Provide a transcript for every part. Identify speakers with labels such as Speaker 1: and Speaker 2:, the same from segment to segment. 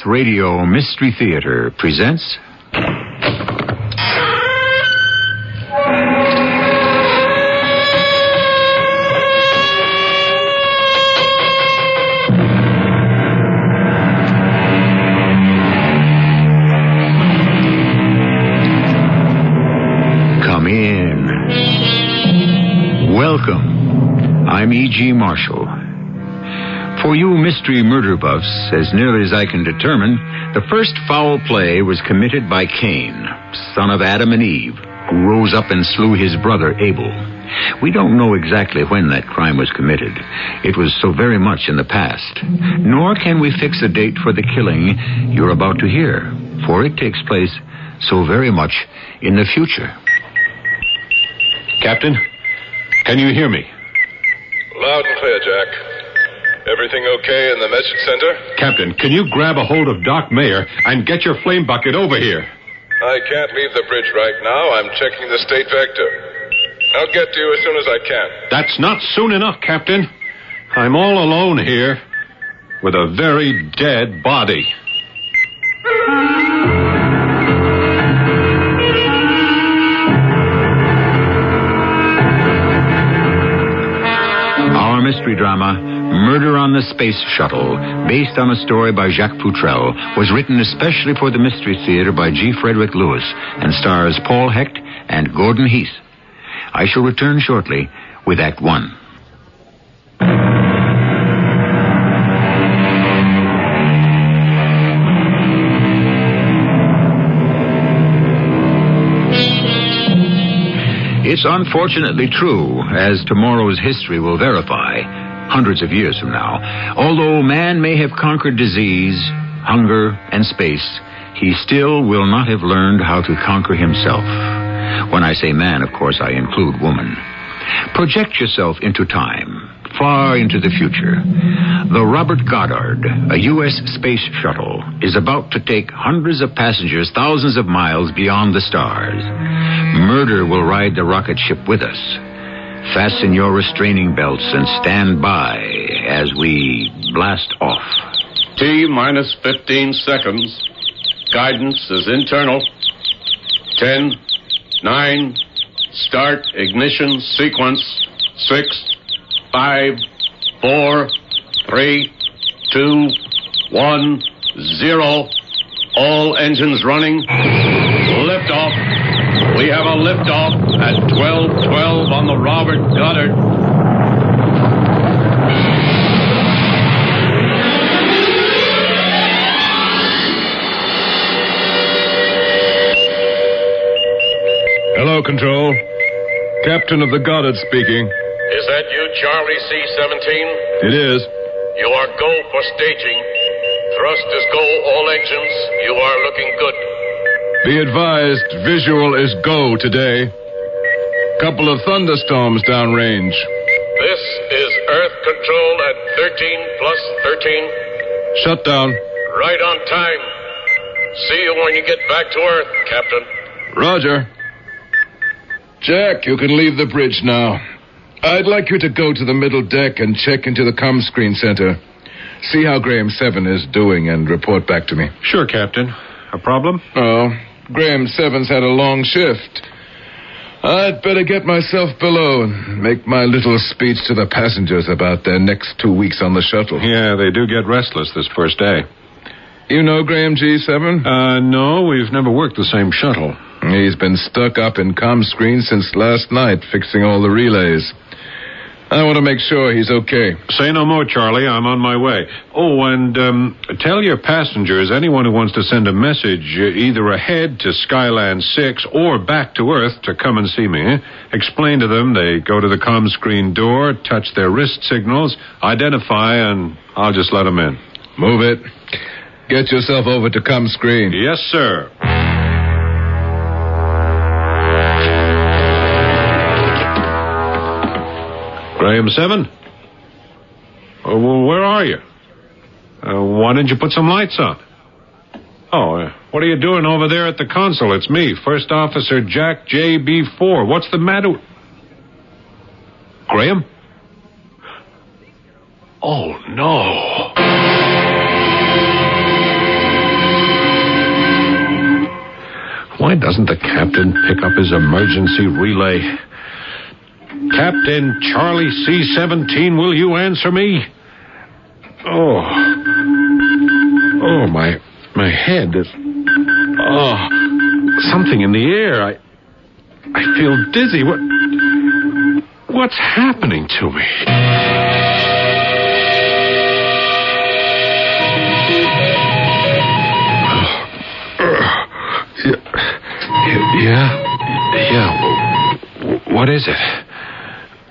Speaker 1: Radio Mystery Theater presents... Come in. Welcome. I'm E.G. Marshall. For you mystery murder buffs, as nearly as I can determine, the first foul play was committed by Cain, son of Adam and Eve, who rose up and slew his brother Abel. We don't know exactly when that crime was committed. It was so very much in the past. Nor can we fix a date for the killing you're about to hear, for it takes place so very much in the future.
Speaker 2: Captain, can you hear me?
Speaker 3: Loud and clear, Jack. Everything okay in the message center?
Speaker 2: Captain, can you grab a hold of Doc Mayer and get your flame bucket over here?
Speaker 3: I can't leave the bridge right now. I'm checking the state vector. I'll get to you as soon as I can.
Speaker 2: That's not soon enough, Captain. I'm all alone here with a very dead body.
Speaker 1: Our mystery drama, Murder on the Space Shuttle, based on a story by Jacques Futrell, was written especially for the Mystery Theater by G. Frederick Lewis and stars Paul Hecht and Gordon Heath. I shall return shortly with Act One. It's unfortunately true, as tomorrow's history will verify, hundreds of years from now. Although man may have conquered disease, hunger, and space, he still will not have learned how to conquer himself. When I say man, of course, I include woman. Project yourself into time, far into the future. The Robert Goddard, a U.S. space shuttle, is about to take hundreds of passengers thousands of miles beyond the stars. Murder will ride the rocket ship with us. Fasten your restraining belts and stand by as we blast off.
Speaker 4: T-minus 15 seconds. Guidance is internal. 10, 9, start ignition sequence. 6, 5, 4, 3, 2, 1, 0. All engines running. Liftoff. We have a liftoff at 12:12 on the Robert Goddard.
Speaker 3: Hello, Control. Captain of the Goddard speaking.
Speaker 4: Is that you, Charlie C-17?
Speaker 3: It is.
Speaker 4: You are go for staging. Thrust is go, all engines. You are looking good.
Speaker 3: Be advised, visual is go today. Couple of thunderstorms downrange.
Speaker 4: This is Earth Control at 13 plus 13.
Speaker 3: Shut down.
Speaker 4: Right on time. See you when you get back to Earth, Captain.
Speaker 3: Roger. Jack, you can leave the bridge now. I'd like you to go to the middle deck and check into the comm screen center. See how Graham 7 is doing and report back to me.
Speaker 2: Sure, Captain. A problem?
Speaker 3: Oh, Graham 7's had a long shift. I'd better get myself below and make my little speech to the passengers about their next 2 weeks on the shuttle.
Speaker 2: Yeah, they do get restless this first day.
Speaker 3: You know Graham G7?
Speaker 2: No, we've never worked the same shuttle.
Speaker 3: He's been stuck up in comm screen since last night, fixing all the relays. I want to make sure he's okay.
Speaker 2: Say no more, Charlie. I'm on my way. Oh, and tell your passengers, anyone who wants to send a message either ahead to Skyland 6 or back to Earth to come and see me. Explain to them they go to the comm screen door, touch their wrist signals, identify, and I'll just let them in.
Speaker 3: Move it. Get yourself over to comm screen.
Speaker 2: Yes, sir. Graham 7? Well, where are you? Why didn't you put some lights on? Oh, what are you doing over there at the console? It's me, First Officer Jack JB4. What's the matter? Graham? Oh, no. Why doesn't the captain pick up his emergency relay? Captain Charlie C-17, will you answer me? Oh, my head is... Oh, something in the air. I feel dizzy. What's happening to me? Yeah. What is it?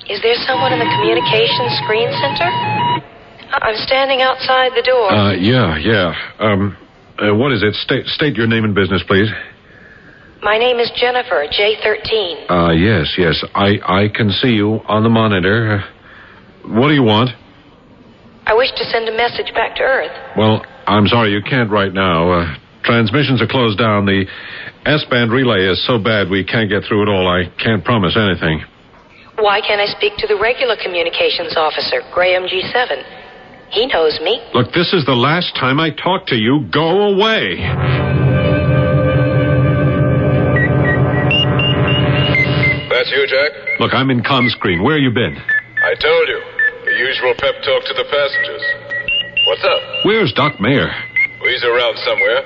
Speaker 5: Is there someone in the communications screen center? I'm standing outside the door.
Speaker 2: Yeah. What is it? State your name and business, please.
Speaker 5: My name is Jennifer, J13.
Speaker 2: Yes. I can see you on the monitor. What do you want?
Speaker 5: I wish to send a message back to Earth.
Speaker 2: Well, I'm sorry, you can't right now. Transmissions are closed down. The S-band relay is so bad we can't get through it all. I can't promise anything.
Speaker 5: Why can't I speak to the regular communications officer, Graham G7? He knows me.
Speaker 2: Look, this is the last time I talk to you. Go away.
Speaker 4: That's you, Jack?
Speaker 2: Look, I'm in comm screen. Where you been?
Speaker 4: I told you. The usual pep talk to the passengers. What's up?
Speaker 2: Where's Doc Mayer?
Speaker 4: He's around somewhere.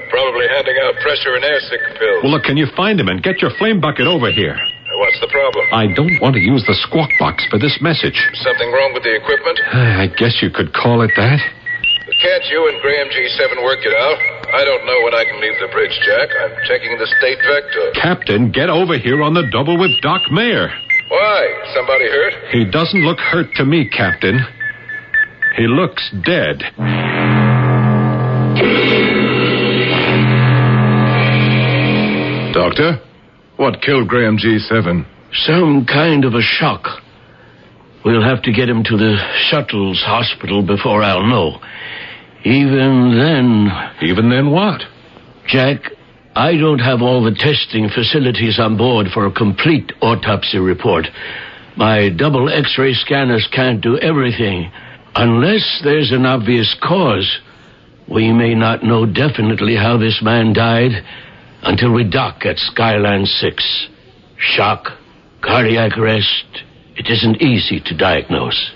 Speaker 4: Probably handing out pressure and airsick pills.
Speaker 2: Well, look, can you find him and get your flame bucket over here?
Speaker 4: What's the problem?
Speaker 2: I don't want to use the squawk box for this message.
Speaker 4: Something wrong with the equipment?
Speaker 2: I guess you could call it that.
Speaker 4: Can't you and Graham G7 work it out? I don't know when I can leave the bridge, Jack. I'm checking the state vector.
Speaker 2: Captain, get over here on the double with Doc Mayer.
Speaker 4: Why? Somebody hurt?
Speaker 2: He doesn't look hurt to me, Captain. He looks dead.
Speaker 3: Doctor? What killed Graham G7?
Speaker 6: Some kind of a shock. We'll have to get him to the shuttle's hospital before I'll know. Even then
Speaker 2: what?
Speaker 6: Jack, I don't have all the testing facilities on board for a complete autopsy report. My double X-ray scanners can't do everything. Unless there's an obvious cause, we may not know definitely how this man died until we dock at Skyland 6. Shock, cardiac arrest, it isn't easy to diagnose.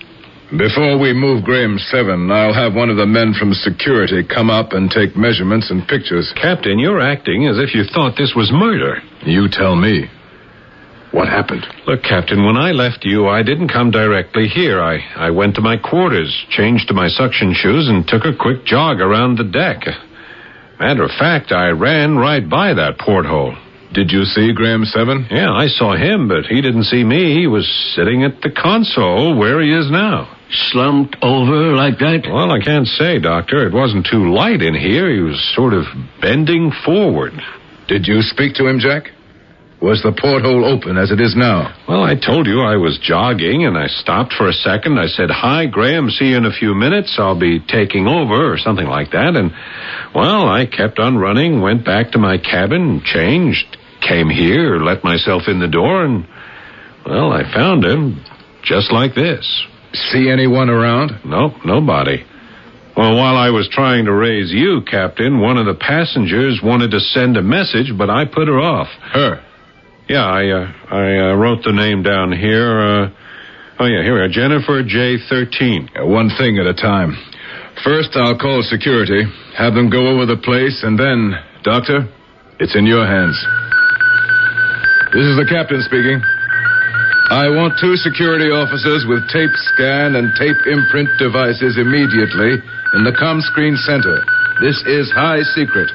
Speaker 3: Before we move Graham 7, I'll have one of the men from security come up and take measurements and pictures.
Speaker 2: Captain, you're acting as if you thought this was murder.
Speaker 3: You tell me. What happened?
Speaker 2: Look, Captain, when I left you, I didn't come directly here. I went to my quarters, changed to my suction shoes, and took a quick jog around the deck. Matter of fact, I ran right by that porthole.
Speaker 3: Did you see Graham 7?
Speaker 2: Yeah, I saw him, but he didn't see me. He was sitting at the console where he is now.
Speaker 6: Slumped over like that?
Speaker 2: Well, I can't say, Doctor. It wasn't too light in here. He was sort of bending forward.
Speaker 3: Did you speak to him, Jack? Was the porthole open as it is now?
Speaker 2: Well, I told you I was jogging, and I stopped for a second. I said, "Hi, Graham, see you in a few minutes. I'll be taking over," or something like that. And, well, I kept on running, went back to my cabin, changed, came here, let myself in the door, and, well, I found him just like this.
Speaker 3: See anyone around?
Speaker 2: Nope, nobody. Well, while I was trying to raise you, Captain, one of the passengers wanted to send a message, but I put her off.
Speaker 3: Her?
Speaker 2: Yeah, I wrote the name down here. Here we are. Jennifer J13.
Speaker 3: One thing at a time. First, I'll call security, have them go over the place, and then, Doctor, it's in your hands. This is the captain speaking. I want 2 security officers with tape scan and tape imprint devices immediately in the comm screen center. This is high secret.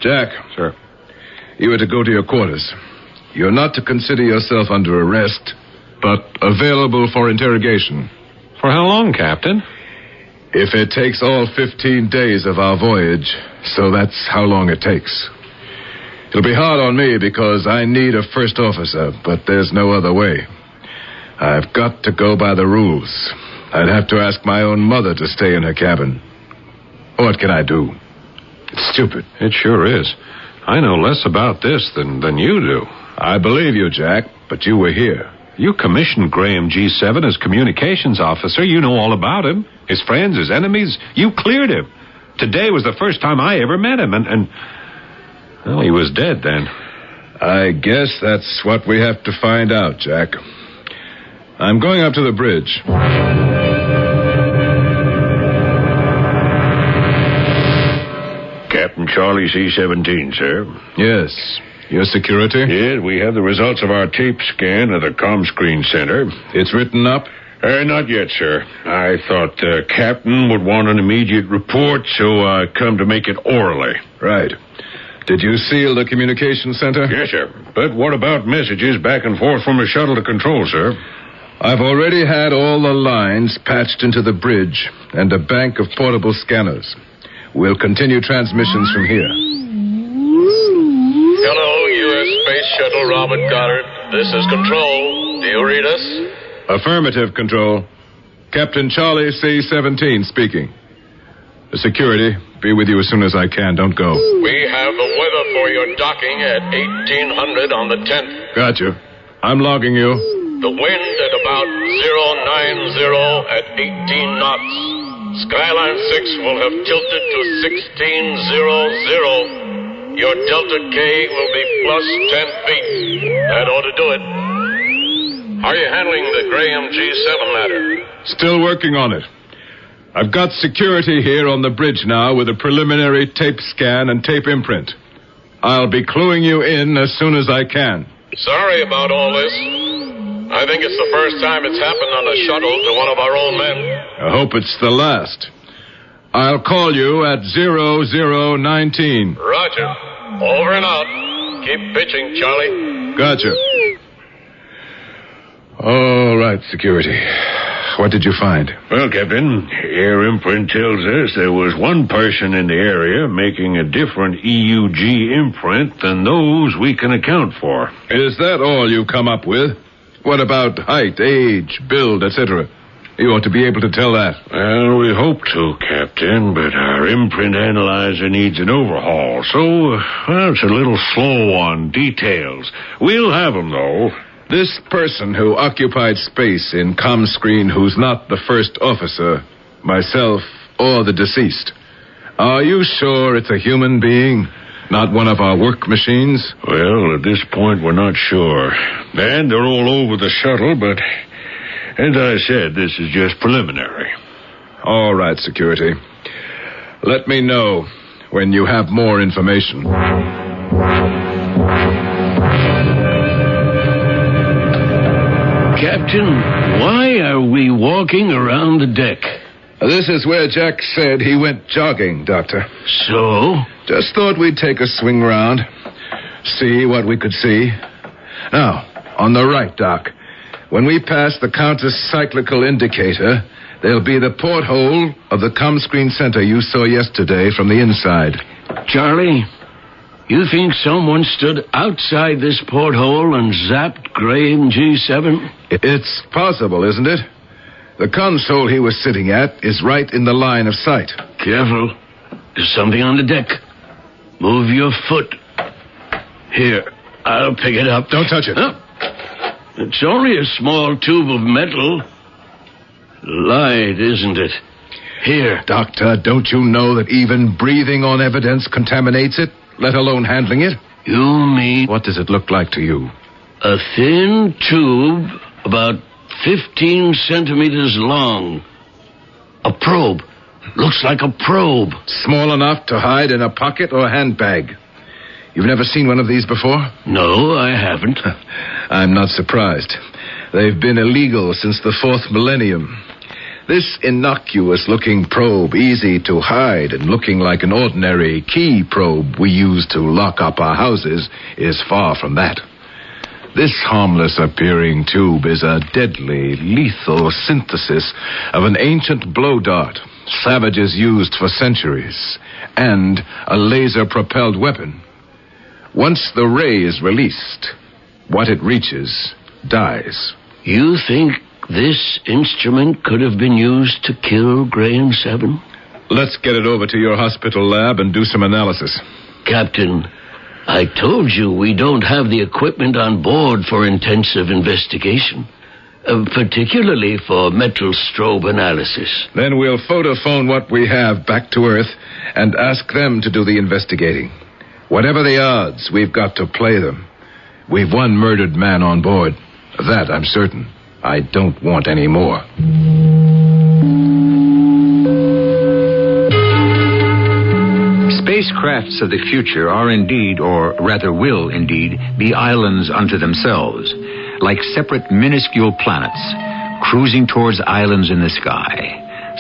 Speaker 3: Jack.
Speaker 2: Sir.
Speaker 3: You are to go to your quarters. You're not to consider yourself under arrest, but available for interrogation.
Speaker 2: For how long, Captain?
Speaker 3: If it takes all 15 days of our voyage, so that's how long it takes. It'll be hard on me because I need a first officer, but there's no other way. I've got to go by the rules. I'd have to ask my own mother to stay in her cabin. What can I do? It's stupid.
Speaker 2: It sure is. I know less about this than you do.
Speaker 3: I believe you, Jack, but you were here.
Speaker 2: You commissioned Graham G7 as communications officer. You know all about him. His friends, his enemies. You cleared him. Today was the first time I ever met him, and Well, he was dead then.
Speaker 3: I guess that's what we have to find out, Jack. I'm going up to the bridge.
Speaker 2: Captain Charlie C-17, sir.
Speaker 3: Yes. Your security?
Speaker 2: Yes, we have the results of our tape scan at the comm screen center.
Speaker 3: It's written up?
Speaker 2: Not yet, sir. I thought the captain would want an immediate report, so I come to make it orally.
Speaker 3: Right. Did you seal the communication center?
Speaker 2: Yes, sir. But what about messages back and forth from the shuttle to control, sir?
Speaker 3: I've already had all the lines patched into the bridge and a bank of portable scanners. We'll continue transmissions from here.
Speaker 4: Hello, U.S. Space Shuttle Robert Goddard. This is Control. Do you read us?
Speaker 3: Affirmative, Control. Captain Charlie C-17 speaking. Security, be with you as soon as I can. Don't go.
Speaker 4: We have the weather for your docking at 1800 on the 10th.
Speaker 3: Gotcha. I'm logging you.
Speaker 4: The wind at about 090 at 18 knots. Skyline 6 will have tilted to 1600. Your Delta K will be plus 10 feet. That ought to do it. How are you handling the Graham G7 matter?
Speaker 3: Still working on it. I've got security here on the bridge now with a preliminary tape scan and tape imprint. I'll be cluing you in as soon as I can.
Speaker 4: Sorry about all this. I think it's the first time it's happened on a shuttle to one of our own men.
Speaker 3: I hope it's the last. I'll call you at 0019.
Speaker 4: Roger. Over and out. Keep pitching, Charlie.
Speaker 3: Gotcha. All right, security. What did you find?
Speaker 2: Well, Captain, air imprint tells us there was one person in the area making a different EUG imprint than those we can account for.
Speaker 3: Is that all you come up with? What about height, age, build, etc.? You ought to be able to tell that.
Speaker 2: Well, we hope to, Captain, but our imprint analyzer needs an overhaul, so it's a little slow on details. We'll have them, though.
Speaker 3: This person who occupied space in comm screen who's not the first officer, myself, or the deceased, are you sure it's a human being, not one of our work machines?
Speaker 2: Well, at this point, we're not sure. And they're all over the shuttle, but as I said, this is just preliminary.
Speaker 3: All right, security. Let me know when you have more information.
Speaker 6: Captain, why are we walking around the deck?
Speaker 3: This is where Jack said he went jogging, Doctor.
Speaker 6: So?
Speaker 3: Just thought we'd take a swing round, see what we could see. Now, on the right, Doc, when we pass the counter-cyclical indicator, there'll be the porthole of the comm screen center you saw yesterday from the inside.
Speaker 6: Charlie, you think someone stood outside this porthole and zapped Graham G7?
Speaker 3: It's possible, isn't it? The console he was sitting at is right in the line of sight.
Speaker 6: Careful. There's something on the deck. Move your foot. Here, I'll pick it up.
Speaker 3: Don't touch it.
Speaker 6: Huh? It's only a small tube of metal. Light, isn't it? Here.
Speaker 3: Doctor, don't you know that even breathing on evidence contaminates it, let alone handling it?
Speaker 6: You mean...
Speaker 3: What does it look like to you?
Speaker 6: A thin tube about 15 centimeters long. A probe. Looks like a probe.
Speaker 3: Small enough to hide in a pocket or handbag. You've never seen one of these before?
Speaker 6: No, I haven't.
Speaker 3: I'm not surprised. They've been illegal since the 4th millennium. This innocuous-looking probe, easy to hide and looking like an ordinary key probe we use to lock up our houses, is far from that. This harmless-appearing tube is a deadly, lethal synthesis of an ancient blow dart savages used for centuries, and a laser-propelled weapon. Once the ray is released, what it reaches dies.
Speaker 6: You think this instrument could have been used to kill Graham 7?
Speaker 3: Let's get it over to your hospital lab and do some analysis.
Speaker 6: Captain, I told you we don't have the equipment on board for intensive investigation, particularly for metal strobe analysis.
Speaker 3: Then we'll photophone what we have back to Earth and ask them to do the investigating. Whatever the odds, we've got to play them. We've one murdered man on board. Of that, I'm certain. I don't want any more.
Speaker 1: Spacecrafts of the future are indeed, or rather will indeed, be islands unto themselves, like separate minuscule planets, cruising towards islands in the sky.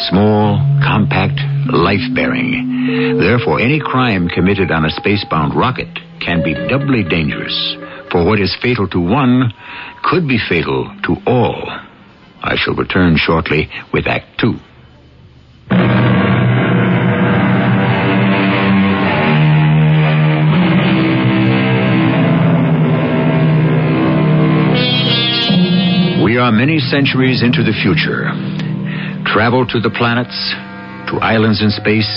Speaker 1: Small, compact, life-bearing. Therefore, any crime committed on a spacebound rocket can be doubly dangerous, for what is fatal to one could be fatal to all. I shall return shortly with Act 2. We are many centuries into the future. Travel to the planets, to islands in space,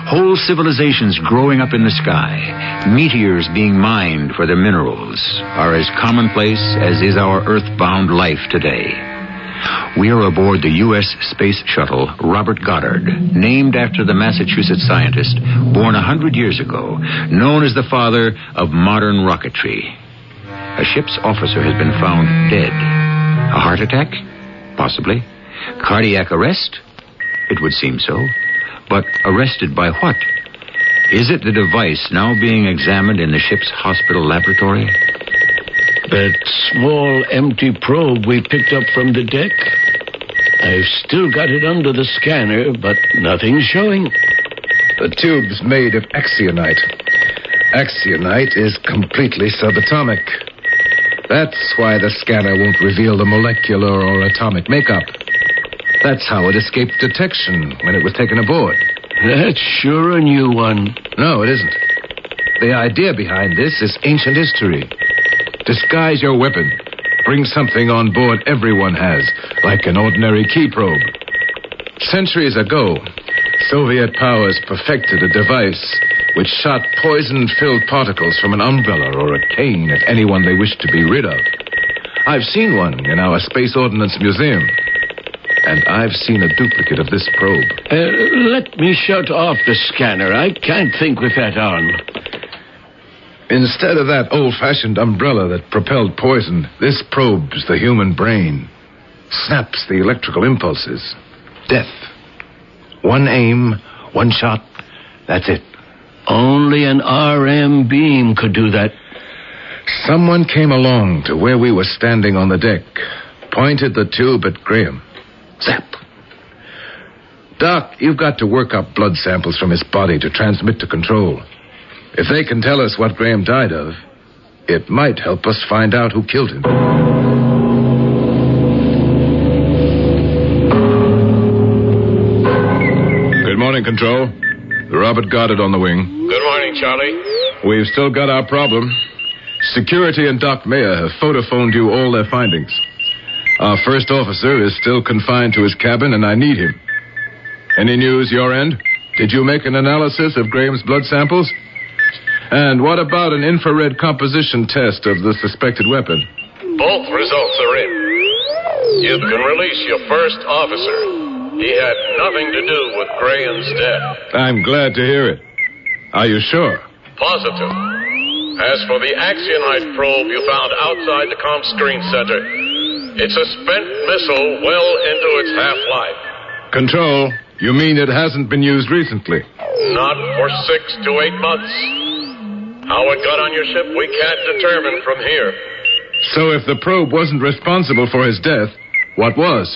Speaker 1: whole civilizations growing up in the sky, meteors being mined for their minerals, are as commonplace as is our earthbound life today. We are aboard the U.S. Space Shuttle Robert Goddard, named after the Massachusetts scientist born 100 years ago, known as the father of modern rocketry. A ship's officer has been found dead. A heart attack? Possibly. Cardiac arrest? It would seem so. But arrested by what? Is it the device now being examined in the ship's hospital laboratory?
Speaker 6: That small empty probe we picked up from the deck? I've still got it under the scanner, but nothing's showing.
Speaker 3: The tube's made of axionite. Axionite is completely subatomic. That's why the scanner won't reveal the molecular or atomic makeup. That's how it escaped detection when it was taken aboard.
Speaker 6: That's sure a new one.
Speaker 3: No, it isn't. The idea behind this is ancient history. Disguise your weapon. Bring something on board everyone has, like an ordinary key probe. Centuries ago, Soviet powers perfected a device which shot poison-filled particles from an umbrella or a cane at anyone they wished to be rid of. I've seen one in our Space Ordnance Museum. And I've seen a duplicate of this probe.
Speaker 6: Let me shut off the scanner. I can't think with that on.
Speaker 3: Instead of that old-fashioned umbrella that propelled poison, this probes the human brain. Snaps the electrical impulses. Death. One aim, one shot, that's it.
Speaker 6: Only an RM beam could do that.
Speaker 3: Someone came along to where we were standing on the deck, pointed the tube at Graham. Zap. Doc, you've got to work up blood samples from his body to transmit to control. If they can tell us what Graham died of, it might help us find out who killed him. Good morning, Control. Robert Goddard on the wing.
Speaker 4: Good morning, Charlie.
Speaker 3: We've still got our problem. Security and Doc Mayer have photophoned you all their findings. Our first officer is still confined to his cabin, and I need him. Any news your end? Did you make an analysis of Graham's blood samples? And what about an infrared composition test of the suspected weapon?
Speaker 4: Both results are in. You can release your first officer. He had nothing to do with Graham's death.
Speaker 3: I'm glad to hear it. Are you sure?
Speaker 4: Positive. As for the axionite probe you found outside the comm screen center, it's a spent missile well into its half-life.
Speaker 3: Control, you mean it hasn't been used recently?
Speaker 4: Not for 6 to 8 months. How it got on your ship, we can't determine from here.
Speaker 3: So if the probe wasn't responsible for his death, what was?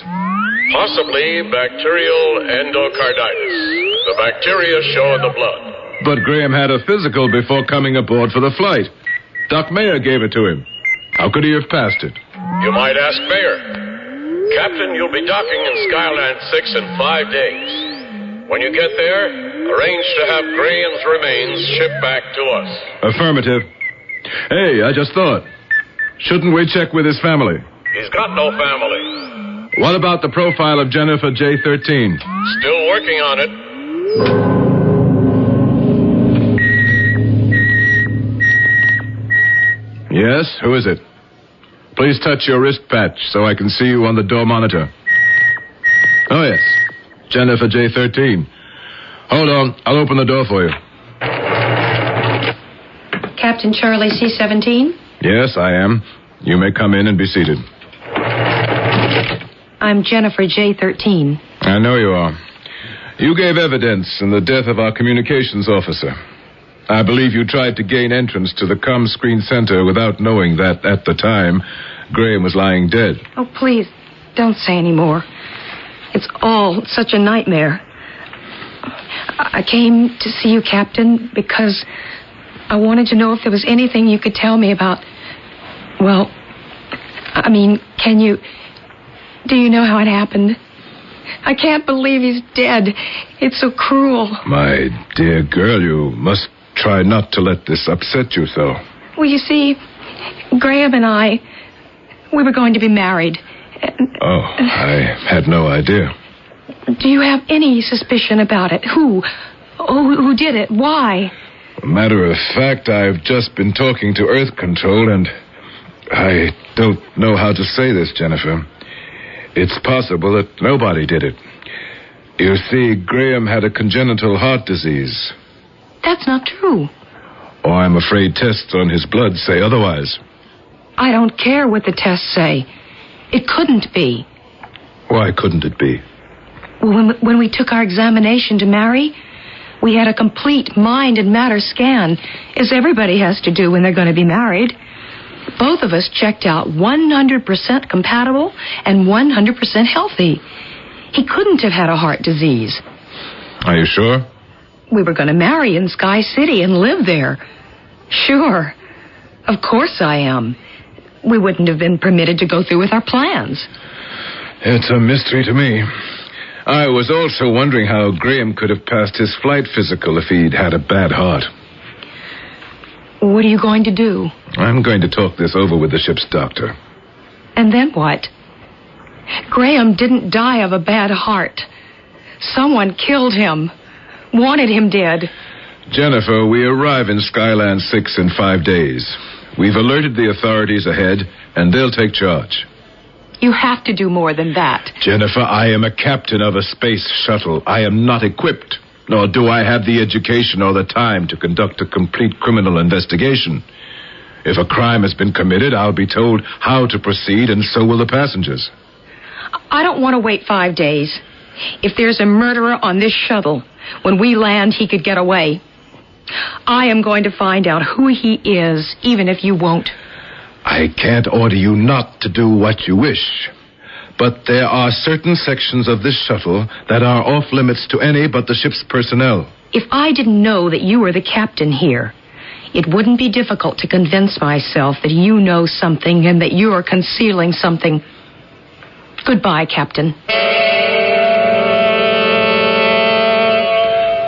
Speaker 4: Possibly bacterial endocarditis. The bacteria show in the blood.
Speaker 3: But Graham had a physical before coming aboard for the flight. Doc Mayer gave it to him. How could he have passed it?
Speaker 4: You might ask Mayer. Captain, you'll be docking in Skyland 6 in 5 days. When you get there, arrange to have Graham's remains shipped back to us.
Speaker 3: Affirmative. Hey, I just thought. Shouldn't we check with his family?
Speaker 4: He's got no family.
Speaker 3: What about the profile of Jennifer J13?
Speaker 4: Still working on it.
Speaker 3: Yes, who is it? Please touch your wrist patch so I can see you on the door monitor. Oh, yes. Jennifer J13. Hold on. I'll open the door for you.
Speaker 5: Captain Charlie C-17?
Speaker 3: Yes, I am. You may come in and be seated.
Speaker 5: I'm Jennifer J-13.
Speaker 3: I know you are. You gave evidence in the death of our communications officer. I believe you tried to gain entrance to the comm screen center without knowing that, at the time, Graham was lying dead.
Speaker 5: Oh, please, don't say any more. It's all such a nightmare. I came to see you, Captain, because I wanted to know if there was anything you could tell me about... Well, I mean, do you know how it happened? I can't believe he's dead. It's so cruel.
Speaker 3: My dear girl, you must try not to let this upset you so.
Speaker 5: Well, you see, Graham and we were going to be married.
Speaker 3: Oh, I had no idea.
Speaker 5: Do you have any suspicion about it? Who did it? Why?
Speaker 3: Matter of fact, I've just been talking to Earth Control, and I don't know how to say this, Jennifer. It's possible that nobody did it. You see, Graham had a congenital heart disease.
Speaker 5: That's not true.
Speaker 3: Oh, I'm afraid tests on his blood say otherwise.
Speaker 5: I don't care what the tests say. It couldn't be.
Speaker 3: Why couldn't it be?
Speaker 5: Well, when we took our examination to marry, we had a complete mind and matter scan, as everybody has to do when they're going to be married. Both of us checked out 100% compatible and 100% healthy. He couldn't have had a heart disease.
Speaker 3: Are you sure?
Speaker 5: We were going to marry in Sky City and live there. Sure. Of course I am. We wouldn't have been permitted to go through with our plans.
Speaker 3: It's a mystery to me. I was also wondering how Graham could have passed his flight physical if he'd had a bad heart.
Speaker 5: What are you going to do?
Speaker 3: I'm going to talk this over with the ship's doctor.
Speaker 5: And then what? Graham didn't die of a bad heart. Someone killed him. Wanted him dead.
Speaker 3: Jennifer, we arrive in Skyland 6 in 5 days. We've alerted the authorities ahead, and they'll take charge.
Speaker 5: You have to do more than that.
Speaker 3: Jennifer, I am a captain of a space shuttle. I am not equipped, nor do I have the education or the time to conduct a complete criminal investigation. If a crime has been committed, I'll be told how to proceed, and so will the passengers.
Speaker 5: I don't want to wait 5 days. If there's a murderer on this shuttle, when we land, he could get away. I am going to find out who he is, even if you won't.
Speaker 3: I can't order you not to do what you wish. But there are certain sections of this shuttle that are off limits to any but the ship's personnel.
Speaker 5: If I didn't know that you were the captain here, it wouldn't be difficult to convince myself that you know something and that you are concealing something. Goodbye, Captain.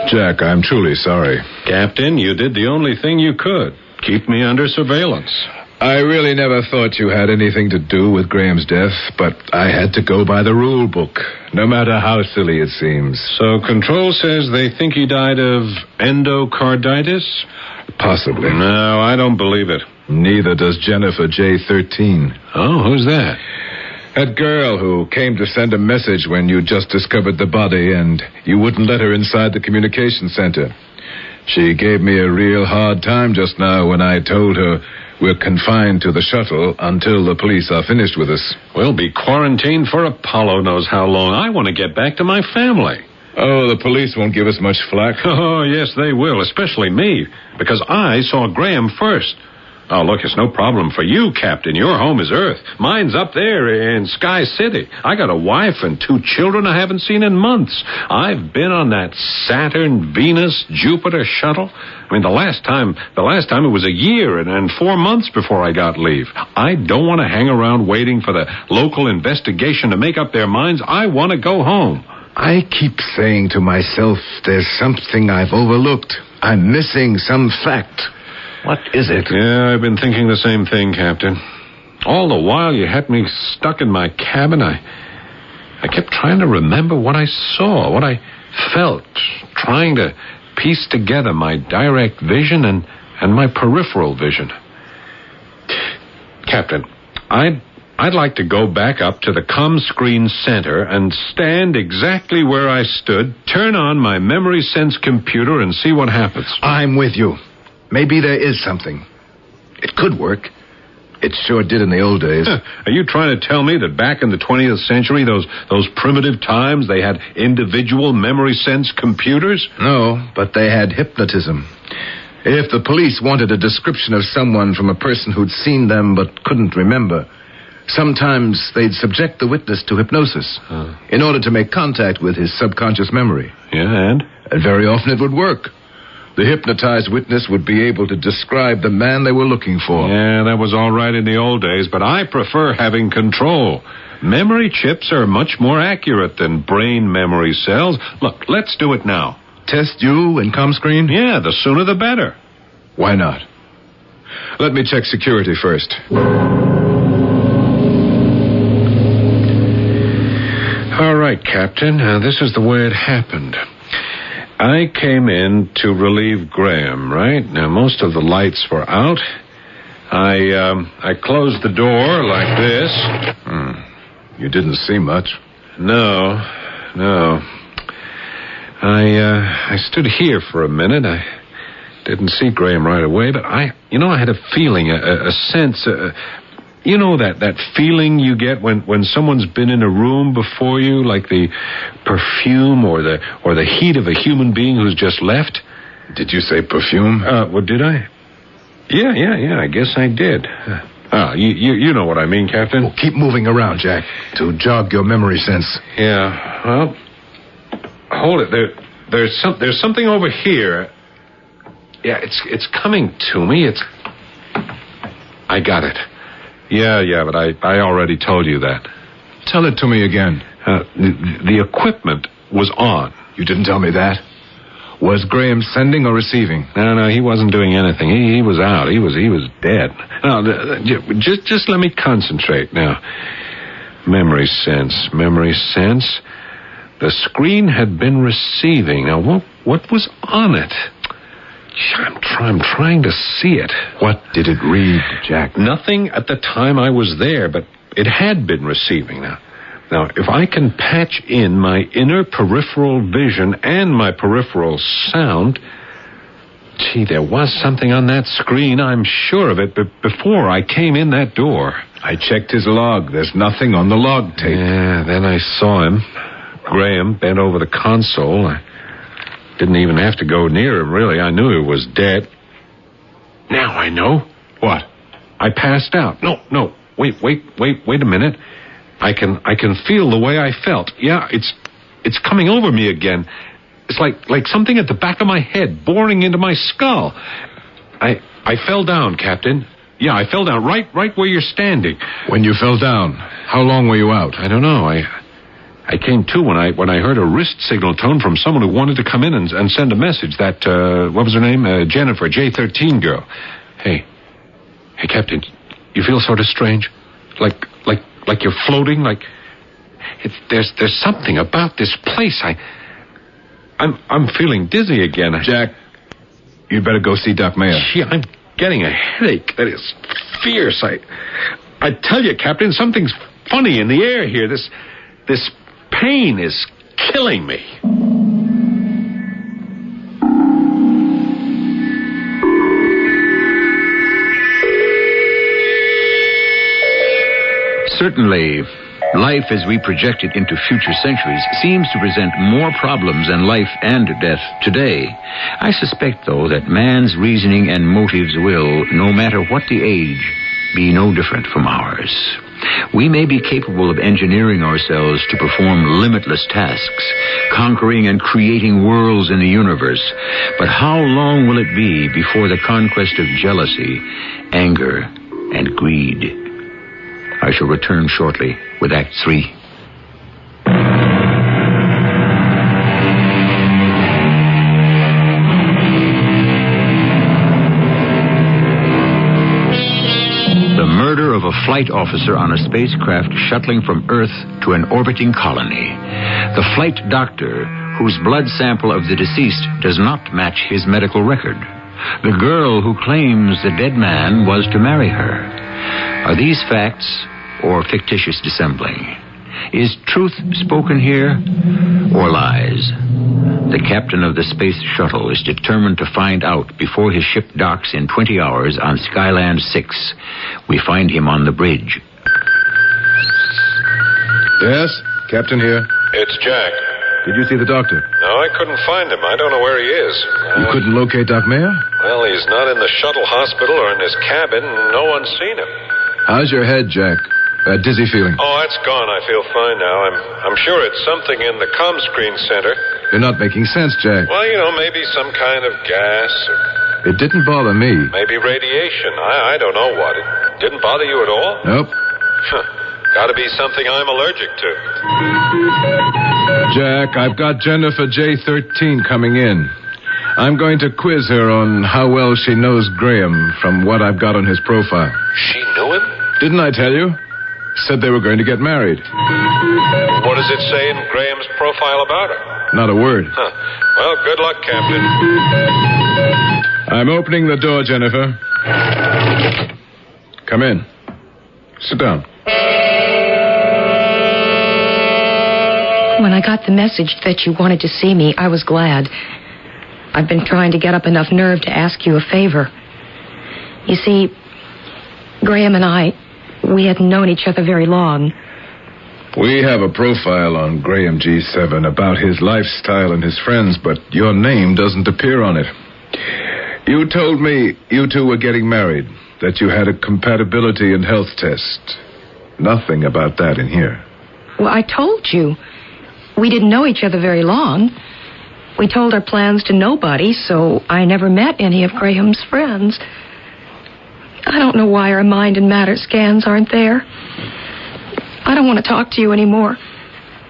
Speaker 3: Jack, I'm truly sorry.
Speaker 2: Captain, you did the only thing you could. Keep me under surveillance.
Speaker 3: I really never thought you had anything to do with Graham's death, but I had to go by the rule book, no matter how silly it seems.
Speaker 2: So Control says they think he died of endocarditis?
Speaker 3: Possibly.
Speaker 2: No, I don't believe it.
Speaker 3: Neither does Jennifer J-13.
Speaker 2: Oh, who's that?
Speaker 3: That girl who came to send a message when you just discovered the body and you wouldn't let her inside the communication center. She gave me a real hard time just now when I told her we're confined to the shuttle until the police are finished with us.
Speaker 2: We'll be quarantined for Apollo knows how long. I want to get back to my family.
Speaker 3: Oh, the police won't give us much flack.
Speaker 2: Oh, yes, they will, especially me, because I saw Graham first. Oh, look, it's no problem for you, Captain. Your home is Earth. Mine's up there in Sky City. I got a wife and 2 children I haven't seen in months. I've been on that Saturn, Venus, Jupiter shuttle. I mean, the last time it was a year and 4 months before I got leave. I don't want to hang around waiting for the local investigation to make up their minds. I want to go home.
Speaker 3: I keep saying to myself, there's something I've overlooked. I'm missing some fact. What is it?
Speaker 2: Yeah, I've been thinking the same thing, Captain. All the while you had me stuck in my cabin, I kept trying to remember what I saw, what I felt, trying to piece together my direct vision and my peripheral vision. Captain, I'd like to go back up to the comm screen center and stand exactly where I stood, turn on my memory sense computer, and see what happens.
Speaker 3: I'm with you. maybe there is something. It could work. It sure did in the old days.
Speaker 2: Are you trying to tell me that back in the 20th century, those primitive times, they had individual memory sense computers?
Speaker 3: No, but they had hypnotism. If the police wanted a description of someone from a person who'd seen them but couldn't remember, sometimes they'd subject the witness to hypnosis in order to make contact with his subconscious memory.
Speaker 2: Yeah, and?
Speaker 3: And very often it would work. The hypnotized witness would be able to describe the man they were looking for.
Speaker 2: Yeah, that was all right in the old days, but I prefer having control. Memory chips are much more accurate than brain memory cells. Look, let's do it now.
Speaker 3: Test you and ComScreen?
Speaker 2: Yeah, the sooner the better.
Speaker 3: Why not? Let me check security first.
Speaker 2: All right, Captain. This is the way it happened. I came in to relieve Graham, right? Now, most of the lights were out. I closed the door like this.
Speaker 3: You didn't see much.
Speaker 2: No. I stood here for a minute. I didn't see Graham right away, but I had a feeling, a sense, that feeling you get when someone's been in a room before you, like the perfume or the heat of a human being who's just left.
Speaker 3: Did you say perfume?
Speaker 2: Well, did I? Yeah, I guess I did. You know what I mean, Captain.
Speaker 3: Well, keep moving around, Jack, to jog your memory sense.
Speaker 2: Yeah, well, hold it. There's something over here. Yeah, it's coming to me. I got it. Yeah, but I already told you that.
Speaker 3: Tell it to me again.
Speaker 2: The equipment was on.
Speaker 3: You didn't tell me that. Was Graham sending or receiving?
Speaker 2: No, he wasn't doing anything. He was out. He was dead. No, just let me concentrate now. Memory sense. The screen had been receiving. Now, what was on it? I'm trying to see it.
Speaker 3: What did it read, Jack?
Speaker 2: Nothing at the time I was there, but it had been receiving. Now, if I can patch in my inner peripheral vision and my peripheral sound... Gee, there was something on that screen, I'm sure of it, but before I came in that door.
Speaker 3: I checked his log. There's nothing on the log tape.
Speaker 2: Yeah, then I saw him. Graham bent over the console. I didn't even have to go near him, really. I knew he was dead. Now I know.
Speaker 3: What?
Speaker 2: I passed out. No. Wait a minute. I can feel the way I felt. Yeah, it's coming over me again. It's like something at the back of my head boring into my skull. I fell down, Captain. Yeah, I fell down right where you're standing.
Speaker 3: When you fell down, how long were you out?
Speaker 2: I don't know. I came to when I heard a wrist signal tone from someone who wanted to come in and send a message. That, what was her name? Jennifer, J13 girl. Hey, Captain, you feel sort of strange? Like you're floating? There's something about this place. I'm feeling dizzy again.
Speaker 3: Jack, you'd better go see Doc Mayer.
Speaker 2: Gee, I'm getting a headache that is fierce. I tell you, Captain, something's funny in the air here. This pain is killing me.
Speaker 1: Certainly, life as we project it into future centuries seems to present more problems than life and death today. I suspect, though, that man's reasoning and motives will, no matter what the age, be no different from ours. We may be capable of engineering ourselves to perform limitless tasks, conquering and creating worlds in the universe. But how long will it be before the conquest of jealousy, anger, and greed? I shall return shortly with Act 3. Of a flight officer on a spacecraft shuttling from Earth to an orbiting colony. The flight doctor, whose blood sample of the deceased does not match his medical record. The girl who claims the dead man was to marry her. Are these facts or fictitious dissembling? Is truth spoken here or lies? The captain of the space shuttle is determined to find out before his ship docks in 20 hours on Skyland 6. We find him on the bridge.
Speaker 3: Yes? Captain here.
Speaker 4: It's Jack.
Speaker 3: Did you see the doctor?
Speaker 4: No, I couldn't find him. I don't know where he is.
Speaker 3: You couldn't locate Doc Mayer?
Speaker 4: Well, he's not in the shuttle hospital or in his cabin. No one's seen him.
Speaker 3: How's your head, Jack? That dizzy feeling?
Speaker 4: Oh, that's gone. I feel fine now. I'm sure it's something in the comm screen center.
Speaker 3: You're not making sense, Jack.
Speaker 4: Well, maybe some kind of gas or
Speaker 3: It didn't bother me.
Speaker 4: maybe radiation. I don't know what. It didn't bother you at all?
Speaker 3: Nope.
Speaker 4: Gotta be something I'm allergic to.
Speaker 3: Jack, I've got Jennifer J13 coming in. I'm going to quiz her on how well she knows Graham from what I've got on his profile.
Speaker 4: She knew him?
Speaker 3: Didn't I tell you? Said they were going to get married.
Speaker 4: What does it say in Graham's profile about her?
Speaker 3: Not a word.
Speaker 4: Well, good luck, Captain.
Speaker 3: I'm opening the door, Jennifer. Come in. Sit down.
Speaker 5: When I got the message that you wanted to see me, I was glad. I've been trying to get up enough nerve to ask you a favor. You see, Graham and we hadn't known each other very long.
Speaker 3: We have a profile on Graham G7 about his lifestyle and his friends, but your name doesn't appear on it. You told me you two were getting married, that you had a compatibility and health test. Nothing about that in here.
Speaker 5: Well, I told you. We didn't know each other very long. We told our plans to nobody, so I never met any of Graham's friends. I don't know why our mind and matter scans aren't there. I don't want to talk to you anymore.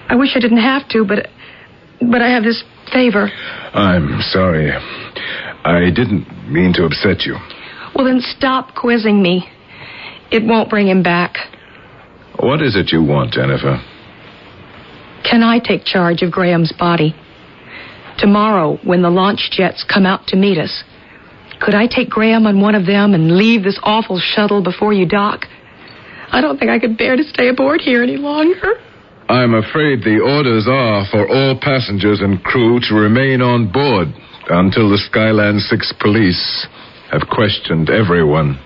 Speaker 5: I wish I didn't have to, but I have this favor.
Speaker 3: I'm sorry. I didn't mean to upset you.
Speaker 5: Well, then stop quizzing me. It won't bring him back.
Speaker 3: What is it you want, Jennifer?
Speaker 5: Can I take charge of Graham's body? Tomorrow, when the launch jets come out to meet us, could I take Graham on one of them and leave this awful shuttle before you dock? I don't think I could bear to stay aboard here any longer.
Speaker 3: I'm afraid the orders are for all passengers and crew to remain on board until the Skyland 6 police have questioned everyone.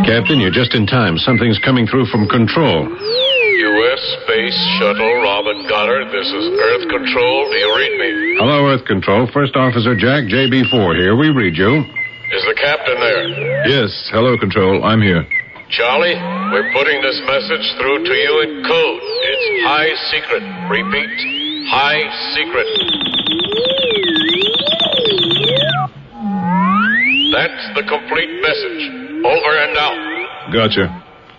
Speaker 2: Captain, you're just in time. Something's coming through from control.
Speaker 4: U.S. Space Shuttle, Robin Goddard. This is Earth Control. Do you read me?
Speaker 2: Hello, Earth Control. First Officer Jack, JB4 here. We read you.
Speaker 4: Is the captain there?
Speaker 3: Yes, hello, Control. I'm here.
Speaker 4: Charlie, we're putting this message through to you in code. It's high secret. Repeat, high secret. That's the complete message. Over and out.
Speaker 3: Gotcha.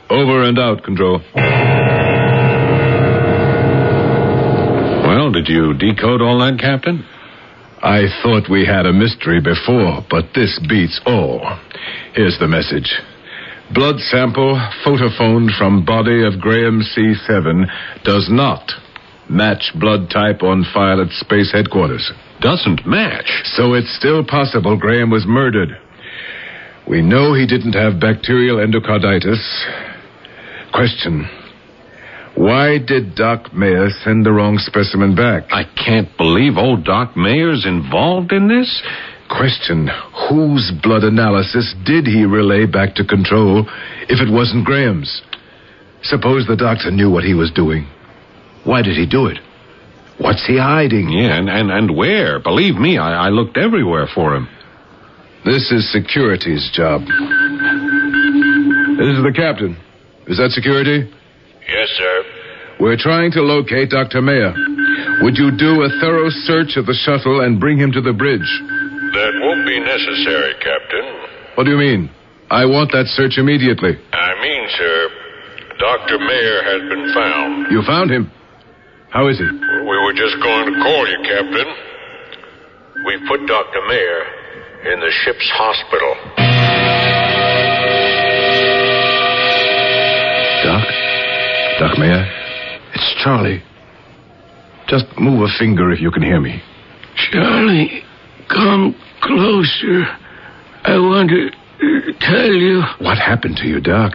Speaker 3: Over and out, Control.
Speaker 2: Well, did you decode all that, Captain?
Speaker 3: I thought we had a mystery before, but this beats all. Here's the message. Blood sample photophoned from body of Graham C7 does not match blood type on file at Space Headquarters.
Speaker 2: Doesn't match.
Speaker 3: So it's still possible Graham was murdered. We know he didn't have bacterial endocarditis. Question. Why did Doc Mayer send the wrong specimen back?
Speaker 2: I can't believe old Doc Mayer's involved in this.
Speaker 3: Question. Whose blood analysis did he relay back to Control if it wasn't Graham's? Suppose the doctor knew what he was doing. Why did he do it? What's he hiding?
Speaker 2: Yeah, and where? Believe me, I looked everywhere for him.
Speaker 3: This is security's job. This is the captain. Is that security?
Speaker 4: Yes, sir.
Speaker 3: We're trying to locate Dr. Mayer. Would you do a thorough search of the shuttle and bring him to the bridge?
Speaker 4: That won't be necessary, Captain.
Speaker 3: What do you mean? I want that search immediately.
Speaker 4: I mean, sir, Dr. Mayer has been found.
Speaker 3: You found him? How is he?
Speaker 4: We were just going to call you, Captain. We put Dr. Mayer in the ship's hospital.
Speaker 3: Doc Mayer? It's Charlie. Just move a finger if you can hear me.
Speaker 6: Charlie, come closer. I want to tell you.
Speaker 3: What happened to you, Doc?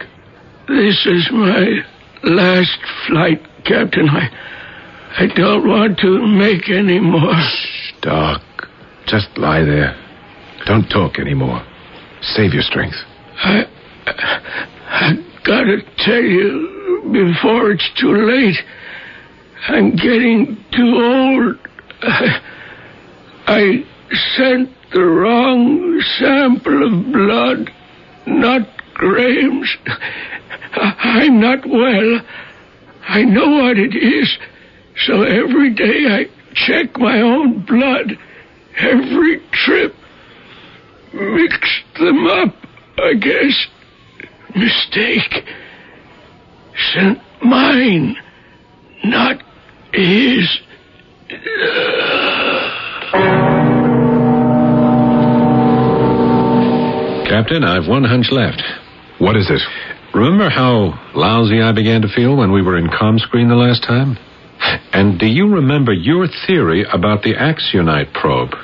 Speaker 6: This is my last flight Captain, I don't want to make any more.
Speaker 3: Shh, Doc. Just lie there. Don't talk anymore. Save your strength.
Speaker 6: I gotta tell you before it's too late. I'm getting too old. I sent the wrong sample of blood, not Graham's. I'm not well. I know what it is. So every day I check my own blood. Every trip. Mix them up, I guess. Mistake. Sent mine, not his.
Speaker 2: Captain, I've one hunch left.
Speaker 3: What is it?
Speaker 2: Remember how lousy I began to feel when we were in ComScreen the last time? And do you remember your theory about the Axionite probe?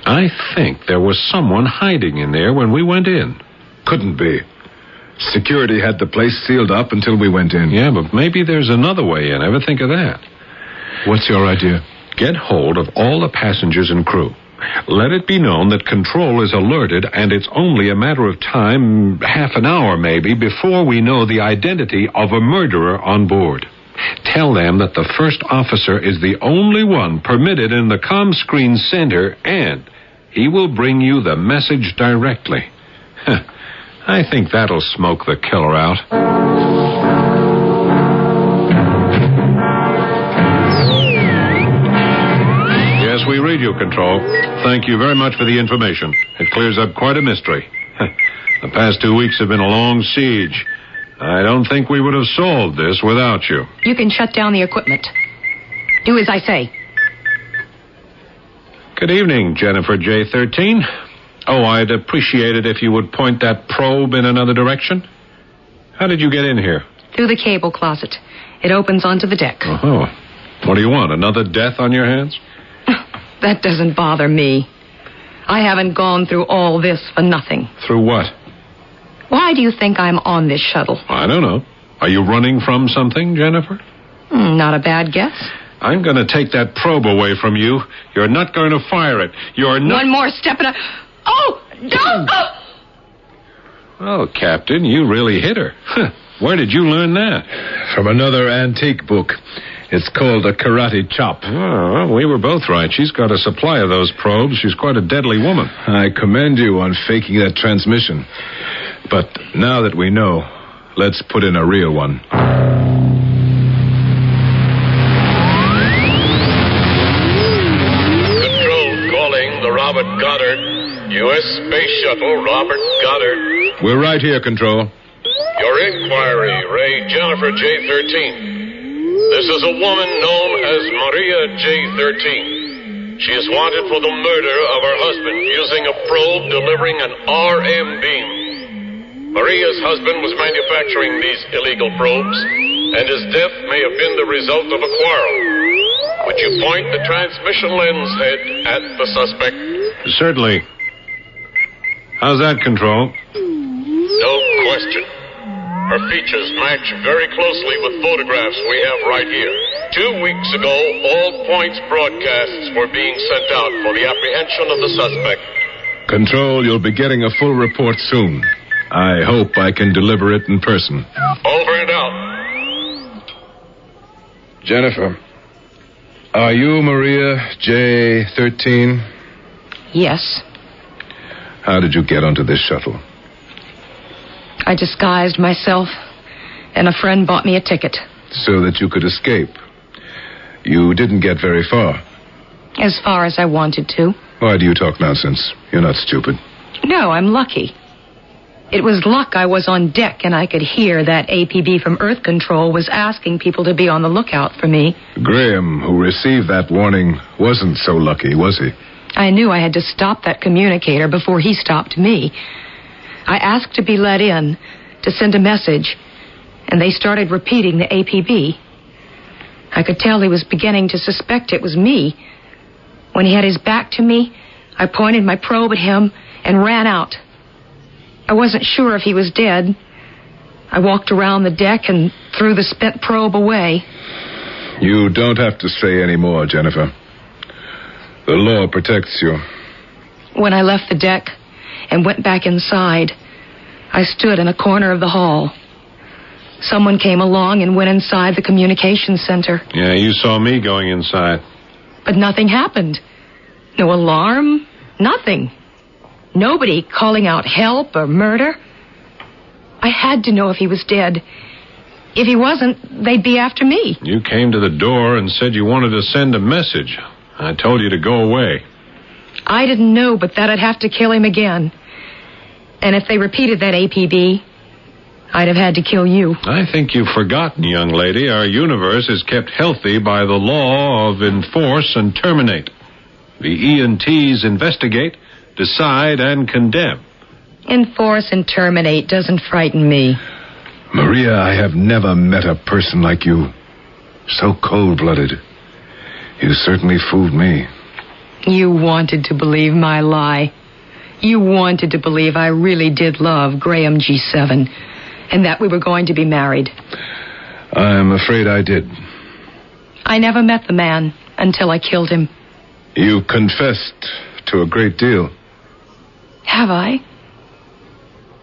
Speaker 2: I think there was someone hiding in there when we went in.
Speaker 3: Couldn't be. Security had the place sealed up until we went in.
Speaker 2: Yeah, but maybe there's another way in. Ever think of that?
Speaker 3: What's your idea?
Speaker 2: Get hold of all the passengers and crew. Let it be known that control is alerted, and it's only a matter of time, half an hour maybe, before we know the identity of a murderer on board. Tell them that the first officer is the only one permitted in the ComScreen center, and he will bring you the message directly. I think that'll smoke the killer out. Yes, we read you, Control. Thank you very much for the information. It clears up quite a mystery. The past 2 weeks have been a long siege. I don't think we would have solved this without you.
Speaker 5: You can shut down the equipment. Do as I say.
Speaker 2: Good evening, Jennifer J13. Oh, I'd appreciate it if you would point that probe in another direction. How did you get in here?
Speaker 5: Through the cable closet. It opens onto the deck.
Speaker 2: Oh, what do you want, another death on your hands?
Speaker 5: That doesn't bother me. I haven't gone through all this for nothing.
Speaker 2: Through what?
Speaker 5: Why do you think I'm on this shuttle?
Speaker 2: I don't know. Are you running from something, Jennifer?
Speaker 5: Not a bad guess.
Speaker 2: I'm going to take that probe away from you. You're not going to fire it. You're not...
Speaker 5: One more step and Oh! Don't! Oh!
Speaker 2: Well, Captain, you really hit her. Where did you learn that?
Speaker 3: From another antique book. It's called a karate chop.
Speaker 2: Oh, well, we were both right. She's got a supply of those probes. She's quite a deadly woman.
Speaker 3: I commend you on faking that transmission. But now that we know, let's put in a real one.
Speaker 4: Control calling the Robert Goddard. U.S. Space Shuttle, Robert Goddard.
Speaker 3: We're right here, Control.
Speaker 4: Your inquiry, Ray Jennifer J13. This is a woman known as Maria J13. She is wanted for the murder of her husband using a probe delivering an RM beam. Maria's husband was manufacturing these illegal probes, and his death may have been the result of a quarrel. Would you point the transmission lens head at the suspect?
Speaker 2: Certainly. How's that, Control?
Speaker 4: No question. Her features match very closely with photographs we have right here. 2 weeks ago, all points broadcasts were being sent out for the apprehension of the suspect.
Speaker 3: Control, you'll be getting a full report soon. I hope I can deliver it in person.
Speaker 4: Over and out.
Speaker 3: Jennifer, are you Maria J13?
Speaker 5: Yes.
Speaker 3: How did you get onto this shuttle?
Speaker 5: I disguised myself, and a friend bought me a ticket.
Speaker 3: So that you could escape. You didn't get very far.
Speaker 5: As far as I wanted to.
Speaker 3: Why do you talk nonsense? You're not stupid.
Speaker 5: No, I'm lucky. It was luck I was on deck and I could hear that APB from Earth Control was asking people to be on the lookout for me.
Speaker 3: Graham, who received that warning, wasn't so lucky, was he?
Speaker 5: I knew I had to stop that communicator before he stopped me. I asked to be let in, to send a message, and they started repeating the APB. I could tell he was beginning to suspect it was me. When he had his back to me, I pointed my probe at him and ran out. I wasn't sure if he was dead, I walked around the deck and threw the spent probe away.
Speaker 3: You don't have to say any more, Jennifer. The law protects you.
Speaker 5: When I left the deck and went back inside, I stood in a corner of the hall. Someone came along and went inside the communications center.
Speaker 2: Yeah, you saw me going inside.
Speaker 5: But nothing happened. No alarm, nothing. Nobody calling out help or murder. I had to know if he was dead. If he wasn't, they'd be after me.
Speaker 2: You came to the door and said you wanted to send a message. I told you to go away.
Speaker 5: I didn't know but that I'd have to kill him again. And if they repeated that APB, I'd have had to kill you.
Speaker 2: I think you've forgotten, young lady. Our universe is kept healthy by the law of enforce and terminate. The ENTs investigate, decide, and condemn.
Speaker 5: Enforce and terminate doesn't frighten me.
Speaker 3: Maria, I have never met a person like you. So cold-blooded. You certainly fooled me.
Speaker 5: You wanted to believe my lie. You wanted to believe I really did love Graham G7 and that we were going to be married.
Speaker 3: I'm afraid I did.
Speaker 5: I never met the man until I killed him.
Speaker 3: You confessed to a great deal.
Speaker 5: Have I?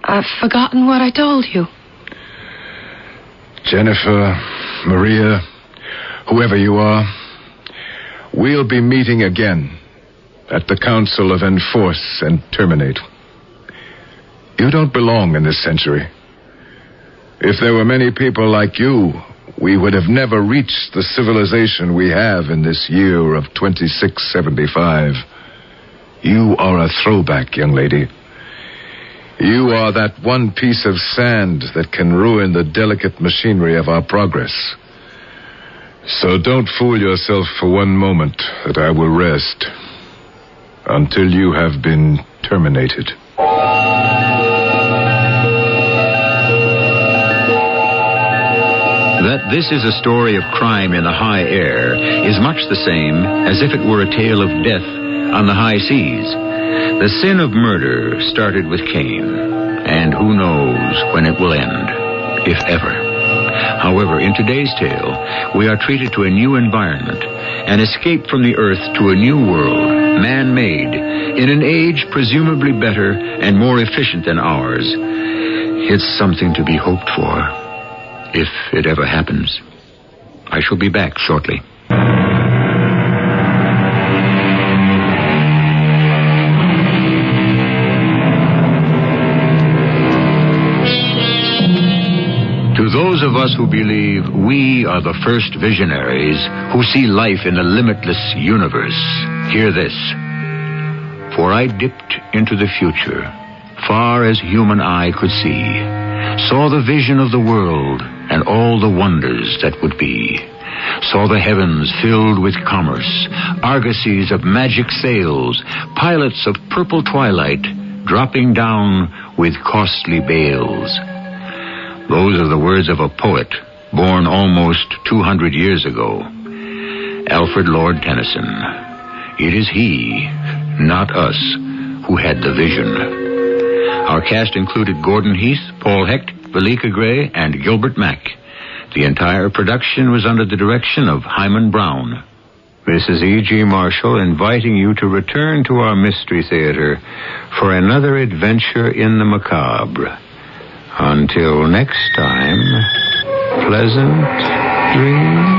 Speaker 5: I've forgotten what I told you.
Speaker 3: Jennifer, Maria, whoever you are, we'll be meeting again at the Council of Enforce and Terminate. You don't belong in this century. If there were many people like you, we would have never reached the civilization we have in this year of 2675. You are a throwback, young lady. You are that one piece of sand that can ruin the delicate machinery of our progress. So don't fool yourself for one moment that I will rest until you have been terminated.
Speaker 1: That this is a story of crime in the high air is much the same as if it were a tale of death on the high seas. The sin of murder started with Cain, and who knows when it will end, if ever. However, in today's tale, we are treated to a new environment, an escape from the earth to a new world, man-made, in an age presumably better and more efficient than ours. It's something to be hoped for, if it ever happens. I shall be back shortly. To those of us who believe we are the first visionaries who see life in a limitless universe, hear this. For I dipped into the future, far as human eye could see, saw the vision of the world and all the wonders that would be, saw the heavens filled with commerce, argosies of magic sails, pilots of purple twilight dropping down with costly bales. Those are the words of a poet born almost 200 years ago, Alfred Lord Tennyson. It is he, not us, who had the vision. Our cast included Gordon Heath, Paul Hecht, Valika Gray, and Gilbert Mack. The entire production was under the direction of Hyman Brown. This is E.G. Marshall inviting you to return to our Mystery Theater for another adventure in the macabre. Until next time, pleasant dreams.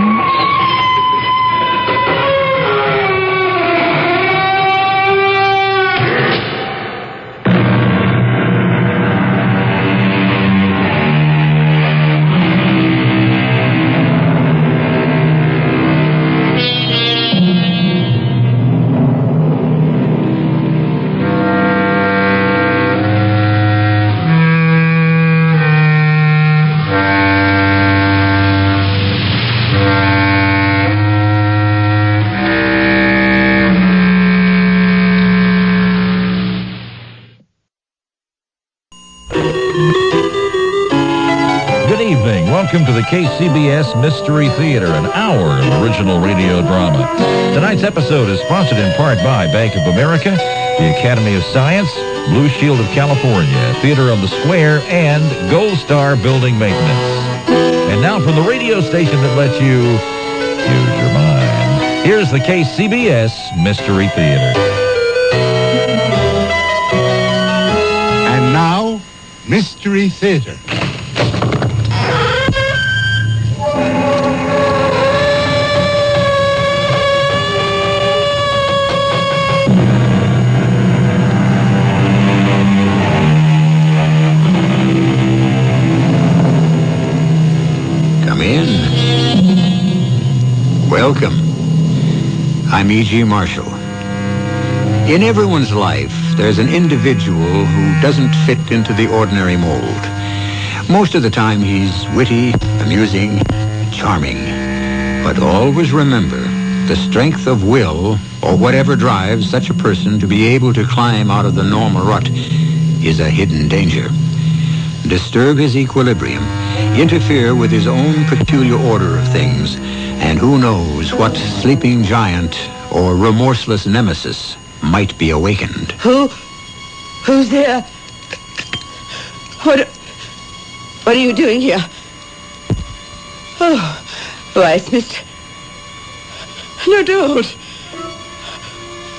Speaker 7: Welcome to the CBS Mystery Theater, an hour of original radio drama. Tonight's episode is sponsored in part by Bank of America, the Academy of Science, Blue Shield of California, Theater on the Square, and Gold Star Building Maintenance. And now from the radio station that lets you use your mind, here's the CBS Mystery Theater.
Speaker 8: And now, Mystery Theater.
Speaker 1: Welcome. I'm E.G. Marshall. In everyone's life, there's an individual who doesn't fit into the ordinary mold. Most of the time, he's witty, amusing, charming. But always remember, the strength of will, or whatever drives such a person to be able to climb out of the normal rut, is a hidden danger. Disturb his equilibrium, interfere with his own peculiar order of things, and who knows what sleeping giant or remorseless nemesis might be awakened.
Speaker 9: Who's there? What are you doing here? Oh, why, it's Mr. No, don't.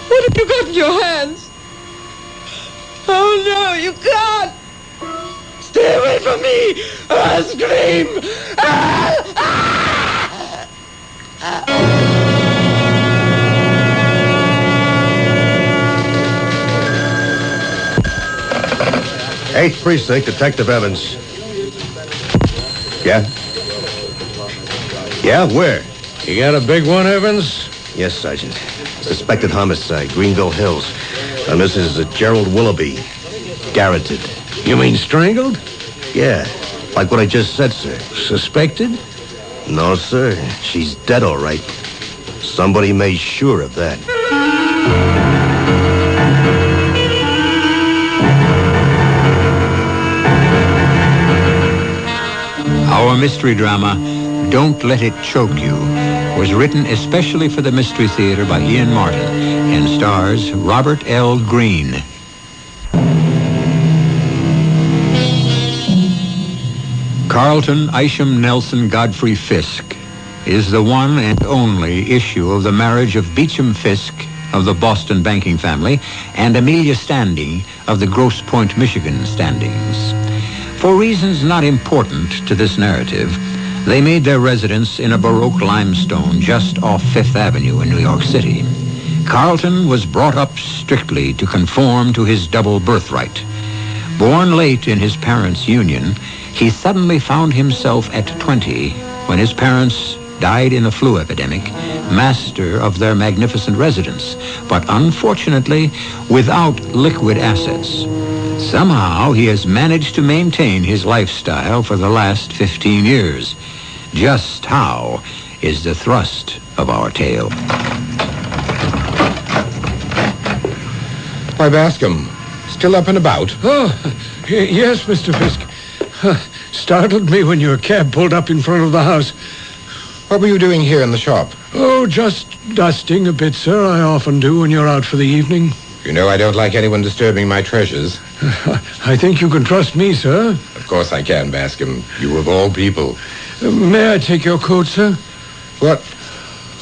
Speaker 9: What have you got in your hands? Oh, no, you can't. Stay away from me, or I'll scream.
Speaker 10: Eighth Precinct, Detective Evans. Yeah? Yeah, where?
Speaker 11: You got a big one, Evans?
Speaker 10: Yes, Sergeant. Suspected homicide, Greenville Hills. Mrs. Gerald Willoughby. Garroted.
Speaker 11: You mean strangled?
Speaker 10: Yeah, like what I just said, sir.
Speaker 11: Suspected?
Speaker 10: No, sir. She's dead, all right. Somebody made sure of that.
Speaker 1: Our mystery drama, Don't Let It Choke You, was written especially for the Mystery Theater by Ian Martin and stars Robert L. Greene. Carlton Isham Nelson Godfrey Fisk is the one and only issue of the marriage of Beecham Fisk of the Boston banking family and Amelia Standing of the Grosse Pointe, Michigan standings. For reasons not important to this narrative, they made their residence in a Baroque limestone just off Fifth Avenue in New York City. Carlton was brought up strictly to conform to his double birthright. Born late in his parents' union, he suddenly found himself at 20 when his parents died in a flu epidemic, master of their magnificent residence, but unfortunately without liquid assets. Somehow he has managed to maintain his lifestyle for the last 15 years. Just how is the thrust of our tale.
Speaker 12: Why, Bascom, still up and about?
Speaker 11: Oh, yes, Mr. Fisk. Startled me when your cab pulled up in front of the house.
Speaker 12: What were you doing here in the shop?
Speaker 11: Oh, just dusting a bit, sir. I often do when you're out for the evening.
Speaker 12: You know I don't like anyone disturbing my treasures.
Speaker 11: I think you can trust me, sir.
Speaker 12: Of course I can, Bascom. You of all people.
Speaker 11: May I take your coat, sir?
Speaker 12: What?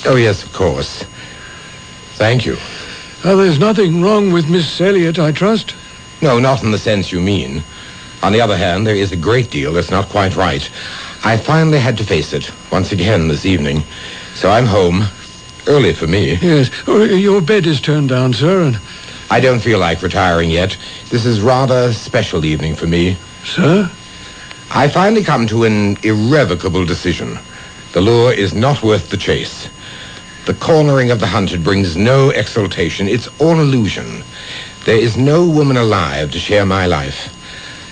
Speaker 12: Oh, yes, of course. Thank you.
Speaker 11: There's nothing wrong with Miss Elliot, I trust?
Speaker 12: No, not in the sense you mean. On the other hand, there is a great deal that's not quite right. I finally had to face it once again this evening. So I'm home. Early for me.
Speaker 11: Yes. Oh, your bed is turned down, sir, and
Speaker 12: I don't feel like retiring yet. This is rather a special evening for me.
Speaker 11: Sir?
Speaker 12: I finally come to an irrevocable decision. The lure is not worth the chase. The cornering of the hunted brings no exultation. It's all illusion. There is no woman alive to share my life.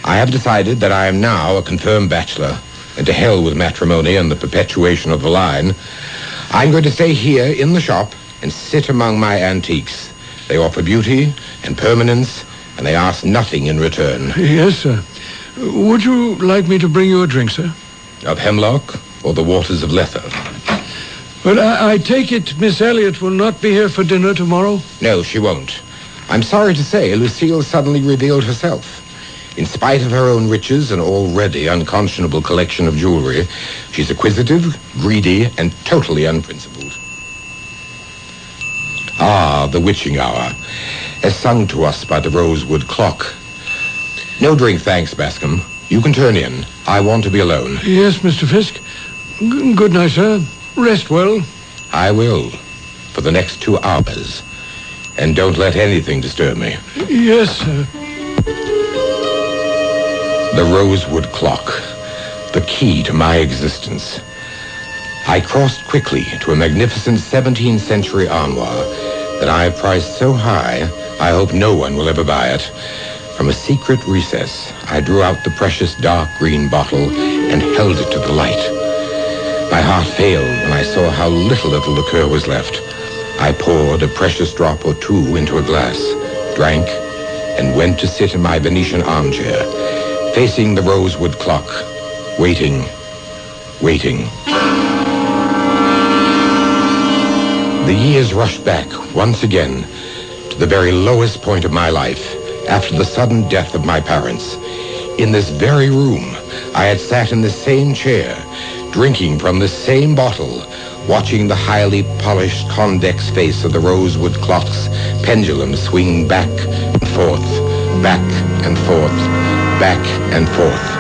Speaker 12: I have decided that I am now a confirmed bachelor, and to hell with matrimony and the perpetuation of the line. I'm going to stay here in the shop and sit among my antiques. They offer beauty and permanence, and they ask nothing in return.
Speaker 11: Yes, sir. Would you like me to bring you a drink, sir?
Speaker 12: Of hemlock or the waters of Lethe?
Speaker 11: Well, I take it Miss Elliot will not be here for dinner tomorrow?
Speaker 12: No, she won't. I'm sorry to say, Lucille suddenly revealed herself. In spite of her own riches and already unconscionable collection of jewelry, she's acquisitive, greedy, and totally unprincipled. Ah, the witching hour, as sung to us by the rosewood clock. No drink, thanks, Bascom. You can turn in. I want to be alone.
Speaker 11: Yes, Mr. Fisk. Good night, sir. Rest well.
Speaker 12: I will, for the next 2 hours. And don't let anything disturb me.
Speaker 11: Yes, sir.
Speaker 12: The rosewood clock, the key to my existence. I crossed quickly to a magnificent 17th century armoire that I have priced so high, I hope no one will ever buy it. From a secret recess, I drew out the precious dark green bottle and held it to the light. My heart failed when I saw how little of the liqueur was left. I poured a precious drop or two into a glass, drank, and went to sit in my Venetian armchair, facing the rosewood clock, waiting. The years rushed back once again to the very lowest point of my life, after the sudden death of my parents. In this very room, I had sat in the same chair, drinking from the same bottle, watching the highly polished convex face of the rosewood clock's pendulum swing back and forth, back and forth, back and forth,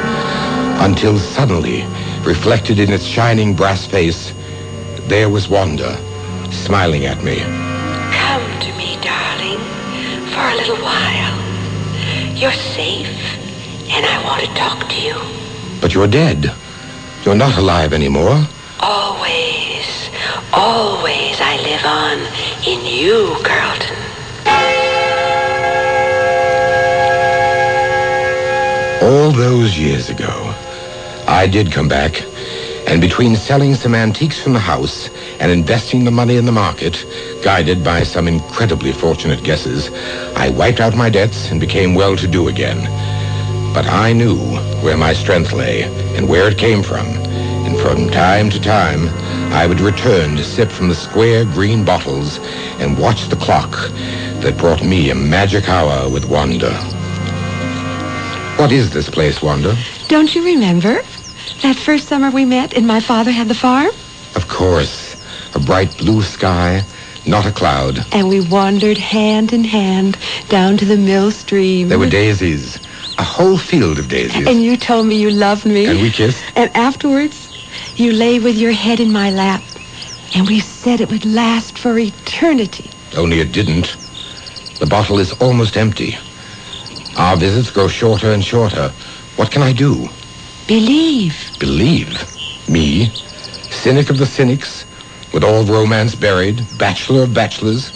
Speaker 12: until suddenly, reflected in its shining brass face, there was Wanda, smiling at me.
Speaker 13: Come to me, darling, for a little while. You're safe, and I want to talk to you.
Speaker 12: But you're dead. You're not alive anymore.
Speaker 13: Always I live on in you, Carlton.
Speaker 12: All those years ago, I did come back, and between selling some antiques from the house and investing the money in the market, guided by some incredibly fortunate guesses, I wiped out my debts and became well-to-do again. But I knew where my strength lay and where it came from, and from time to time, I would return to sip from the square green bottles and watch the clock that brought me a magic hour with Wanda. What is this place, Wanda?
Speaker 9: Don't you remember that first summer we met and my father had the farm?
Speaker 12: Of course. A bright blue sky, not a cloud.
Speaker 9: And we wandered hand in hand down to the mill stream.
Speaker 12: There were daisies, a whole field of daisies.
Speaker 9: And you told me you loved me.
Speaker 12: And we kissed.
Speaker 9: And afterwards, you lay with your head in my lap, and we said it would last for eternity.
Speaker 12: Only it didn't. The bottle is almost empty. Our visits grow shorter and shorter. What can I do?
Speaker 9: Believe.
Speaker 12: Believe? Me? Cynic of the cynics? With all romance buried? Bachelor of bachelors?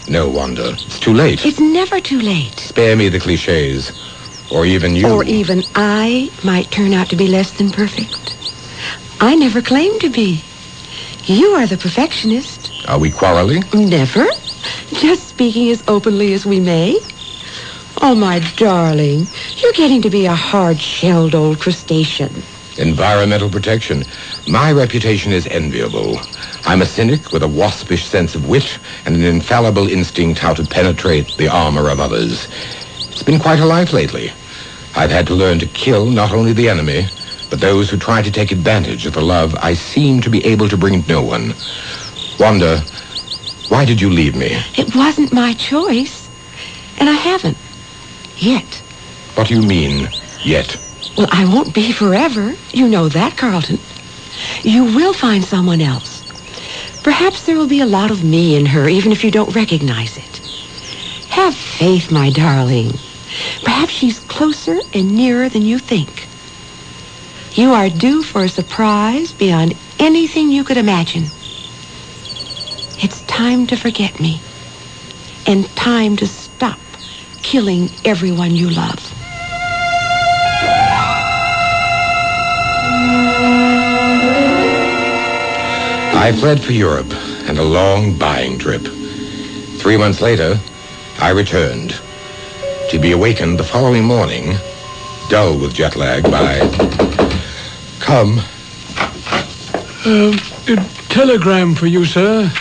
Speaker 12: No, Wanda. It's too late.
Speaker 9: It's never too late.
Speaker 12: Spare me the cliches. Or even you.
Speaker 9: Or even I might turn out to be less than perfect. I never claimed to be. You are the perfectionist.
Speaker 12: Are we quarreling?
Speaker 9: Never. Just speaking as openly as we may. Oh, my darling, you're getting to be a hard-shelled old crustacean.
Speaker 12: Environmental protection. My reputation is enviable. I'm a cynic with a waspish sense of wit and an infallible instinct how to penetrate the armor of others. It's been quite a life lately. I've had to learn to kill not only the enemy, but those who try to take advantage of the love I seem to be able to bring no one. Wanda, why did you leave me?
Speaker 9: It wasn't my choice, and I haven't. Yet.
Speaker 12: What do you mean, yet?
Speaker 9: Well, I won't be forever. You know that, Carlton. You will find someone else. Perhaps there will be a lot of me in her, even if you don't recognize it. Have faith, my darling. Perhaps she's closer and nearer than you think. You are due for a surprise beyond anything you could imagine. It's time to forget me, and time to stop killing everyone you love.
Speaker 12: I fled for Europe and a long buying trip. 3 months later, I returned, to be awakened the following morning, dull with jet lag, by... Come.
Speaker 11: A telegram for you, sir.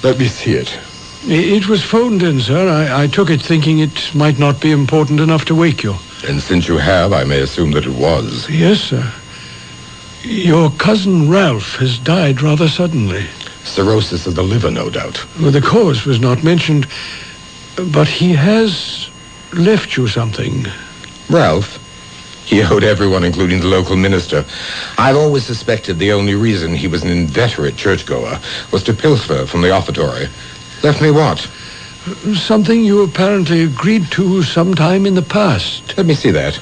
Speaker 12: Let me see it.
Speaker 11: It was phoned in, sir. I took it thinking it might not be important enough to wake you.
Speaker 12: And since you have, I may assume that it was.
Speaker 11: Yes, sir. Your cousin Ralph has died rather suddenly.
Speaker 12: Cirrhosis of the liver, no doubt.
Speaker 11: Well, the cause was not mentioned, but he has left you something.
Speaker 12: Ralph? He owed everyone, including the local minister. I've always suspected the only reason he was an inveterate churchgoer was to pilfer from the offertory. Left me what?
Speaker 11: Something you apparently agreed to sometime in the past.
Speaker 12: Let me see that.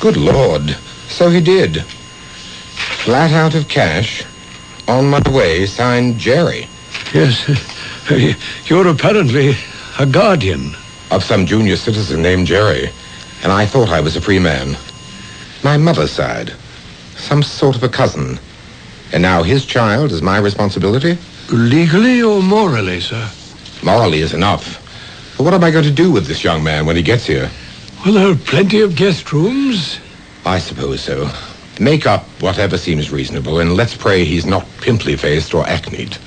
Speaker 12: Good Lord. So he did. Flat out of cash. On my way, signed Jerry.
Speaker 11: Yes. You're apparently a guardian.
Speaker 12: Of some junior citizen named Jerry. And I thought I was a free man. My mother's side. Some sort of a cousin. And now his child is my responsibility?
Speaker 11: Legally or morally, sir?
Speaker 12: Morally is enough. But what am I going to do with this young man when he gets here?
Speaker 11: Well, there are plenty of guest rooms.
Speaker 12: I suppose so. Make up whatever seems reasonable, and let's pray he's not pimply-faced or acneed.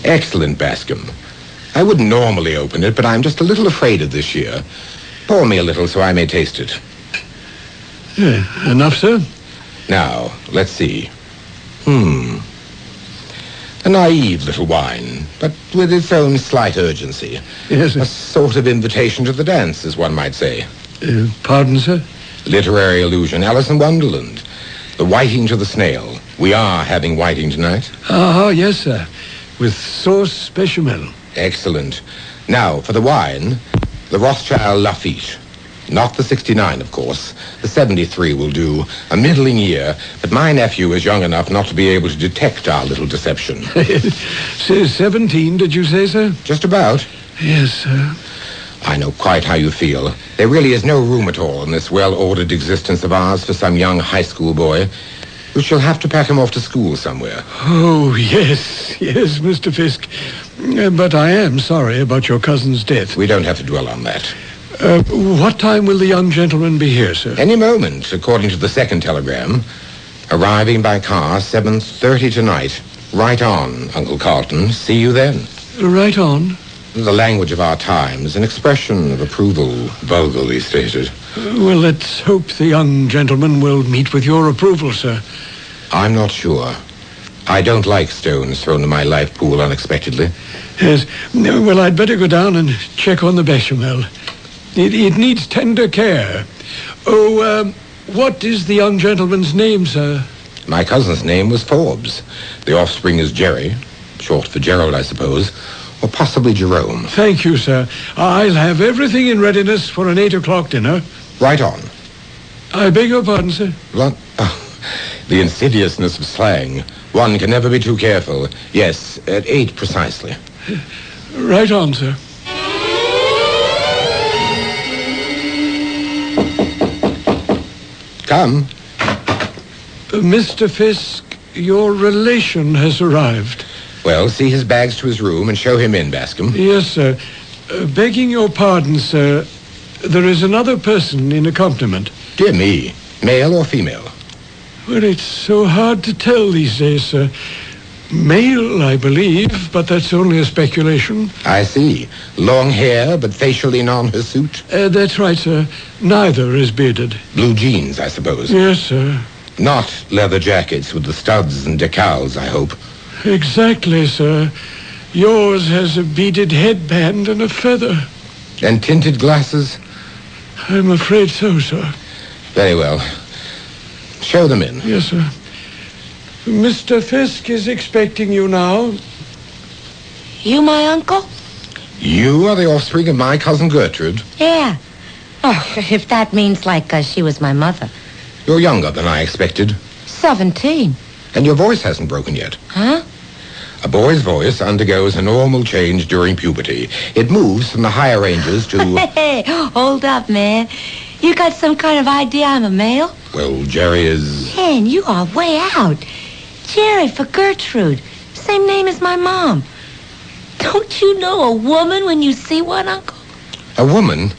Speaker 12: Excellent, Bascom. I wouldn't normally open it, but I'm just a little afraid of this year. Pour me a little so I may taste it.
Speaker 11: Enough, sir?
Speaker 12: Now, let's see. A naive little wine, but with its own slight urgency.
Speaker 11: Yes, sir.
Speaker 12: A sort of invitation to the dance, as one might say.
Speaker 11: Pardon, sir?
Speaker 12: Literary allusion. Alice in Wonderland. The whiting to the snail. We are having whiting tonight.
Speaker 11: Yes, sir. With sauce bechamel.
Speaker 12: Excellent. Now, for the wine, the Rothschild Lafitte. Not the 69, of course. The 73 will do. A middling year, but my nephew is young enough not to be able to detect our little deception.
Speaker 11: 17, did you say, sir?
Speaker 12: Just about.
Speaker 11: Yes, sir.
Speaker 12: I know quite how you feel. There really is no room at all in this well-ordered existence of ours for some young high school boy. We shall have to pack him off to school somewhere.
Speaker 11: Oh, yes, Mr. Fisk. But I am sorry about your cousin's death.
Speaker 12: We don't have to dwell on that.
Speaker 11: What time will the young gentleman be here, sir?
Speaker 12: Any moment, according to the second telegram. Arriving by car 7:30 tonight. Right on, Uncle Carlton. See you then.
Speaker 11: Right on.
Speaker 12: The language of our times, an expression of approval, vulgarly stated.
Speaker 11: Well, let's hope the young gentleman will meet with your approval, sir.
Speaker 12: I'm not sure. I don't like stones thrown in my life pool unexpectedly.
Speaker 11: Yes. Well, I'd better go down and check on the bechamel. It needs tender care. What is the young gentleman's name, sir?
Speaker 12: My cousin's name was Forbes. The offspring is Jerry. Short for Gerald, I suppose. Or possibly Jerome.
Speaker 11: Thank you, sir. I'll have everything in readiness for an 8 o'clock dinner.
Speaker 12: Right on.
Speaker 11: I beg your pardon, sir.
Speaker 12: What? Oh, the insidiousness of slang. One can never be too careful. Yes, at 8 precisely.
Speaker 11: Right on, sir.
Speaker 12: Come.
Speaker 11: Mr. Fisk, your relation has arrived.
Speaker 12: Well, see his bags to his room and show him in, Bascom.
Speaker 11: Yes, sir. Begging your pardon, sir, there is another person in accompaniment.
Speaker 12: Dear me. Male or female?
Speaker 11: Well, it's so hard to tell these days, sir. Male, I believe, but that's only a speculation.
Speaker 12: I see. Long hair, but facially non-hirsute?
Speaker 11: That's right, sir. Neither is bearded.
Speaker 12: Blue jeans, I suppose?
Speaker 11: Yes, sir.
Speaker 12: Not leather jackets with the studs and decals, I hope.
Speaker 11: Exactly, sir. Yours has a beaded headband and a feather.
Speaker 12: And tinted glasses?
Speaker 11: I'm afraid so, sir.
Speaker 12: Very well. Show them in.
Speaker 11: Yes, sir. Mr. Fisk is expecting you now.
Speaker 14: You my uncle?
Speaker 12: You are the offspring of my cousin Gertrude?
Speaker 14: Yeah. Oh, if that means like she was my mother.
Speaker 12: You're younger than I expected.
Speaker 14: 17.
Speaker 12: And your voice hasn't broken yet.
Speaker 14: Huh?
Speaker 12: A boy's voice undergoes a normal change during puberty. It moves from the higher ranges to...
Speaker 14: Hey, hold up, man. You got some kind of idea I'm a male?
Speaker 12: Well, Jerry is...
Speaker 14: Man, you are way out. Jerry for Gertrude. Same name as my mom. Don't you know a woman when you see one, Uncle?
Speaker 12: A woman?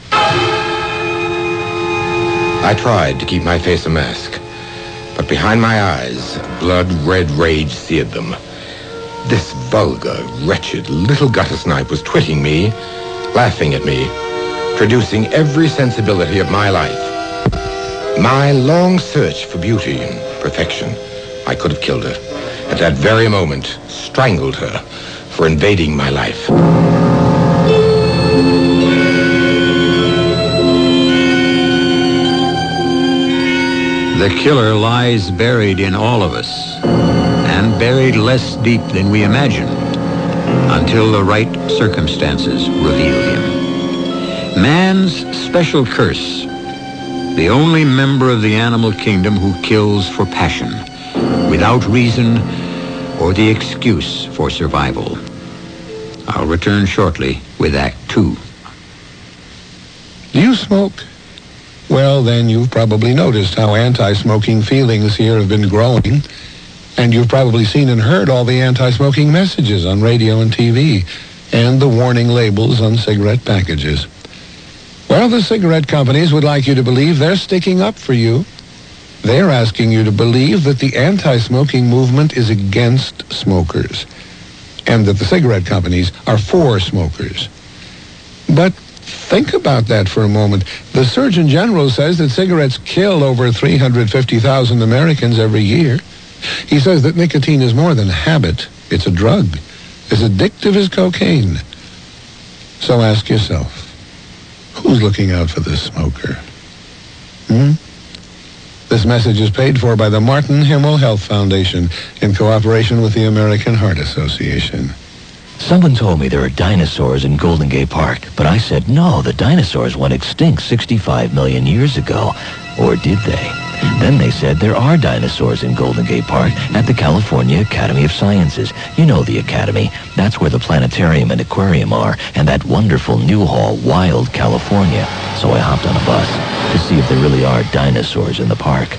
Speaker 12: I tried to keep my face a mask. But behind my eyes, blood-red rage seared them. This vulgar, wretched little gutter snipe was twitting me, laughing at me, producing every sensibility of my life. My long search for beauty and perfection. I could have killed her. At that very moment, strangled her for invading my life.
Speaker 1: The killer lies buried in all of us, and buried less deep than we imagined, until the right circumstances reveal him. Man's special curse, the only member of the animal kingdom who kills for passion, without reason or the excuse for survival. I'll return shortly with Act 2.
Speaker 15: Do you smoke? Well, then you've probably noticed how anti-smoking feelings here have been growing. And you've probably seen and heard all the anti-smoking messages on radio and TV, and the warning labels on cigarette packages. Well, the cigarette companies would like you to believe they're sticking up for you. They're asking you to believe that the anti-smoking movement is against smokers, and that the cigarette companies are for smokers. But think about that for a moment. The Surgeon General says that cigarettes kill over 350,000 Americans every year. He says that nicotine is more than a habit. It's a drug, as addictive as cocaine. So ask yourself, who's looking out for this smoker? This message is paid for by the Martin Himmel Health Foundation in cooperation with the American Heart Association.
Speaker 16: Someone told me there are dinosaurs in Golden Gate Park, but I said, no, the dinosaurs went extinct 65 million years ago. Or did they? Then they said there are dinosaurs in Golden Gate Park at the California Academy of Sciences. You know the Academy. That's where the planetarium and aquarium are, and that wonderful new hall, Wild California. So I hopped on a bus to see if there really are dinosaurs in the park.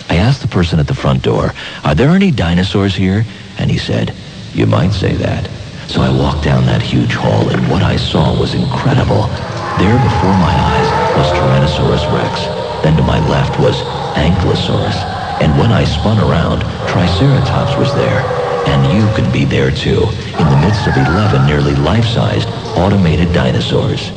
Speaker 16: I asked the person at the front door, are there any dinosaurs here? And he said, you might say that. So I walked down that huge hall, and what I saw was incredible. There before my eyes was Tyrannosaurus Rex. Then to my left was Ankylosaurus. And when I spun around, Triceratops was there. And you can be there too, in the midst of 11 nearly life-sized automated dinosaurs.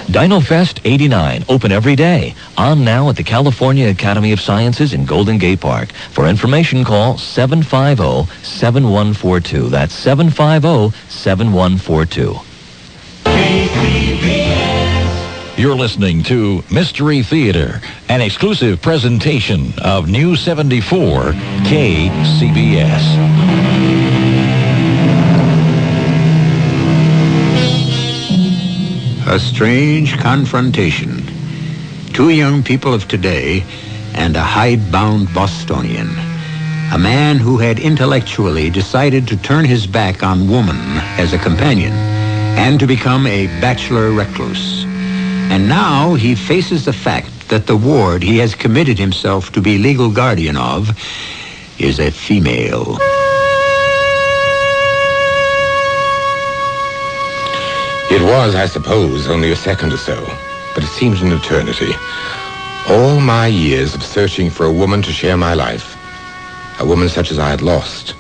Speaker 16: DinoFest 89, open every day. On now at the California Academy of Sciences in Golden Gate Park. For information, call 750-7142. That's 750-7142.
Speaker 7: You're listening to Mystery Theater, an exclusive presentation of News 74 KCBS.
Speaker 1: A strange confrontation. Two young people of today and a hidebound Bostonian. A man who had intellectually decided to turn his back on woman as a companion and to become a bachelor recluse. And now he faces the fact that the ward he has committed himself to be legal guardian of is a female.
Speaker 12: It was, I suppose, only a second or so, but it seemed an eternity. All my years of searching for a woman to share my life, a woman such as I had lost,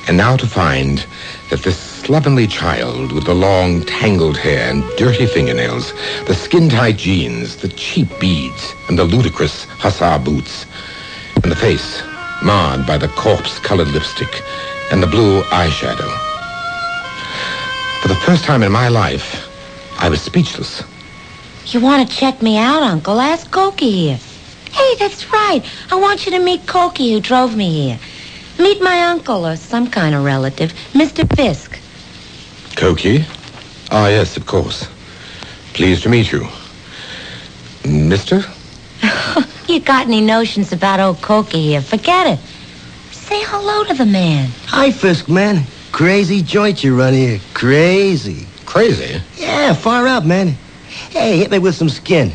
Speaker 12: and now to find that this slovenly child with the long, tangled hair and dirty fingernails, the skin-tight jeans, the cheap beads, and the ludicrous hussar boots, and the face marred by the corpse-colored lipstick and the blue eyeshadow. For the first time in my life, I was speechless.
Speaker 14: You want to check me out, Uncle? Ask Cokie here. Hey, that's right. I want you to meet Cokie, who drove me here. Meet my uncle or some kind of relative, Mr. Fisk.
Speaker 12: Cokie? Ah, yes, of course. Pleased to meet you. Mister?
Speaker 14: You got any notions about old Cokie here? Forget it. Say hello to the man.
Speaker 10: Hi, Fisk, man. Crazy joint you run here. Crazy.
Speaker 12: Crazy?
Speaker 10: Yeah, far out, man. Hey, hit me with some skin.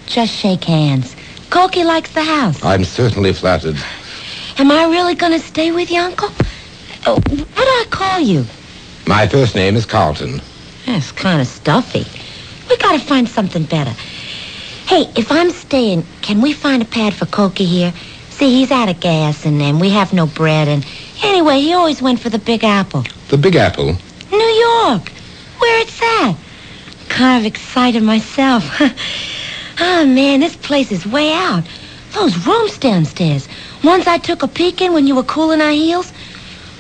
Speaker 14: Just shake hands. Cokie likes the house.
Speaker 12: I'm certainly flattered.
Speaker 14: Am I really going to stay with you, Uncle? What do I call you?
Speaker 12: My first name is Carlton.
Speaker 14: That's kind of stuffy. We got to find something better. Hey, if I'm staying, can we find a pad for Cokie here? See, he's out of gas, and we have no bread, and anyway, he always went for the Big Apple.
Speaker 12: The Big Apple?
Speaker 14: New York. Where it's at. Kind of excited myself. Oh, man, this place is way out. Those rooms downstairs. Ones I took a peek in when you were cooling our heels.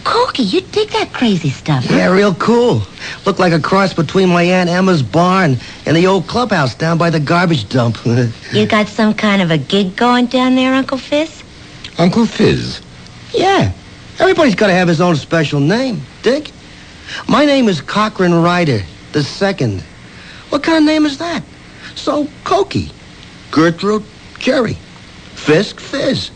Speaker 14: Corky, you dig that crazy stuff, huh?
Speaker 10: Yeah, real cool. Looked like a cross between my Aunt Emma's barn and the old clubhouse down by the garbage dump.
Speaker 14: You got some kind of a gig going down there, Uncle Fizz?
Speaker 12: Uncle Fizz?
Speaker 10: Yeah. Everybody's got to have his own special name, Dick. My name is Cochrane Ryder II. What kind of name is that? So, Cokie, Gertrude, Jerry, Fisk, Fizz.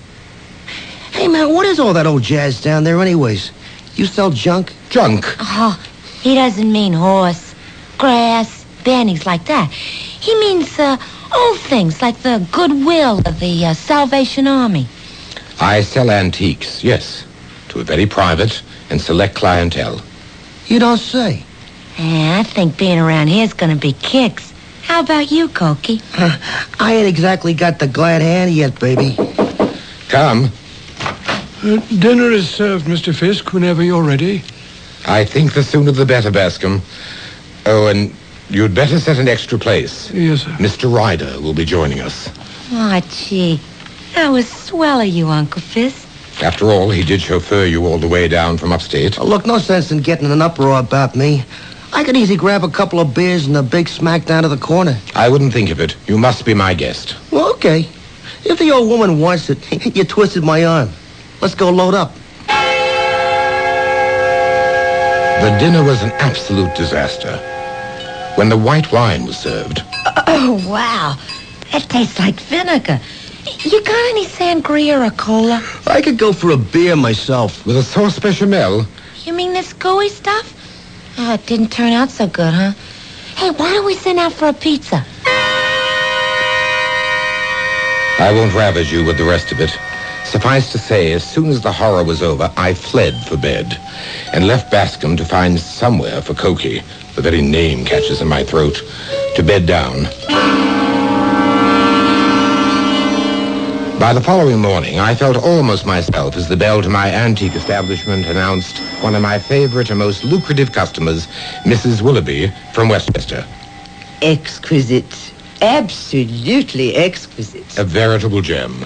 Speaker 10: Hey, man, what is all that old jazz down there anyways? You sell junk?
Speaker 12: Junk?
Speaker 14: Oh, he doesn't mean horse, grass, bennies like that. He means old things like the goodwill of the Salvation Army.
Speaker 12: I sell antiques, yes, to a very private and select clientele.
Speaker 10: You don't say.
Speaker 14: Yeah, I think being around here is going to be kicks. How about you, Cokie?
Speaker 10: I ain't exactly got the glad hand yet, baby.
Speaker 12: Come.
Speaker 11: Dinner is served, Mr. Fisk, whenever you're ready.
Speaker 12: I think the sooner the better, Bascom. Oh, and you'd better set an extra place.
Speaker 11: Yes, sir.
Speaker 12: Mr. Ryder will be joining us.
Speaker 14: Oh, gee. That was swell of you, Uncle Fizz.
Speaker 12: After all, he did chauffeur you all the way down from upstate.
Speaker 10: Oh, look, no sense in getting in an uproar about me. I could easily grab a couple of beers and a big smack down to the corner.
Speaker 12: I wouldn't think of it. You must be my guest.
Speaker 10: Well, okay. If the old woman wants it, you twisted my arm. Let's go load up.
Speaker 12: The dinner was an absolute disaster. When the white wine was served...
Speaker 14: Oh, wow. That tastes like vinegar. You got any sangria or cola?
Speaker 10: I could go for a beer myself.
Speaker 12: With a sauce bechamel?
Speaker 14: You mean this gooey stuff? Oh, it didn't turn out so good, huh? Hey, why don't we send out for a pizza?
Speaker 12: I won't ravage you with the rest of it. Suffice to say, as soon as the horror was over, I fled for bed and left Bascom to find somewhere for Cokie, the very name catches in my throat, to bed down. By the following morning, I felt almost myself as the bell to my antique establishment announced one of my favorite and most lucrative customers, Mrs. Willoughby from Westchester.
Speaker 17: Exquisite. Absolutely exquisite.
Speaker 12: A veritable gem.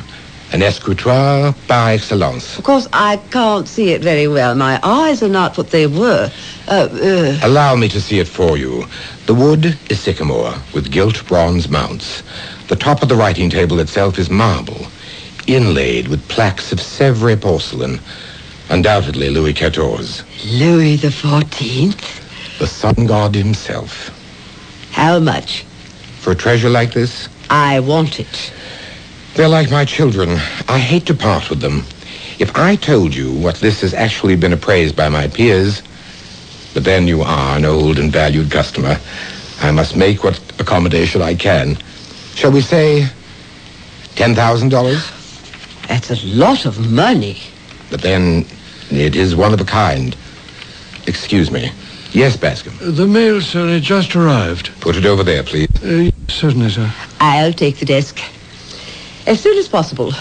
Speaker 12: An escritoire par excellence.
Speaker 17: Of course, I can't see it very well. My eyes are not what they were.
Speaker 12: Allow me to see it for you. The wood is sycamore with gilt bronze mounts. The top of the writing table itself is marble, inlaid with plaques of Sèvres porcelain. Undoubtedly Louis XIV.
Speaker 17: Louis the 14th?
Speaker 12: The sun god himself.
Speaker 17: How much?
Speaker 12: For a treasure like this?
Speaker 17: I want it.
Speaker 12: They're like my children. I hate to part with them. If I told you what this has actually been appraised by my peers, but then you are an old and valued customer. I must make what accommodation I can. Shall we say $10,000?
Speaker 17: That's a lot of money.
Speaker 12: But then it is one of a kind. Excuse me. Yes, Bascom.
Speaker 11: The mail, sir, it just arrived.
Speaker 12: Put it over there, please.
Speaker 11: Certainly, sir.
Speaker 17: I'll take the desk. As soon as possible.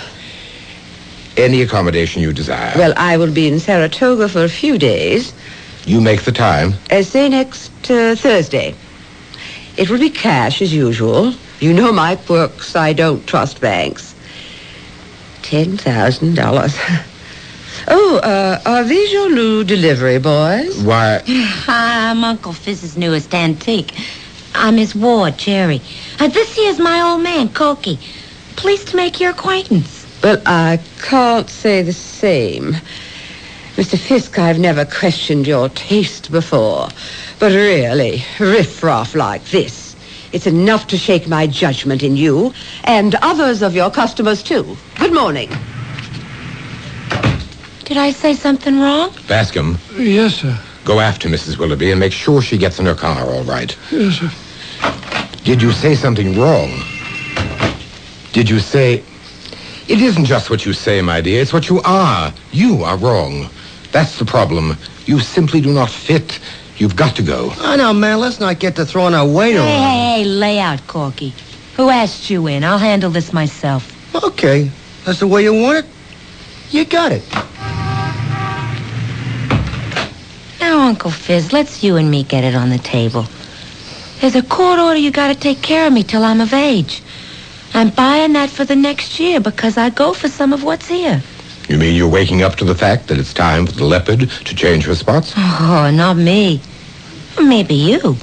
Speaker 12: Any accommodation you desire.
Speaker 17: Well, I will be in Saratoga for a few days.
Speaker 12: You make the time.
Speaker 17: Say next Thursday. It will be cash as usual. You know my quirks. I don't trust banks. $10,000. Oh, are these your new delivery boys?
Speaker 12: Why?
Speaker 14: I'm Uncle Fizz's newest antique. I'm his ward, Jerry. This here's my old man, Cokie. Pleased to make your acquaintance.
Speaker 17: Well, I can't say the same. Mr. Fisk, I've never questioned your taste before. But really, riff-raff like this, it's enough to shake my judgment in you and others of your customers, too. Good morning.
Speaker 14: Did I say something wrong?
Speaker 12: Bascom.
Speaker 11: Yes, sir.
Speaker 12: Go after Mrs. Willoughby and make sure she gets in her car all right.
Speaker 11: Yes, sir.
Speaker 12: Did you say something wrong? Did you say... It isn't just what you say, my dear. It's what you are. You are wrong. That's the problem. You simply do not fit. You've got to go.
Speaker 10: Oh, no, man. Let's not get to throwing our weight around.
Speaker 14: Hey, lay out, Corky. Who asked you in? I'll handle this myself.
Speaker 10: Okay. That's the way you want it? You got it.
Speaker 14: Now, Uncle Fizz, let's you and me get it on the table. There's a court order you gotta take care of me till I'm of age. I'm buying that for the next year because I go for some of what's here.
Speaker 12: You mean you're waking up to the fact that it's time for the leopard to change her spots?
Speaker 14: Oh, not me. Maybe you.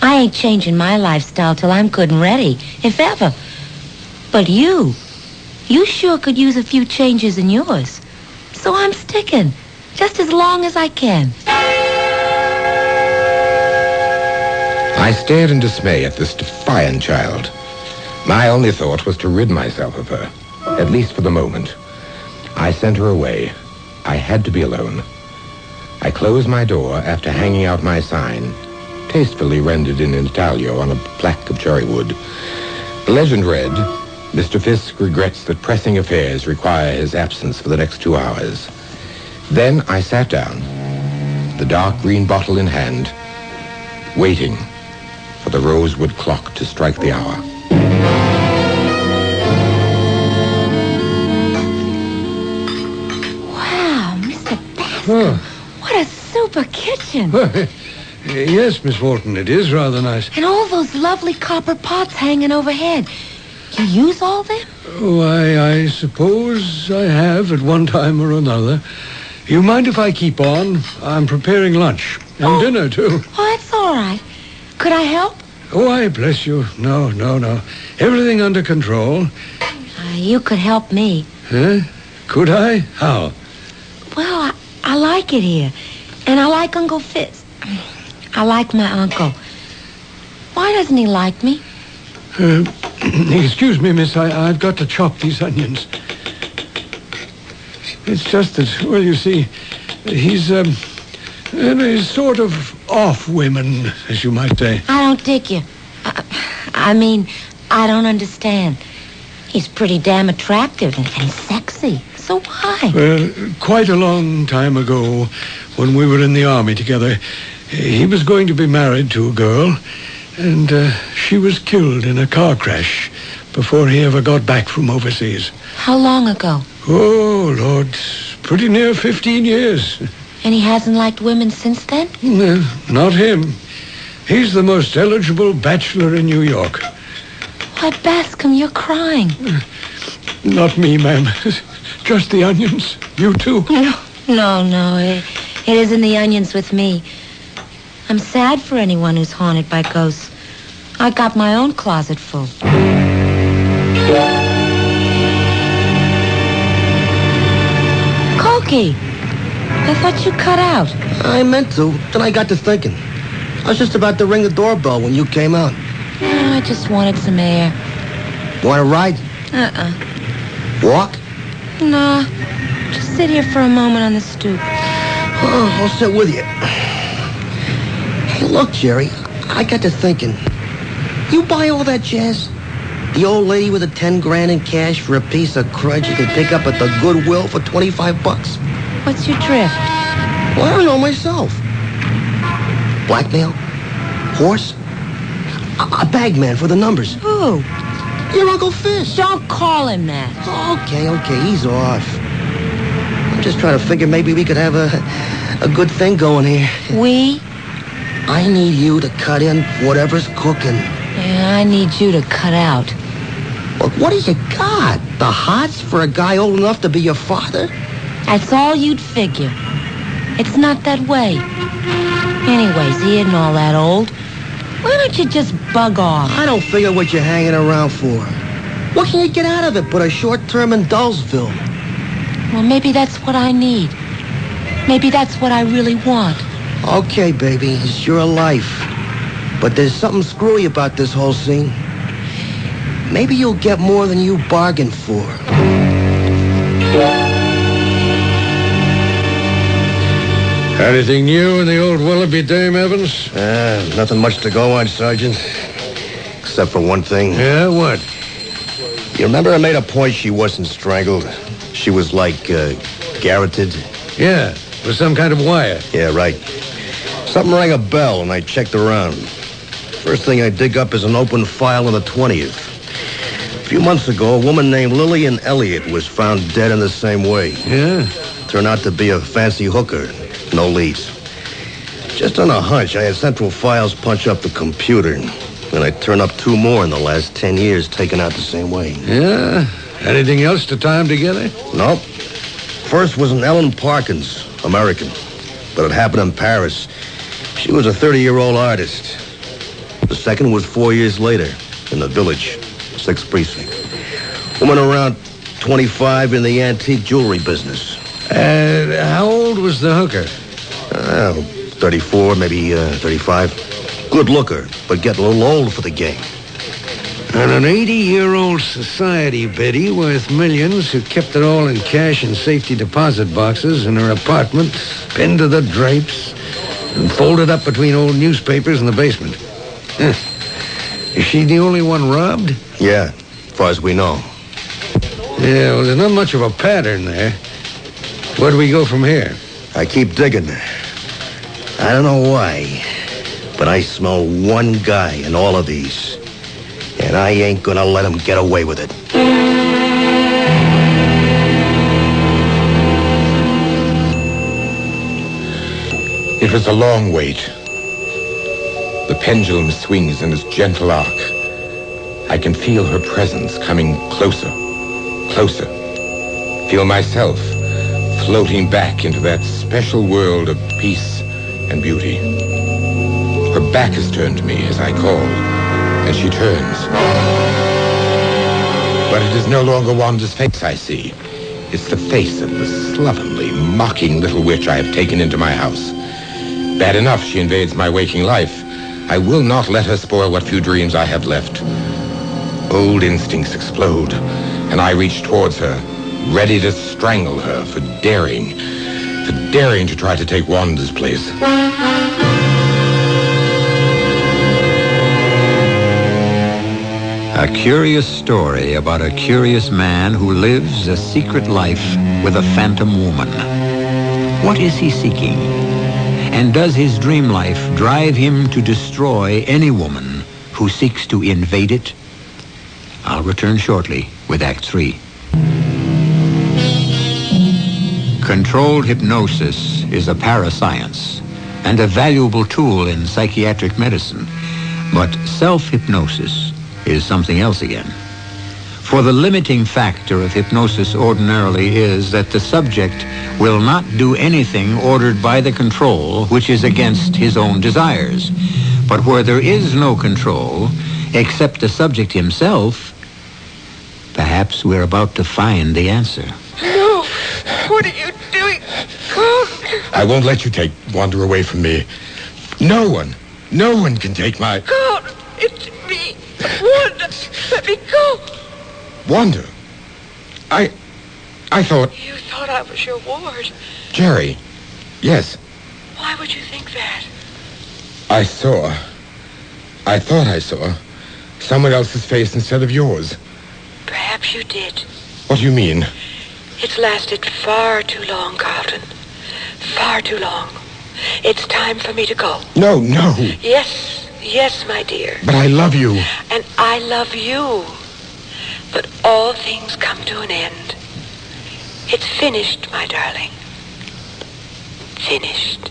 Speaker 14: I ain't changing my lifestyle till I'm good and ready, if ever. But you sure could use a few changes in yours. So I'm sticking, just as long as I can.
Speaker 12: I stared in dismay at this defiant child. My only thought was to rid myself of her, at least for the moment. I sent her away. I had to be alone. I closed my door after hanging out my sign, tastefully rendered in intaglio on a plaque of cherry wood. The legend read, Mr. Fisk regrets that pressing affairs require his absence for the next 2 hours. Then I sat down, the dark green bottle in hand, waiting for the rosewood clock to strike the hour.
Speaker 14: Wow, Mr. Bascom. What a super kitchen.
Speaker 11: Yes, Miss Wharton, it is rather nice.
Speaker 14: And all those lovely copper pots hanging overhead. You use all them?
Speaker 11: Why, I suppose I have at one time or another. You mind if I keep on? I'm preparing lunch. And dinner, too.
Speaker 14: Oh, that's all right. Could I help?
Speaker 11: Oh, I bless you. No. Everything under control.
Speaker 14: You could help me.
Speaker 11: Huh? Could I? How?
Speaker 14: Well, I like it here. And I like Uncle Fizz. I like my uncle. Why doesn't he like me?
Speaker 11: Excuse me, miss. I've got to chop these onions. It's just that, well, you see, he's sort of off women, as you might say.
Speaker 14: I don't dig you. I mean, I don't understand. He's pretty damn attractive and sexy. So why?
Speaker 11: Well, quite a long time ago, when we were in the army together, he was going to be married to a girl, and she was killed in a car crash before he ever got back from overseas.
Speaker 14: How long ago?
Speaker 11: Oh, Lord, pretty near 15 years.
Speaker 14: And he hasn't liked women since then?
Speaker 11: No, not him. He's the most eligible bachelor in New York.
Speaker 14: Why, Bascom, you're crying.
Speaker 11: Not me, ma'am. Just the onions. You too.
Speaker 14: No. It isn't the onions with me. I'm sad for anyone who's haunted by ghosts. I got my own closet full. Cokie, I thought you cut out.
Speaker 10: I meant to. Then I got to thinking. I was just about to ring the doorbell when you came out.
Speaker 14: I just wanted some air.
Speaker 10: Want to ride? Walk?
Speaker 14: No. Just sit here for a moment on the stoop.
Speaker 10: Oh, I'll sit with you. Hey, look, Jerry, I got to thinking. You buy all that jazz? The old lady with the 10 grand in cash for a piece of crud you can pick up at the Goodwill for $25.
Speaker 14: What's your drift?
Speaker 10: Well, I don't know myself. Blackmail? Horse? A bagman for the numbers.
Speaker 14: Who?
Speaker 10: Your Uncle Fizz.
Speaker 14: Don't call him that.
Speaker 10: Okay, he's off. I'm just trying to figure maybe we could have a good thing going here.
Speaker 14: We?
Speaker 10: I need you to cut in whatever's cooking.
Speaker 14: Yeah, I need you to cut out.
Speaker 10: Look, what do you got? The hots for a guy old enough to be your father?
Speaker 14: That's all you'd figure. It's not that way. Anyways, he isn't all that old. Why don't you just bug off?
Speaker 10: I don't figure what you're hanging around for. What can you get out of it but a short term in Dullsville?
Speaker 14: Well, maybe that's what I need. Maybe that's what I really want.
Speaker 10: Okay, baby, it's your life. But there's something screwy about this whole scene. Maybe you'll get more than you bargained for.
Speaker 11: Anything new in the old Willoughby dame, Evans?
Speaker 10: Nothing much to go on, Sergeant. Except for one thing.
Speaker 11: Yeah, what?
Speaker 10: You remember I made a point she wasn't strangled? She was like, garroted?
Speaker 11: Yeah, with some kind of wire.
Speaker 10: Yeah, right. Something rang a bell, and I checked around. First thing I dig up is an open file on the 20th. few months ago, a woman named Lillian Elliott was found dead in the same way.
Speaker 11: Yeah?
Speaker 10: Turned out to be a fancy hooker. No leads. Just on a hunch, I had Central Files punch up the computer. And I turned up 2 more in the last 10 years taken out the same way.
Speaker 11: Yeah? Anything else to tie them together?
Speaker 10: Nope. First was an Ellen Parkins, American. But it happened in Paris. She was a 30-year-old artist. The second was 4 years later in the Village, 6th Precinct. Woman around 25 in the antique jewelry business.
Speaker 11: How old was the hooker?
Speaker 10: 34, maybe 35. Good looker, but getting a little old for the game.
Speaker 11: And an 80-year-old society biddy worth millions who kept it all in cash and safety deposit boxes in her apartment, pinned to the drapes, and folded up between old newspapers in the basement. Is she the only one robbed?
Speaker 10: Yeah, as far as we know.
Speaker 11: Yeah, well, there's not much of a pattern there. Where do we go from here?
Speaker 10: I keep digging. I don't know why, but I smell one guy in all of these. And I ain't gonna let him get away with it.
Speaker 12: It was a long wait. The pendulum swings in its gentle arc. I can feel her presence coming closer, closer. Feel myself floating back into that special world of peace and beauty. Her back is turned to me as I call, and she turns. But it is no longer Wanda's face I see. It's the face of the slovenly, mocking little witch I have taken into my house. Bad enough she invades my waking life. I will not let her spoil what few dreams I have left. Old instincts explode, and I reach towards her, ready to strangle her for daring to try to take Wanda's place.
Speaker 1: A curious story about a curious man who lives a secret life with a phantom woman. What is he seeking? And does his dream life drive him to destroy any woman who seeks to invade it? I'll return shortly with Act 3. Controlled hypnosis is a parascience and a valuable tool in psychiatric medicine. But self-hypnosis is something else again. For the limiting factor of hypnosis ordinarily is that the subject will not do anything ordered by the control which is against his own desires. But where there is no control, except the subject himself, perhaps we're about to find the answer.
Speaker 9: No! What are you doing? God!
Speaker 12: I won't let you take Wanda away from me. No one can take my...
Speaker 9: God! It's me! Wanda! Let me go!
Speaker 12: Wanda? I thought...
Speaker 9: You thought I was your ward.
Speaker 12: Jerry. Yes.
Speaker 9: Why would you think that?
Speaker 12: I thought I saw someone else's face instead of yours.
Speaker 9: Perhaps you did.
Speaker 12: What do you mean?
Speaker 9: It's lasted far too long, Carlton. Far too long. It's time for me to go.
Speaker 12: No.
Speaker 9: Yes, my dear.
Speaker 12: But I love you.
Speaker 9: And I love you. But all things come to an end. It's finished, my darling. Finished.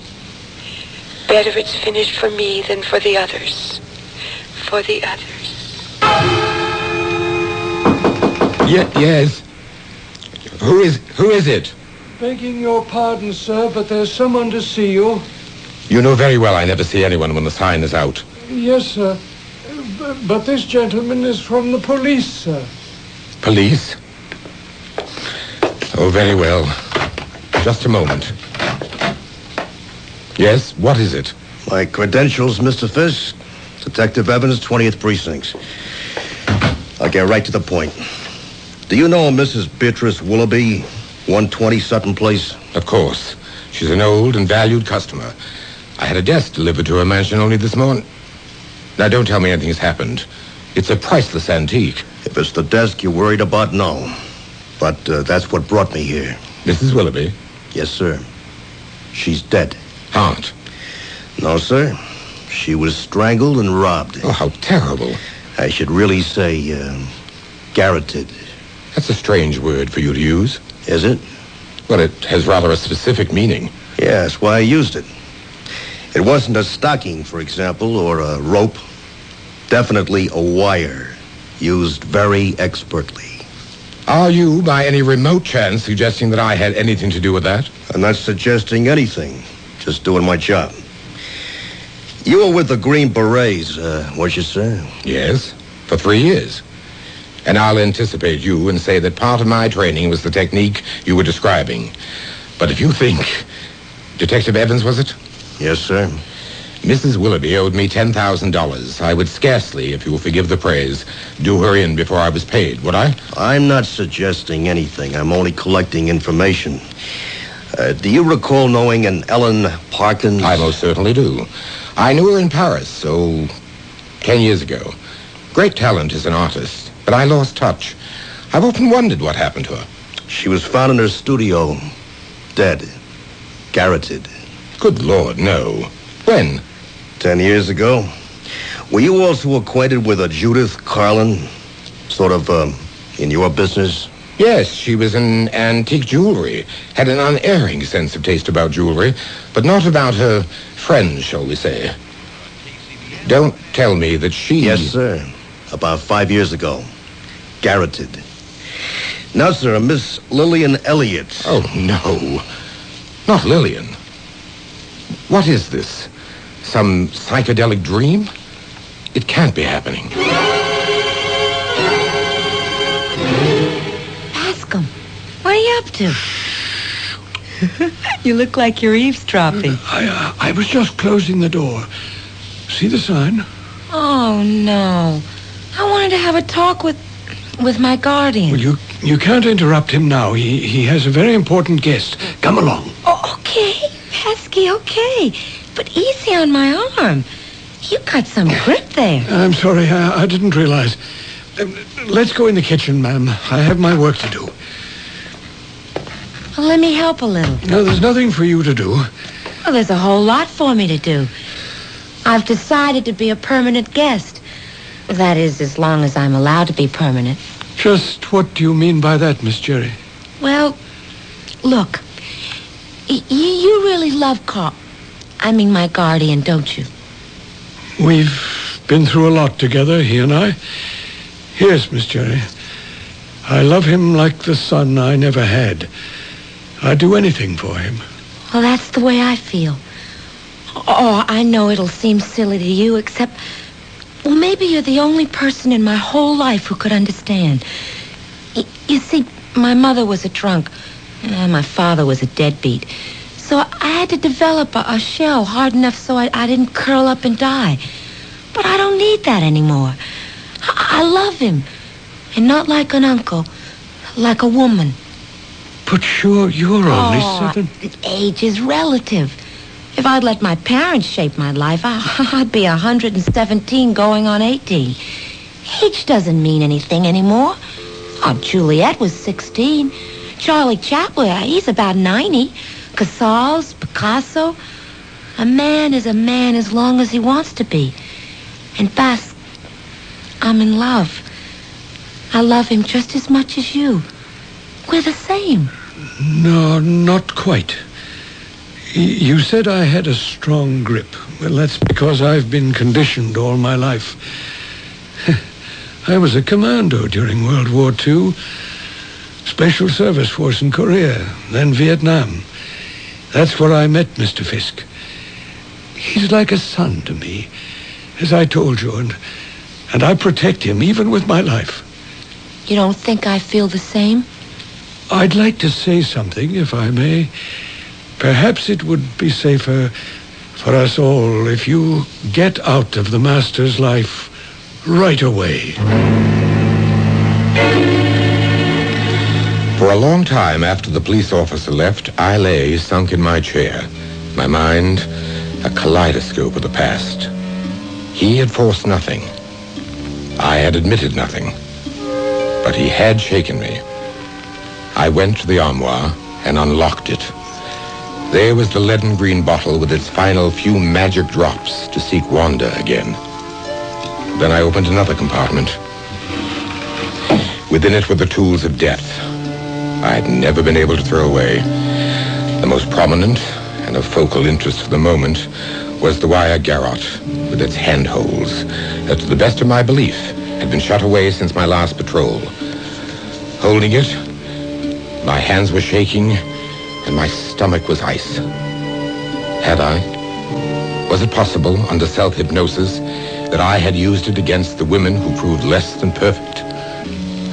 Speaker 9: Better it's finished for me than for the others. For the others.
Speaker 12: Yes. Who is it?
Speaker 11: Begging your pardon, sir, but there's someone to see you.
Speaker 12: You know very well I never see anyone when the sign is out.
Speaker 11: Yes, sir. But this gentleman is from the police, sir.
Speaker 12: Police? Oh, very well. Just a moment. Yes, what is it?
Speaker 10: My credentials, Mr. Fisk. Detective Evans, 20th Precinct. I'll get right to the point. Do you know Mrs. Beatrice Willoughby, 120 Sutton Place?
Speaker 12: Of course. She's an old and valued customer. I had a desk delivered to her mansion only this morning. Now, don't tell me anything's happened. It's a priceless antique.
Speaker 10: If it's the desk you're worried about, no. But that's what brought me here.
Speaker 12: Mrs. Willoughby?
Speaker 10: Yes, sir. She's dead.
Speaker 12: Aunt?
Speaker 10: No, sir. She was strangled and robbed.
Speaker 12: Oh, how terrible.
Speaker 10: I should really say, Garroted.
Speaker 12: That's a strange word for you to use.
Speaker 10: Is it?
Speaker 12: Well, it has rather a specific meaning.
Speaker 10: Yes, why I used it. It wasn't a stocking, for example, or a rope. Definitely a wire, used very expertly.
Speaker 12: Are you, by any remote chance, suggesting that I had anything to do with that?
Speaker 10: I'm not suggesting anything. Just doing my job. You were with the Green Berets, was you, sir?
Speaker 12: Yes, for 3 years. And I'll anticipate you and say that part of my training was the technique you were describing. But if you think... Detective Evans, was it?
Speaker 10: Yes, sir.
Speaker 12: Mrs. Willoughby owed me $10,000. I would scarcely, if you will forgive the praise, do her in before I was paid, would I?
Speaker 10: I'm not suggesting anything. I'm only collecting information. Do you recall knowing an Ellen Parkins?
Speaker 12: I most certainly do. I knew her in Paris, 10 years ago. Great talent as an artist, but I lost touch. I've often wondered what happened to her.
Speaker 10: She was found in her studio, dead, garroted.
Speaker 12: Good Lord, no. When?
Speaker 10: 10 years ago. Were you also acquainted with a Judith Carlin? Sort of, in your business?
Speaker 12: Yes, she was in antique jewelry. Had an unerring sense of taste about jewelry, but not about her friends, shall we say. Don't tell me that she...
Speaker 10: Yes, sir. About 5 years ago. Garroted. Now, sir, Miss Lillian Elliott.
Speaker 12: Oh, no. Not Lillian. What is this? Some psychedelic dream? It can't be happening.
Speaker 14: Bascom, what are you up to? You look like you're eavesdropping.
Speaker 11: I was just closing the door. See the sign?
Speaker 14: Oh, no. I wanted to have a talk with my guardian.
Speaker 11: Well, you can't interrupt him now. He has a very important guest. Come along.
Speaker 14: Oh, okay, Pesky, okay. But easy on my arm. You got some grip there.
Speaker 11: I'm sorry, I didn't realize. Let's go in the kitchen, ma'am. I have my work to do.
Speaker 14: Well, let me help a little.
Speaker 11: No, there's nothing for you to do.
Speaker 14: Well, there's a whole lot for me to do. I've decided to be a permanent guest. That is, as long as I'm allowed to be permanent.
Speaker 11: Just what do you mean by that, Miss Jerry?
Speaker 14: Well, look. You really love Carl. I mean, my guardian, don't you?
Speaker 11: We've been through a lot together, he and I. Yes, Miss Jerry. I love him like the son I never had. I'd do anything for him.
Speaker 14: Well, that's the way I feel. Oh, I know it'll seem silly to you, except... Well, maybe you're the only person in my whole life who could understand. You see, my mother was a drunk. My father was a deadbeat. So I had to develop a shell hard enough so I didn't curl up and die. But I don't need that anymore. I love him. And not like an uncle, like a woman.
Speaker 11: But sure, you're only 7.
Speaker 14: Age is relative. If I'd let my parents shape my life, I'd be 117 going on 18. Age doesn't mean anything anymore. Oh, Juliet was 16. Charlie Chaplin, he's about 90. Casals, Picasso. A man is a man as long as he wants to be. And Bas, I'm in love. I love him just as much as you. We're the same.
Speaker 11: No, not quite. You said I had a strong grip. Well, that's because I've been conditioned all my life. I was a commando during World War II. Special Service Force in Korea, then Vietnam. That's where I met Mr. Fisk. He's like a son to me, as I told you, and I protect him even with my life.
Speaker 14: You don't think I feel the same?
Speaker 11: I'd like to say something, if I may. Perhaps it would be safer for us all if you get out of the Master's life right away.
Speaker 12: For a long time after the police officer left, I lay sunk in my chair, my mind a kaleidoscope of the past. He had forced nothing. I had admitted nothing. But he had shaken me. I went to the armoire and unlocked it. There was the leaden green bottle with its final few magic drops to seek Wanda again. Then I opened another compartment. Within it were the tools of death I had never been able to throw away. The most prominent and of focal interest for the moment was the wire garrote with its handholds that, to the best of my belief, had been shut away since my last patrol. Holding it, my hands were shaking and my stomach was ice. Had I? Was it possible, under self-hypnosis, that I had used it against the women who proved less than perfect?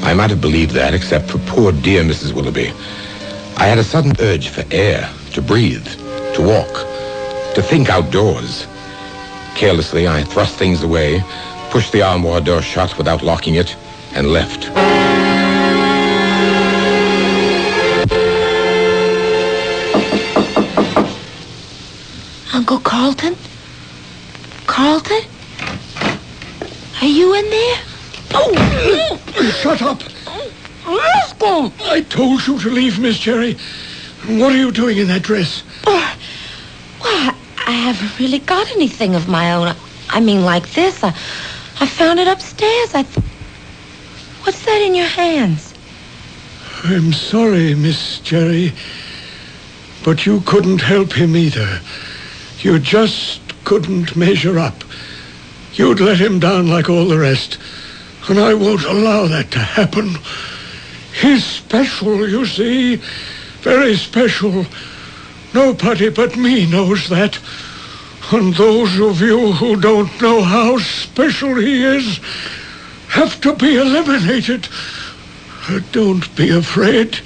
Speaker 12: I might have believed that, except for poor dear Mrs. Willoughby. I had a sudden urge for air, to breathe, to walk, to think outdoors. Carelessly, I thrust things away, pushed the armoire door shut without locking it, and left.
Speaker 14: Uncle Carlton? Carlton? Are you in there?
Speaker 11: Oh! Shut up!
Speaker 14: Rascal!
Speaker 11: I told you to leave, Miss Cherry. What are you doing in that dress?
Speaker 14: Well, I haven't really got anything of my own. I mean, like this. I found it upstairs. What's that in your hands?
Speaker 11: I'm sorry, Miss Cherry, but you couldn't help him either. You just couldn't measure up. You'd let him down like all the rest, and I won't allow that to happen. He's special, you see. Very special. Nobody but me knows that. And those of you who don't know how special he is have to be eliminated. Don't be afraid.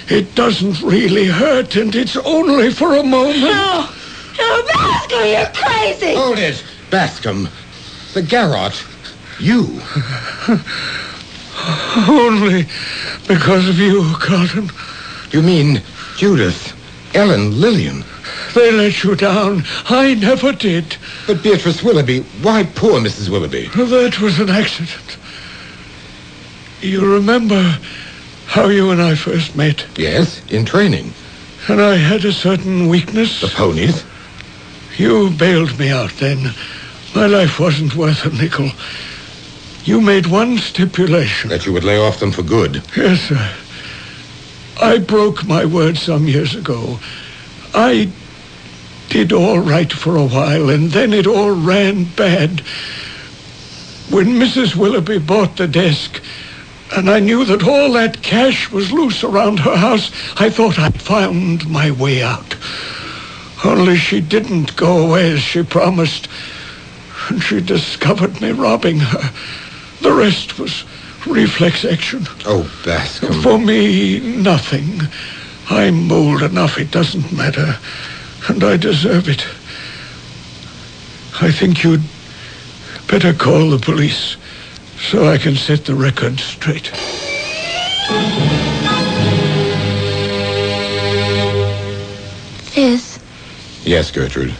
Speaker 11: It doesn't really hurt, and it's only for a moment.
Speaker 14: No, Bascom, you're crazy.
Speaker 12: Hold it, Bascom. The garrote. You.
Speaker 11: Only because of you, Carlton.
Speaker 12: You mean Judith, Ellen, Lillian?
Speaker 11: They let you down. I never did.
Speaker 12: But Beatrice Willoughby, why poor Mrs. Willoughby?
Speaker 11: That was an accident. You remember how you and I first met?
Speaker 12: Yes, in training.
Speaker 11: And I had a certain weakness.
Speaker 12: The ponies?
Speaker 11: You bailed me out then. My life wasn't worth a nickel. You made one stipulation.
Speaker 12: That you would lay off them for good.
Speaker 11: Yes, sir. I broke my word some years ago. I did all right for a while, and then it all ran bad. When Mrs. Willoughby bought the desk, and I knew that all that cash was loose around her house, I thought I'd found my way out. Only she didn't go away as she promised, and she discovered me robbing her. The rest was reflex action.
Speaker 12: Oh, Bascom.
Speaker 11: For me, nothing. I'm old enough, it doesn't matter. And I deserve it. I think you'd better call the police so I can set the record straight.
Speaker 14: Fizz,
Speaker 12: Yes, Gertrude.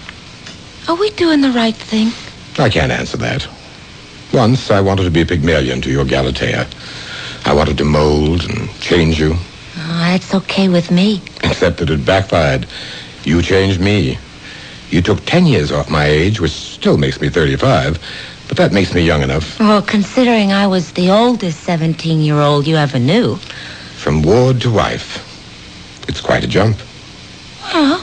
Speaker 14: are we doing the right thing?
Speaker 12: I can't answer that. Once I wanted to be Pygmalion to your Galatea. I wanted to mold and change you.
Speaker 14: Oh, that's okay with me.
Speaker 12: Except that it backfired. You changed me. You took 10 years off my age, which still makes me 35, but that makes me young enough.
Speaker 14: Well, considering I was the oldest 17-year-old you ever knew.
Speaker 12: From ward to wife. It's quite a jump.
Speaker 14: Well,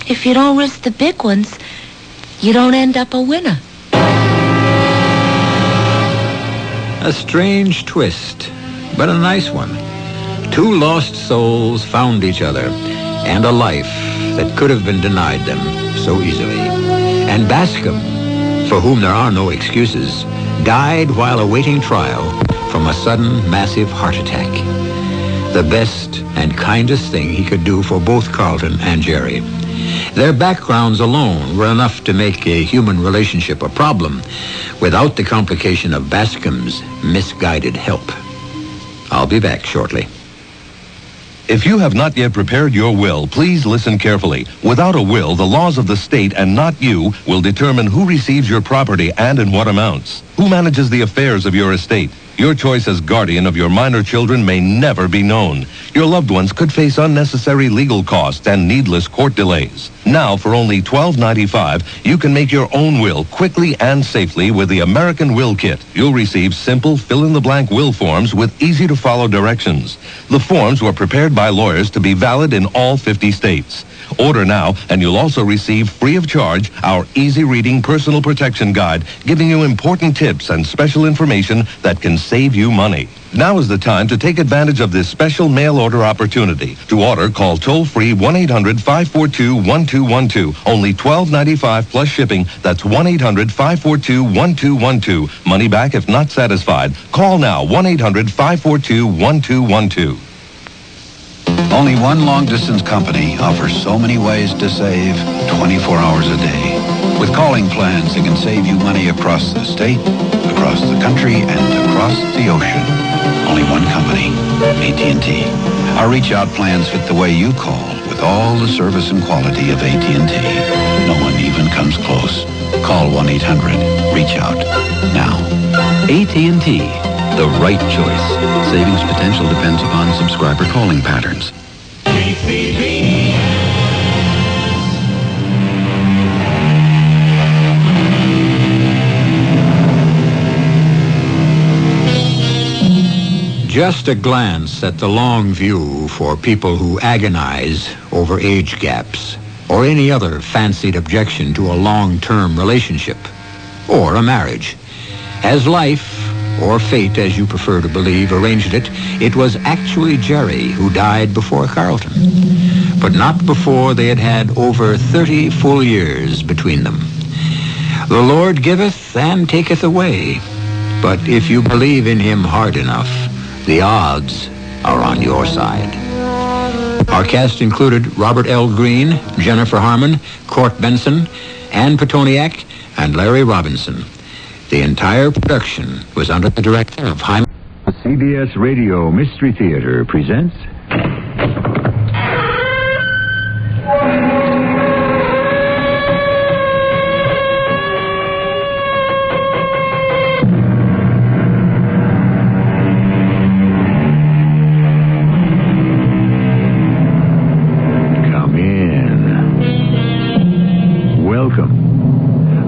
Speaker 14: if you don't risk the big ones, you don't end up a winner.
Speaker 1: A strange twist, but a nice one. Two lost souls found each other, and a life that could have been denied them so easily. And Bascom, for whom there are no excuses, died while awaiting trial from a sudden massive heart attack. The best and kindest thing he could do for both Carlton and Jerry. Their backgrounds alone were enough to make a human relationship a problem without the complication of Bascom's misguided help. I'll be back shortly.
Speaker 18: If you have not yet prepared your will, please listen carefully. Without a will, the laws of the state and not you will determine who receives your property and in what amounts, who manages the affairs of your estate. Your choice as guardian of your minor children may never be known. Your loved ones could face unnecessary legal costs and needless court delays. Now, for only $12.95, you can make your own will quickly and safely with the American Will Kit. You'll receive simple fill-in-the-blank will forms with easy-to-follow directions. The forms were prepared by lawyers to be valid in all 50 states. Order now, and you'll also receive free of charge our easy-reading personal protection guide, giving you important tips and special information that can save you money. Now is the time to take advantage of this special mail order opportunity. To order, call toll-free 1-800-542-1212. Only $12.95 plus shipping. That's 1-800-542-1212. Money back if not satisfied. Call now, 1-800-542-1212.
Speaker 19: Only one long-distance company offers so many ways to save 24 hours a day. With calling plans that can save you money across the state, across the country, and across the ocean. Only one company, AT&T. Our reach-out plans fit the way you call with all the service and quality of AT&T. No one even comes close. Call 1-800-REACH-OUT now. AT&T, the right choice. Savings potential depends upon subscriber calling patterns.
Speaker 1: Just a glance at the long view for people who agonize over age gaps or any other fancied objection to a long-term relationship or a marriage. As life, or fate as you prefer to believe, arranged it, it was actually Jerry who died before Carlton, but not before they had had over 30 full years between them. The Lord giveth and taketh away, but if you believe in him hard enough, the odds are on your side. Our cast included Robert L. Green, Jennifer Harmon, Court Benson, Ann Petoniak, and Larry Robinson. The entire production was under the direction of Hyman.
Speaker 20: CBS Radio Mystery Theater presents... Come in. Welcome.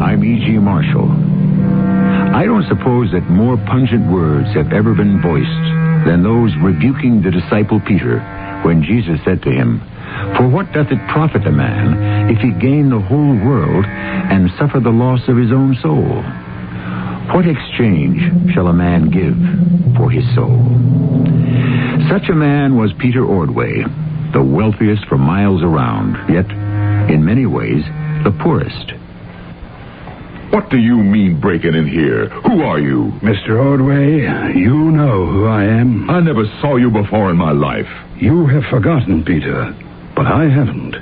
Speaker 20: I'm E.G. Marshall. I don't suppose that more pungent words have ever been voiced than those rebuking the disciple Peter when Jesus said to him, "For what doth it profit a man if he gain the whole world and suffer the loss of his own soul? What exchange shall a man give for his soul?" Such a man was Peter Ordway, the wealthiest for miles around, yet, in many ways, the poorest.
Speaker 21: What do you mean breaking in here? Who are you?
Speaker 22: Mr. Ordway, you know who I am.
Speaker 21: I never saw you before in my life.
Speaker 22: You have forgotten, Peter, but I haven't.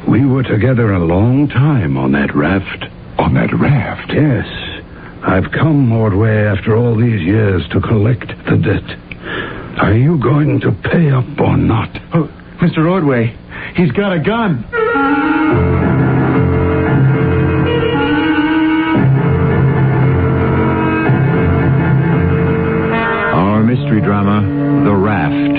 Speaker 22: We were together a long time on that raft.
Speaker 21: On that raft?
Speaker 22: Yes. I've come, Ordway, after all these years to collect the debt. Are you going to pay up or not?
Speaker 23: Oh, Mr. Ordway, he's got a gun.
Speaker 1: Mystery drama, The Raft,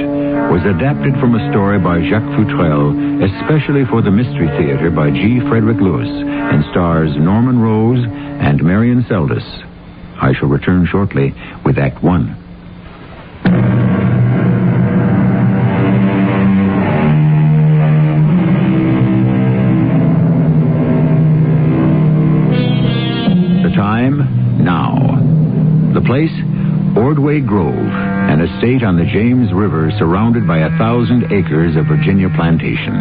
Speaker 1: was adapted from a story by Jacques Futrelle, especially for the Mystery Theater by G. Frederick Lewis, and stars Norman Rose and Marion Seldes. I shall return shortly with Act One. The time, now. The place, Ordway Grove, an estate on the James River surrounded by 1,000 acres of Virginia plantation.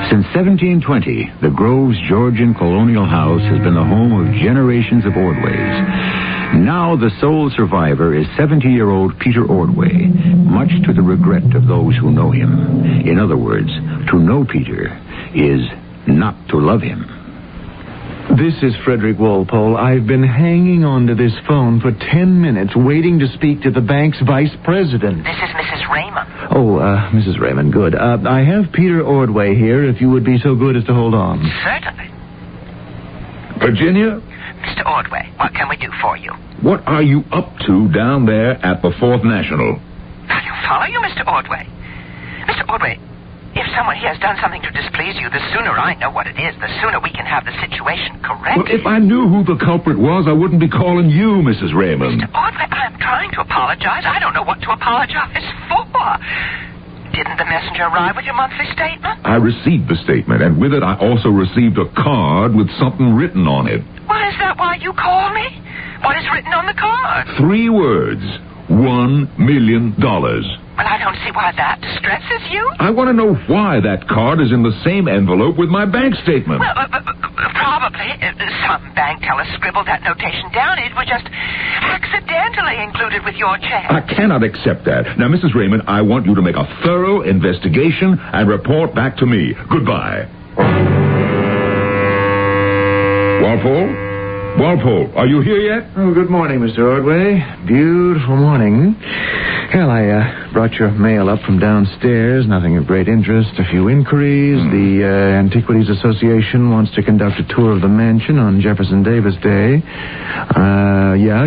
Speaker 1: Since 1720, the Grove's Georgian colonial house has been the home of generations of Ordways. Now the sole survivor is 70-year-old Peter Ordway, much to the regret of those who know him. In other words, to know Peter is not to love him.
Speaker 23: This is Frederick Walpole. I've been hanging on to this phone for 10 minutes, waiting to speak to the bank's vice president.
Speaker 24: This is Mrs. Raymond.
Speaker 23: Oh, Mrs. Raymond, good. I have Peter Ordway here, if you would be so good as to hold on.
Speaker 24: Certainly.
Speaker 21: Virginia?
Speaker 2: Mr. Ordway, what can we do for you?
Speaker 21: What are you up to down there at the 4th National?
Speaker 2: I'll follow you, Mr. Ordway. Mr. Ordway, if someone here has done something to displease you, the sooner I know what it is, the sooner we can have the situation corrected.
Speaker 21: Well, if I knew who the culprit was, I wouldn't be calling you, Mrs. Raymond.
Speaker 2: Mr. Ordway, I'm trying to apologize. I don't know what to apologize for. Didn't the messenger arrive with your monthly statement?
Speaker 21: I received the statement, and with it I also received a card with something written on it.
Speaker 2: Why, is that why you called me? What is written on the card?
Speaker 21: 3 words. $1 million.
Speaker 2: Well, I don't see why that distresses you.
Speaker 21: I want to know why that card is in the same envelope with my bank statement.
Speaker 2: Well, probably some bank teller scribbled that notation down. It was just accidentally included with your check.
Speaker 21: I cannot accept that. Now, Mrs. Raymond, I want you to make a thorough investigation and report back to me. Goodbye. Walpole? Walpole, are you here yet?
Speaker 23: Oh, good morning, Mr. Ordway. Beautiful morning. Well, I brought your mail up from downstairs. Nothing of great interest. A few inquiries. The Antiquities Association wants to conduct a tour of the mansion on Jefferson Davis Day.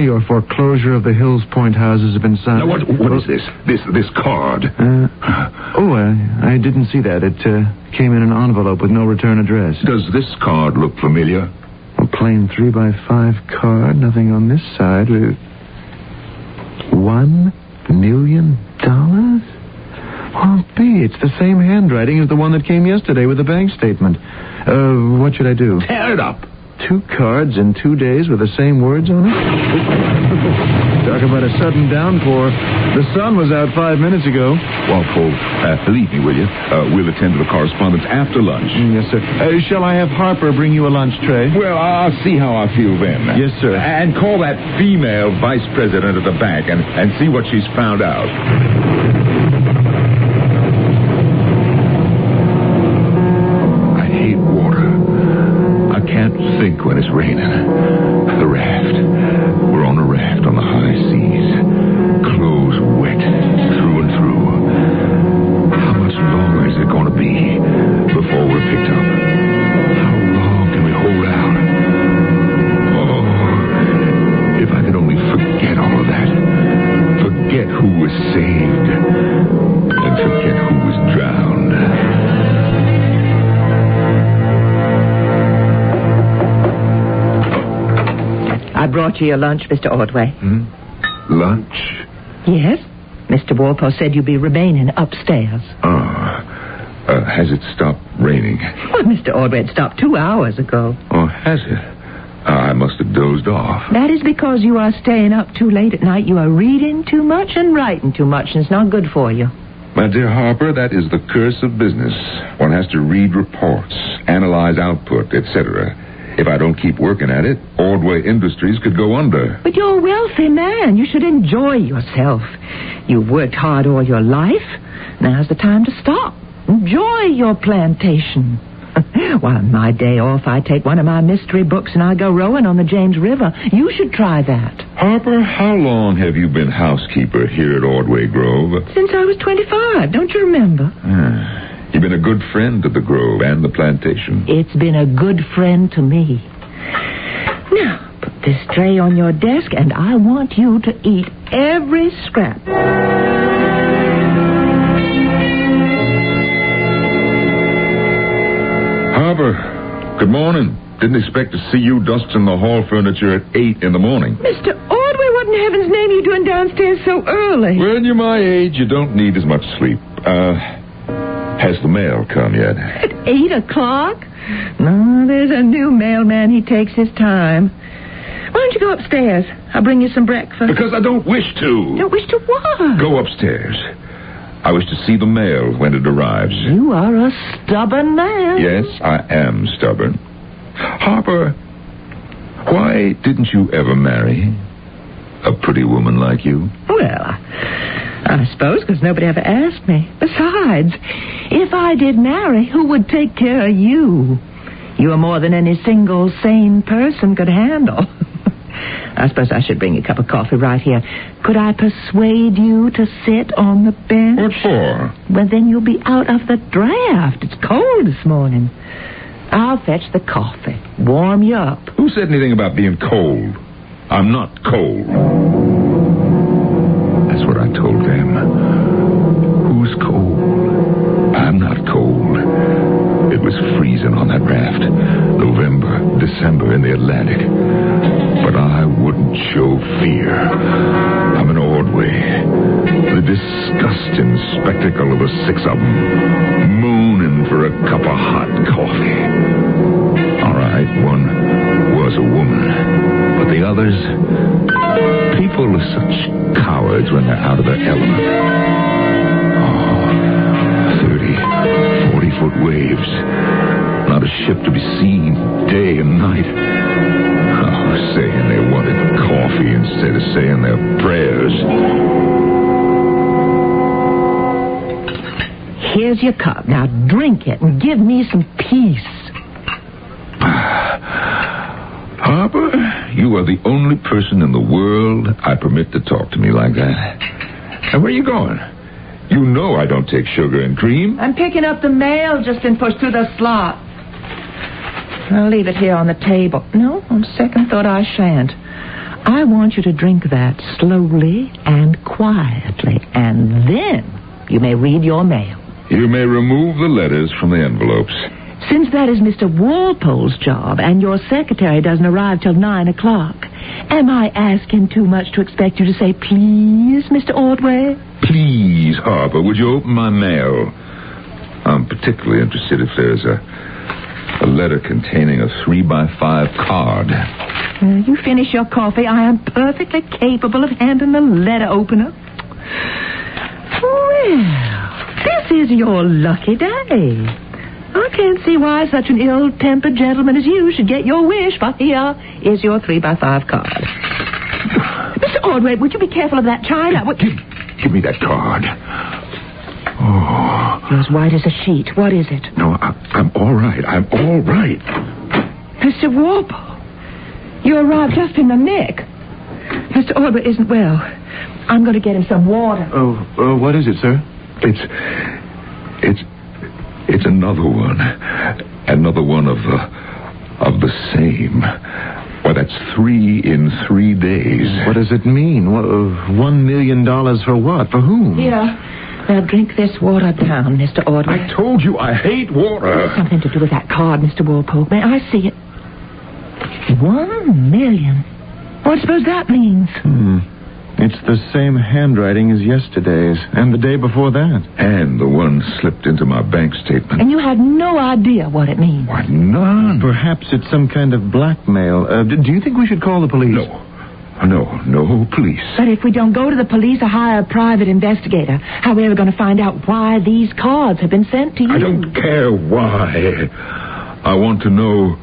Speaker 23: Your foreclosure of the Hills Point houses have been signed.
Speaker 21: Now, what is this? This card?
Speaker 23: I didn't see that. It came in an envelope with no return address.
Speaker 21: Does this card look familiar?
Speaker 23: A plain 3x5 card. Nothing on this side. $1 million? Well, it's the same handwriting as the one that came yesterday with the bank statement. What should I do?
Speaker 21: Tear it up.
Speaker 23: 2 cards in 2 days with the same words on it? Talk about a sudden downpour. The sun was out 5 minutes ago.
Speaker 21: Walpole, leave me, will you? We'll attend to the correspondence after lunch.
Speaker 23: Yes, sir. Shall I have Harper bring you a lunch tray?
Speaker 21: Well, I'll see how I feel then.
Speaker 23: Yes, sir.
Speaker 21: And call that female vice president of the bank and see what she's found out. I hate water. I can't think when it's raining. The raft. We're on a raft on the high seas. Clothes wet through and through. How much longer is it going to be before we're picked up? How long can we hold out? Oh, if I could only forget all of that. Forget who was saved. And forget who was drowned.
Speaker 2: I brought you your lunch, Mr. Ordway.
Speaker 21: Lunch?
Speaker 2: Yes. Mr. Walpole said you'd be remaining upstairs.
Speaker 21: Has it stopped raining?
Speaker 2: Well, Mr. Ordway, it stopped 2 hours ago.
Speaker 21: Oh, has it? I must have dozed off.
Speaker 2: That is because you are staying up too late at night. You are reading too much and writing too much, and it's not good for you.
Speaker 21: My dear Harper, that is the curse of business. One has to read reports, analyze output, etc. If I don't keep working at it, Ordway Industries could go under.
Speaker 2: But you're a wealthy man. You should enjoy yourself. You've worked hard all your life. Now's the time to stop. Enjoy your plantation. While on my day off, I take one of my mystery books and I go rowing on the James River. You should try that.
Speaker 21: Harper, how long have you been housekeeper here at Ordway Grove?
Speaker 2: Since I was 25. Don't you remember?
Speaker 21: You've been a good friend to the Grove and the plantation.
Speaker 2: It's been a good friend to me. Now, put this tray on your desk, and I want you to eat every scrap.
Speaker 21: Harper, good morning. Didn't expect to see you dusting the hall furniture at 8 in the morning.
Speaker 2: Mr. Ordway, what in heaven's name are you doing downstairs so early?
Speaker 21: When you're my age, you don't need as much sleep. Has the mail come yet?
Speaker 2: At 8 o'clock? No, there's a new mailman. He takes his time. Why don't you go upstairs? I'll bring you some breakfast.
Speaker 21: Because I don't wish to.
Speaker 2: Don't wish to what?
Speaker 21: Go upstairs. I wish to see the mail when it arrives.
Speaker 2: You are a stubborn man.
Speaker 21: Yes, I am stubborn. Harper, why didn't you ever marry a pretty woman like you?
Speaker 2: Well, I suppose because nobody ever asked me. Besides, if I did marry, who would take care of you? You are more than any single sane person could handle. I suppose I should bring you a cup of coffee right here. Could I persuade you to sit on the bench?
Speaker 21: What for?
Speaker 2: Well, then you'll be out of the draft. It's cold this morning. I'll fetch the coffee. Warm you up.
Speaker 21: Who said anything about being cold? I'm not cold. That's what I told them. Who's cold? I'm not cold. It was freezing on that raft. November, December in the Atlantic. But I wouldn't show fear. I'm an Ordway. The disgusting spectacle of the six of them mooning for a cup of hot coffee. All right, one was a woman. But the others, people are such cowards when they're out of their element. Oh, 30, 40-foot waves. Not a ship to be seen day and night. Oh, saying they wanted coffee instead of saying their prayers.
Speaker 2: Here's your cup. Now drink it and give me some peace.
Speaker 21: Harper, you are the only person in the world I permit to talk to me like that. And where are you going? You know I don't take sugar and cream.
Speaker 2: I'm picking up the mail just been pushed through the slot. I'll leave it here on the table. No, on second thought I shan't. I want you to drink that slowly and quietly, and then you may read your mail.
Speaker 21: You may remove the letters from the envelopes.
Speaker 2: Since that is Mr. Walpole's job and your secretary doesn't arrive till 9 o'clock, am I asking too much to expect you to say please, Mr. Ordway?
Speaker 21: Please, Harper, would you open my mail? I'm particularly interested if there's a letter containing a 3x5 card.
Speaker 2: You finish your coffee. I am perfectly capable of handling the letter opener. Well, this is your lucky day. I can't see why such an ill-tempered gentleman as you should get your wish, but here is your 3x5 card. Mr. Ordway, would you be careful of that china?
Speaker 21: Give me that card. Oh.
Speaker 2: You're as white as a sheet. What is it?
Speaker 21: No, I'm all right. I'm all right.
Speaker 2: Mr. Walpole, you arrived just in the nick. Mr. Ordway isn't well. I'm going to get him some water.
Speaker 23: Oh, what is it, sir?
Speaker 21: It's another one. Another one of the same. Why, that's 3 in 3 days.
Speaker 23: What does it mean? $1 million for what? For whom?
Speaker 2: Here. Now drink this water down, Mr. Ordway.
Speaker 21: I told you I hate water.
Speaker 2: It's something to do with that card, Mr. Walpole. May I see it? 1 million. What do you suppose that means?
Speaker 23: It's the same handwriting as yesterday's, and the day before that.
Speaker 21: And the one slipped into my bank statement.
Speaker 2: And you had no idea what it means?
Speaker 21: Why, none.
Speaker 23: Perhaps it's some kind of blackmail. Do you think we should call the police?
Speaker 21: No police.
Speaker 2: But if we don't go to the police or hire a private investigator, how are we ever going to find out why these cards have been sent to you?
Speaker 21: I don't care why. I want to know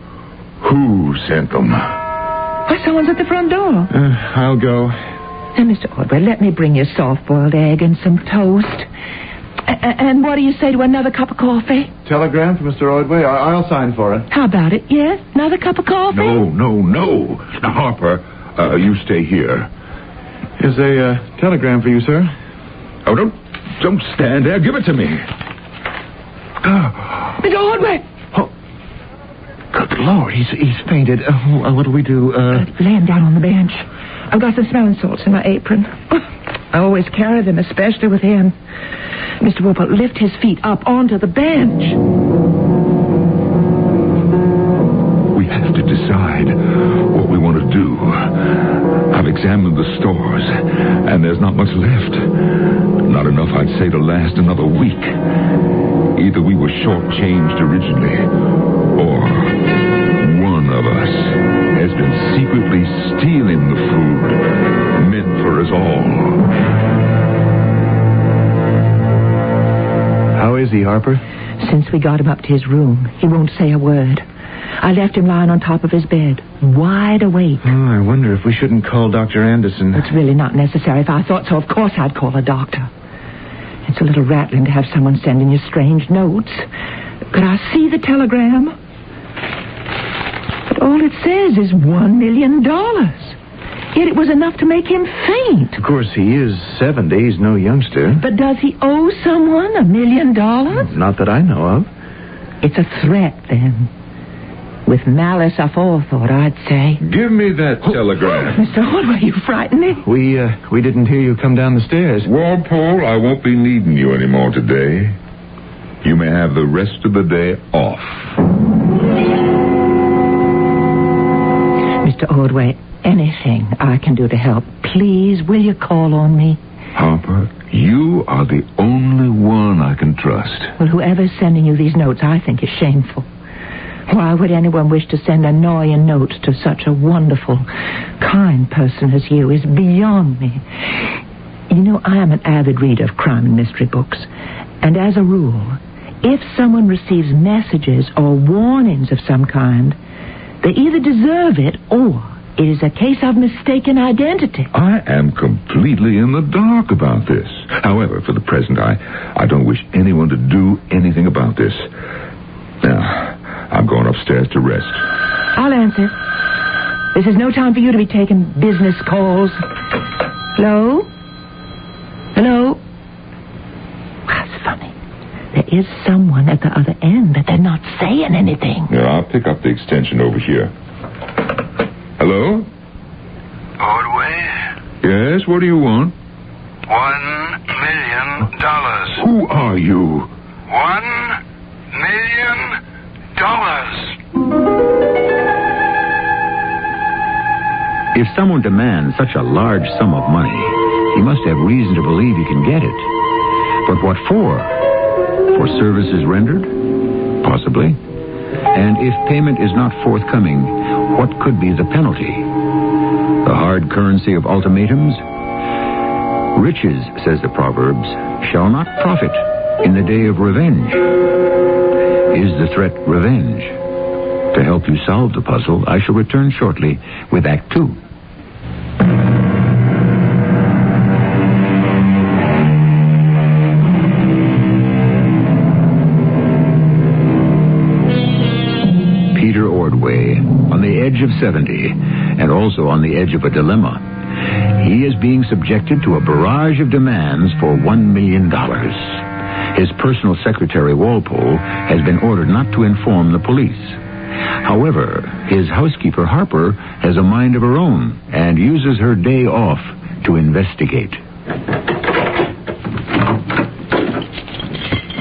Speaker 21: who sent them.
Speaker 2: Why, someone's at the front door.
Speaker 23: I'll go.
Speaker 2: Now, Mr. Ordway, let me bring you a soft-boiled egg and some toast. And what do you say to another cup of coffee?
Speaker 23: Telegram for Mr. Ordway? I'll sign for it.
Speaker 2: How about it? Yes? Another cup of coffee?
Speaker 21: No. Now, Harper, you stay here.
Speaker 23: Here's a telegram for you, sir.
Speaker 21: Oh, don't stand there. Give it to me.
Speaker 2: Mr. Ordway!
Speaker 23: Oh. Good Lord, he's fainted. What do we do?
Speaker 2: Lay him down on the bench. I've got some smelling salts in my apron. I always carry them, especially with him. Mr. Walpole, lift his feet up onto the bench.
Speaker 21: We have to decide what we want to do. I've examined the stores, and there's not much left. Not enough, I'd say, to last another week. Either we were shortchanged originally, or one of us has been secretly stealing the food meant for us all.
Speaker 23: How is he, Harper?
Speaker 2: Since we got him up to his room, he won't say a word. I left him lying on top of his bed, wide awake.
Speaker 23: Oh, I wonder if we shouldn't call Dr. Anderson.
Speaker 2: It's really not necessary. If I thought so, of course I'd call a doctor. It's a little rattling to have someone sending you strange notes. Could I see the telegram? But all it says is $1 million. Yet it was enough to make him faint.
Speaker 23: Of course, he is 70. He's no youngster.
Speaker 2: But does he owe someone $1 million?
Speaker 23: Not that I know of.
Speaker 2: It's a threat, then. With malice aforethought, I'd say.
Speaker 21: Give me that telegram.
Speaker 2: Mr. Ordway, you frightened me.
Speaker 23: We didn't hear you come down the stairs.
Speaker 21: Walpole, I won't be needing you anymore today. You may have the rest of the day off.
Speaker 2: Mr. Ordway, anything I can do to help, please, will you call on me?
Speaker 21: Harper, you are the only one I can trust.
Speaker 2: Well, whoever's sending you these notes, I think is shameful. Why would anyone wish to send annoying notes to such a wonderful, kind person as you is beyond me. You know, I am an avid reader of crime and mystery books. And as a rule, if someone receives messages or warnings of some kind, they either deserve it or it is a case of mistaken identity.
Speaker 21: I am completely in the dark about this. However, for the present, I don't wish anyone to do anything about this. Now, I'm going upstairs to rest.
Speaker 2: I'll answer. This is no time for you to be taking business calls. Hello? Hello? That's funny. There is someone at the other end, but they're not saying anything.
Speaker 21: Yeah, I'll pick up the extension over here. Hello?
Speaker 4: Ordway?
Speaker 21: Yes, what do you want?
Speaker 4: $1 million.
Speaker 21: Who are you?
Speaker 4: $1 million.
Speaker 1: If someone demands such a large sum of money, he must have reason to believe he can get it. But what for? For services rendered? Possibly. And if payment is not forthcoming, what could be the penalty? The hard currency of ultimatums? Riches, says the Proverbs, shall not profit in the day of revenge. Is the threat revenge? To help you solve the puzzle, I shall return shortly with Act 2. Peter Ordway, on the edge of 70, and also on the edge of a dilemma. He is being subjected to a barrage of demands for $1 million. His personal secretary, Walpole, has been ordered not to inform the police. However, his housekeeper, Harper, has a mind of her own and uses her day off to investigate.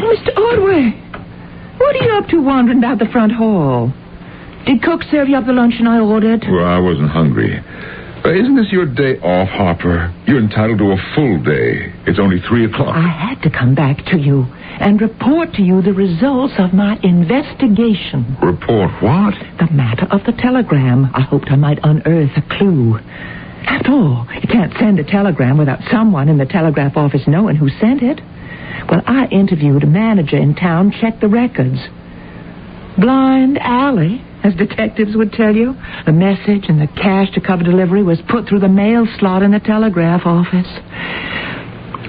Speaker 2: Mr. Ordway, what are you up to wandering down the front hall? Did Cook serve you up the luncheon I ordered?
Speaker 21: Well, I wasn't hungry. Isn't this your day off, Harper? You're entitled to a full day. It's only 3 o'clock.
Speaker 2: I had to come back to you and report to you the results of my investigation.
Speaker 21: Report what?
Speaker 2: The matter of the telegram. I hoped I might unearth a clue. After all, you can't send a telegram without someone in the telegraph office knowing who sent it. Well, I interviewed a manager in town, checked the records. Blind alley, as detectives would tell you. The message and the cash to cover delivery was put through the mail slot in the telegraph office.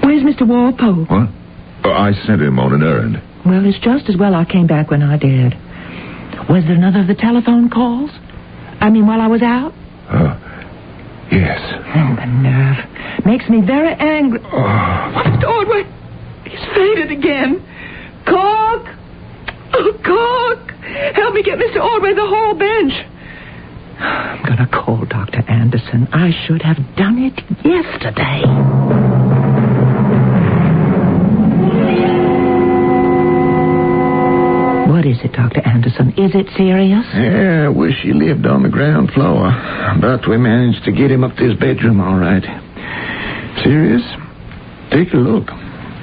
Speaker 2: Where's Mr. Walpole?
Speaker 21: What? I sent him on an errand.
Speaker 2: Well, it's just as well I came back when I did. Was there another of the telephone calls? I mean, while I was out?
Speaker 21: Yes.
Speaker 2: Oh, the nerve. Makes me very angry. Mr. Ordway, he's fainted again. Cook! Oh, Cook! Help me get Mr. Ordway the whole bench. I'm going to call Dr. Anderson. I should have done it yesterday. What is it, Dr. Anderson? Is it serious?
Speaker 23: Yeah, I wish he lived on the ground floor. But we managed to get him up to his bedroom all right. Serious? Take a look.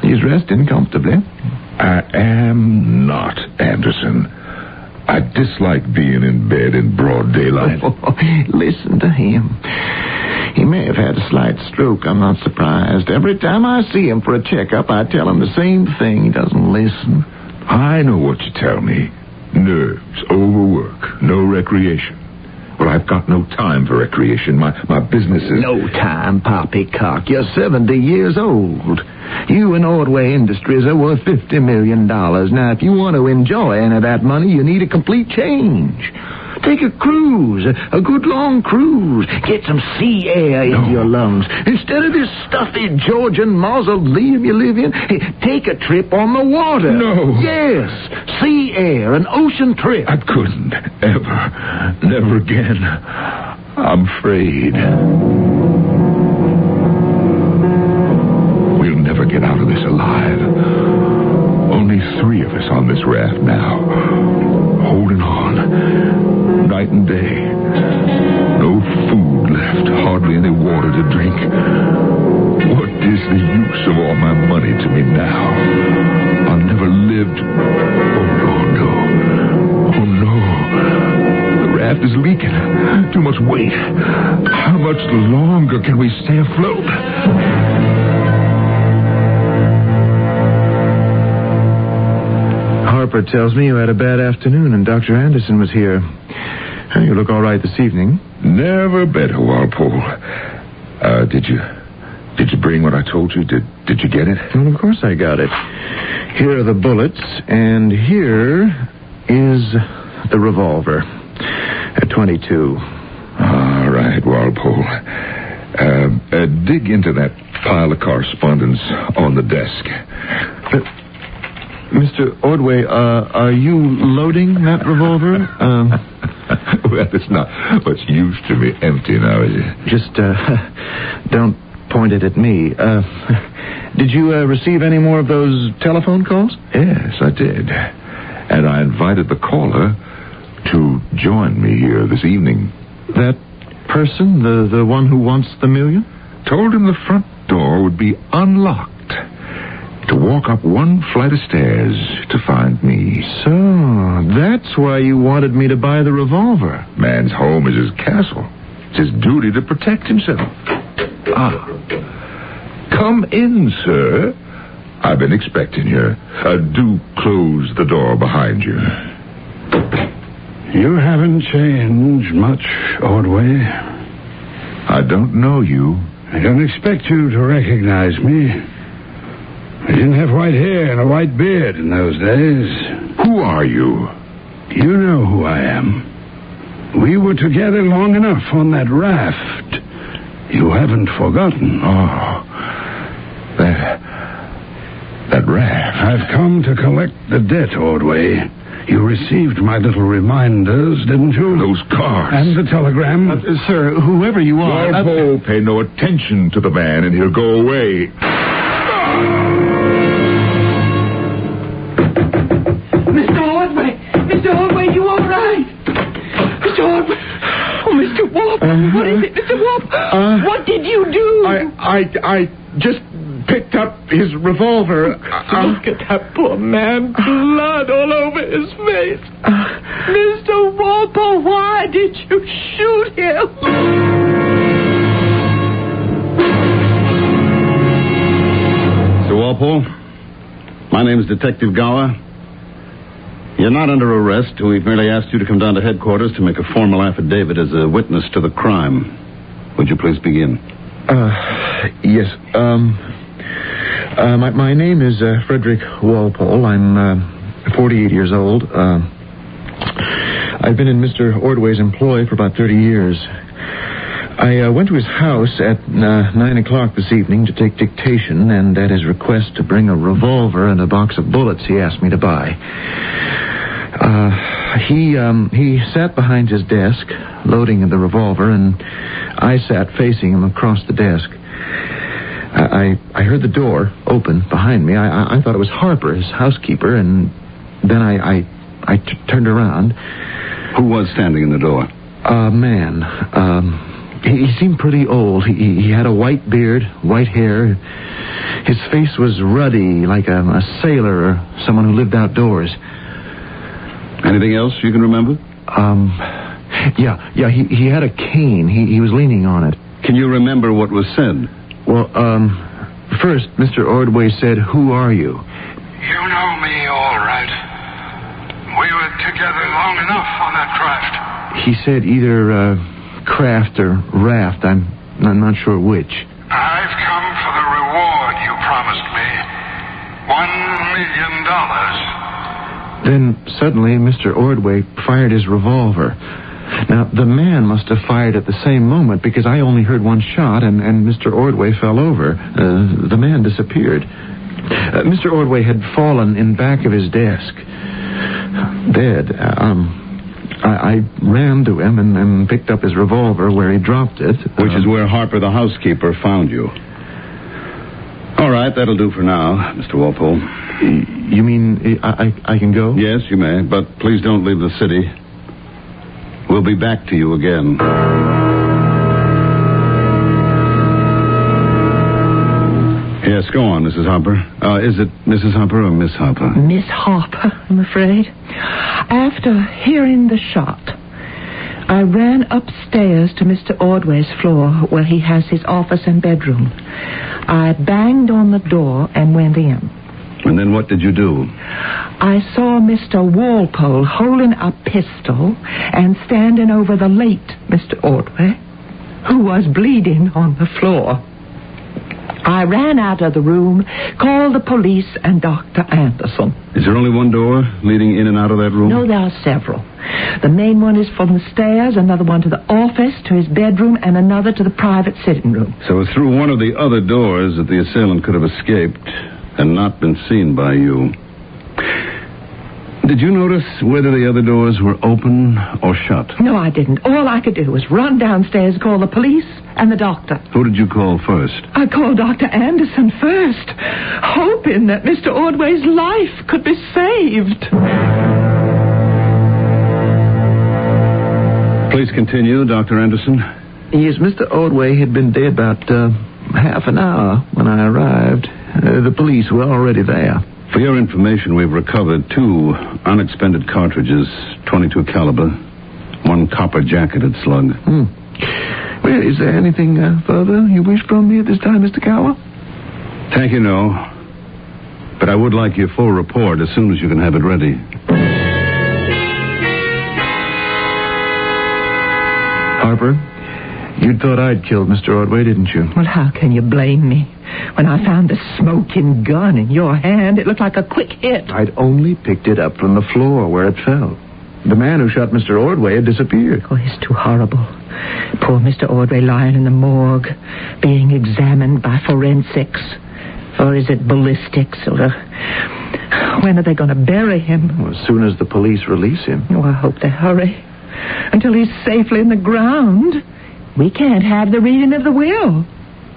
Speaker 23: He's resting comfortably.
Speaker 21: I am not Anderson. I dislike being in bed in broad daylight.
Speaker 23: Listen to him. He may have had a slight stroke. I'm not surprised. Every time I see him for a checkup, I tell him the same thing. He doesn't listen.
Speaker 21: I know what you tell me. Nerves, overwork, no recreation. Well, I've got no time for recreation. My business is...
Speaker 23: No time, poppycock. You're 70 years old. You and Ordway Industries are worth $50 million. Now, if you want to enjoy any of that money, you need a complete change. Take a cruise, a good long cruise. Get some sea air into your lungs. Instead of this stuffy Georgian mausoleum you live in, hey, take a trip on the water.
Speaker 21: No.
Speaker 23: Yes, sea air, an ocean trip.
Speaker 21: I couldn't, ever. Never again. I'm afraid. We'll never get out of this alive. Only 3 of us on this raft now. Holding on. Night and day. No food left. Hardly any water to drink. What is the use of all my money to me now? I've never lived. Oh, Lord, no. Oh, no. The raft is leaking. Too much weight. How much longer can we stay afloat?
Speaker 23: Harper tells me you had a bad afternoon and Dr. Anderson was here. You look all right this evening.
Speaker 21: Never better, Walpole. Did you bring what I told you? Did you get it?
Speaker 23: Well, of course I got it. Here are the bullets, and here is the revolver. At 22.
Speaker 21: All right, Walpole. Dig into that pile of correspondence on the desk.
Speaker 23: Mr. Ordway, are you loading that revolver?
Speaker 21: Well, it's not much use to me empty now, is it?
Speaker 23: Just, don't point it at me. Did you receive any more of those telephone calls?
Speaker 21: Yes, I did. And I invited the caller to join me here this evening.
Speaker 23: That person, the one who wants the $1 million?
Speaker 21: Told him the front door would be unlocked. To walk up 1 flight of stairs to find me.
Speaker 23: So, that's why you wanted me to buy the revolver.
Speaker 21: Man's home is his castle. It's his duty to protect himself. Come in, sir. I've been expecting you. Do close the door behind you.
Speaker 22: You haven't changed much, Ordway.
Speaker 21: I don't know you.
Speaker 22: I don't expect you to recognize me. I didn't have white hair and a white beard in those days.
Speaker 21: Who are you?
Speaker 22: You know who I am. We were together long enough on that raft. You haven't forgotten.
Speaker 21: Oh, that raft.
Speaker 22: I've come to collect the debt, Ordway. You received my little reminders, didn't you?
Speaker 21: Those cards.
Speaker 22: And the telegram.
Speaker 23: Sir, whoever you are...
Speaker 21: Walpole, pay no attention to the man and he'll go away.
Speaker 2: Mr. Ordway, you all right? Mr. Ordway. Oh, Mr. Warp. What is it, Mr. Warp? What did you do?
Speaker 23: I just picked up his revolver.
Speaker 2: Look at that poor man. Blood all over his face. Mr. Walpole, why did you shoot him?
Speaker 3: Mr. Walpole, my name is Detective Gower. You're not under arrest. We've merely asked you to come down to headquarters to make a formal affidavit as a witness to the crime. Would you please begin?
Speaker 23: Yes. My name is Frederick Walpole. I'm 48 years old. I've been in Mr. Ordway's employ for about 30 years. I went to his house at 9 o'clock this evening to take dictation, and at his request to bring a revolver and a box of bullets he asked me to buy. He sat behind his desk, loading the revolver, and I sat facing him across the desk. I heard the door open behind me. I thought it was Harper, his housekeeper, and then I turned around.
Speaker 3: Who was standing in the door?
Speaker 23: A man. He seemed pretty old. He had a white beard, white hair. His face was ruddy, like a sailor or someone who lived outdoors.
Speaker 3: Anything else you can remember?
Speaker 23: Yeah, he had a cane. He was leaning on it.
Speaker 3: Can you remember what was said?
Speaker 23: Well, first, Mr. Ordway said, "Who are you?"
Speaker 4: You know me all right. We were together long enough on that craft.
Speaker 23: He said either craft or raft. I'm not sure which.
Speaker 4: I've come for the reward you promised me. $1 million.
Speaker 23: Then, suddenly, Mr. Ordway fired his revolver. Now, the man must have fired at the same moment because I only heard one shot and Mr. Ordway fell over. The man disappeared. Mr. Ordway had fallen in back of his desk. Dead. I ran to him and picked up his revolver where he dropped it.
Speaker 3: Which is where Harper, the housekeeper, found you. All right, that'll do for now, Mr. Walpole.
Speaker 23: You mean I can go?
Speaker 3: Yes, you may, but please don't leave the city. We'll be back to you again. Yes, go on, Mrs. Harper. Is it Mrs. Harper or Miss Harper?
Speaker 2: Miss Harper, I'm afraid. After hearing the shot, I ran upstairs to Mr. Ordway's floor where he has his office and bedroom. I banged on the door and went in.
Speaker 3: And then what did you do?
Speaker 2: I saw Mr. Walpole holding a pistol and standing over the late Mr. Ordway, who was bleeding on the floor. I ran out of the room, called the police and Dr. Anderson.
Speaker 3: Is there only one door leading in and out of that room?
Speaker 2: No, there are several. The main one is from the stairs, another one to the office, to his bedroom, and another to the private sitting room.
Speaker 3: So it's through one of the other doors that the assailant could have escaped and not been seen by you. Did you notice whether the other doors were open or shut?
Speaker 2: No, I didn't. All I could do was run downstairs and call the police and the doctor.
Speaker 3: Who did you call first?
Speaker 2: I called Dr. Anderson first, hoping that Mr. Ordway's life could be saved.
Speaker 3: Please continue, Dr. Anderson.
Speaker 23: Yes, Mr. Ordway had been dead about half an hour when I arrived. The police were already there.
Speaker 3: For your information, we've recovered 2 unexpended cartridges, .22 caliber, 1 copper-jacketed slug.
Speaker 23: Well, is there anything further you wish from me at this time, Mr. Gower?
Speaker 3: Thank you, no. But I would like your full report as soon as you can have it ready.
Speaker 23: Harper, you thought I'd killed Mr. Ordway, didn't you?
Speaker 2: Well, how can you blame me? When I found the smoking gun in your hand, it looked like a quick hit.
Speaker 23: I'd only picked it up from the floor where it fell. The man who shot Mr. Ordway had disappeared.
Speaker 2: Oh, it's too horrible. Poor Mr. Ordway lying in the morgue, being examined by forensics. Or is it ballistics? Or when are they going to bury him?
Speaker 23: Well, as soon as the police release him.
Speaker 2: Oh, I hope they hurry. Until he's safely in the ground, we can't have the reading of the will.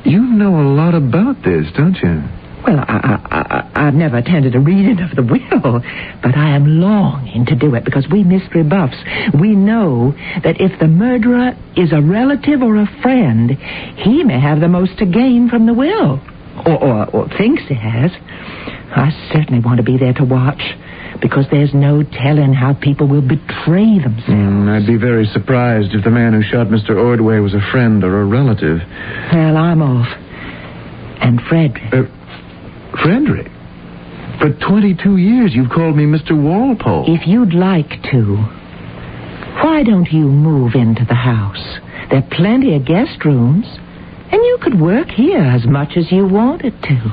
Speaker 23: You know a lot about this, don't you?
Speaker 2: Well, I've never attended a reading of the will, but I am longing to do it because we mystery buffs, we know that if the murderer is a relative or a friend, he may have the most to gain from the will, or thinks he has. I certainly want to be there to watch, because there's no telling how people will betray themselves.
Speaker 23: I'd be very surprised if the man who shot Mr. Ordway was a friend or a relative.
Speaker 2: Well, I'm off. And Frederick.
Speaker 23: Frederick? For 22 years you've called me Mr. Walpole.
Speaker 2: If you'd like to, why don't you move into the house? There are plenty of guest rooms, and you could work here as much as you wanted to.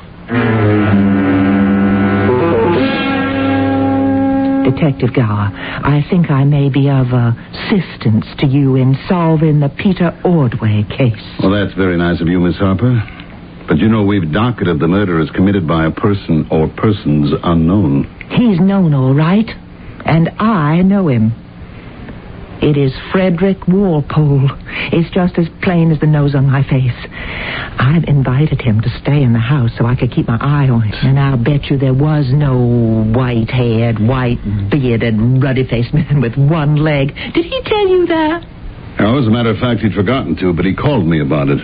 Speaker 2: Detective Gower, I think I may be of assistance to you in solving the Peter Ordway case.
Speaker 3: Well, that's very nice of you, Miss Harper. But you know we've docketed the murder as committed by a person or persons unknown.
Speaker 2: He's known, all right. And I know him. It is Frederick Walpole. It's just as plain as the nose on my face. I've invited him to stay in the house so I could keep my eye on him. And I'll bet you there was no white-haired, white-bearded, ruddy-faced man with one leg. Did he tell you that?
Speaker 3: Now, as a matter of fact, he'd forgotten to, but he called me about it,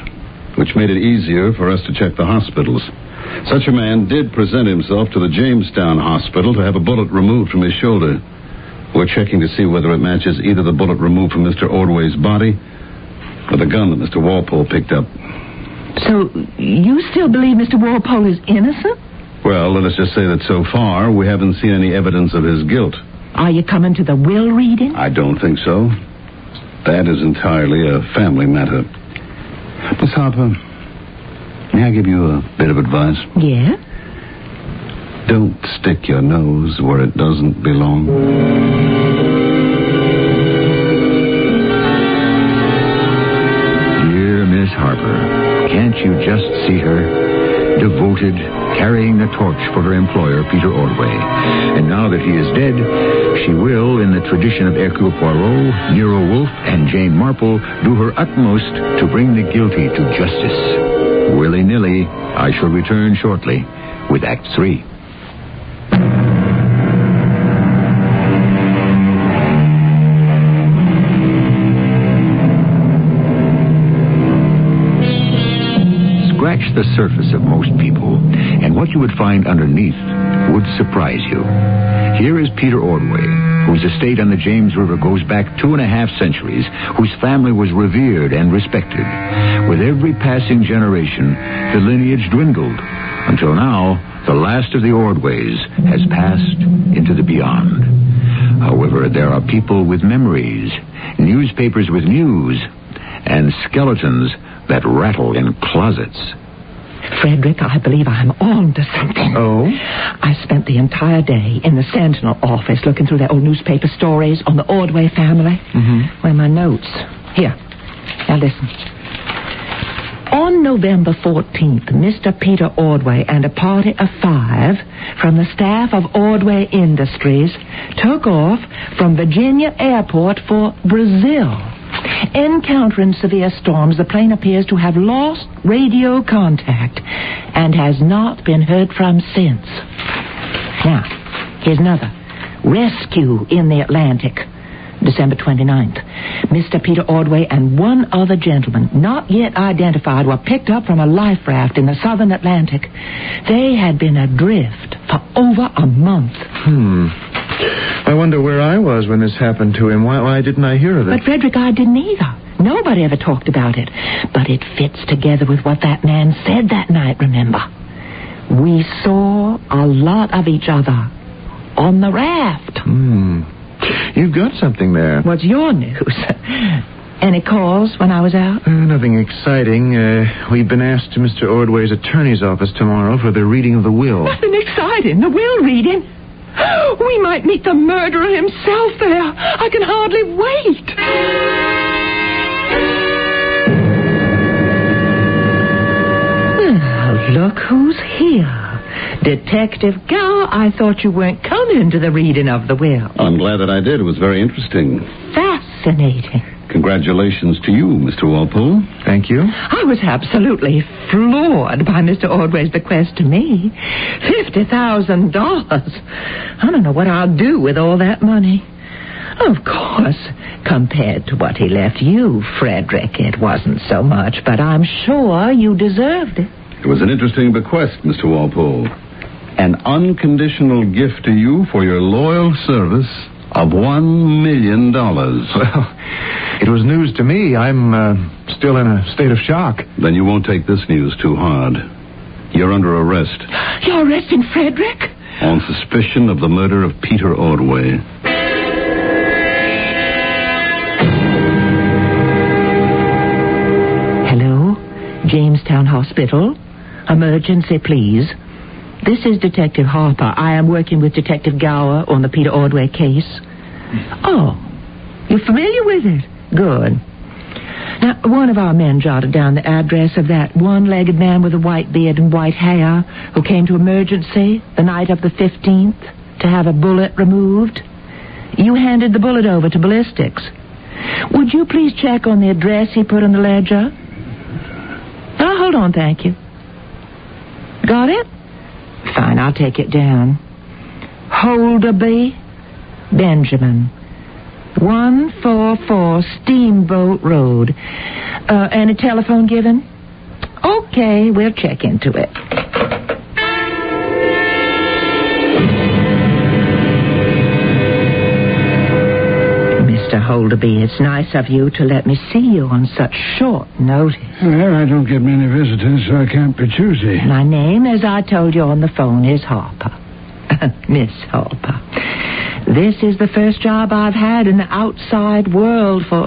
Speaker 3: which made it easier for us to check the hospitals. Such a man did present himself to the Jamestown Hospital to have a bullet removed from his shoulder. We're checking to see whether it matches either the bullet removed from Mr. Ordway's body or the gun that Mr. Walpole picked up.
Speaker 2: So you still believe Mr. Walpole is innocent?
Speaker 3: Well, let us just say that so far we haven't seen any evidence of his guilt.
Speaker 2: Are you coming to the will reading?
Speaker 3: I don't think so. That is entirely a family matter. Miss Harper, may I give you a bit of advice?
Speaker 2: Yeah?
Speaker 3: Don't stick your nose where it doesn't belong.
Speaker 20: can't you just see her? Devoted, carrying the torch for her employer, Peter Ordway. And now that he is dead, she will, in the tradition of Hercule Poirot, Nero Wolfe, and Jane Marple, do her utmost to bring the guilty to justice. Willy-nilly, I shall return shortly with Act 3. Scratch the surface of most people, and what you would find underneath would surprise you. Here is Peter Ordway, whose estate on the James River goes back 2.5 centuries, whose family was revered and respected. With every passing generation, the lineage dwindled, until now, the last of the Ordways has passed into the beyond. However, there are people with memories, newspapers with news, and skeletons that rattle in closets.
Speaker 2: Frederick, I believe I'm on to something.
Speaker 23: Oh?
Speaker 2: I spent the entire day in the Sentinel office looking through their old newspaper stories on the Ordway family.
Speaker 23: Mm-hmm.
Speaker 2: Where are my notes? Here. Now listen. On November 14th, Mr. Peter Ordway and a party of 5 from the staff of Ordway Industries took off from Virginia Airport for Brazil. Encountering severe storms, the plane appears to have lost radio contact and has not been heard from since. Now, here's another. Rescue in the Atlantic, December 29th. Mr. Peter Ordway and one other gentleman, not yet identified, were picked up from a life raft in the southern Atlantic. They had been adrift for over a month.
Speaker 23: I wonder where I was when this happened to him. Why didn't I hear of it?
Speaker 2: But, Frederick, I didn't either. Nobody ever talked about it. But it fits together with what that man said that night, remember? We saw a lot of each other on the raft.
Speaker 23: You've got something there.
Speaker 2: What's your news? Any calls when I was out?
Speaker 23: Nothing exciting. We've been asked to Mr. Ordway's attorney's office tomorrow for the reading of the will.
Speaker 2: Nothing exciting. The will reading? We might meet the murderer himself there. I can hardly wait. Well, look who's here. Detective Gower, I thought you weren't coming to the reading of the will.
Speaker 3: I'm glad that I did. It was very interesting.
Speaker 2: Fascinating.
Speaker 3: Congratulations to you, Mr. Walpole.
Speaker 23: Thank you.
Speaker 2: I was absolutely floored by Mr. Ordway's bequest to me. $50,000. I don't know what I'll do with all that money. Of course, compared to what he left you, Frederick, it wasn't so much, but I'm sure you deserved it.
Speaker 3: It was an interesting bequest, Mr. Walpole. An unconditional gift to you for your loyal service of $1 million.
Speaker 23: Well, it was news to me. I'm still in a state of shock.
Speaker 3: Then you won't take this news too hard. You're under arrest.
Speaker 2: You're arresting Frederick?
Speaker 3: On suspicion of the murder of Peter Ordway.
Speaker 2: Hello? Jamestown Hospital? Emergency, please. This is Detective Harper. I am working with Detective Gower on the Peter Ordway case. Oh, you're familiar with it? Good. Now, one of our men jotted down the address of that one-legged man with a white beard and white hair who came to emergency the night of the 15th to have a bullet removed. You handed the bullet over to ballistics. Would you please check on the address he put on the ledger? Oh, hold on, thank you. Got it? Fine, I'll take it down. Holderby, Benjamin, 144 Steamboat Road. And a telephone given? Okay, we'll check into it. Mr. Holderby, it's nice of you to let me see you on such short notice.
Speaker 22: Well, I don't get many visitors, so I can't be choosy.
Speaker 2: My name, as I told you on the phone, is Harper. Miss Harper. This is the first job I've had in the outside world for,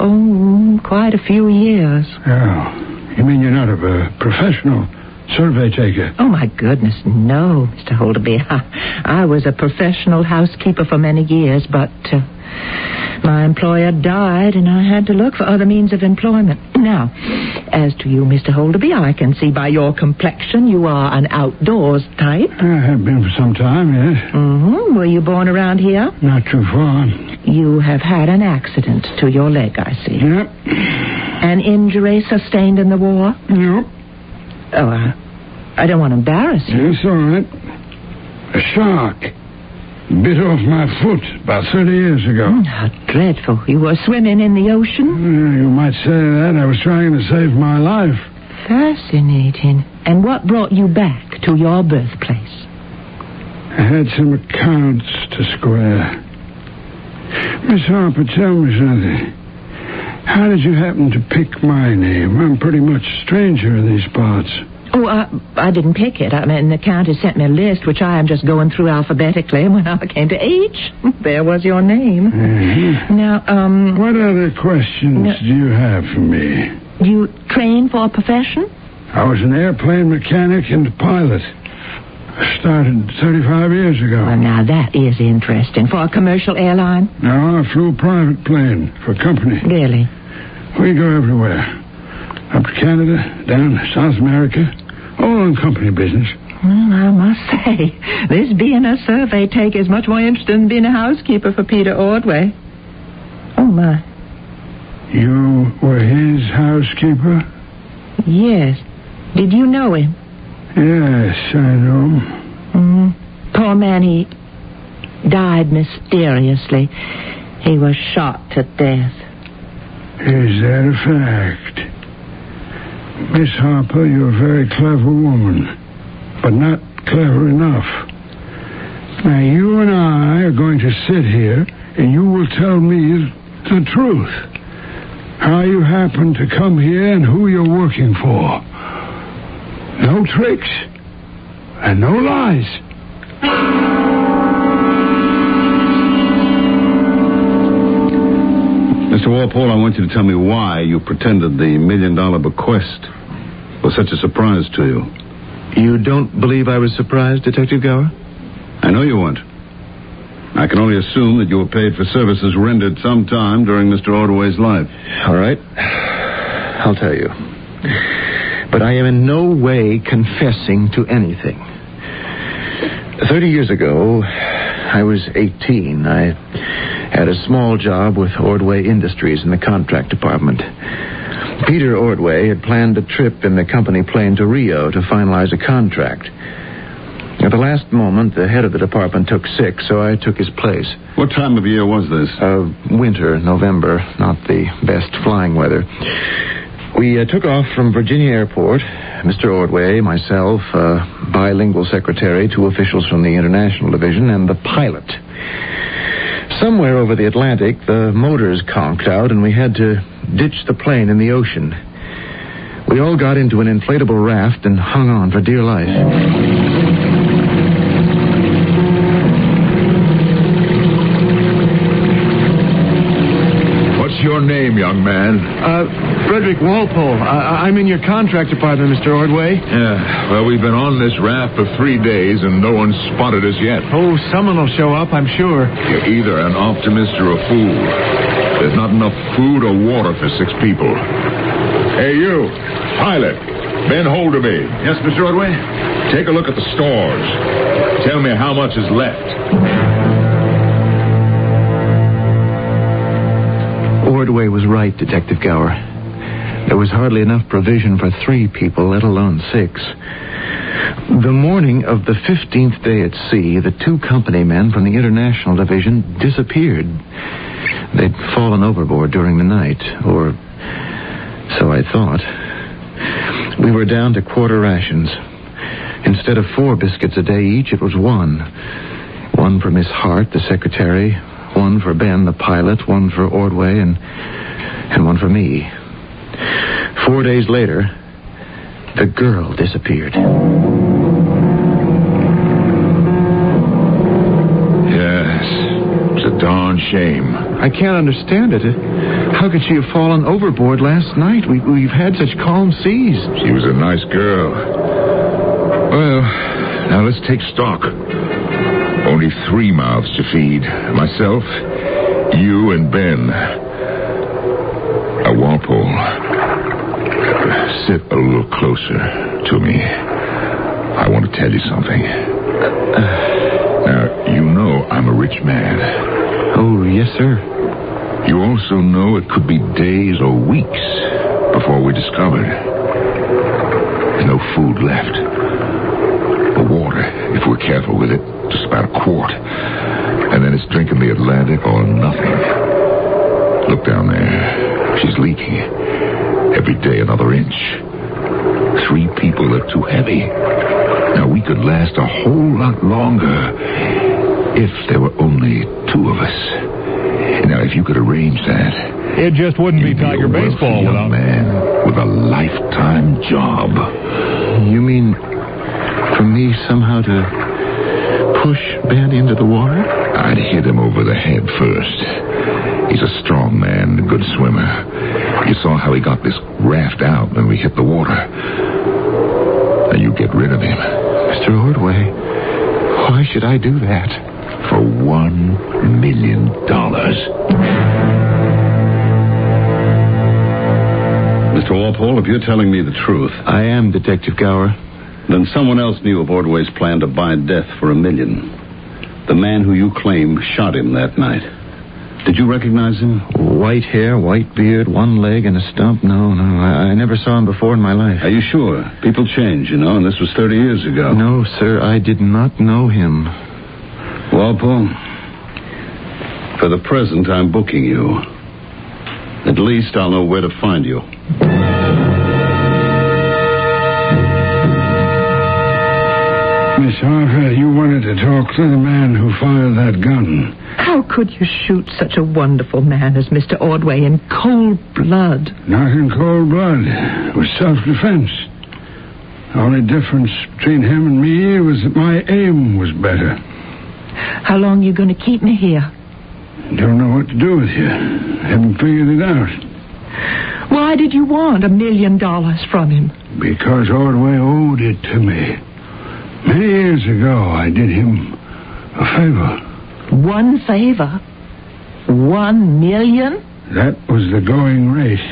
Speaker 2: quite a few years.
Speaker 22: Oh, you mean you're not a professional survey taker?
Speaker 2: Oh, my goodness, no, Mr. Holderby. I was a professional housekeeper for many years, but my employer died, and I had to look for other means of employment. Now, As to you, Mr. Holderby, I can see by your complexion you are an outdoors type.
Speaker 22: I have been for some time, yes.
Speaker 2: Mm-hmm. Were you born around here?
Speaker 22: Not too far.
Speaker 2: You have had an accident to your leg, I see.
Speaker 22: Yep.
Speaker 2: An injury sustained in the war?
Speaker 22: Yep.
Speaker 2: Oh, I don't want to embarrass you.
Speaker 22: It's all right. A shark bit off my foot about 30 years ago.
Speaker 2: How dreadful. You were swimming in the ocean?
Speaker 22: You might say that. I was trying to save my life.
Speaker 2: Fascinating. And what brought you back to your birthplace?
Speaker 22: I had some accounts to square. Miss Harper, tell me something. How did you happen to pick my name? I'm pretty much a stranger in these parts.
Speaker 2: Oh, I didn't pick it. I mean, the Countess sent me a list, which I am just going through alphabetically. And when I came to H, there was your name.
Speaker 22: Mm-hmm.
Speaker 2: Now,
Speaker 22: what other questions do you have for me?
Speaker 2: Do you train for a profession?
Speaker 22: I was an airplane mechanic and pilot. I started 35 years ago.
Speaker 2: Well, now, that is interesting. For a commercial airline?
Speaker 22: No, I flew a private plane for a company.
Speaker 2: Really?
Speaker 22: We go everywhere. Up to Canada, down to South America. All in company business.
Speaker 2: Well, I must say, this being a survey take is much more interesting than being a housekeeper for Peter Ordway. Oh, my.
Speaker 22: You were his housekeeper?
Speaker 2: Yes. Did you know him?
Speaker 22: Yes, I know.
Speaker 2: Poor man, he died mysteriously. He was shot to death.
Speaker 22: Is that a fact? Miss Harper, you're a very clever woman, but not clever enough. Now, you and I are going to sit here, and you will tell me the truth. How you happen to come here and who you're working for. No tricks and no lies.
Speaker 3: Mr. Walpole, I want you to tell me why you pretended the $1 million bequest was such a surprise to you.
Speaker 23: You don't believe I was surprised, Detective Gower?
Speaker 3: I know you weren't. I can only assume that you were paid for services rendered sometime during Mr. Ordway's life.
Speaker 23: All right. I'll tell you. But I am in no way confessing to anything. 30 years ago, I was 18. I had a small job with Ordway Industries in the contract department. Peter Ordway had planned a trip in the company plane to Rio to finalize a contract. At the last moment, the head of the department took sick, so I took his place.
Speaker 3: What time of year was this?
Speaker 23: Winter, November, not the best flying weather. We took off from Virginia Airport. Mr. Ordway, myself, bilingual secretary, 2 officials from the International Division, and the pilot. Somewhere over the Atlantic, the motors conked out, and we had to ditch the plane in the ocean. We all got into an inflatable raft and hung on for dear life.
Speaker 21: What's your name, young man?
Speaker 23: Frederick Walpole. I'm in your contract department, Mr. Ordway.
Speaker 21: Yeah, well, we've been on this raft for 3 days, and no one's spotted us yet.
Speaker 23: Oh, someone will show up, I'm sure.
Speaker 21: You're either an optimist or a fool. There's not enough food or water for 6 people. Hey, you, pilot, bend hold of me.
Speaker 3: Yes, Mr. Ordway?
Speaker 21: Take a look at the stores. Tell me how much is left.
Speaker 23: Ordway was right, Detective Gower. There was hardly enough provision for 3 people, let alone 6. The morning of the 15th day at sea, the 2 company men from the International Division disappeared. They'd fallen overboard during the night, or so I thought. We were down to quarter rations. Instead of 4 biscuits a day each, it was 1. 1 for Miss Hart, the secretary, 1 for Ben, the pilot, 1 for Ordway, and 1 for me. 4 days later, the girl disappeared.
Speaker 21: Yes, it's a darn shame.
Speaker 23: I can't understand it. How could she have fallen overboard last night? We've had such calm seas.
Speaker 21: She was a nice girl. Well, now let's take stock. Only 3 mouths to feed. Myself, you, and Ben. Walpole. Sit a little closer to me. I want to tell you something. Now, you know I'm a rich man.
Speaker 23: Oh, yes, sir.
Speaker 21: You also know it could be days or weeks before we're discovered. There's no food left. The water, if we're careful with it, just about a quart. And then it's drinking the Atlantic or nothing. Look down there. She's leaking. Every day another inch. 3 people are too heavy. Now, we could last a whole lot longer if there were only 2 of us. Now, if you could arrange that...
Speaker 7: It just wouldn't be Tiger Baseball without...
Speaker 21: man with a lifetime job.
Speaker 23: You mean for me somehow to push Ben into the water?
Speaker 21: I'd hit him over the head first. He's a strong man, a good swimmer. You saw how he got this raft out when we hit the water. Now you get rid of him.
Speaker 23: Mr. Ordway, why should I do that?
Speaker 21: For $1 million.
Speaker 3: Mr. Walpole, if you're telling me the truth...
Speaker 23: I am, Detective Gower.
Speaker 3: Then someone else knew of Ordway's plan to buy death for $1 million. The man who you claim shot him that night. Did you recognize him?
Speaker 23: White hair, white beard, 1 leg and a stump? No, I never saw him before in my life.
Speaker 3: Are you sure? People change, you know, and this was 30 years ago.
Speaker 23: No, sir, I did not know him.
Speaker 3: Walpole, for the present, I'm booking you. At least I'll know where to find you.
Speaker 22: Miss Harper, you wanted to talk to the man who fired that gun.
Speaker 2: How could you shoot such a wonderful man as Mr. Ordway in cold blood?
Speaker 22: Not in cold blood. It was self-defense. The only difference between him and me was that my aim was better.
Speaker 2: How long are you going to keep me here?
Speaker 22: Don't know what to do with you. Haven't figured it out.
Speaker 2: Why did you want $1 million from him?
Speaker 22: Because Ordway owed it to me. Many years ago, I did him a favor.
Speaker 2: 1 favor? $1 million?
Speaker 22: That was the going rate.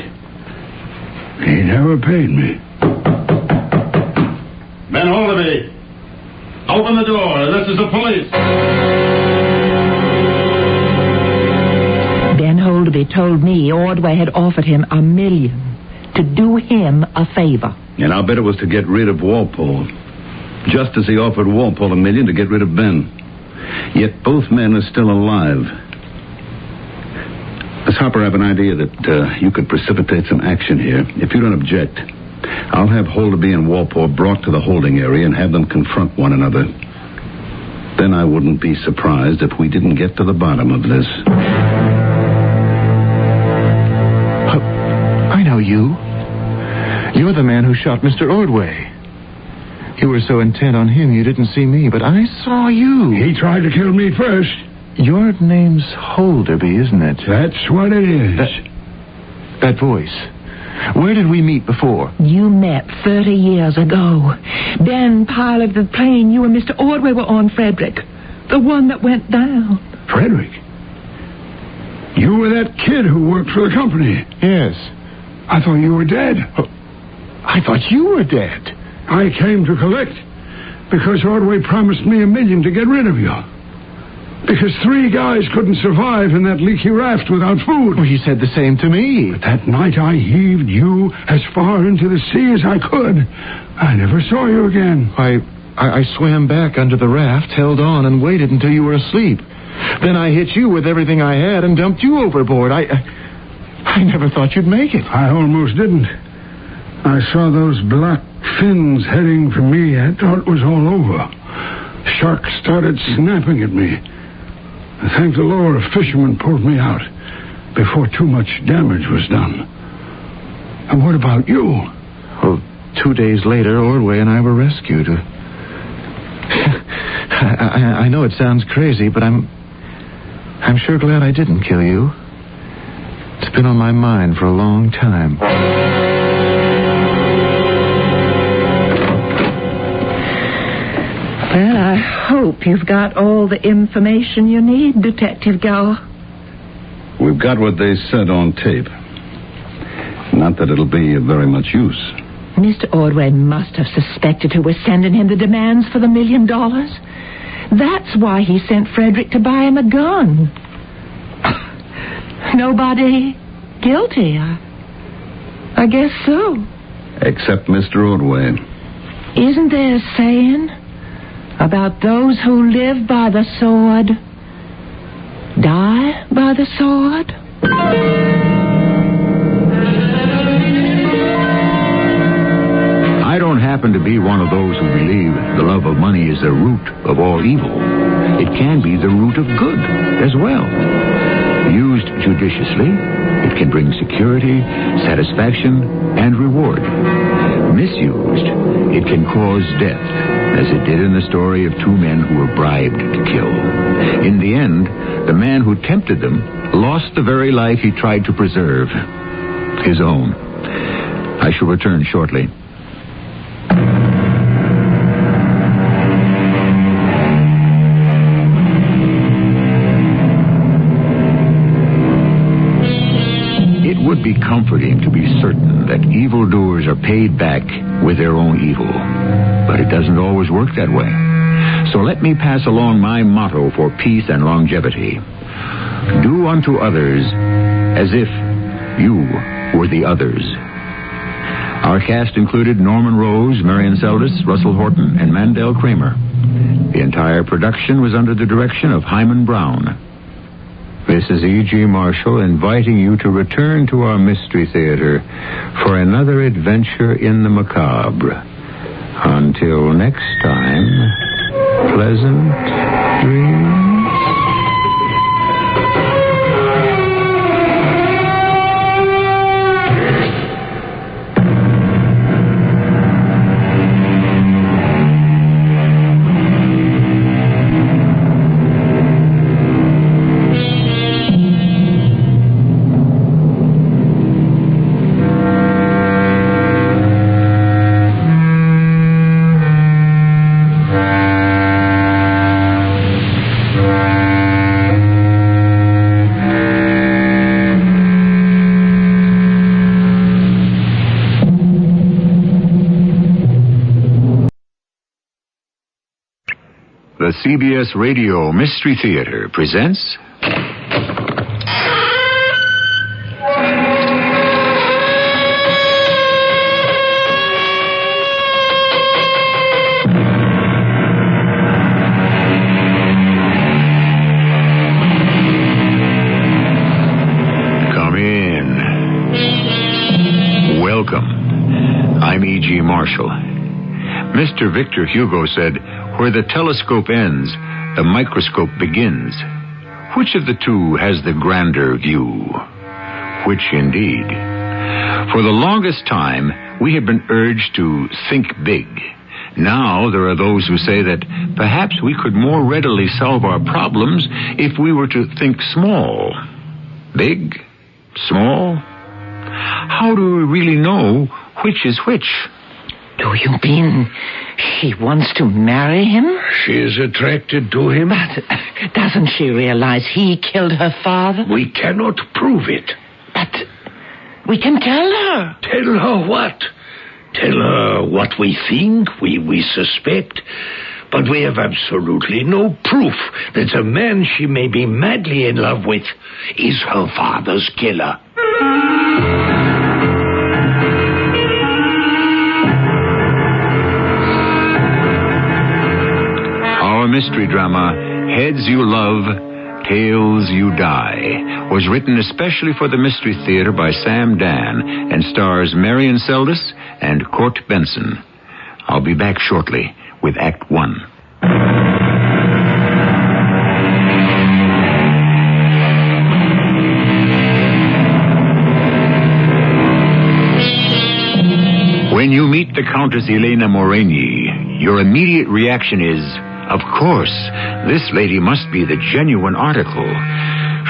Speaker 22: He never paid me.
Speaker 3: Ben Holderby, open the door. This is the police.
Speaker 2: Ben Holderby told me Ordway had offered him $1 million to do him a favor.
Speaker 3: And I'll bet it was to get rid of Walpole. Just as he offered Walpole $1 million to get rid of Ben. Yet both men are still alive. Miss Harper, I have an idea that you could precipitate some action here. If you don't object, I'll have Holderby and Walpole brought to the holding area and have them confront one another. Then I wouldn't be surprised if we didn't get to the bottom of this.
Speaker 23: I know you. You're the man who shot Mr. Ordway. You were so intent on him you didn't see me, but I saw you.
Speaker 22: He tried to kill me first.
Speaker 23: Your name's Holderby, isn't it?
Speaker 22: That's what it is.
Speaker 23: That voice. Where did we meet before?
Speaker 2: You met 30 years ago. Ben piloted the plane you and Mr. Ordway were on, Frederick. The one that went down.
Speaker 22: Frederick? You were that kid who worked for the company?
Speaker 23: Yes.
Speaker 22: I thought you were dead.
Speaker 23: I thought you were dead.
Speaker 22: I came to collect because Ordway promised me $1 million to get rid of you. Because 3 guys couldn't survive in that leaky raft without food.
Speaker 23: Well, he said the same to me.
Speaker 22: But that night I heaved you as far into the sea as I could. I never saw you again.
Speaker 23: I swam back under the raft, held on, and waited until you were asleep. Then I hit you with everything I had and dumped you overboard. I never thought you'd make it.
Speaker 22: I almost didn't. I saw those black fins heading for me. I thought it was all over. Sharks started snapping at me. Thank the Lord, a fisherman pulled me out before too much damage was done. And what about you?
Speaker 23: Well, 2 days later, Ordway and I were rescued. I know it sounds crazy, but I'm sure glad I didn't kill you. It's been on my mind for a long time.
Speaker 2: Well, I hope you've got all the information you need, Detective Gower.
Speaker 3: We've got what they said on tape. Not that it'll be of very much use.
Speaker 2: Mr. Ordway must have suspected who was sending him the demands for the $1 million. That's why he sent Frederick to buy him a gun. Nobody guilty, I guess so.
Speaker 3: Except Mr. Ordway.
Speaker 2: Isn't there a saying about those who live by the sword die by the sword?
Speaker 20: I don't happen to be one of those who believe the love of money is the root of all evil. It can be the root of good as well. Used judiciously, it can bring security, satisfaction, and reward. Misused, it can cause death, as it did in the story of two men who were bribed to kill. In the end, the man who tempted them lost the very life he tried to preserve, his own. I shall return shortly. It would be comforting to be certain that evildoers are paid back with their own evil. But it doesn't always work that way. So let me pass along my motto for peace and longevity. Do unto others as if you were the others. Our cast included Norman Rose, Marion Seldes, Russell Horton, and Mandel Kramer. The entire production was under the direction of Hyman Brown. This is E.G. Marshall inviting you to return to our Mystery Theater for another adventure in the macabre. Until next time, pleasant dreams. The CBS Radio Mystery Theater presents... Come in. Welcome. I'm E.G. Marshall. Mr. Victor Hugo said, "Where the telescope ends, the microscope begins. Which of the two has the grander view?" Which indeed. For the longest time, we have been urged to think big. Now there are those who say that perhaps we could more readily solve our problems if we were to think small. Big? Small? How do we really know which is which?
Speaker 2: Do you mean she wants to marry him?
Speaker 11: She is attracted to him.
Speaker 2: But doesn't she realize he killed her father?
Speaker 11: We cannot prove it.
Speaker 2: But we can tell her.
Speaker 11: Tell her what? Tell her what we think, we suspect. But we have absolutely no proof that the man she may be madly in love with is her father's killer.
Speaker 20: Our mystery drama, Heads You Love, Tails You Die, was written especially for the Mystery Theater by Sam Dan and stars Marion Seldes and Court Benson. I'll be back shortly with Act 1. When you meet the Countess Elena Moragni, your immediate reaction is, of course, this lady must be the genuine article.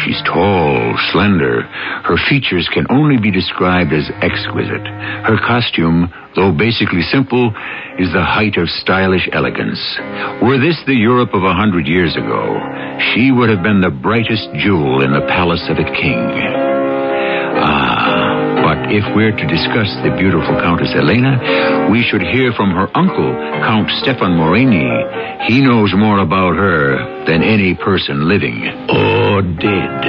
Speaker 20: She's tall, slender. Her features can only be described as exquisite. Her costume, though basically simple, is the height of stylish elegance. Were this the Europe of 100 years ago, she would have been the brightest jewel in the palace of a king.
Speaker 1: But if we're to discuss the beautiful Countess Elena, we should hear from her uncle, Count Stefan Morini. He knows more about her than any person living.
Speaker 5: Or dead.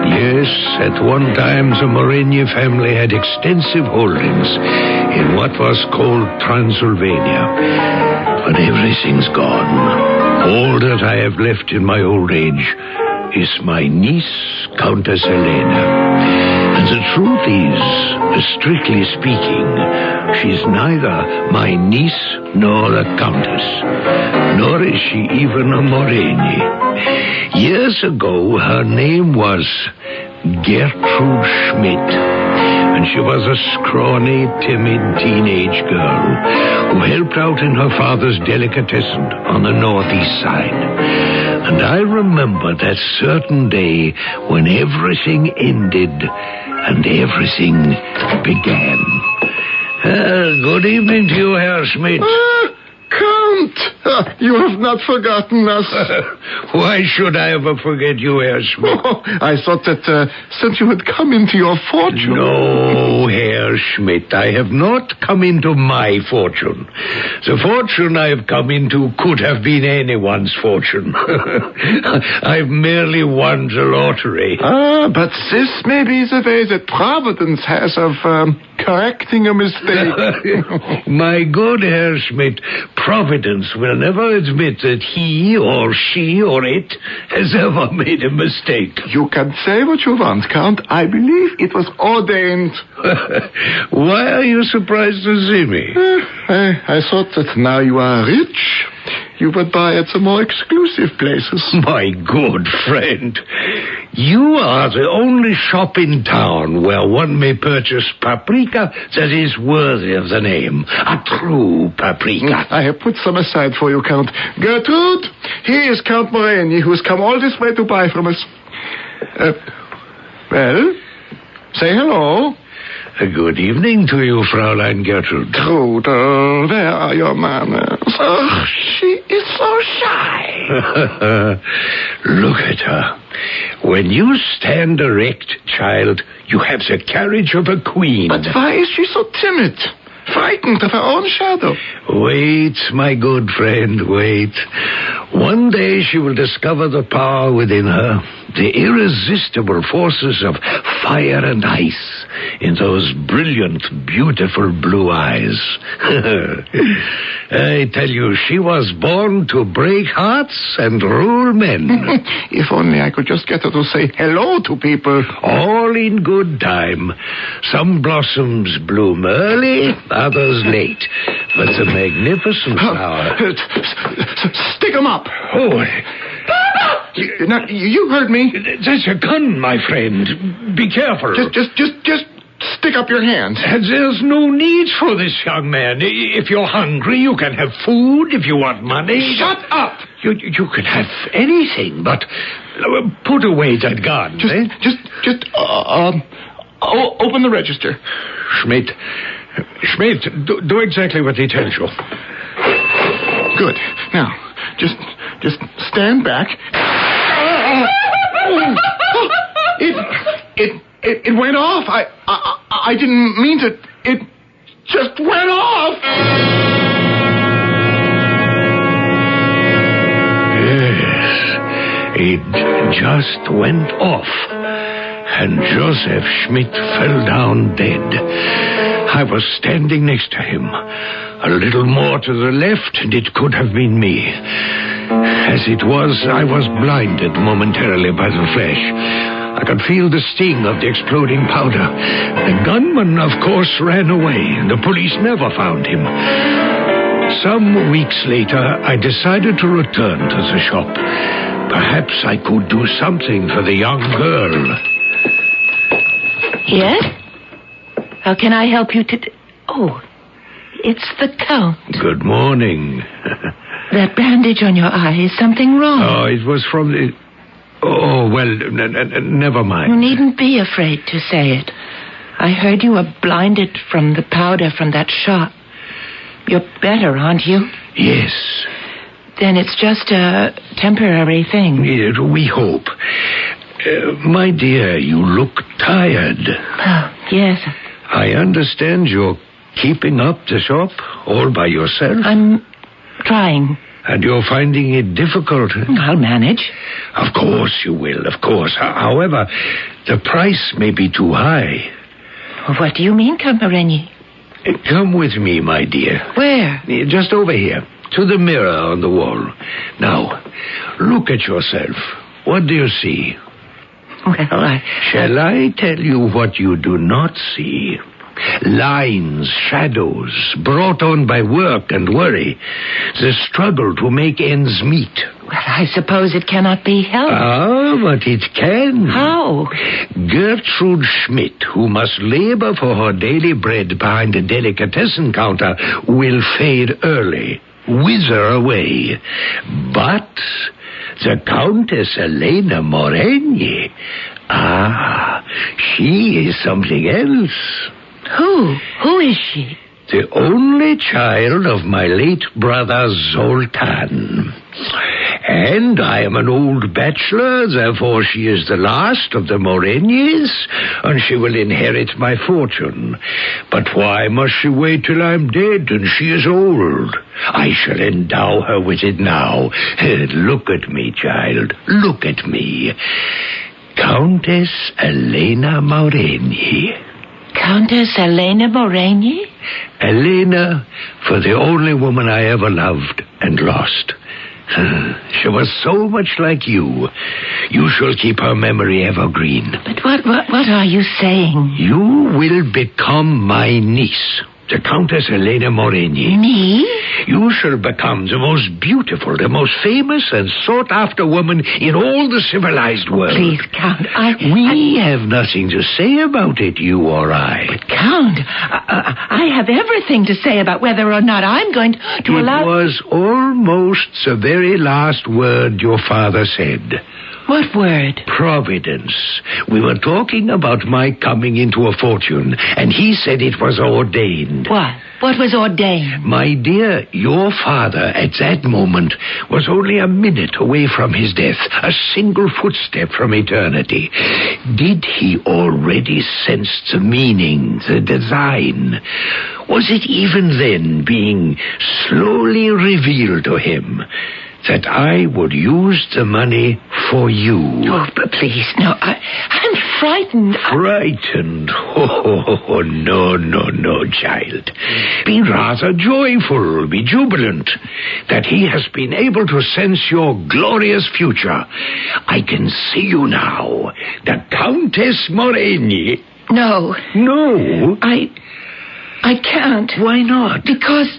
Speaker 5: Yes, at one time the Morini family had extensive holdings in what was called Transylvania. But everything's gone. All that I have left in my old age is my niece, Countess Elena. And the truth is, strictly speaking, she's neither my niece nor a countess, nor is she even a Morini. Years ago, her name was Gertrude Schmidt, and she was a scrawny, timid teenage girl who helped out in her father's delicatessen on the northeast side. And I remember that certain day when everything ended and everything began. Good evening to you, Herr Schmidt.
Speaker 15: Count! You have not forgotten us.
Speaker 5: Why should I ever forget you, Herr Schmidt?
Speaker 15: I thought that since you had come into your fortune...
Speaker 5: No, Herr Schmidt, I have not come into my fortune. The fortune I have come into could have been anyone's fortune. I've merely won the lottery.
Speaker 15: But this may be the way that Providence has of correcting a mistake.
Speaker 5: My good Herr Schmidt, Providence will never admit that he or she or it has ever made a mistake.
Speaker 15: You can say what you want, Count. I believe it was ordained.
Speaker 5: Why are you surprised to see me?
Speaker 15: I thought that now you are rich, you would buy at the more exclusive places.
Speaker 5: My good friend, you are the only shop in town where one may purchase paprika that is worthy of the name. A true paprika.
Speaker 15: I have put some aside for you, Count. Gertrude, here is Count Morini, who has come all this way to buy from us. Well, say hello.
Speaker 5: Good evening to you, Fraulein Gertrude.
Speaker 15: Gertrude, where are your manners? Oh, she is so shy.
Speaker 5: Look at her. When you stand erect, child, you have the carriage of a queen.
Speaker 15: But why is she so timid? Frightened of her own shadow.
Speaker 5: Wait, my good friend, wait. One day she will discover the power within her, the irresistible forces of fire and ice in those brilliant, beautiful blue eyes. I tell you, she was born to break hearts and rule men.
Speaker 15: If only I could just get her to say hello to people.
Speaker 5: All in good time. Some blossoms bloom early, others late. But the magnificent flower...
Speaker 15: Stick 'em up.
Speaker 5: Oh,
Speaker 15: now, you heard me.
Speaker 5: That's a gun, my friend. Be careful.
Speaker 15: Just stick up your hands.
Speaker 5: There's no need for this, young man. If you're hungry, you can have food. If you want money...
Speaker 15: Shut up!
Speaker 5: You can have anything, but put away that gun.
Speaker 15: Open the register.
Speaker 5: Schmidt, do exactly what he tells you.
Speaker 15: Good. Now, just stand back. It went off. I didn't mean to. It just went off.
Speaker 5: Yes, it just went off. And Joseph Schmidt fell down dead. I was standing next to him. A little more to the left, and it could have been me. As it was, I was blinded momentarily by the flash. I could feel the sting of the exploding powder. The gunman, of course, ran away, and the police never found him. Some weeks later, I decided to return to the shop. Perhaps I could do something for the young girl.
Speaker 2: Yes? How can I help you today? Oh, it's the Count.
Speaker 5: Good morning.
Speaker 2: That bandage on your eye, is something wrong?
Speaker 5: Oh, it was from the... Oh, well, never mind.
Speaker 2: You needn't be afraid to say it. I heard you were blinded from the powder from that shot. You're better, aren't you?
Speaker 5: Yes.
Speaker 2: Then it's just a temporary thing.
Speaker 5: We hope. My dear, you look tired.
Speaker 2: Oh, yes.
Speaker 5: I understand you're keeping up the shop all by yourself.
Speaker 2: I'm trying.
Speaker 5: And you're finding it difficult.
Speaker 2: I'll manage.
Speaker 5: Of course you will, of course. However, the price may be too high.
Speaker 2: What do you mean, Count Moreni?
Speaker 5: Come with me, my dear.
Speaker 2: Where?
Speaker 5: Just over here, to the mirror on the wall. Now, look at yourself. What do you see?
Speaker 2: Well,
Speaker 5: Shall I tell you what you do not see? Lines, shadows, brought on by work and worry. The struggle to make ends meet.
Speaker 2: Well, I suppose it cannot be helped.
Speaker 5: Ah, but it can.
Speaker 2: How?
Speaker 5: Gertrude Schmidt, who must labor for her daily bread behind the delicatessen counter, will fade early, wither away. But the Countess Elena Moreni, she is something else.
Speaker 2: Who? Who is she?
Speaker 5: The only child of my late brother Zoltan. And I am an old bachelor, therefore she is the last of the Morenis, and she will inherit my fortune. But why must she wait till I'm dead and she is old? I shall endow her with it now. Look at me, child. Look at me. Countess Elena Moreni.
Speaker 2: Countess Elena Moreni?
Speaker 5: Elena, for the only woman I ever loved and lost. She was so much like you. You shall keep her memory evergreen.
Speaker 2: But what are you saying?
Speaker 5: You will become my niece, the Countess Elena Moreni.
Speaker 2: Me?
Speaker 5: You shall become the most beautiful, the most famous and sought-after woman in all the civilized world.
Speaker 2: Please, Count,
Speaker 5: We have nothing to say about it, you or I.
Speaker 2: But, Count, I have everything to say about whether or not I'm going to allow...
Speaker 5: It was almost the very last word your father said.
Speaker 2: What word?
Speaker 5: Providence. We were talking about my coming into a fortune, and he said it was ordained.
Speaker 2: What? What was ordained?
Speaker 5: My dear, your father at that moment was only a minute away from his death, a single footstep from eternity. Did he already sense the meaning, the design? Was it even then being slowly revealed to him that I would use the money for you?
Speaker 2: Oh, but please, no, I'm frightened.
Speaker 5: Frightened? Oh, no, child. Be rather joyful, be jubilant that he has been able to sense your glorious future. I can see you now, the Countess Moreni.
Speaker 2: No.
Speaker 5: No?
Speaker 2: I can't.
Speaker 5: Why not?
Speaker 2: Because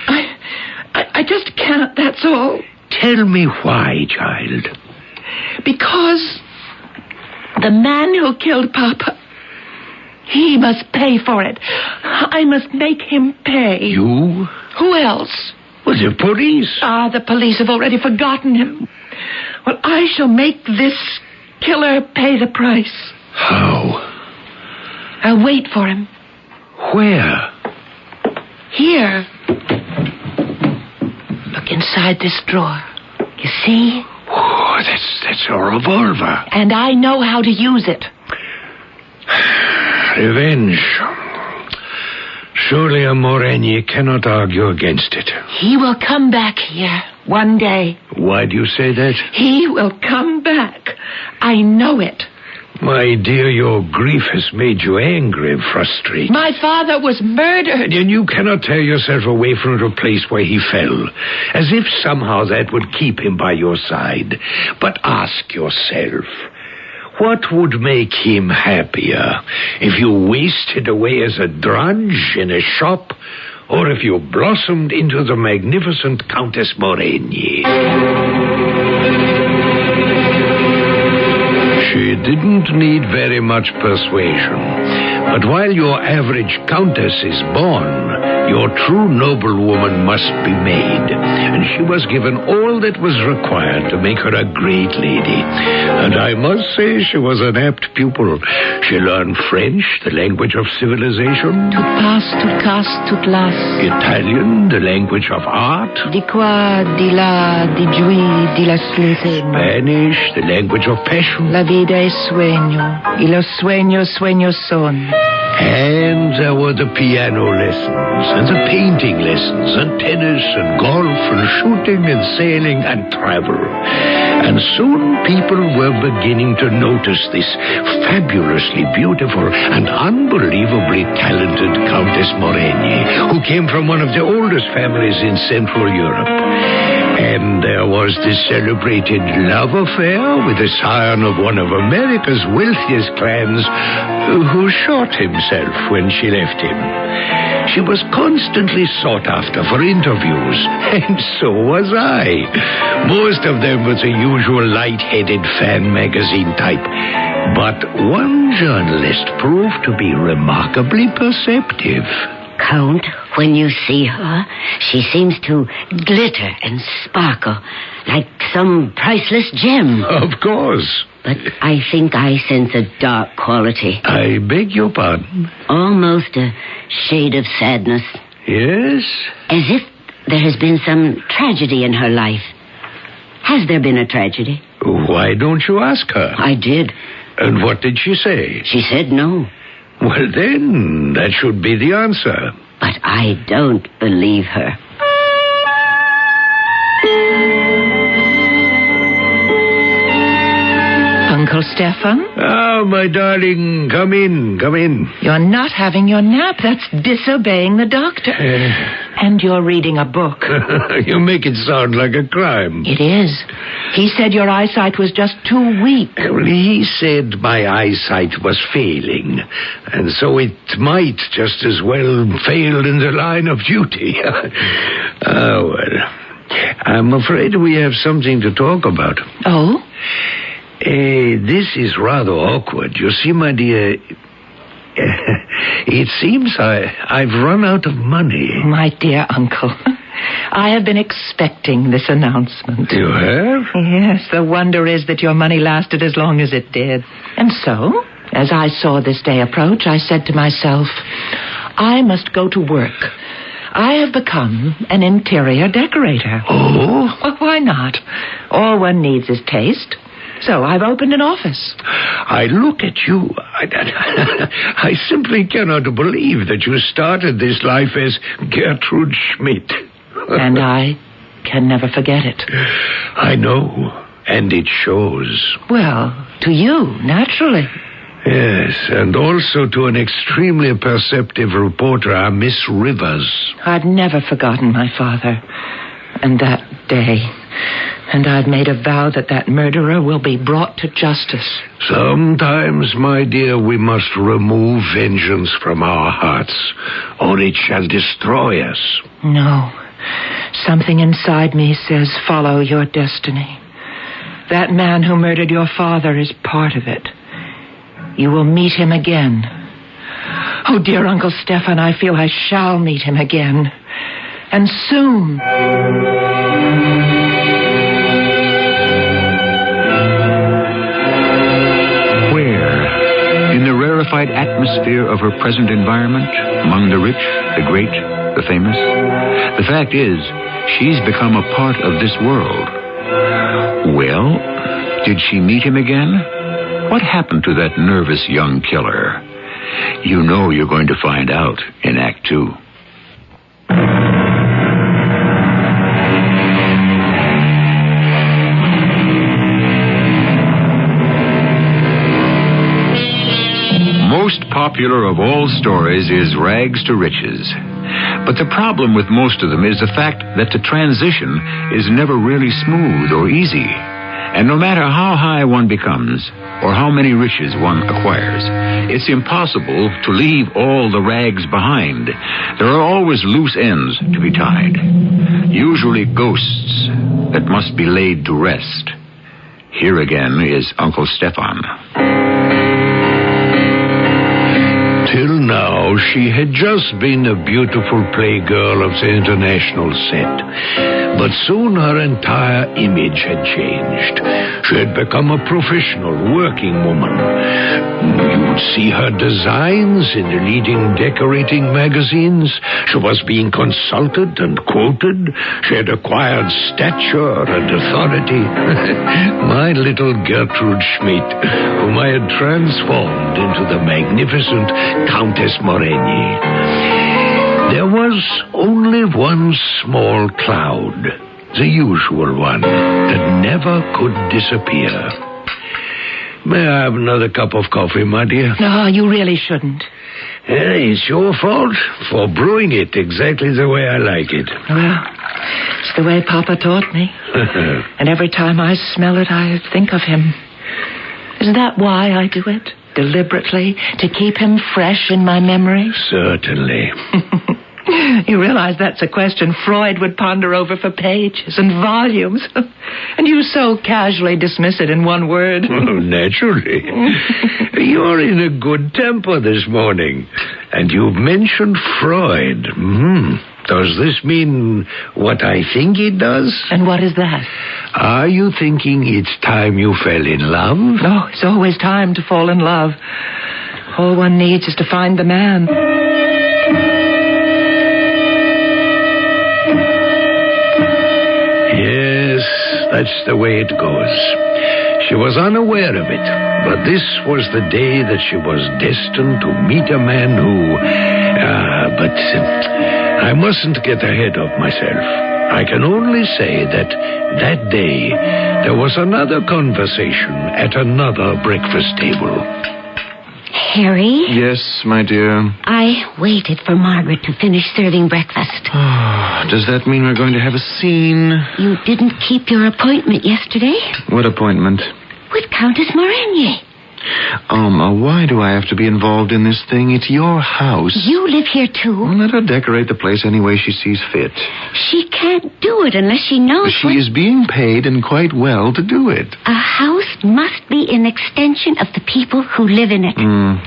Speaker 2: I just can't, that's all.
Speaker 5: Tell me why, child.
Speaker 2: Because the man who killed Papa, he must pay for it. I must make him pay.
Speaker 5: You?
Speaker 2: Who else?
Speaker 5: Was the police?
Speaker 2: The police have already forgotten him. Well, I shall make this killer pay the price.
Speaker 5: How?
Speaker 2: I'll wait for him.
Speaker 5: Where?
Speaker 2: Here. Look inside this drawer. You see?
Speaker 5: Oh, that's a revolver.
Speaker 2: And I know how to use it.
Speaker 5: Revenge. Surely a Moreni cannot argue against it.
Speaker 2: He will come back here one day.
Speaker 5: Why do you say that?
Speaker 2: He will come back. I know it.
Speaker 5: My dear, your grief has made you angry, frustrated.
Speaker 2: My father was murdered.
Speaker 5: And you cannot tear yourself away from the place where he fell, as if somehow that would keep him by your side. But ask yourself, what would make him happier? If you wasted away as a drudge in a shop, or if you blossomed into the magnificent Countess Moreni? She didn't need very much persuasion. But while your average countess is born, your true noblewoman must be made. And she was given all that was required to make her a great lady. And I must say she was an apt pupil. She learned French, the language of civilization.
Speaker 2: Tout passe, tout casse, tout lasse.
Speaker 5: Italian, the language of art.
Speaker 2: Di qua, di là, di giù, di lassù.
Speaker 5: Spanish, the language of passion.
Speaker 2: La vida es sueño, y los sueños, sueños son.
Speaker 5: And there were the piano lessons, and the painting lessons, and tennis, and golf, and shooting, and sailing, and travel. And soon people were beginning to notice this fabulously beautiful and unbelievably talented Countess Moreni, who came from one of the oldest families in Central Europe. And there was this celebrated love affair with the scion of one of America's wealthiest clans, who shot himself when she left him. She was constantly sought after for interviews, and so was I. Most of them were the usual light-headed fan magazine type. But one journalist proved to be remarkably perceptive.
Speaker 6: Count, when you see her, she seems to glitter and sparkle like some priceless gem.
Speaker 5: Of course.
Speaker 6: But I think I sense a dark quality.
Speaker 5: I beg your pardon?
Speaker 6: Almost a shade of sadness.
Speaker 5: Yes?
Speaker 6: As if there has been some tragedy in her life. Has there been a tragedy?
Speaker 5: Why don't you ask her?
Speaker 6: I did.
Speaker 5: And what did she say?
Speaker 6: She said no.
Speaker 5: Well, then, that should be the answer.
Speaker 6: But I don't believe her.
Speaker 2: Uncle Stefan?
Speaker 5: Ah, my darling, come in, come in.
Speaker 2: You're not having your nap. That's disobeying the doctor. And you're reading a book.
Speaker 5: You make it sound like a crime.
Speaker 2: It is. He said your eyesight was just too weak.
Speaker 5: Well, he said my eyesight was failing, and so it might just as well fail in the line of duty. Oh, well, I'm afraid we have something to talk about.
Speaker 2: Oh?
Speaker 5: This is rather awkward. You see, my dear, it seems I've run out of money.
Speaker 2: My dear uncle, I have been expecting this announcement.
Speaker 5: You have?
Speaker 2: Yes, the wonder is that your money lasted as long as it did. And so, as I saw this day approach, I said to myself, I must go to work. I have become an interior decorator.
Speaker 5: Oh?
Speaker 2: Well, why not? All one needs is taste. So I've opened an office.
Speaker 5: I look at you. I simply cannot believe that you started this life as Gertrude Schmidt.
Speaker 2: And I can never forget it.
Speaker 5: I know, and it shows.
Speaker 2: Well, to you, naturally.
Speaker 5: Yes, and also to an extremely perceptive reporter, Miss Rivers.
Speaker 2: I've never forgotten my father. And that day. And I've made a vow that that murderer will be brought to justice.
Speaker 5: Sometimes, my dear, we must remove vengeance from our hearts, or it shall destroy us.
Speaker 2: No. Something inside me says follow your destiny. That man who murdered your father is part of it. You will meet him again. Oh, dear Uncle Stefan, I feel I shall meet him again. And soon.
Speaker 1: In the rarefied atmosphere of her present environment, among the rich, the great, the famous, the fact is, she's become a part of this world. Well, did she meet him again? What happened to that nervous young killer? You know you're going to find out in Act 2. Most popular of all stories is Rags to Riches. But the problem with most of them is the fact that the transition is never really smooth or easy. And no matter how high one becomes, or how many riches one acquires, it's impossible to leave all the rags behind. There are always loose ends to be tied. Usually ghosts that must be laid to rest. Here again is Uncle Stefan.
Speaker 5: Till now, she had just been a beautiful playgirl of the international set. But soon her entire image had changed. She had become a professional working woman. You would see her designs in the leading decorating magazines. She was being consulted and quoted. She had acquired stature and authority. My little Gertrude Schmidt, whom I had transformed into the magnificent Countess Moreni. There was only one small cloud, the usual one, that never could disappear. May I have another cup of coffee, my dear?
Speaker 2: No, you really shouldn't.
Speaker 5: It's your fault for brewing it exactly the way I like it.
Speaker 2: Well, it's the way Papa taught me. And every time I smell it, I think of him. Isn't that why I do it? Deliberately, to keep him fresh in my memory?
Speaker 5: Certainly.
Speaker 2: You realize that's a question Freud would ponder over for pages and volumes. And you so casually dismiss it in one word.
Speaker 5: Oh, naturally. You're in a good temper this morning. And you've mentioned Freud. Does this mean what I think it does?
Speaker 2: And what is that?
Speaker 5: Are you thinking it's time you fell in love?
Speaker 2: Oh, it's always time to fall in love. All one needs is to find the man.
Speaker 5: Yes, that's the way it goes. She was unaware of it, but this was the day that she was destined to meet a man who... but I mustn't get ahead of myself. I can only say that that day there was another conversation at another breakfast table.
Speaker 6: Harry?
Speaker 23: Yes, my dear.
Speaker 6: I waited for Margaret to finish serving breakfast.
Speaker 23: Does that mean we're going to have a scene?
Speaker 6: You didn't keep your appointment yesterday?
Speaker 23: What appointment?
Speaker 6: With Countess Moreni.
Speaker 23: Alma, why do I have to be involved in this thing? It's your house.
Speaker 6: You live here, too.
Speaker 23: Well, let her decorate the place any way she sees fit.
Speaker 6: She can't do it unless she knows
Speaker 23: She is being paid, and quite well, to do it.
Speaker 6: A house must be an extension of the people who live in it.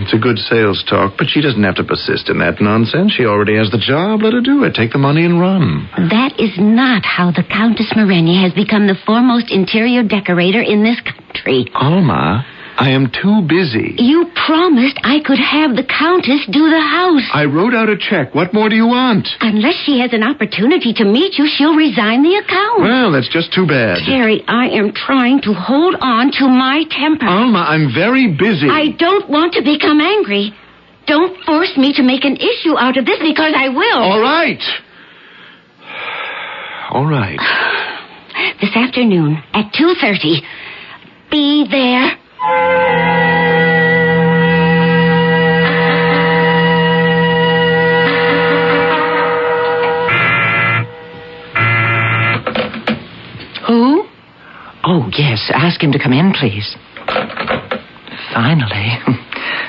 Speaker 23: It's a good sales talk, but she doesn't have to persist in that nonsense. She already has the job. Let her do it. Take the money and run.
Speaker 6: That is not how the Countess Moreni has become the foremost interior decorator in this country.
Speaker 23: Alma, I am too busy.
Speaker 6: You promised I could have the Countess do the house.
Speaker 23: I wrote out a check. What more do you want?
Speaker 6: Unless she has an opportunity to meet you, she'll resign the account.
Speaker 23: Well, that's just too bad.
Speaker 6: Terry, I am trying to hold on to my temper.
Speaker 23: Alma, I'm very busy.
Speaker 6: I don't want to become angry. Don't force me to make an issue out of this, because I will.
Speaker 23: All right. All right.
Speaker 6: This afternoon at 2:30. Be there.
Speaker 2: Who? Oh, yes. Ask him to come in, please. Finally.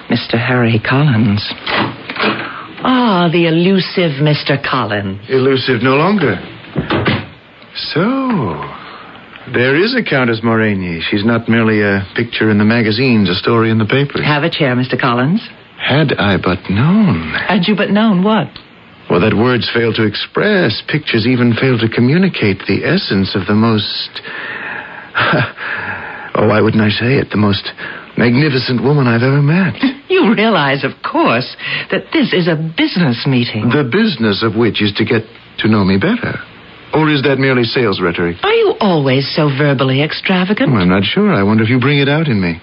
Speaker 2: Mr. Harry Collins. Ah, the elusive Mr. Collins.
Speaker 23: Elusive no longer. So, there is a Countess Moreni. She's not merely a picture in the magazines, a story in the papers.
Speaker 2: Have a chair, Mr. Collins.
Speaker 23: Had I but known.
Speaker 2: Had you but known what?
Speaker 23: Well, that words fail to express, pictures even fail to communicate the essence of the most... oh, why wouldn't I say it? The most magnificent woman I've ever met.
Speaker 2: You realize, of course, that this is a business meeting.
Speaker 23: The business of which is to get to know me better. Or is that merely sales rhetoric?
Speaker 2: Are you always so verbally extravagant?
Speaker 23: I'm not sure. I wonder if you bring it out in me.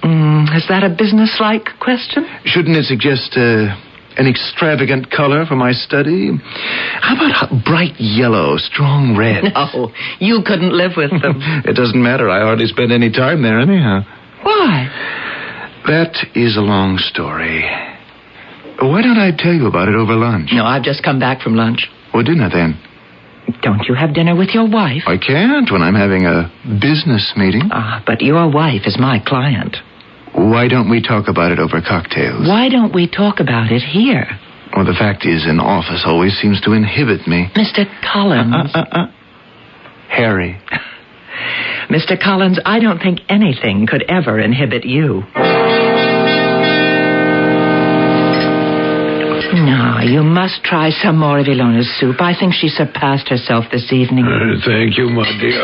Speaker 2: Is that a business-like question?
Speaker 23: Shouldn't it suggest an extravagant color for my study? How about a bright yellow, strong red?
Speaker 2: No, you couldn't live with them.
Speaker 23: It doesn't matter. I hardly spend any time there anyhow.
Speaker 2: Why?
Speaker 23: That is a long story. Why don't I tell you about it over lunch?
Speaker 2: No, I've just come back from lunch.
Speaker 23: Or dinner, then?
Speaker 2: Don't you have dinner with your wife?
Speaker 23: I can't when I'm having a business meeting.
Speaker 2: But your wife is my client.
Speaker 23: Why don't we talk about it over cocktails?
Speaker 2: Why don't we talk about it here?
Speaker 23: Well, the fact is, an office always seems to inhibit me.
Speaker 2: Mr. Collins.
Speaker 23: Harry.
Speaker 2: Mr. Collins, I don't think anything could ever inhibit you. No, you must try some more of Ilona's soup. I think she surpassed herself this evening.
Speaker 21: Thank you, my dear.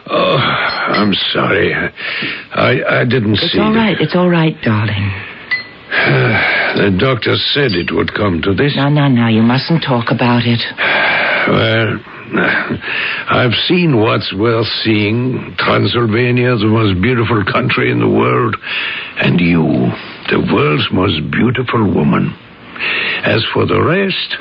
Speaker 21: Oh, I'm sorry. I didn't see
Speaker 2: It's all right. It's all right, darling.
Speaker 21: The doctor said it would come to this.
Speaker 2: No. You mustn't talk about it.
Speaker 21: Well, I've seen what's worth seeing. Transylvania, the most beautiful country in the world. And you, the world's most beautiful woman. As for the rest...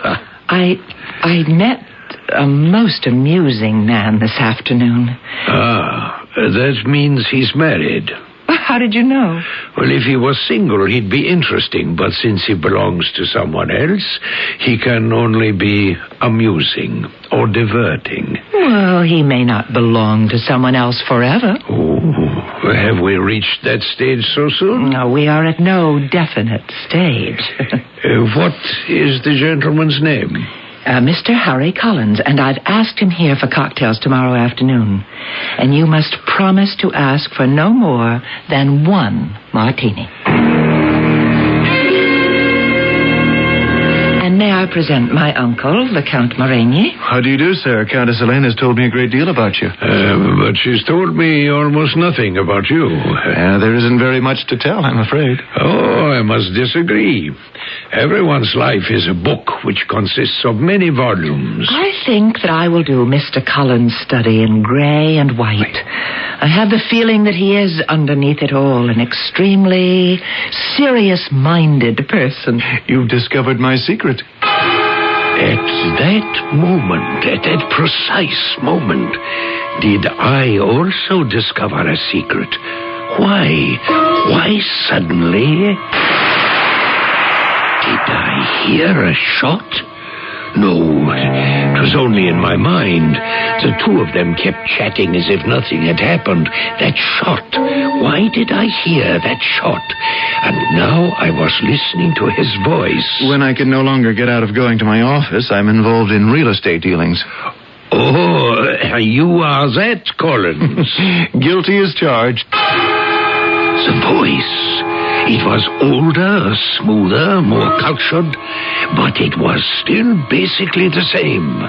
Speaker 2: I met a most amusing man this afternoon.
Speaker 21: That means he's married.
Speaker 2: How did you know?
Speaker 21: Well, if he was single, he'd be interesting. But since he belongs to someone else, he can only be amusing or diverting.
Speaker 2: Well, he may not belong to someone else forever.
Speaker 21: Oh, have we reached that stage so soon?
Speaker 2: No, we are at no definite stage.
Speaker 21: What is the gentleman's name?
Speaker 2: Mr. Harry Collins, and I've asked him here for cocktails tomorrow afternoon. And you must promise to ask for no more than one martini. And may I present my uncle, the Count Moragny?
Speaker 23: How do you do, sir? Countess Helene has told me a great deal about you.
Speaker 21: But she's told me almost nothing about you.
Speaker 23: There isn't very much to tell, I'm afraid.
Speaker 21: Oh, I must disagree. Everyone's life is a book which consists of many volumes.
Speaker 2: I think that I will do Mr. Collins' study in gray and white. I have the feeling that he is, underneath it all, an extremely serious-minded person.
Speaker 23: You've discovered my secret.
Speaker 21: At that moment, at that precise moment, did I also discover a secret? Why suddenly... Did I hear a shot? No, it was only in my mind. The two of them kept chatting as if nothing had happened. That shot. Why did I hear that shot? And now I was listening to his voice.
Speaker 23: When I can no longer get out of going to my office, I'm involved in real estate dealings.
Speaker 21: Oh, you are that, Collins.
Speaker 23: Guilty as charged.
Speaker 21: The voice. It was older, smoother, more cultured, but it was still basically the same.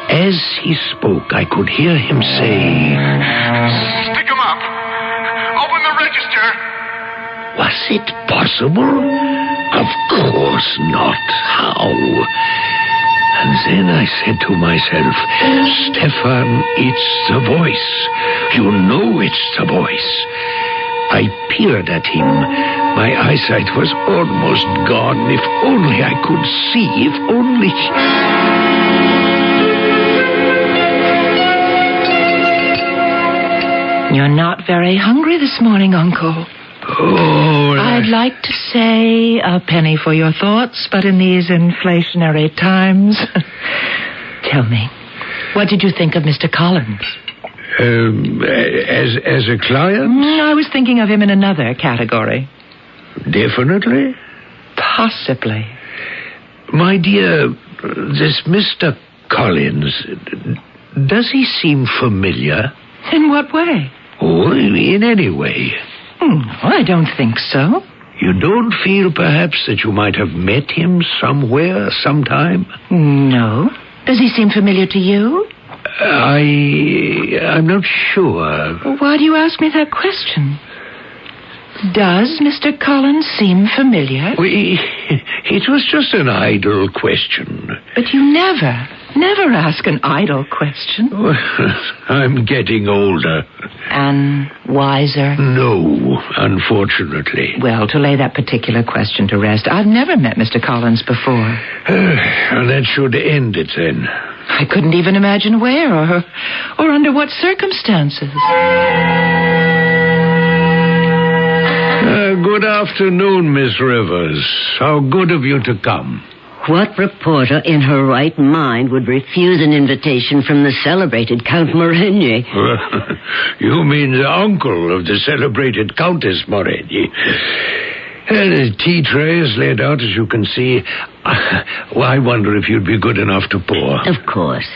Speaker 21: As he spoke, I could hear him say...
Speaker 4: Stick 'em up. Open the register.
Speaker 21: Was it possible? Of course not. How? And then I said to myself, Stefan, it's the voice. You know it's the voice. I peered at him. My eyesight was almost gone. If only I could see. If only...
Speaker 2: You're not very hungry this morning, Uncle.
Speaker 21: Oh,
Speaker 2: I'd like to say a penny for your thoughts, but in these inflationary times... Tell me, what did you think of Mr. Collins?
Speaker 21: As a client?
Speaker 2: I was thinking of him in another category.
Speaker 21: Definitely?
Speaker 2: Possibly.
Speaker 21: My dear, this Mr. Collins, does he seem familiar?
Speaker 2: In what way?
Speaker 21: Oh, in any way.
Speaker 2: I don't think so.
Speaker 21: You don't feel perhaps that you might have met him somewhere, sometime?
Speaker 2: No. Does he seem familiar to you?
Speaker 21: I'm not sure.
Speaker 2: Why do you ask me that question? Does Mr. Collins seem familiar?
Speaker 21: It was just an idle question.
Speaker 2: But you never ask an idle question.
Speaker 21: I'm getting older.
Speaker 2: And wiser?
Speaker 21: No, unfortunately.
Speaker 2: Well, to lay that particular question to rest, I've never met Mr. Collins before.
Speaker 21: That should end it then.
Speaker 2: I couldn't even imagine where or under what circumstances.
Speaker 21: Good afternoon, Miss Rivers. How good of you to come.
Speaker 6: What reporter in her right mind would refuse an invitation from the celebrated Count Moragny?
Speaker 21: You mean the uncle of the celebrated Countess Moragny. The tea tray is laid out, as you can see. Well, I wonder if you'd be good enough to pour.
Speaker 6: Of course.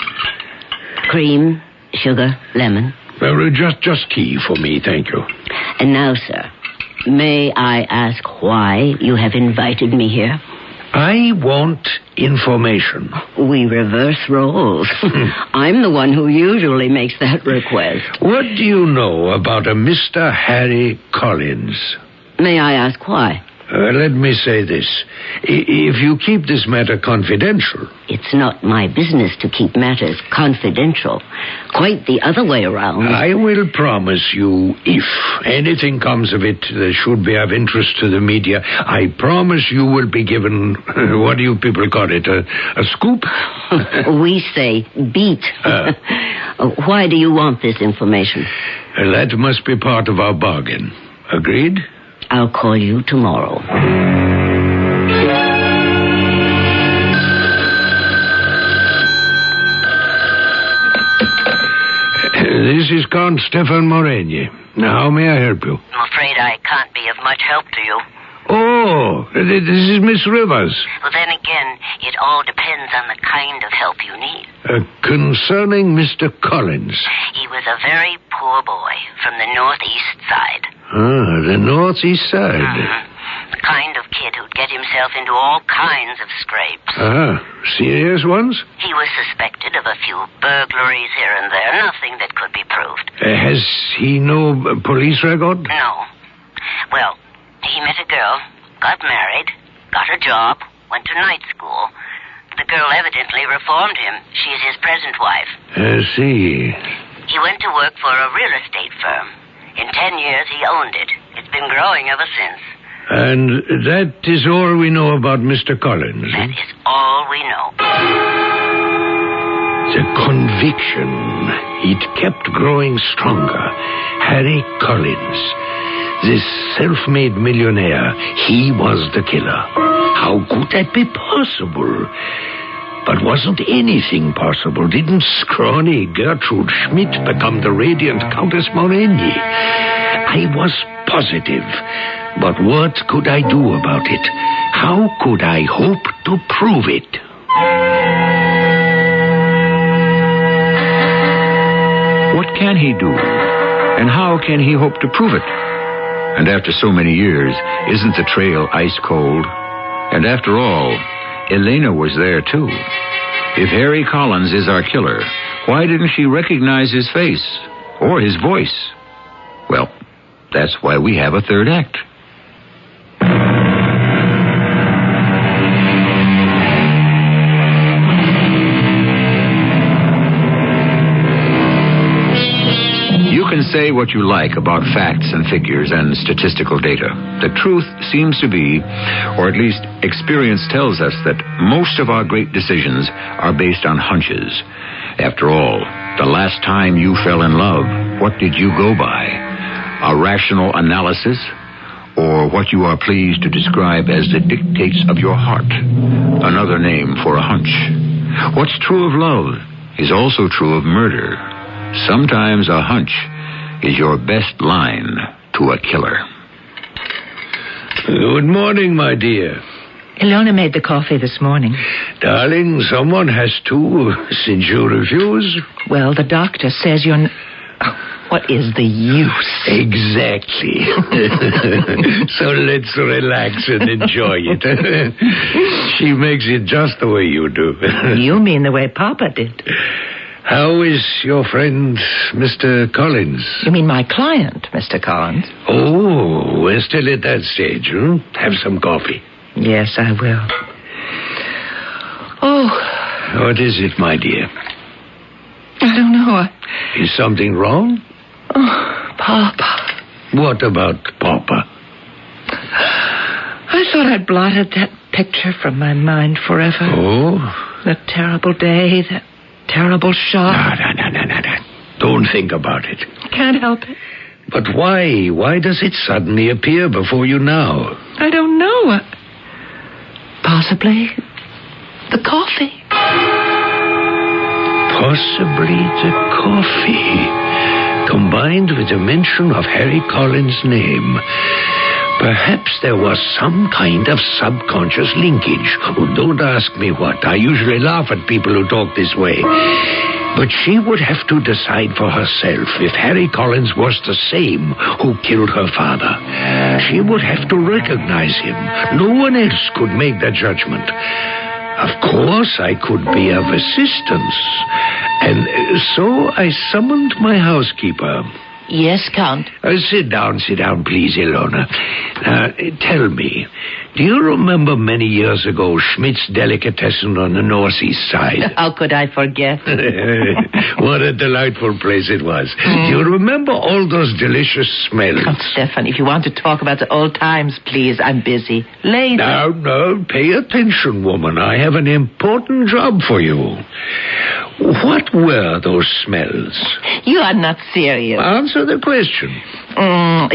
Speaker 6: Cream, sugar, lemon.
Speaker 21: Well, just tea for me, thank you.
Speaker 6: And now, sir, May I ask why you have invited me here?
Speaker 5: I want information.
Speaker 6: We reverse roles. I'm the one who usually makes that request.
Speaker 5: What do you know about a Mr. Harry Collins?
Speaker 6: May I ask why?
Speaker 5: Let me say this. If you keep this matter confidential...
Speaker 6: It's not my business to keep matters confidential. Quite the other way around.
Speaker 5: I will promise you, if anything comes of it that should be of interest to the media, I promise you will be given, what do you people call it, a scoop?
Speaker 6: We say beat. Why do you want this information?
Speaker 5: That must be part of our bargain. Agreed?
Speaker 6: I'll call you tomorrow.
Speaker 5: This is Count Stefan Moreni. Now, how may I help you?
Speaker 6: I'm afraid I can't be of much help to you.
Speaker 5: Oh, this is Miss Rivers.
Speaker 6: Well, then again, it all depends on the kind of help you need.
Speaker 5: Concerning Mr. Collins.
Speaker 6: He was a very poor boy from the northeast side.
Speaker 5: The northeast side.
Speaker 6: The kind of kid who'd get himself into all kinds of scrapes.
Speaker 5: Serious ones?
Speaker 6: He was suspected of a few burglaries here and there, nothing that could be proved.
Speaker 5: Has he no police record?
Speaker 6: No. Well, he met a girl, got married, got a job, went to night school. The girl evidently reformed him. She's his present wife.
Speaker 5: I see.
Speaker 6: He went to work for a real estate firm. In 10 years, he owned it. It's been growing ever since.
Speaker 5: And that is all we know about Mr. Collins?
Speaker 6: That is all we know.
Speaker 5: The conviction. It kept growing stronger. Harry Collins, this self-made millionaire, he was the killer. How could that be possible? But wasn't anything possible? Didn't scrawny Gertrude Schmidt become the radiant Countess Moreni? I was positive. But what could I do about it? How could I hope to prove it?
Speaker 1: What can he do? And how can he hope to prove it? And after so many years, isn't the trail ice cold? And after all, Elena was there too. If Harry Collins is our killer, why didn't she recognize his face or his voice? Well, that's why we have a third act. You can say what you like about facts and figures and statistical data. The truth seems to be, or at least experience tells us, that most of our great decisions are based on hunches. After all, the last time you fell in love, what did you go by? A rational analysis? Or what you are pleased to describe as the dictates of your heart? Another name for a hunch. What's true of love is also true of murder. Sometimes a hunch is your best line to a killer.
Speaker 5: Good morning, my dear.
Speaker 2: Ilona made the coffee this morning.
Speaker 5: Darling, someone has to, since you refuse.
Speaker 2: Well, the doctor says you're... What is the use?
Speaker 5: Exactly. So let's relax and enjoy it. She makes it just the way you do.
Speaker 2: You mean the way Papa did.
Speaker 5: How is your friend, Mr. Collins?
Speaker 2: You mean my client, Mr. Collins?
Speaker 5: Oh, we're still at that stage, huh? Have some coffee.
Speaker 2: Yes, I will. Oh.
Speaker 5: What is it, my dear?
Speaker 2: I don't know.
Speaker 5: Is something wrong?
Speaker 2: Oh, Papa.
Speaker 5: What about Papa?
Speaker 2: I thought I'd blotted that picture from my mind forever.
Speaker 5: Oh?
Speaker 2: That terrible day, that terrible shot.
Speaker 5: No. Don't think about it.
Speaker 2: Can't help it.
Speaker 5: But why? Why does it suddenly appear before you now?
Speaker 2: I don't know. Possibly the coffee.
Speaker 5: Possibly the coffee. Combined with the mention of Harry Collins' name. Perhaps there was some kind of subconscious linkage. Oh, don't ask me what. I usually laugh at people who talk this way. But she would have to decide for herself if Harry Collins was the same who killed her father. She would have to recognize him. No one else could make that judgment. Of course, I could be of assistance. And so I summoned my housekeeper.
Speaker 2: Yes, Count.
Speaker 5: Sit down, please, Ilona. Tell me, do you remember many years ago Schmidt's Delicatessen on the northeast side?
Speaker 2: How could I forget?
Speaker 5: What a delightful place it was. Do you remember all those delicious smells?
Speaker 2: Count Stefan, if you want to talk about the old times, please, I'm busy. Later.
Speaker 5: No, pay attention, woman. I have an important job for you. What were those smells?
Speaker 2: You are not serious.
Speaker 5: Answer the question.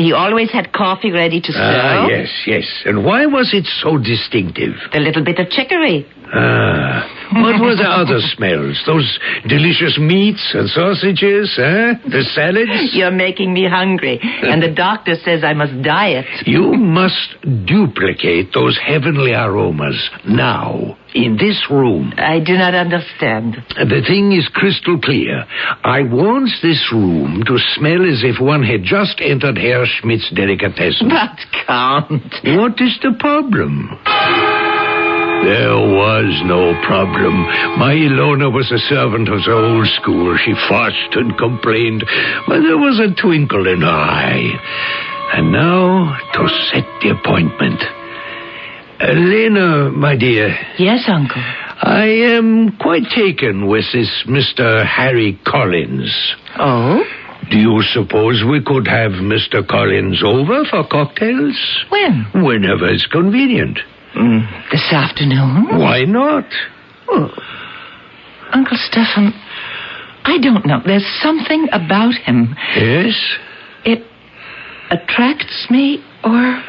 Speaker 2: You always had coffee ready to serve?
Speaker 5: Yes. And why was it so distinctive?
Speaker 2: The little bit of chicory.
Speaker 5: What were the other smells? Those delicious meats and sausages, The salads?
Speaker 2: You're making me hungry, and the doctor says I must diet.
Speaker 5: You must duplicate those heavenly aromas now, in this room.
Speaker 2: I do not understand.
Speaker 5: The thing is crystal clear. I want this room to smell as if one had just entered Herr Schmidt's Delicatessen.
Speaker 2: But, Count.
Speaker 5: What is the problem? There was no problem. My Ilona was a servant of the old school. She fussed and complained, but there was a twinkle in her eye. And now, to set the appointment. Lena, my dear.
Speaker 2: Yes, Uncle.
Speaker 5: I am quite taken with this Mr. Harry Collins.
Speaker 2: Oh?
Speaker 5: Do you suppose we could have Mr. Collins over for cocktails?
Speaker 2: When?
Speaker 5: Whenever it's convenient.
Speaker 2: This afternoon?
Speaker 5: Why not?
Speaker 2: Oh. Uncle Stefan, I don't know. There's something about him.
Speaker 5: Yes?
Speaker 2: It attracts me or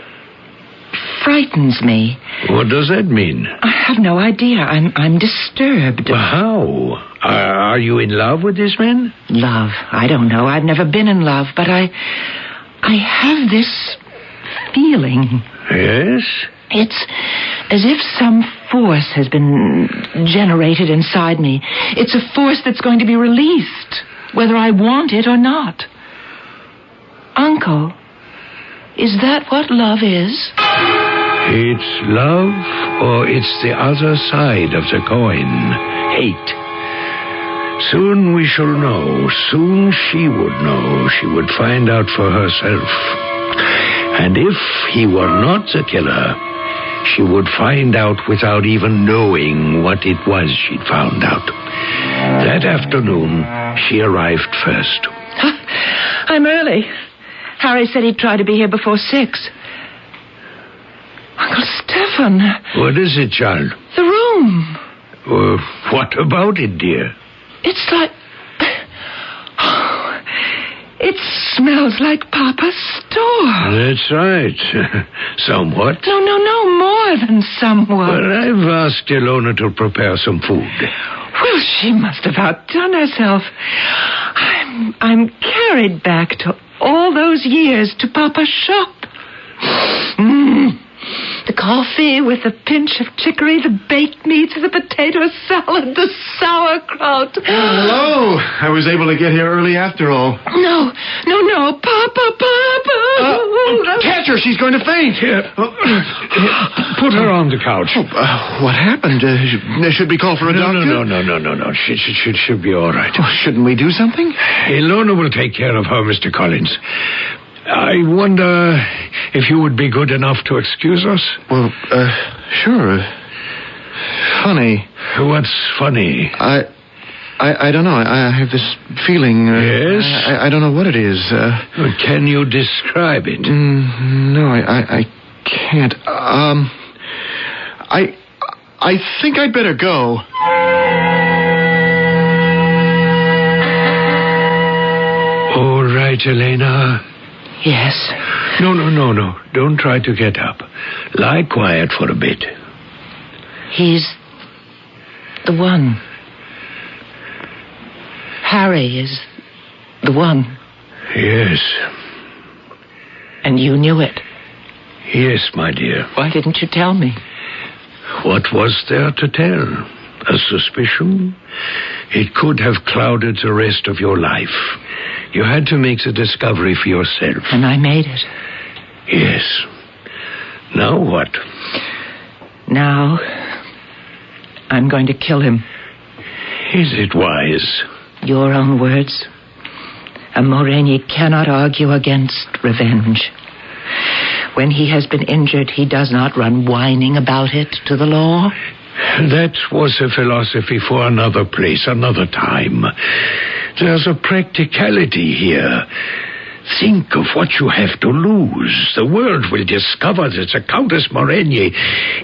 Speaker 2: frightens me.
Speaker 5: What does that mean?
Speaker 2: I have no idea. I'm disturbed.
Speaker 5: Well, how? Are you in love with this man?
Speaker 2: Love? I don't know. I've never been in love, but I have this feeling.
Speaker 5: Yes?
Speaker 2: It's as if some force has been generated inside me. It's a force that's going to be released, whether I want it or not. Uncle, is that what love is?
Speaker 5: It's love, or it's the other side of the coin, hate. Soon we shall know. Soon she would know. She would find out for herself. And if he were not the killer, she would find out without even knowing what it was she'd found out. That afternoon, she arrived first.
Speaker 2: I'm early. Harry said he'd try to be here before 6. Uncle Stefan.
Speaker 5: What is it, child?
Speaker 2: The room.
Speaker 5: What about it, dear?
Speaker 2: It's like... It smells like Papa's store.
Speaker 5: That's right. Somewhat.
Speaker 2: No, more than somewhat.
Speaker 5: Well, I've asked Ilona to prepare some food.
Speaker 2: Well, she must have outdone herself. I'm carried back to all those years to Papa's shop. The coffee with a pinch of chicory, the baked meats, the potato salad, the sauerkraut.
Speaker 23: Hello. I was able to get here early after all.
Speaker 2: No. Papa.
Speaker 23: Catch her. She's going to faint.
Speaker 5: Here. Put her on the couch.
Speaker 23: What happened? Should we call for a doctor?
Speaker 5: No. She'll be all right.
Speaker 23: Oh, shouldn't we do something?
Speaker 5: Ilona will take care of her, Mr. Collins. I wonder if you would be good enough to excuse us?
Speaker 23: Well, sure. Funny.
Speaker 5: What's funny?
Speaker 23: I don't know. I have this feeling.
Speaker 5: Yes?
Speaker 23: I don't know what it is.
Speaker 5: Can you describe it?
Speaker 23: No, I can't. I think I'd better go.
Speaker 5: All right, Elena.
Speaker 2: Yes.
Speaker 5: No. Don't try to get up. Lie quiet for a bit.
Speaker 2: He's the one. Harry is the one.
Speaker 5: Yes.
Speaker 2: And you knew it?
Speaker 5: Yes, my dear.
Speaker 2: Why didn't you tell me?
Speaker 5: What was there to tell? A suspicion? It could have clouded the rest of your life. You had to make the discovery for yourself.
Speaker 2: And I made it.
Speaker 5: Yes. Now what?
Speaker 2: Now, I'm going to kill him.
Speaker 5: Is it wise?
Speaker 2: Your own words. A Moreni cannot argue against revenge. When he has been injured, he does not run whining about it to the law.
Speaker 5: That was a philosophy for another place, another time. There's a practicality here. Think of what you have to lose. The world will discover that the Countess Moreni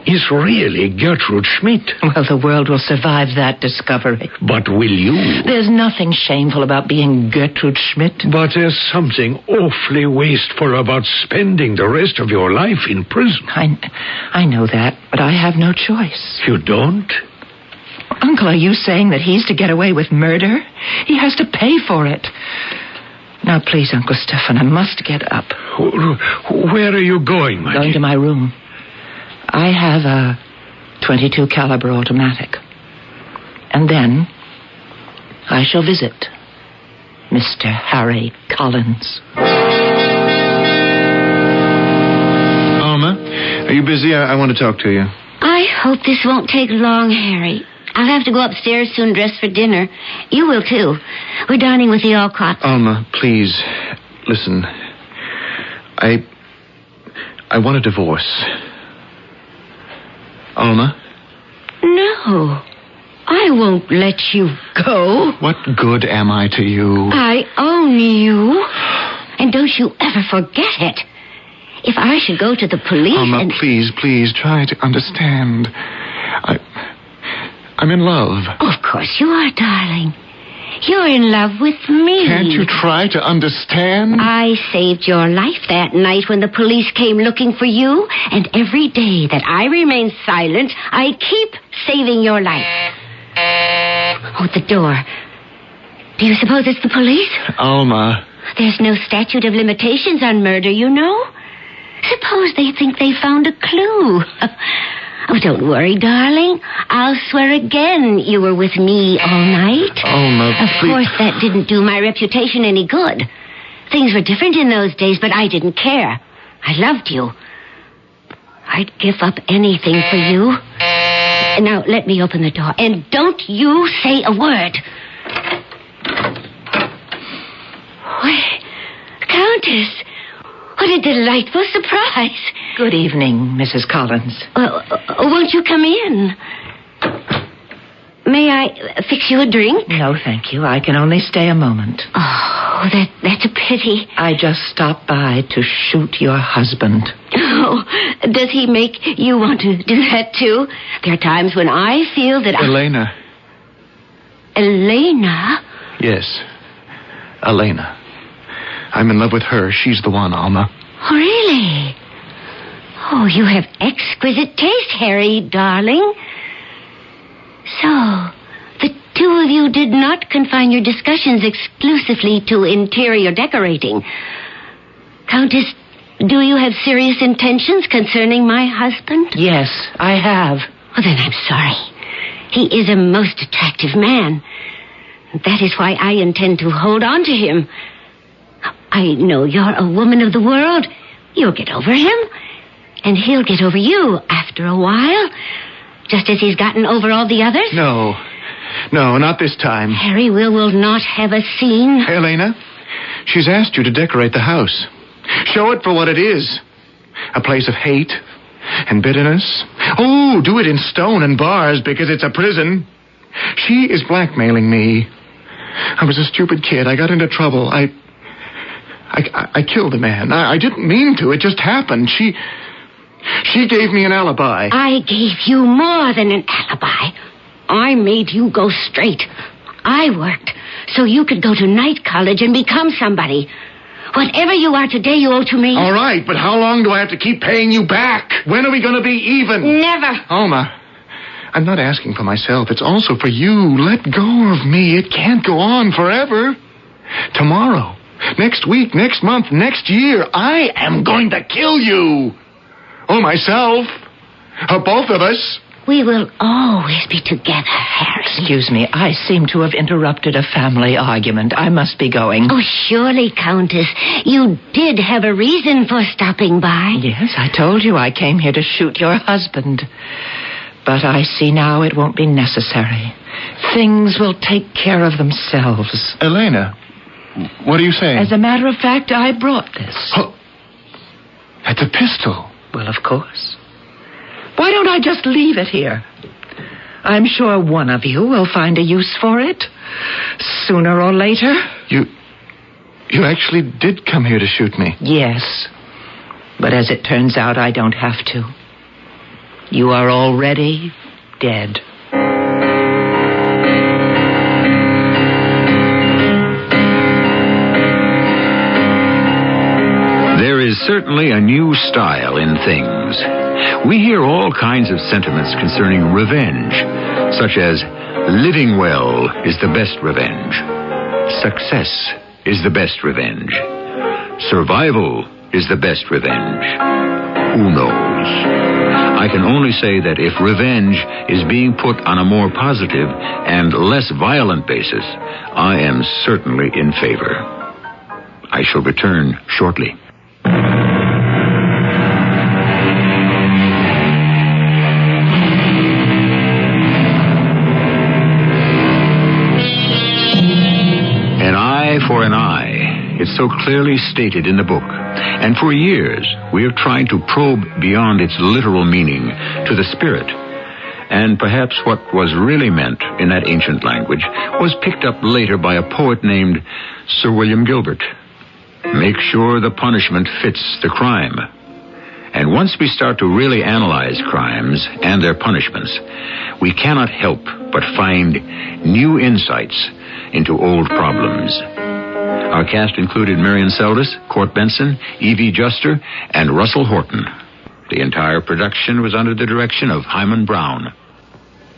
Speaker 5: is really Gertrude Schmidt.
Speaker 2: Well, the world will survive that discovery.
Speaker 5: But will you?
Speaker 2: There's nothing shameful about being Gertrude Schmidt.
Speaker 5: But there's something awfully wasteful about spending the rest of your life in prison.
Speaker 2: I know that, but I have no choice.
Speaker 5: You don't?
Speaker 2: Uncle, are you saying that he's to get away with murder? He has to pay for it. Now, please, Uncle Stefan, I must get up.
Speaker 5: Where are you going, my
Speaker 2: Going
Speaker 5: dear?
Speaker 2: to my room. I have a .22 caliber automatic. And then I shall visit Mr. Harry Collins.
Speaker 23: Alma, are you busy? I want to talk to you.
Speaker 14: I hope this won't take long, Harry. I'll have to go upstairs soon, dress for dinner. You will, too. We're dining with the Alcotts.
Speaker 23: Alma, please, listen. I want a divorce. Alma?
Speaker 14: No. I won't let you go.
Speaker 23: What good am I to you?
Speaker 14: I own you. And don't you ever forget it. If I should go to the police
Speaker 23: Alma, please, try to understand. I'm in love.
Speaker 14: Of course you are, darling. You're in love with me.
Speaker 23: Can't you try to understand?
Speaker 14: I saved your life that night when the police came looking for you, and every day that I remain silent, I keep saving your life. Oh, the door. Do you suppose it's the police?
Speaker 23: Alma.
Speaker 14: There's no statute of limitations on murder, you know. Suppose they think they found a clue. Oh, don't worry, darling. I'll swear again you were with me all night.
Speaker 23: Alma,
Speaker 14: Of course, that didn't do my reputation any good. Things were different in those days, but I didn't care. I loved you. I'd give up anything for you. Now, let me open the door. And don't you say a word. Why, Countess, what a delightful surprise.
Speaker 2: Good evening, Mrs. Collins.
Speaker 14: Won't you come in? May I fix you a drink?
Speaker 2: No, thank you. I can only stay a moment.
Speaker 14: Oh, that's a pity.
Speaker 2: I just stopped by to shoot your husband.
Speaker 14: Oh, does he make you want to do that, too? There are times when I feel that
Speaker 23: Elena.
Speaker 14: Elena?
Speaker 23: Yes, Elena. I'm in love with her. She's the one, Alma.
Speaker 14: Oh, really? Oh, you have exquisite taste, Harry, darling. So, the two of you did not confine your discussions exclusively to interior decorating. Countess, do you have serious intentions concerning my husband?
Speaker 2: Yes, I have.
Speaker 14: Well, then I'm sorry. He is a most attractive man. That is why I intend to hold on to him. I know you're a woman of the world. You'll get over him. And he'll get over you after a while. Just as he's gotten over all the others.
Speaker 23: No, not this time.
Speaker 14: Harry, we will not have a scene.
Speaker 23: Hey, Elena, she's asked you to decorate the house. Show it for what it is. A place of hate and bitterness. Oh, do it in stone and bars because it's a prison. She is blackmailing me. I was a stupid kid. I got into trouble. I killed a man. I didn't mean to. It just happened. She gave me an alibi.
Speaker 14: I gave you more than an alibi. I made you go straight. I worked so you could go to night college and become somebody. Whatever you are today, you owe to me.
Speaker 23: All right, but how long do I have to keep paying you back? When are we going to be even?
Speaker 14: Never.
Speaker 23: Alma, I'm not asking for myself. It's also for you. Let go of me. It can't go on forever. Tomorrow, next week, next month, next year, I am going to kill you. Or myself. Or both of us.
Speaker 6: We will always be together, Harry.
Speaker 2: Excuse me, I seem to have interrupted a family argument. I must be going.
Speaker 6: Oh, surely, Countess. You did have a reason for stopping by.
Speaker 2: Yes, I told you I came here to shoot your husband. But I see now it won't be necessary. Things will take care of themselves.
Speaker 23: Elena, what are you saying?
Speaker 2: As a matter of fact, I brought this.
Speaker 23: Oh, it's a pistol.
Speaker 2: Well, of course. Why don't I just leave it here? I'm sure one of you will find a use for it. Sooner or later.
Speaker 23: You actually did come here to shoot me?
Speaker 2: Yes. But as it turns out, I don't have to. You are already dead.
Speaker 1: There is certainly a new style in things. We hear all kinds of sentiments concerning revenge, such as living well is the best revenge, success is the best revenge, survival is the best revenge. Who knows? I can only say that if revenge is being put on a more positive and less violent basis, I am certainly in favor. I shall return shortly. For an eye. It's so clearly stated in the book. And for years, we have tried to probe beyond its literal meaning to the spirit. And perhaps what was really meant in that ancient language was picked up later by a poet named Sir William Gilbert. Make sure the punishment fits the crime. And once we start to really analyze crimes and their punishments, we cannot help but find new insights into old problems. Our cast included Marion Seldes, Court Benson, Evie Juster, and Russell Horton. The entire production was under the direction of Hyman Brown.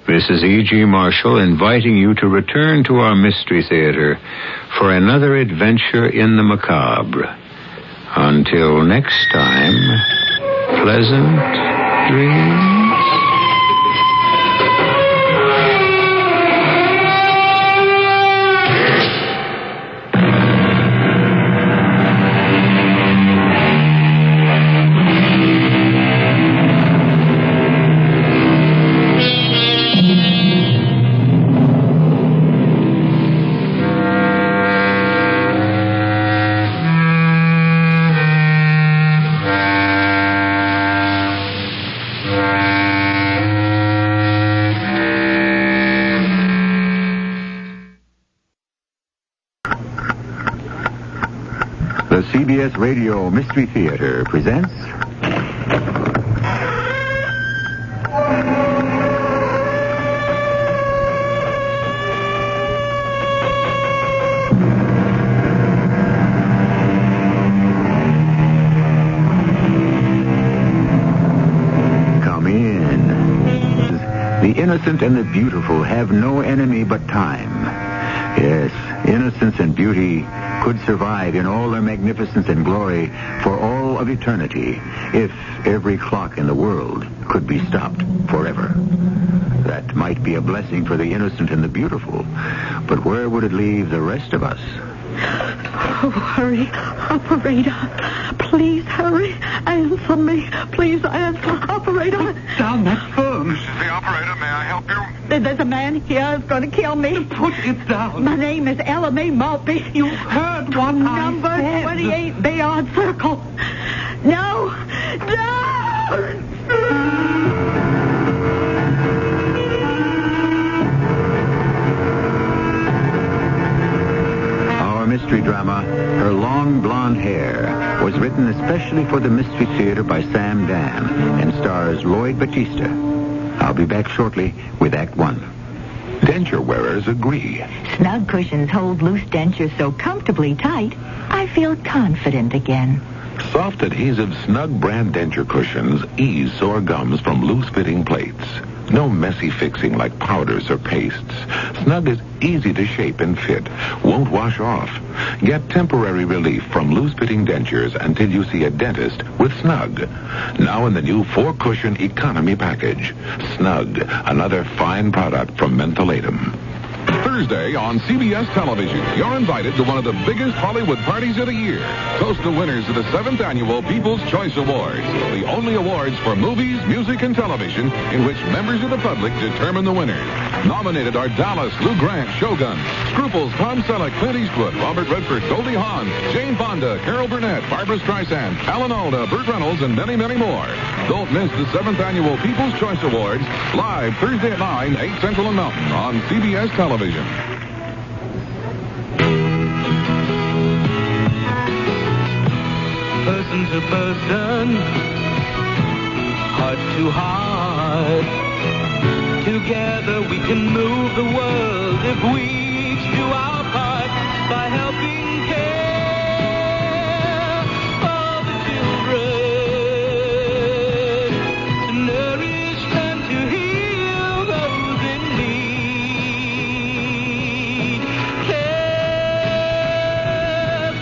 Speaker 1: This is E.G. Marshall inviting you to return to our Mystery Theater for another adventure in the macabre. Until next time, pleasant dreams.
Speaker 20: The CBS Radio Mystery Theater presents... Come in. The innocent and the beautiful have no enemy but time. Yes, innocence and beauty could survive in all their magnificence and glory for all of eternity if every clock in the world could be stopped forever. That might be a blessing for the innocent and the beautiful, but where would it leave the rest of us?
Speaker 8: Oh, hurry, operator. Please hurry. Answer me. Please answer, operator.
Speaker 4: Put
Speaker 8: down that phone.
Speaker 4: This is the operator. May I help you?
Speaker 8: There's a man here who's going to kill me.
Speaker 4: Put it down.
Speaker 8: My name is Ella Mae Maltby.
Speaker 4: You heard what
Speaker 8: Number
Speaker 4: I said.
Speaker 8: 28 Bayard Circle. No!
Speaker 20: Our mystery drama, Her Long Blonde Hair, was written especially for the Mystery Theater by Sam Dan and stars Lloyd Battista. I'll be back shortly with Act One.
Speaker 13: Denture wearers agree.
Speaker 16: Snug cushions hold loose dentures so comfortably tight, I feel confident again.
Speaker 13: Soft adhesive Snug brand denture cushions ease sore gums from loose-fitting plates. No messy fixing like powders or pastes. Snug is easy to shape and fit. Won't wash off. Get temporary relief from loose-fitting dentures until you see a dentist with Snug. Now in the new 4-cushion economy package. Snug, another fine product from Mentholatum.
Speaker 9: Thursday on CBS television, you're invited to one of the biggest Hollywood parties of the year. Toast the winners of the 7th Annual People's Choice Awards, the only awards for movies, music, and television in which members of the public determine the winners. Nominated are Dallas, Lou Grant, Shogun, Scruples, Tom Selleck, Clint Eastwood, Robert Redford, Goldie Hawn, Jane Fonda, Carol Burnett, Barbra Streisand, Alan Alda, Burt Reynolds, and many, many more. Don't miss the 7th Annual People's Choice Awards, live Thursday at 9, 8 Central and Mountain on CBS television.
Speaker 16: Person to person, heart to heart. Together we can move the world if we each do our part by helping care for the children, to nourish and to heal those in need. Care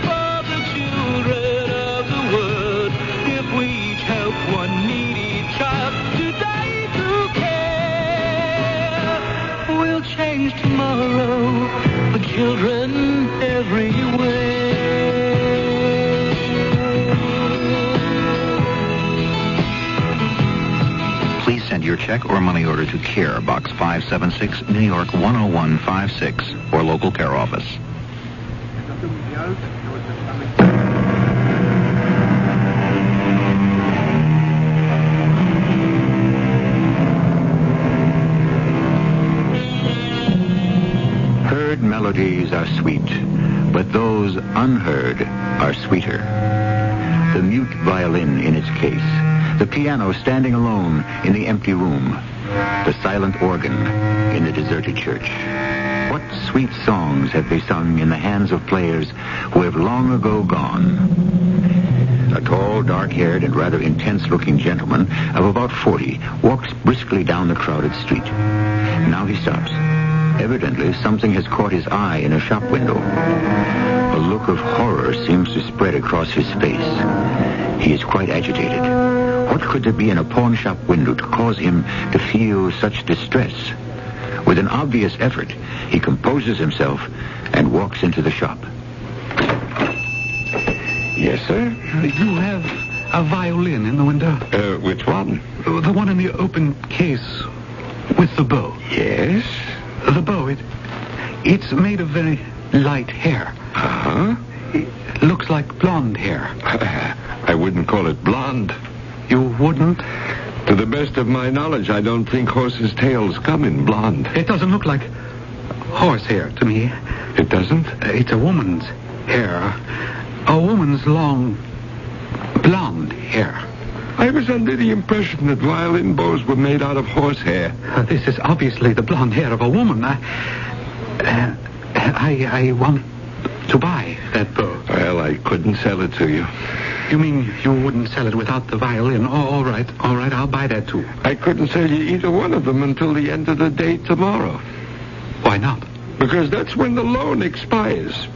Speaker 16: for the children of the world if we each help one needy child today through care. We'll change tomorrow for children everywhere.
Speaker 19: Please send your check or money order to CARE, Box 576, New York 10156, or local care office.
Speaker 20: Heard melodies are sweet, but those unheard are sweeter. The mute violin in its case, the piano standing alone in the empty room, the silent organ in the deserted church. What sweet songs have they sung in the hands of players who have long ago gone? A tall, dark-haired, and rather intense-looking gentleman of about 40 walks briskly down the crowded street. Now he stops. Evidently, something has caught his eye in a shop window. A look of horror seems to spread across his face. He is quite agitated. What could there be in a pawn shop window to cause him to feel such distress? With an obvious effort, he composes himself and walks into the shop.
Speaker 17: Yes, sir? You have a violin in the window? Which one? The one in the open case with the bow. Yes? The bow, it's made of very light hair. Uh-huh. It looks like blonde hair. I wouldn't call it blonde. You wouldn't? To the best of my knowledge, I don't think horses' tails come in blonde. It doesn't look like horse hair to me. It doesn't? It's a woman's hair. A woman's long blonde hair. I was under the impression that violin bows were made out of horse hair. This is obviously the blonde hair of a woman. I want to buy that bow. Well, I couldn't sell it to you. You mean you wouldn't sell it without the violin? Oh, all right, I'll buy that too. I couldn't sell you either one of them until the end of the day tomorrow. Why not? Because that's when the loan expires.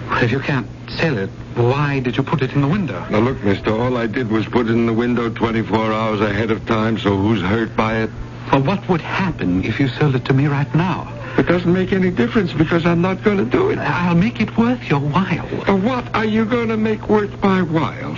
Speaker 17: Well, if you can't sell it, why did you put it in the window? Now, look, mister, all I did was put it in the window 24 hours ahead of time, so who's hurt by it? Well, what would happen if you sold it to me right now?
Speaker 3: It doesn't make any difference because I'm not going to do it.
Speaker 17: I'll make it worth your while.
Speaker 3: What are you going to make worth my while?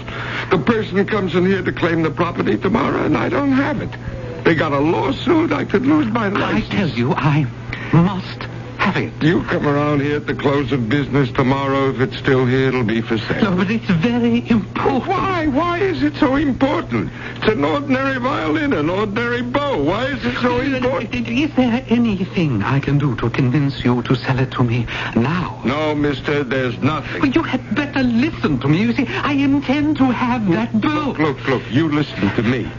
Speaker 3: The person comes in here to claim the property tomorrow, and I don't have it. They got a lawsuit. I could lose my license.
Speaker 17: I tell you, I must have it.
Speaker 3: You come around here at the close of business tomorrow. If it's still here, it'll be for sale.
Speaker 17: No, but it's very important.
Speaker 3: Why? Why is it so important? It's an ordinary violin, an ordinary bow. Why is it so important?
Speaker 17: Is there anything I can do to convince you to sell it to me now?
Speaker 3: No, mister, there's nothing.
Speaker 17: Well, you had better listen to me. You see, I intend to have that bow.
Speaker 3: Look, you listen to me.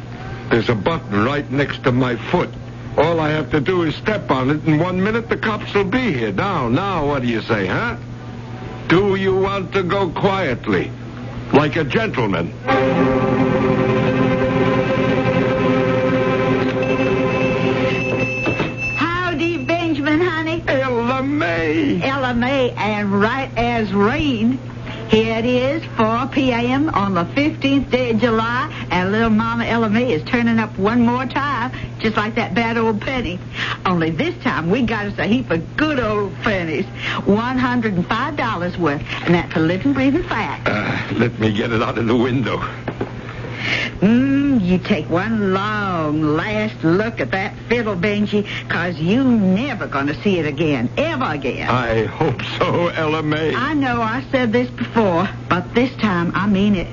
Speaker 3: There's a button right next to my foot. All I have to do is step on it. In 1 minute, the cops will be here. Now, what do you say, huh? Do you want to go quietly?
Speaker 5: Like a gentleman.
Speaker 8: Howdy, Benjamin, honey.
Speaker 5: Ella May.
Speaker 8: Ella May, and right as rain. Here it is, 4 p.m. on the 15th day of July, and little Mama Ella May is turning up one more time, just like that bad old penny. Only this time we got us a heap of good old pennies, $105 worth, and that's a living, breathing fact.
Speaker 5: Let me get it out of the window.
Speaker 8: You take one long, last look at that fiddle, Benji, 'cause you never gonna see it again, ever again.
Speaker 5: I hope so, Ella May.
Speaker 8: I know I said this before, but this time I mean it.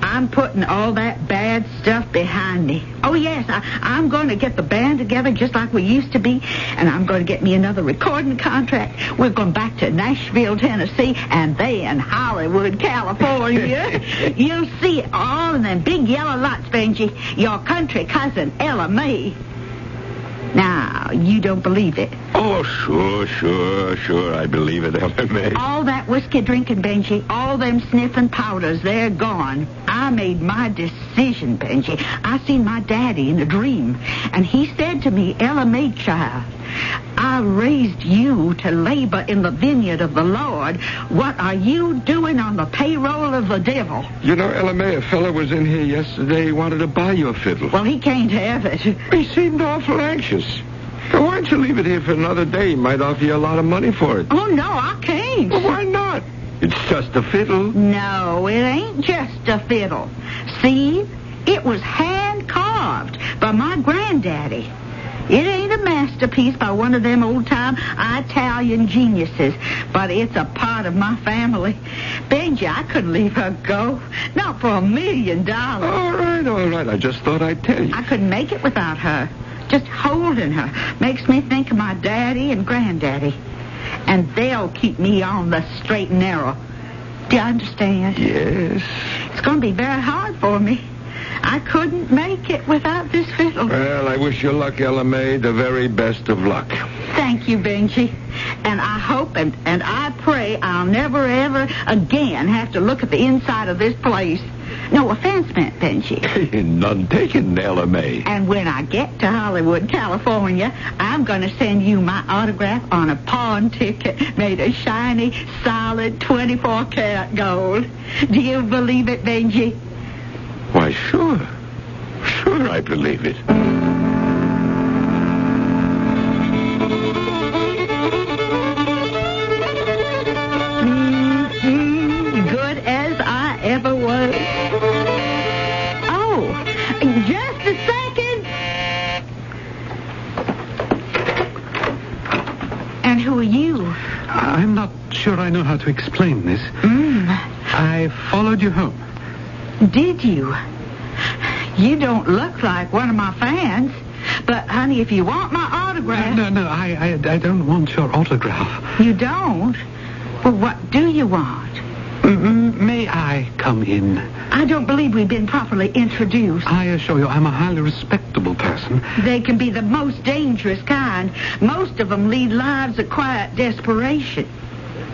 Speaker 8: I'm putting all that bad stuff behind me. Oh, yes, I'm going to get the band together just like we used to be, and I'm going to get me another recording contract. We're going back to Nashville, Tennessee, and then Hollywood, California. You'll see it all in them big yellow lots, Benji. Your country cousin, Ella May. Now, you don't believe it.
Speaker 5: Oh, sure, I believe it, Ella May.
Speaker 8: All that whiskey drinking, Benji, all them sniffing powders, they're gone. I made my decision, Benji. I seen my daddy in a dream, and he said to me, Ella May, child, I raised you to labor in the vineyard of the Lord. What are you doing on the payroll of the devil?
Speaker 5: You know, Ella May, a fella was in here yesterday. He wanted to buy you a fiddle.
Speaker 8: Well, he can't have it.
Speaker 5: He seemed awful anxious. Why don't you leave it here for another day? He might offer you a lot of money for it.
Speaker 8: Oh, no, I can't.
Speaker 5: Well, why not? It's just a fiddle.
Speaker 8: No, it ain't just a fiddle. See, it was hand-carved by my granddaddy. It ain't a masterpiece by one of them old-time Italian geniuses, but it's a part of my family. Benji, I couldn't leave her go. Not for $1 million.
Speaker 5: All right. I just thought I'd tell you.
Speaker 8: I couldn't make it without her. Just holding her makes me think of my daddy and granddaddy. And they'll keep me on the straight and narrow. Do you understand?
Speaker 5: Yes.
Speaker 8: It's going to be very hard for me. I couldn't make it without this fiddle.
Speaker 5: Well, I wish you luck, Ella May. The very best of luck.
Speaker 8: Thank you, Benji. And I hope and I pray I'll never, ever again have to look at the inside of this place. No offense meant, Benji.
Speaker 5: None taken, Ella May.
Speaker 8: And when I get to Hollywood, California, I'm going to send you my autograph on a pawn ticket made of shiny, solid 24-karat gold. Do you believe it, Benji?
Speaker 5: Why, sure. Sure, I believe it.
Speaker 8: Good as I ever was. Oh, just a second. And who are you?
Speaker 17: I'm not sure I know how to explain this. I followed you home.
Speaker 8: Did you? You don't look like one of my fans. But, honey, if you want my autograph...
Speaker 17: No, I don't want your autograph.
Speaker 8: You don't? Well, what do you want?
Speaker 17: May I come in?
Speaker 8: I don't believe we've been properly introduced.
Speaker 17: I assure you, I'm a highly respectable person.
Speaker 8: They can be the most dangerous kind. Most of them lead lives of quiet desperation.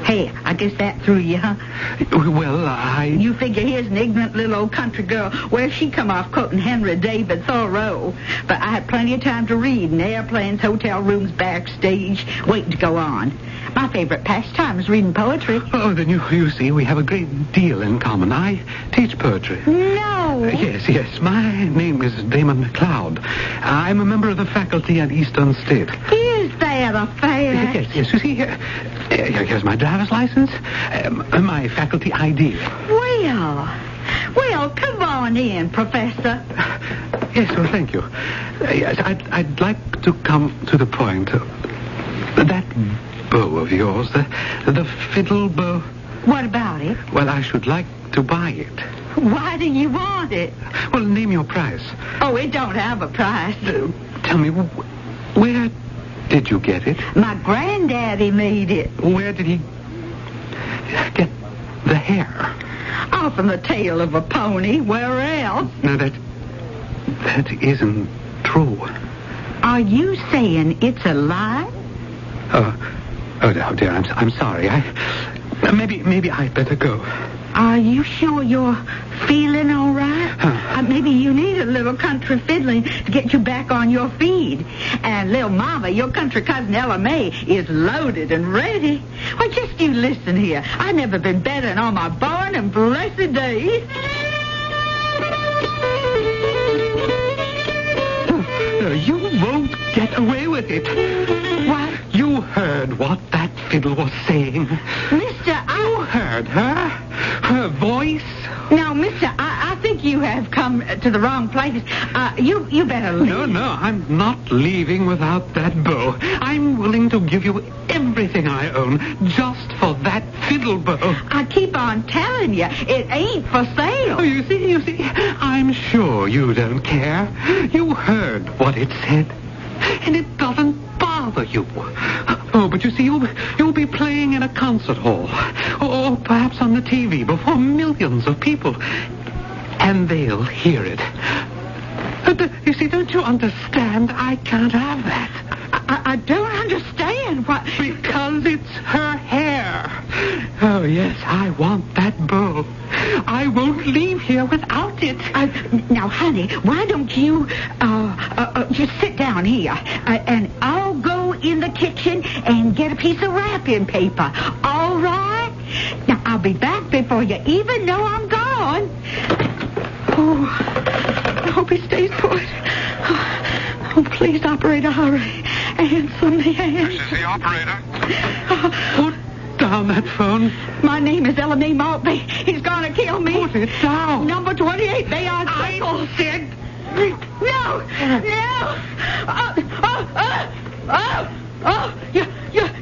Speaker 8: Hey, I guess that threw you, huh?
Speaker 17: Well,
Speaker 8: You figure here's an ignorant little old country girl. Where'd she come off quoting Henry David Thoreau? But I had plenty of time to read in airplanes, hotel rooms, backstage, waiting to go on. My favorite pastime is reading poetry.
Speaker 17: Oh, then you see, we have a great deal in common. I teach poetry.
Speaker 8: No.
Speaker 17: Yes. My name is Damon McLeod. I'm a member of the faculty at Eastern State.
Speaker 8: Is that a fact?
Speaker 17: Yes. You see, here's my driver's license, my faculty ID.
Speaker 8: Well, come on in, Professor.
Speaker 17: Yes, well, thank you. Yes, I'd like to come to the point. That bow of yours, the fiddle bow.
Speaker 8: What about it?
Speaker 17: Well, I should like to buy it.
Speaker 8: Why do you want it?
Speaker 17: Well, name your price.
Speaker 8: Oh, it don't have a price.
Speaker 17: Tell me, where did you get it?
Speaker 8: My granddaddy made it.
Speaker 17: Where did he get the hair?
Speaker 8: Off from the tail of a pony. Where else?
Speaker 17: No, that isn't true.
Speaker 8: Are you saying it's a lie?
Speaker 17: Oh dear, I'm sorry. Maybe I'd better go.
Speaker 8: Are you sure you're feeling all right? Maybe you need a little country fiddling to get you back on your feet. And little Mama, your country cousin Ella May, is loaded and ready. Well, just you listen here. I've never been better than on my born and blessed days.
Speaker 17: You won't get away with it. What? You heard what that fiddle was saying.
Speaker 8: Mister,
Speaker 17: You heard her? Her voice?
Speaker 8: Now, mister, I think you have come to the wrong place. You better leave.
Speaker 17: No, I'm not leaving without that bow. I'm willing to give you everything I own just for that fiddle bow.
Speaker 8: I keep on telling you, it ain't for sale.
Speaker 17: Oh, you see, I'm sure you don't care. You heard what it said, and it doesn't bother you. Oh, but you see, you'll be playing in a concert hall, or perhaps on the TV before millions of people, and they'll hear it. But, you see, don't you understand? I can't have that.
Speaker 8: I don't understand what...
Speaker 17: Because it's her hair. Oh, yes, I want that bow. I won't leave here without it.
Speaker 8: Now, honey, why don't you just sit down here, and I'll go in the kitchen and get a piece of wrapping paper. All right? Now, I'll be back before you even know I'm gone. Oh, I hope he stays put. Oh, please, operator, hurry. Answer me,
Speaker 4: This is the operator.
Speaker 17: Put down that phone.
Speaker 8: My name is Ella Mae Maltby. He's gonna kill me.
Speaker 17: Put it down.
Speaker 8: Number 28, Bayard Circle.
Speaker 17: I said...
Speaker 8: No!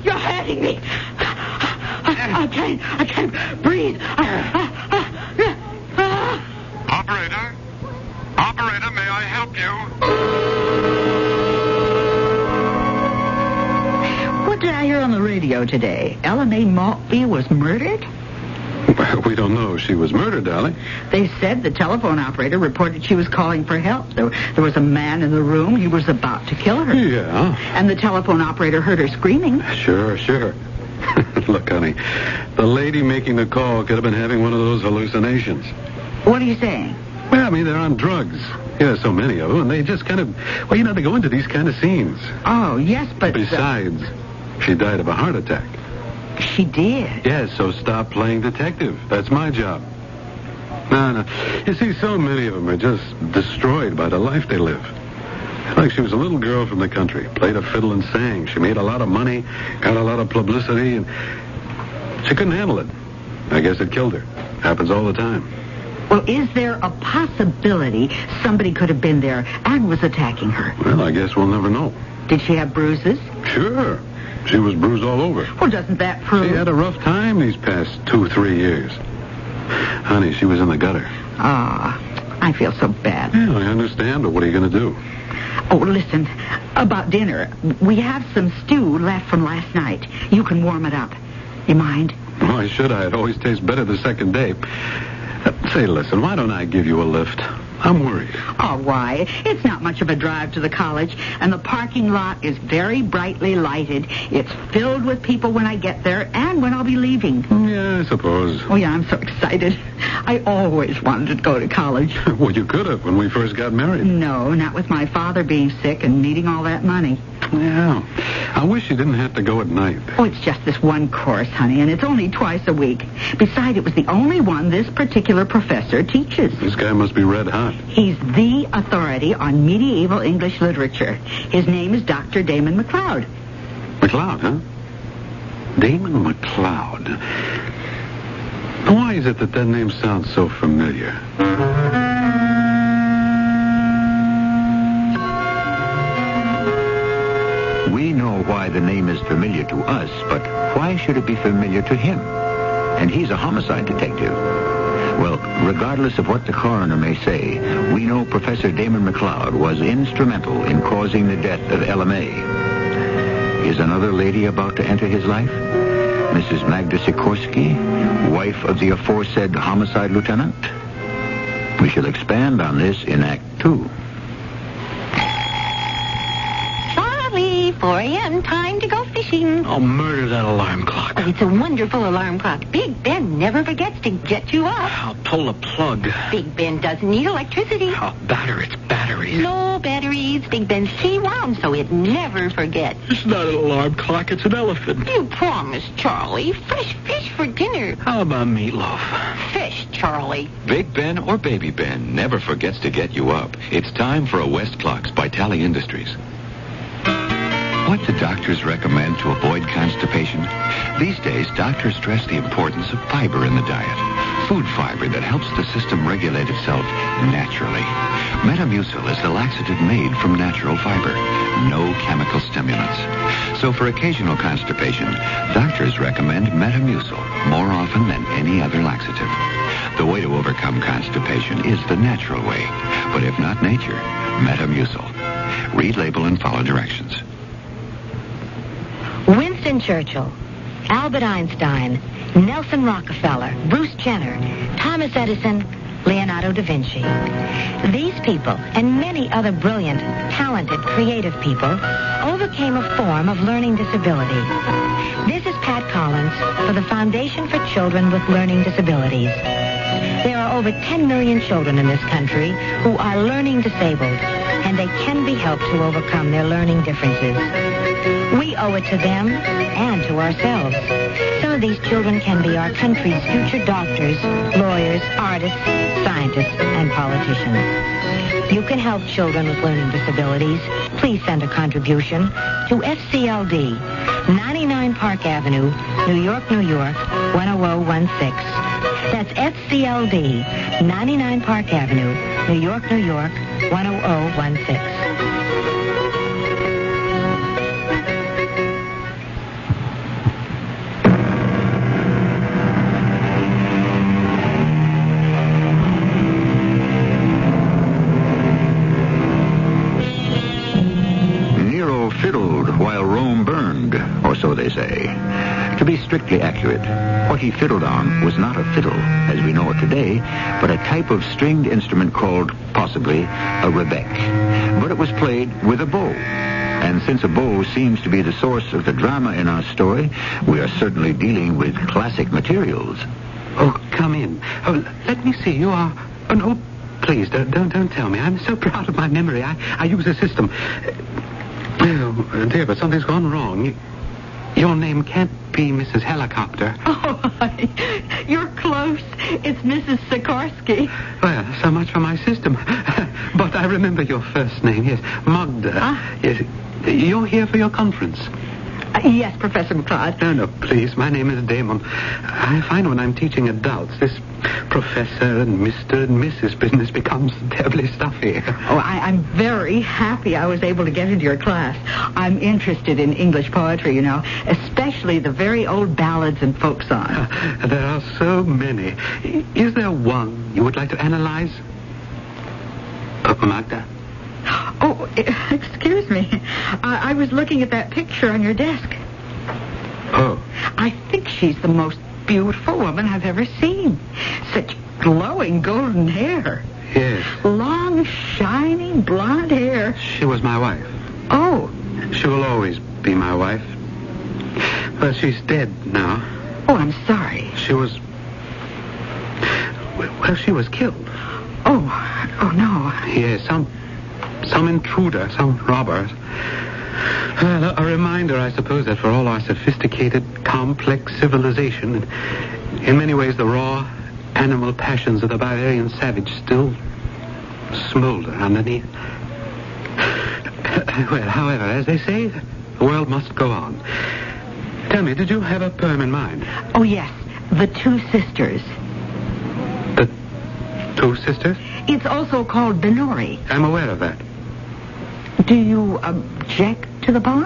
Speaker 8: You're hurting me. I can't breathe.
Speaker 4: Operator, may I help you?
Speaker 8: What did I hear on the radio today? Ella Mae Maltby was murdered?
Speaker 3: Well, we don't know if she was murdered, Allie.
Speaker 8: They said the telephone operator reported she was calling for help. There was a man in the room. He was about to kill her.
Speaker 3: Yeah.
Speaker 8: And the telephone operator heard her screaming.
Speaker 3: Sure. Look, honey, the lady making the call could have been having one of those hallucinations.
Speaker 8: What are you saying?
Speaker 3: Well, I mean, they're on drugs. Yeah, so many of them, and they just kind of, well, they go into these kind of scenes.
Speaker 8: Oh, yes, but...
Speaker 3: Besides, she died of a heart attack.
Speaker 8: She did?
Speaker 3: Yes, so stop playing detective. That's my job. No. You see, so many of them are just destroyed by the life they live. Like she was a little girl from the country, played a fiddle and sang. She made a lot of money, got a lot of publicity, and she couldn't handle it. I guess it killed her. Happens all the time.
Speaker 8: Well, is there a possibility somebody could have been there and was attacking her?
Speaker 3: Well, I guess we'll never know.
Speaker 8: Did she have bruises?
Speaker 3: Sure. She was bruised all over.
Speaker 8: Well, doesn't that prove...
Speaker 3: She had a rough time these past 2-3 years. Honey, she was in the gutter.
Speaker 8: I feel so bad.
Speaker 3: Yeah, I understand, but what are you going to do?
Speaker 8: Oh, listen, about dinner. We have some stew left from last night. You can warm it up. You mind?
Speaker 3: Why should I? It always tastes better the second day. Say, listen, why don't I give you a lift? I'm worried.
Speaker 8: Oh, why? It's not much of a drive to the college, and the parking lot is very brightly lighted. It's filled with people when I get there and when I'll be leaving.
Speaker 3: Yeah, I suppose.
Speaker 8: Oh, yeah, I'm so excited. I always wanted to go to college.
Speaker 3: Well, you could have when we first got married.
Speaker 8: No, not with my father being sick and needing all that money.
Speaker 3: Yeah. I wish you didn't have to go at night.
Speaker 8: Oh, it's just this one course, honey, and it's only twice a week. Besides, it was the only one this particular professor teaches.
Speaker 3: This guy must be red hot.
Speaker 8: He's the authority on medieval English literature. His name is Dr. Damon McLeod.
Speaker 3: McLeod, huh? Damon McLeod. Why is it that name sounds so familiar?
Speaker 20: We know why the name is familiar to us, but why should it be familiar to him? And he's a homicide detective. Well, regardless of what the coroner may say, we know Professor Damon McLeod was instrumental in causing the death of Ella May. Is another lady about to enter his life? Mrs. Magda Sikorsky, wife of the aforesaid homicide lieutenant? We shall expand on this in Act 2.
Speaker 10: Charlie, 4 a.m., time to go fishing. fishing.
Speaker 17: Oh, murder that alarm clock.
Speaker 10: Oh, it's a wonderful alarm clock. Big Ben never forgets to get you up.
Speaker 17: I'll pull the plug.
Speaker 10: Big Ben doesn't need electricity.
Speaker 17: Oh, batteries.
Speaker 10: No batteries. Big Ben's C-wound, so it never forgets.
Speaker 17: It's not an alarm clock. It's an elephant.
Speaker 10: You promised, Charlie. Fresh fish for dinner.
Speaker 17: How about meatloaf?
Speaker 10: Fish, Charlie.
Speaker 12: Big Ben or Baby Ben never forgets to get you up. It's time for a West Clocks by Tally Industries. What do doctors recommend to avoid constipation? These days, doctors stress the importance of fiber in the diet. Food fiber that helps the system regulate itself naturally. Metamucil is the laxative made from natural fiber. No chemical stimulants. So for occasional constipation, doctors recommend Metamucil more often than any other laxative. The way to overcome constipation is the natural way. But if not nature, Metamucil. Read label and follow directions.
Speaker 14: Winston Churchill, Albert Einstein, Nelson Rockefeller, Bruce Jenner, Thomas Edison, Leonardo da Vinci. These people and many other brilliant, talented, creative people overcame a form of learning disability. This is Pat Collins for the Foundation for Children with Learning Disabilities. There are over 10 million children in this country who are learning disabled, and they can be helped to overcome their learning differences. We owe it to them and to ourselves. Some of these children can be our country's future doctors, lawyers, artists, scientists, and politicians. You can help children with learning disabilities. Please send a contribution to FCLD, 99 Park Avenue, New York, New York, 10016. That's FCLD, 99 Park Avenue, New York, New York, 10016.
Speaker 1: Fiddled while Rome burned, or so they say. To be strictly accurate, what he fiddled on was not a fiddle, as we know it today, but a type of stringed instrument called, possibly, a rebec. But it was played with a bow. And since a bow seems to be the source of the drama in our story, we are certainly dealing with classic materials.
Speaker 17: Oh, come in. Oh, let me see. You are... Oh, no, please, don't tell me. I'm so proud of my memory. I use a system... Oh, dear, but something's gone wrong. Your name can't be Mrs. Helicopter.
Speaker 8: Oh, you're close. It's Mrs. Sikorsky.
Speaker 17: Well, so much for my system. But I remember your first name, yes. Magda. Yes. You're here for your conference.
Speaker 8: Yes, Professor McLeod.
Speaker 17: No, please. My name is Damon. I find when I'm teaching adults, this professor and Mr. and Mrs. business becomes terribly stuffy.
Speaker 8: Oh, I'm very happy I was able to get into your class. I'm interested in English poetry, you know, especially the very old ballads and folk songs.
Speaker 17: There are so many. Is there one you would like to analyze? Magda?
Speaker 8: Oh, excuse me. I was looking at that picture on your desk.
Speaker 17: Oh.
Speaker 8: I think she's the most beautiful woman I've ever seen. Such glowing golden hair.
Speaker 17: Yes.
Speaker 8: Long, shining blonde hair.
Speaker 17: She was my wife.
Speaker 8: Oh.
Speaker 17: She will always be my wife. But she's dead now.
Speaker 8: Oh, I'm sorry.
Speaker 17: She was... Well, she was killed.
Speaker 8: Oh no.
Speaker 17: Yes, some intruder, some robber. Well, a reminder, I suppose, that for all our sophisticated, complex civilization, in many ways the raw animal passions of the barbarian savage still smolder underneath. Well, however, as they say, the world must go on. Tell me, did you have a poem in mind?
Speaker 8: Oh, yes. The Two Sisters.
Speaker 17: The Two Sisters?
Speaker 8: It's also called Benori.
Speaker 17: I'm aware of that.
Speaker 8: Do you object to the poem?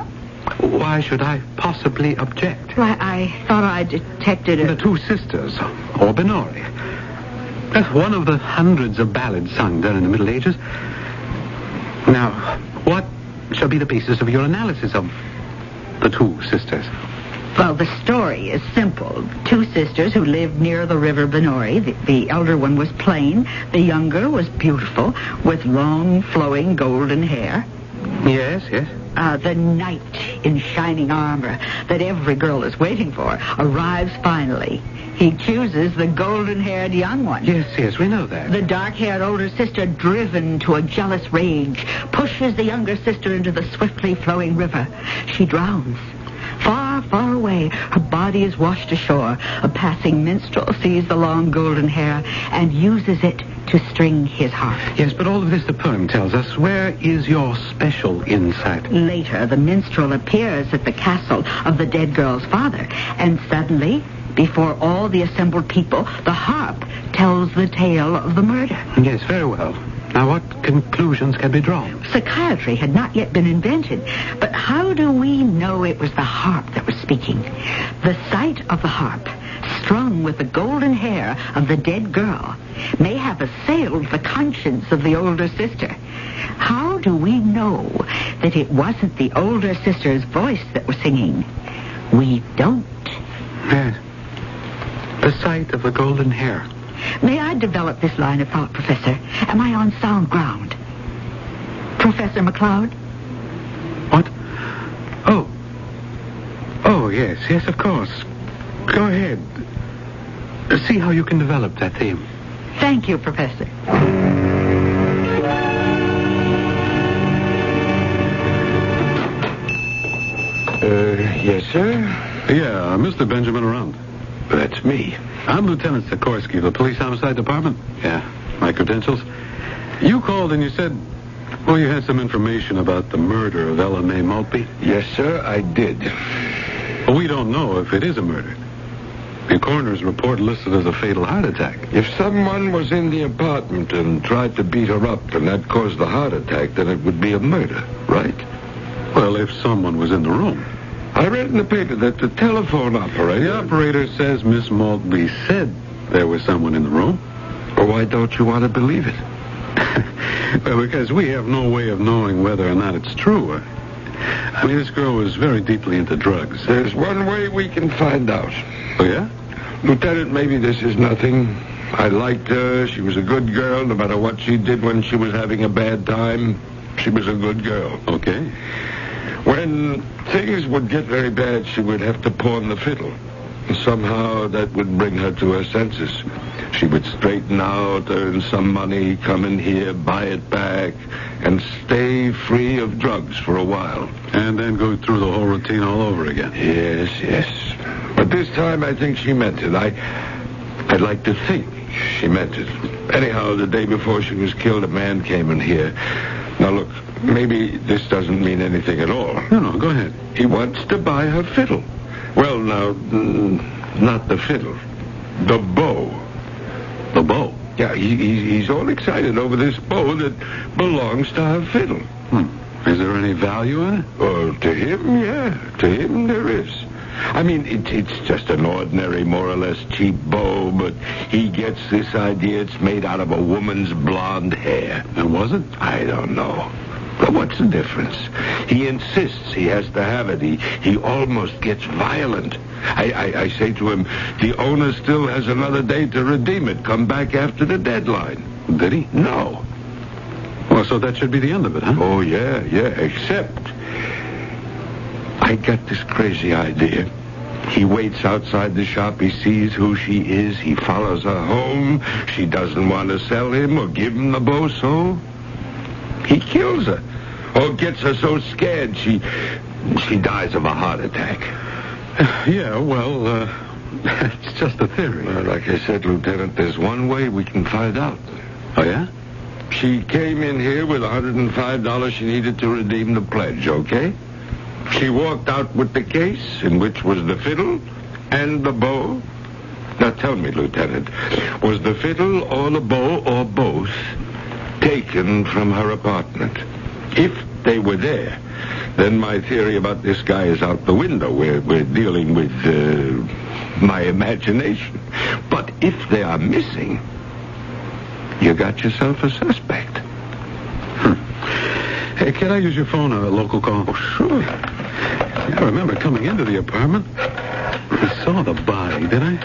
Speaker 17: Why should I possibly object?
Speaker 8: Well, I thought I detected
Speaker 17: The Two Sisters, or Benori. One of the hundreds of ballads sung during the Middle Ages. Now, what shall be the basis of your analysis of the Two Sisters?
Speaker 8: Well, the story is simple. Two sisters who lived near the river Benori. The elder one was plain. The younger was beautiful, with long, flowing golden hair.
Speaker 17: Yes, yes.
Speaker 8: The knight in shining armor that every girl is waiting for arrives finally. He chooses the golden-haired young one.
Speaker 17: Yes, we know that.
Speaker 8: The dark-haired older sister, driven to a jealous rage, pushes the younger sister into the swiftly flowing river. She drowns. Far, far away, her body is washed ashore. A passing minstrel sees the long golden hair and uses it to string his harp.
Speaker 17: Yes, but all of this the poem tells us. Where is your special insight?
Speaker 8: Later, the minstrel appears at the castle of the dead girl's father, and suddenly, before all the assembled people, the harp tells the tale of the murder.
Speaker 17: Yes, very well. Now, what conclusions can be drawn?
Speaker 8: Psychiatry had not yet been invented, but how do we know it was the harp that was speaking? The sight of the harp, strung with the golden hair of the dead girl, may have assailed the conscience of the older sister. How do we know that it wasn't the older sister's voice that was singing? We don't.
Speaker 17: Yes. The sight of the golden hair.
Speaker 8: May I develop this line of thought, Professor? Am I on sound ground? Professor McCloud?
Speaker 17: What? Oh, yes, of course. Go ahead. See how you can develop that theme.
Speaker 8: Thank you, Professor.
Speaker 5: Yes, sir?
Speaker 3: Yeah, Mr. Benjamin around.
Speaker 5: That's me.
Speaker 3: I'm Lieutenant Sikorsky of the Police Homicide Department. Yeah, my credentials. You called and you said, well, you had some information about the murder of Ella Mae Maltby.
Speaker 5: Yes, sir, I did.
Speaker 3: But we don't know if it is a murder. The coroner's report listed as a fatal heart attack.
Speaker 5: If someone was in the apartment and tried to beat her up and that caused the heart attack, then it would be a murder, right?
Speaker 3: Well, if someone was in the room.
Speaker 5: I read in the paper that the telephone operator...
Speaker 3: The operator says Miss Maltby said there was someone in the room.
Speaker 5: Well, why don't you want to believe it?
Speaker 3: Well, because we have no way of knowing whether or not it's true. I mean, this girl was very deeply into drugs.
Speaker 5: There's one way we can find out.
Speaker 3: Oh, yeah?
Speaker 5: Lieutenant, maybe this is nothing. I liked her. She was a good girl. No matter what she did when she was having a bad time, she was a good girl.
Speaker 3: Okay.
Speaker 5: When things would get very bad, she would have to pawn the fiddle. And somehow that would bring her to her senses. She would straighten out, earn some money, come in here, buy it back, and stay free of drugs for a while.
Speaker 3: And then go through the whole routine all over again.
Speaker 5: Yes. But this time I think she meant it. I'd like to think she meant it. Anyhow, the day before she was killed, a man came in here. Now, look, maybe this doesn't mean anything at all.
Speaker 3: No, go ahead.
Speaker 5: He wants to buy her fiddle. Well, now, not the fiddle. The bow.
Speaker 3: The bow?
Speaker 5: Yeah, he's all excited over this bow that belongs to her fiddle.
Speaker 3: Is there any value in it?
Speaker 5: Oh, to him, yeah. To him, there is. I mean, it's just an ordinary, more or less cheap bow, but he gets this idea it's made out of a woman's blonde hair.
Speaker 3: And was it?
Speaker 5: I don't know. But what's the difference? He insists he has to have it. He almost gets violent. I say to him, the owner still has another day to redeem it. Come back after the deadline.
Speaker 3: Did he?
Speaker 5: No.
Speaker 3: Well, so that should be the end of it, huh?
Speaker 5: Oh, yeah. Except I got this crazy idea. He waits outside the shop. He sees who she is. He follows her home. She doesn't want to sell him or give him the bow, so he kills her. Or gets her so scared she dies of a heart attack.
Speaker 3: Yeah, well, it's just a theory.
Speaker 5: Well, like I said, Lieutenant, there's one way we can find out.
Speaker 3: Oh, yeah?
Speaker 5: She came in here with $105 she needed to redeem the pledge, okay? She walked out with the case, in which was the fiddle and the bow. Now tell me, Lieutenant, was the fiddle or the bow or both taken from her apartment? If they were there, then my theory about this guy is out the window. We're dealing with my imagination. But if they are missing, you got yourself a suspect.
Speaker 3: Hey, can I use your phone on a local call?
Speaker 5: Oh, sure.
Speaker 3: Yeah, I remember coming into the apartment. I saw the body, did I?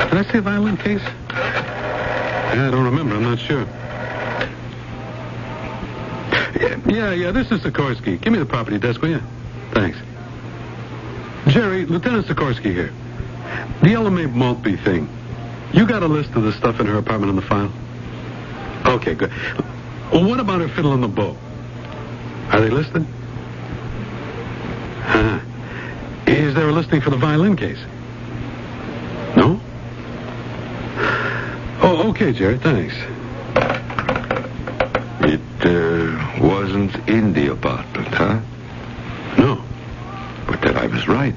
Speaker 3: Did I say violin case? Yeah, I don't remember. I'm not sure.
Speaker 7: Yeah, this is Sikorsky. Give me the property desk, will you? Thanks. Jerry, Lieutenant Sikorsky here. The LMA Maltby thing. You got a list of the stuff in her apartment on the file? Okay, good. Well, what about her fiddle and the bow? Are they listed? Is there a listing for the violin case? No? Oh, okay, Jerry, thanks.
Speaker 5: It wasn't in the apartment, huh?
Speaker 7: No.
Speaker 5: But then I was right.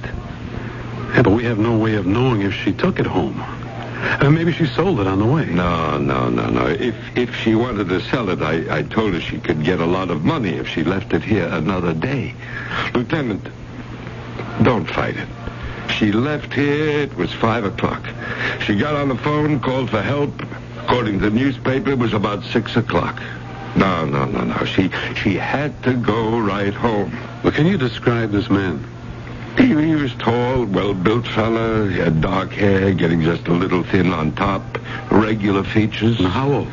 Speaker 7: Yeah, but we have no way of knowing if she took it home. Maybe she sold it on the way.
Speaker 5: No. If she wanted to sell it, I told her she could get a lot of money if she left it here another day. Lieutenant, don't fight it. She left here, it was 5 o'clock. She got on the phone, called for help. According to the newspaper, it was about 6 o'clock. No. She had to go right home.
Speaker 7: Well, can you describe this man?
Speaker 5: He was tall, well-built fella. He had dark hair, getting just a little thin on top. Regular features.
Speaker 7: And how old?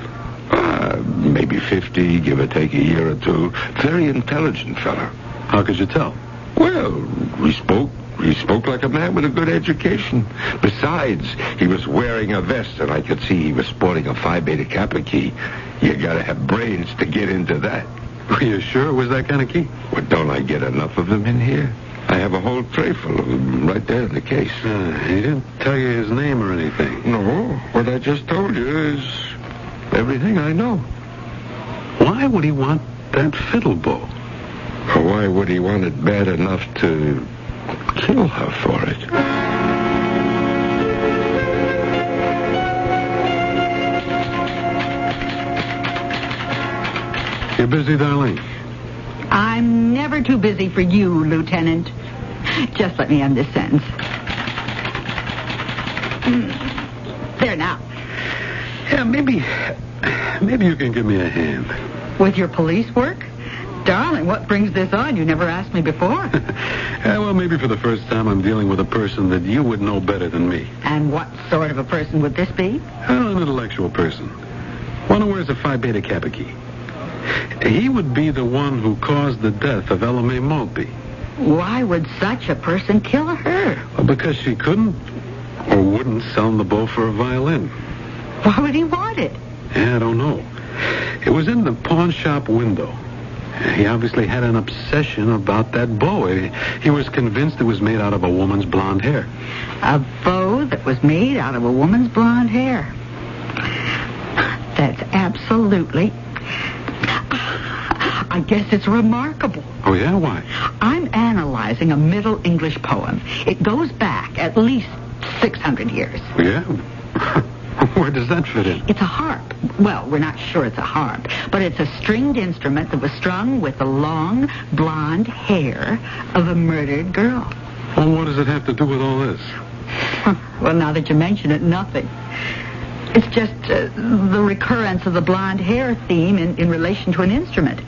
Speaker 5: Maybe 50, give or take a year or two. Very intelligent fella.
Speaker 7: How could you tell?
Speaker 5: Well, he spoke like a man with a good education. Besides, he was wearing a vest, and I could see he was sporting a Phi Beta Kappa key. You gotta have brains to get into that.
Speaker 7: Are you sure it was that kind of key?
Speaker 5: Well, don't I get enough of them in here? I have a whole tray full of them right there in the case.
Speaker 7: He didn't tell you his name or anything?
Speaker 5: No. What I just told you is everything I know.
Speaker 7: Why would he want that fiddle bow?
Speaker 5: Why would he want it bad enough to kill her for it?
Speaker 7: You busy, darling?
Speaker 8: I'm never too busy for you, Lieutenant. Just let me end this sentence. There now.
Speaker 7: Yeah, maybe you can give me a hand.
Speaker 8: With your police work? Darling, what brings this on? You never asked me before.
Speaker 7: Well, maybe for the first time I'm dealing with a person that you would know better than me.
Speaker 8: And what sort of a person would this be?
Speaker 7: Well, an intellectual person. One who wears a Phi Beta Kappa key. He would be the one who caused the death of LMA Maltby.
Speaker 8: Why would such a person kill her?
Speaker 7: Well, because she couldn't or wouldn't sell him the bow for a violin.
Speaker 8: Why would he want it?
Speaker 7: Yeah, I don't know. It was in the pawn shop window. He obviously had an obsession about that bow. He was convinced it was made out of a woman's blonde hair.
Speaker 8: A bow that was made out of a woman's blonde hair. That's absolutely... I guess it's remarkable.
Speaker 7: Oh, yeah? Why?
Speaker 8: I'm analyzing a Middle English poem. It goes back at least 600 years.
Speaker 7: Yeah? Where does that fit in?
Speaker 8: It's a harp. Well, we're not sure it's a harp, but it's a stringed instrument that was strung with the long, blonde hair of a murdered girl.
Speaker 7: Well, what does it have to do with all this?
Speaker 8: Well, now that you mention it, nothing. It's just the recurrence of the blonde hair theme in relation to an instrument.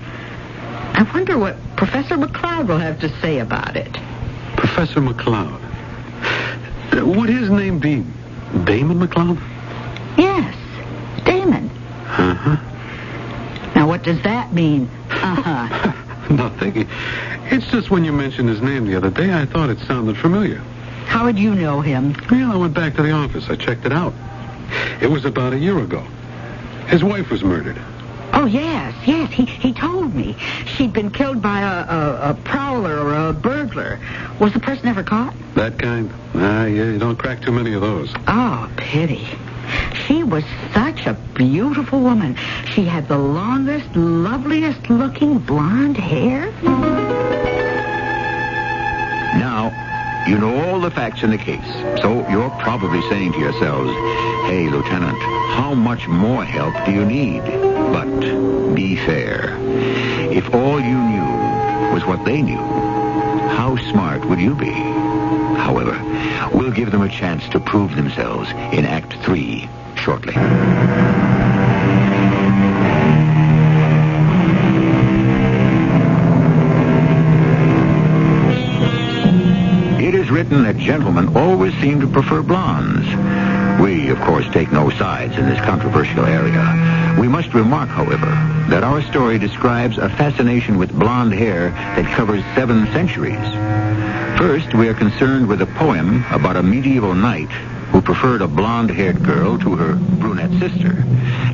Speaker 8: I wonder what Professor McLeod will have to say about it.
Speaker 7: Professor McLeod? Would his name be Damon McLeod?
Speaker 8: Yes, Damon.
Speaker 7: Uh-huh.
Speaker 8: Now, what does that mean? Uh-huh.
Speaker 7: Nothing. It's just when you mentioned his name the other day, I thought it sounded familiar.
Speaker 8: How would you know him?
Speaker 7: Well, I went back to the office. I checked it out. It was about a year ago. His wife was murdered.
Speaker 8: Oh, yes. He told me. She'd been killed by a prowler or a burglar. Was the person ever caught?
Speaker 7: That kind? Yeah, you don't crack too many of those.
Speaker 8: Oh, pity. She was such a beautiful woman. She had the longest, loveliest looking blonde hair.
Speaker 19: Now, you know all the facts in the case, so you're probably saying to yourselves, hey, Lieutenant, how much more help do you need? But be fair. If all you knew was what they knew, how smart would you be? However, we'll give them a chance to prove themselves in Act 3 shortly. It is written that gentlemen always seem to prefer blondes. We, of course, take no sides in this controversial area.
Speaker 20: We must remark, however, that our story describes a fascination with blonde hair that covers 7 centuries. First, we are concerned with a poem about a medieval knight who preferred a blonde-haired girl to her brunette sister.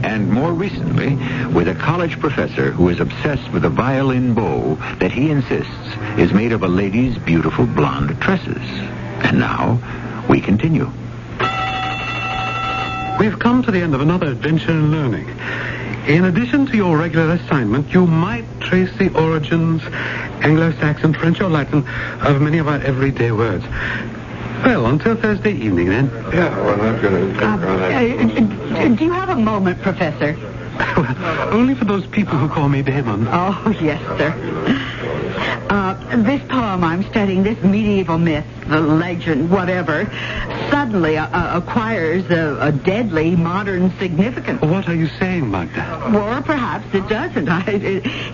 Speaker 20: And more recently, with a college professor who is obsessed with a violin bow that he insists is made of a lady's beautiful blonde tresses. And now, we continue.
Speaker 7: We've come to the end of another adventure in learning. In addition to your regular assignment, you might trace the origins, Anglo-Saxon, French, or Latin, of many of our everyday words. Well, until Thursday evening, then.
Speaker 13: Yeah, well, I'm going to...
Speaker 8: Do you have a moment, Professor?
Speaker 7: Well, only for those people who call me Damon.
Speaker 8: Oh, yes, sir. This poem I'm studying, this medieval myth, the legend, whatever, suddenly acquires a deadly modern significance.
Speaker 7: What are you saying, Magda?
Speaker 8: Or perhaps it doesn't.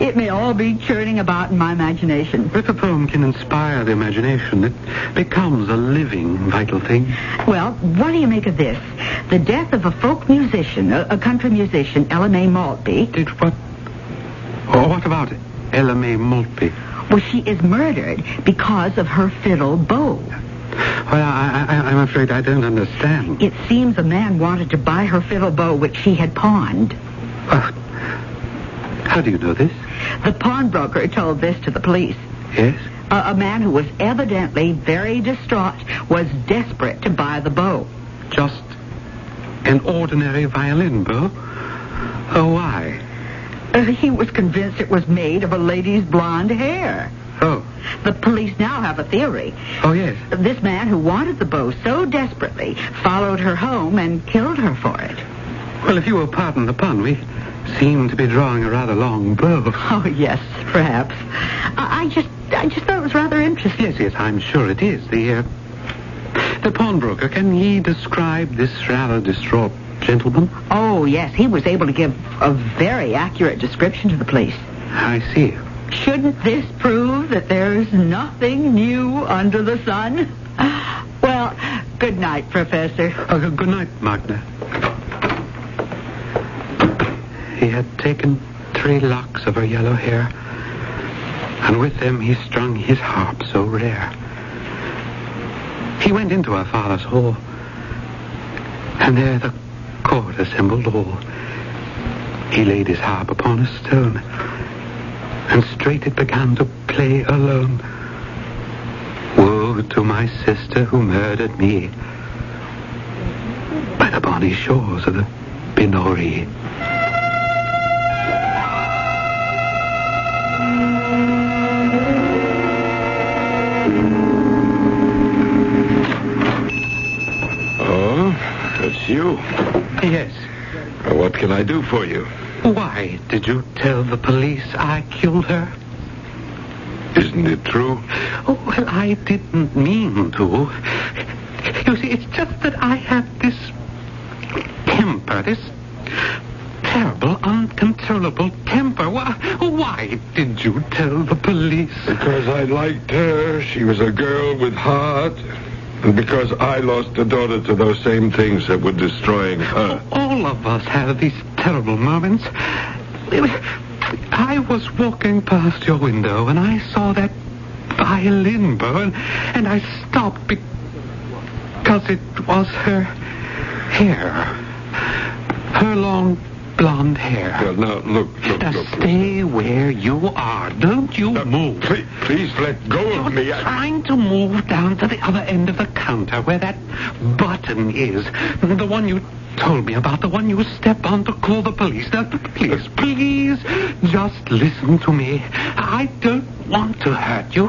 Speaker 8: It may all be churning about in my imagination.
Speaker 7: If a poem can inspire the imagination, it becomes a living, vital thing.
Speaker 8: Well, what do you make of this? The death of a folk musician, a country musician, Ella Maltby.
Speaker 7: Did what? Oh, what about it? Ella Maltby.
Speaker 8: Well, she is murdered because of her fiddle bow.
Speaker 7: Well, I'm afraid I don't understand.
Speaker 8: It seems a man wanted to buy her fiddle bow, which she had pawned.
Speaker 7: How do you know this?
Speaker 8: The pawnbroker told this to the police.
Speaker 7: Yes?
Speaker 8: A man who was evidently very distraught was desperate to buy the bow.
Speaker 7: Just an ordinary violin bow? Oh, why?
Speaker 8: He was convinced it was made of a lady's blonde hair.
Speaker 7: Oh.
Speaker 8: The police now have a theory.
Speaker 7: Oh, yes.
Speaker 8: This man who wanted the bow so desperately followed her home and killed her for it.
Speaker 7: Well, if you will pardon the pun, we seem to be drawing a rather long bow.
Speaker 8: Oh, yes, perhaps. I just thought it was rather interesting.
Speaker 7: Yes, I'm sure it is. The pawnbroker, can he describe this rather distraught gentleman?
Speaker 8: Oh, yes. He was able to give a very accurate description to the police.
Speaker 7: I see.
Speaker 8: Shouldn't this prove that there's nothing new under the sun? Well, good night, Professor.
Speaker 7: Good night, Magda. He had taken 3 locks of her yellow hair, and with them he strung his harp so rare. He went into her father's hall, and there the court assembled all. He laid his harp upon a stone, and straight it began to play alone. Woe to my sister who murdered me by the bonny shores of the Binori.
Speaker 13: It's you.
Speaker 7: Yes.
Speaker 13: What can I do for you?
Speaker 7: Why did you tell the police I killed her?
Speaker 13: Isn't it true?
Speaker 7: Oh, well, I didn't mean to. You see, it's just that I have this temper, this terrible, uncontrollable temper. Why did you tell the police?
Speaker 13: Because I liked her. She was a girl with heart. And because I lost a daughter to those same things that were destroying her.
Speaker 7: All of us have these terrible moments. I was walking past your window and I saw that violin bow and I stopped because it was her hair. Her long blonde hair.
Speaker 13: Well, now, look.
Speaker 7: Stay where you are. Don't you move.
Speaker 13: Please let go of me.
Speaker 7: You're trying to move down to the other end of the counter where that button is. The one you told me about, the one you step on to call the police. Now, please, just listen to me. I don't want to hurt you.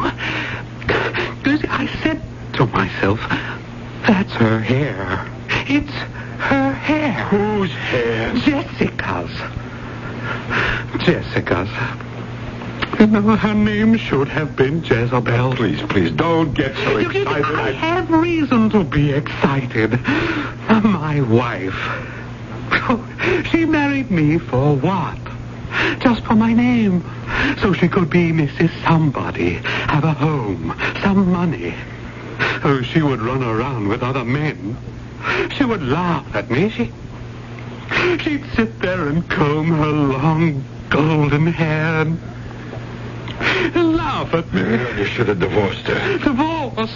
Speaker 7: Because I said to myself, that's her hair. It's her hair.
Speaker 13: Whose hair?
Speaker 7: Jessica's. No, her name should have been Jezebel.
Speaker 13: Please, don't get so excited.
Speaker 7: I have reason to be excited. My wife. She married me for what? Just for my name. So she could be Mrs. Somebody, have a home, some money. Oh, she would run around with other men. She would laugh at me.
Speaker 17: She'd sit there and comb her long golden hair and laugh at me.
Speaker 5: You should have divorced her.
Speaker 17: Divorce?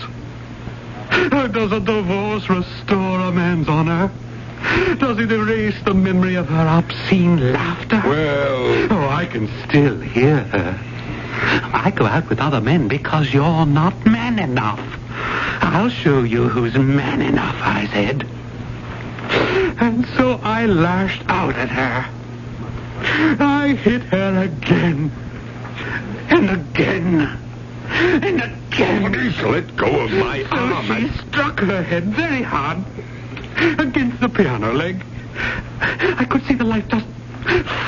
Speaker 17: Does a divorce restore a man's honor? Does it erase the memory of her obscene laughter?
Speaker 5: Well...
Speaker 17: Oh, I can still hear her. I go out with other men because you're not man enough. I'll show you who's man enough, I said. And so I lashed out at her. I hit her again. And again. And again.
Speaker 5: Please let go of my arm.
Speaker 17: She struck her head very hard against the piano leg. I could see the light just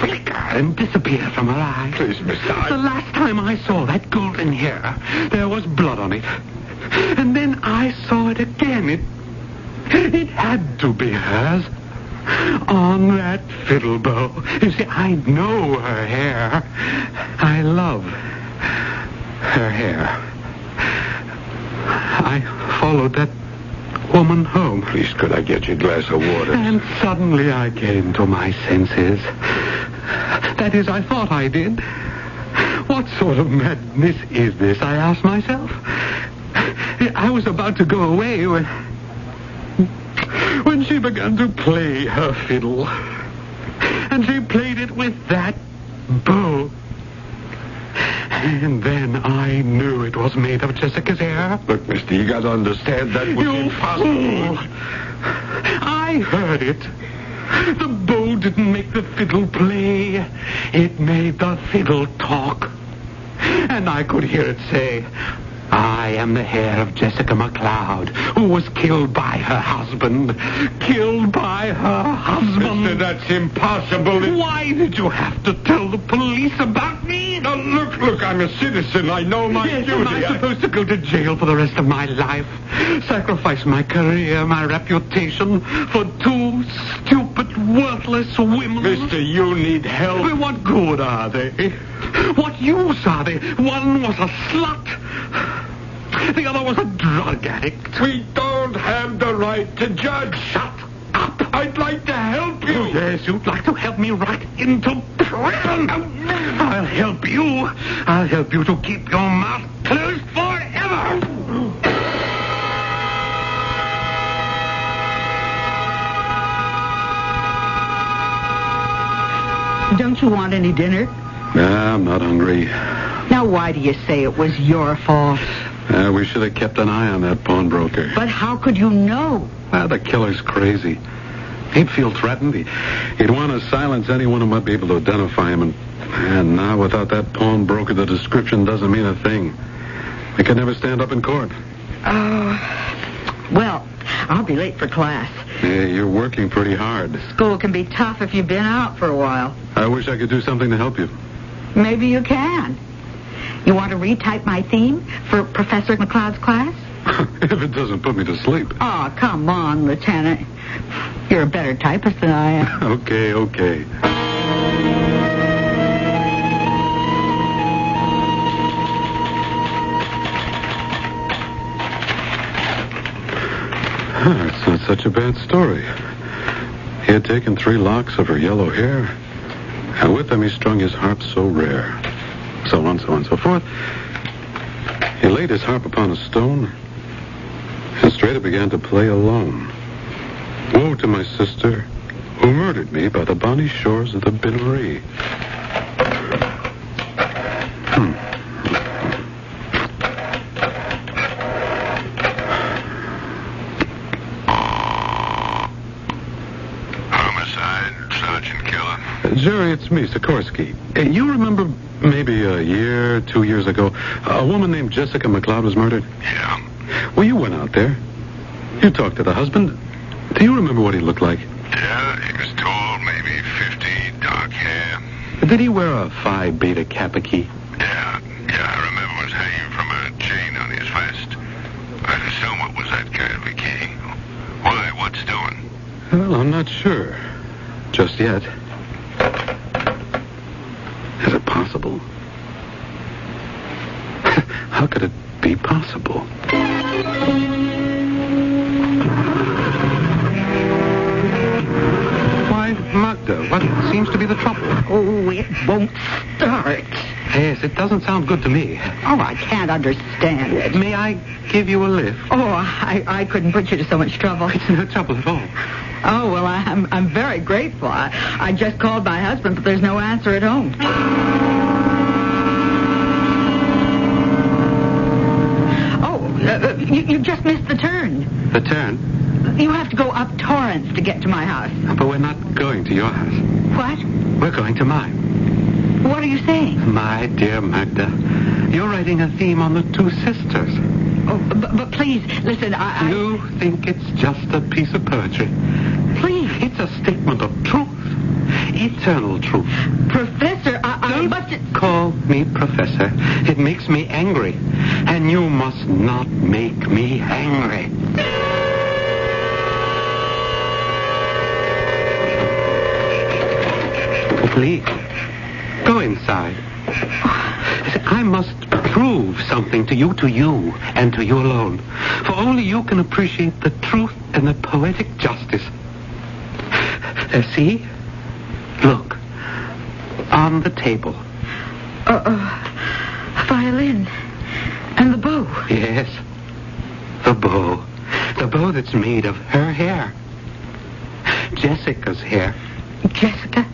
Speaker 17: flicker and disappear from her eye.
Speaker 5: Please, mister.
Speaker 17: The last time I saw that golden hair, there was blood on it. And then I saw it again. It had to be hers. On that fiddle bow. You see, I know her hair. I love her hair. I followed that woman home.
Speaker 5: Please, could I get you a glass of water?
Speaker 17: And suddenly I came to my senses. That is, I thought I did. What sort of madness is this, I asked myself. I was about to go away when she began to play her fiddle. And she played it with that bow. And then I knew it was made of Jessica's hair.
Speaker 5: Look, mister, you got to understand that was impossible.
Speaker 17: Fool. I heard it. The bow didn't make the fiddle play. It made the fiddle talk. And I could hear it say, I am the hair of Jessica McLeod, who was killed by her husband. Killed by her husband.
Speaker 5: Mister, that's impossible.
Speaker 17: Why did you have to tell the police about me?
Speaker 5: Now, look, I'm a citizen. I know my duty.
Speaker 17: Am I supposed to go to jail for the rest of my life? Sacrifice my career, my reputation for two stupid, worthless women?
Speaker 5: Mister, you need help.
Speaker 17: What good are they? What use are they? One was a slut. The other was a drug addict.
Speaker 5: We don't have the right to judge.
Speaker 17: Shut up.
Speaker 5: I'd like to help you.
Speaker 17: Oh, yes, you'd like to help me right into prison. I'll help you. I'll help you to keep your mouth closed forever. Don't you want any dinner?
Speaker 7: Nah, I'm not hungry.
Speaker 8: Now, why do you say it was your fault?
Speaker 7: We should have kept an eye on that pawnbroker.
Speaker 8: But how could you know?
Speaker 7: The killer's crazy. He'd feel threatened. He'd want to silence anyone who might be able to identify him. And now, without that pawnbroker, the description doesn't mean a thing. He could never stand up in court.
Speaker 8: Well, I'll be late for class.
Speaker 7: Yeah, you're working pretty hard.
Speaker 8: School can be tough if you've been out for a while.
Speaker 7: I wish I could do something to help you.
Speaker 8: Maybe you can. You want to retype my theme for Professor McLeod's class?
Speaker 7: If it doesn't put me to sleep.
Speaker 8: Oh, come on, Lieutenant. You're a better typist than I am.
Speaker 7: Okay. It's not such a bad story. He had taken 3 locks of her yellow hair, and with them he strung his harp so rare. So on, so forth. He laid his harp upon a stone, and straight it began to play alone. Woe to my sister, who murdered me by the bonny shores of the Binnery. Jerry, it's me, Sikorsky. You remember maybe a year, 2 years ago, a woman named Jessica McLeod was murdered?
Speaker 13: Yeah.
Speaker 7: Well, you went out there. You talked to the husband. Do you remember what he looked like?
Speaker 13: Yeah, he was tall, maybe 50, dark hair.
Speaker 7: Did he wear a Phi Beta Kappa key?
Speaker 13: Yeah, I remember it was hanging from a chain on his vest. I'd assume it was that kind of a key. Why, what's doing?
Speaker 7: Well, I'm not sure. Just yet. Is it possible? How could it be possible?
Speaker 17: Why,
Speaker 7: Why, Magda, what seems to be the trouble?
Speaker 8: Oh, it won't start.
Speaker 7: Yes, it doesn't sound good to me.
Speaker 8: Oh, I can't understand it.
Speaker 7: May I give you a lift?
Speaker 8: Oh, I couldn't put you to so much trouble.
Speaker 7: It's no trouble at all.
Speaker 8: Oh, well, I'm very grateful. I just called my husband, but there's no answer at home. You just missed the turn.
Speaker 7: The turn?
Speaker 8: You have to go up Torrance to get to my house.
Speaker 7: But we're not going to your house.
Speaker 8: What?
Speaker 7: We're going to mine.
Speaker 8: What are you saying?
Speaker 7: My dear Magda, you're writing a theme on the two sisters.
Speaker 8: Oh, but please, listen,
Speaker 7: You think it's just a piece of poetry.
Speaker 8: Please.
Speaker 7: It's a statement of truth. Eternal truth.
Speaker 8: Professor, I must...
Speaker 7: Call me Professor. It makes me angry. And you must not make me angry. Please, go inside. I must prove something to you, and to you alone. For only you can appreciate the truth and the poetic justice. See? Look. On the table.
Speaker 8: A violin. And the bow.
Speaker 7: Yes. The bow. The bow that's made of her hair. Jessica's hair.
Speaker 8: Jessica?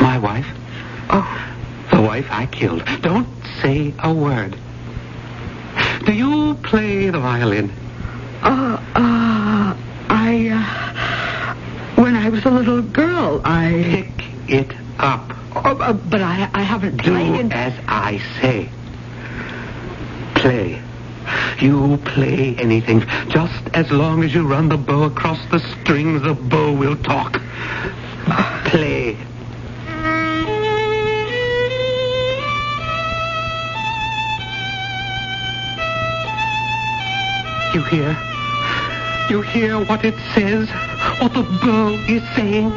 Speaker 7: My wife.
Speaker 8: Oh.
Speaker 7: The wife I killed. Don't say a word. Do you play the violin?
Speaker 8: When I was a little girl,
Speaker 7: Pick it up.
Speaker 8: But I haven't played...
Speaker 7: Do as I say. Play. You play anything. Just as long as you run the bow across the strings, the bow will talk. Play. You hear? You hear what it says? What the bow is saying?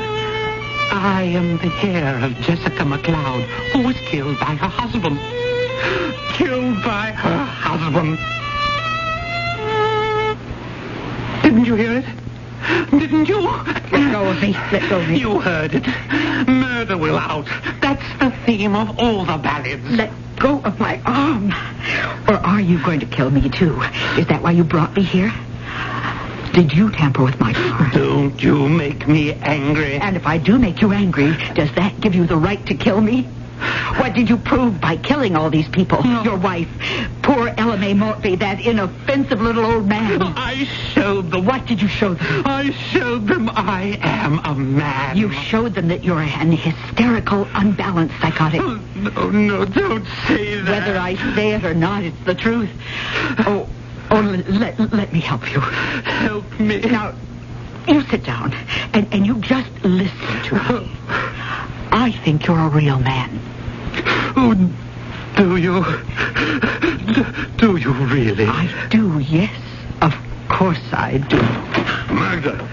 Speaker 7: I am the heir of Jessica McLeod, who was killed by her husband. Killed by her husband. Didn't you hear it? Didn't you?
Speaker 8: Let go of me. Let go of me.
Speaker 7: You heard it. Murder will out. That's the theme of all the ballads.
Speaker 8: Let go of my arm. Or are you going to kill me, too? Is that why you brought me here? Did you tamper with my car?
Speaker 7: Don't you make me angry.
Speaker 8: And if I do make you angry, does that give you the right to kill me? What did you prove by killing all these people?
Speaker 7: No.
Speaker 8: Your wife, poor Ella Mae Morphy, that inoffensive little old man.
Speaker 7: I showed them.
Speaker 8: What did you show them?
Speaker 7: I showed them I am a man.
Speaker 8: You showed them that you're an hysterical, unbalanced psychotic.
Speaker 7: No, don't say that.
Speaker 8: Whether I say it or not, it's the truth. Let me help you.
Speaker 7: Help me.
Speaker 8: Now, you sit down, and you just listen to me. I think you're a real man.
Speaker 7: Oh, do you? Do you really?
Speaker 8: I do, yes. Of course I do.
Speaker 7: Magda,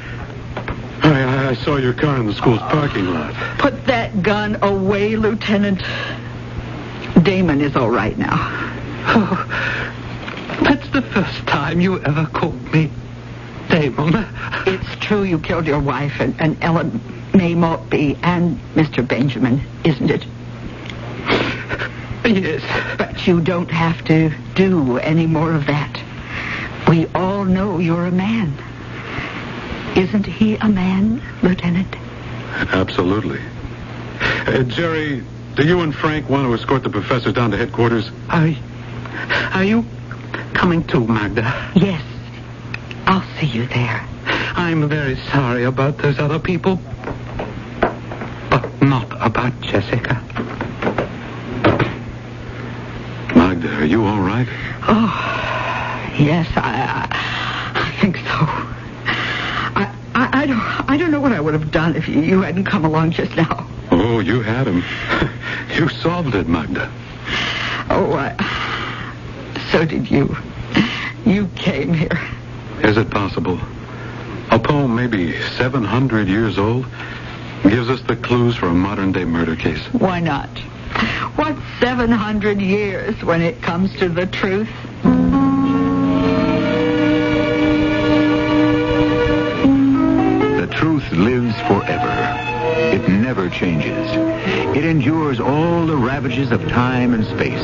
Speaker 7: I saw your car in the school's parking lot.
Speaker 8: Put that gun away, Lieutenant. Damon is all right now.
Speaker 7: Oh, that's the first time you ever called me Damon.
Speaker 8: It's true you killed your wife and Ellen Mae Morphy and Mr. Benjamin, isn't it?
Speaker 7: Yes.
Speaker 8: But you don't have to do any more of that. We all know you're a man. Isn't he a man, Lieutenant?
Speaker 7: Absolutely. Jerry, do you and Frank want to escort the professor down to headquarters? Are you coming too, Magda?
Speaker 8: Yes. I'll see you there.
Speaker 7: I'm very sorry about those other people, but not about Jessica. Magda, are you all right?
Speaker 8: Oh, yes, I think so. I don't know what I would have done if you hadn't come along just now.
Speaker 7: Oh, you had him. You solved it, Magda.
Speaker 8: Oh, so did you. You came here.
Speaker 7: Is it possible? A poem maybe 700 years old gives us the clues for a modern-day murder case.
Speaker 8: Why not? What's 700 years when it comes to the truth?
Speaker 20: The truth lives forever.
Speaker 19: It never changes. It endures all the ravages of time and space.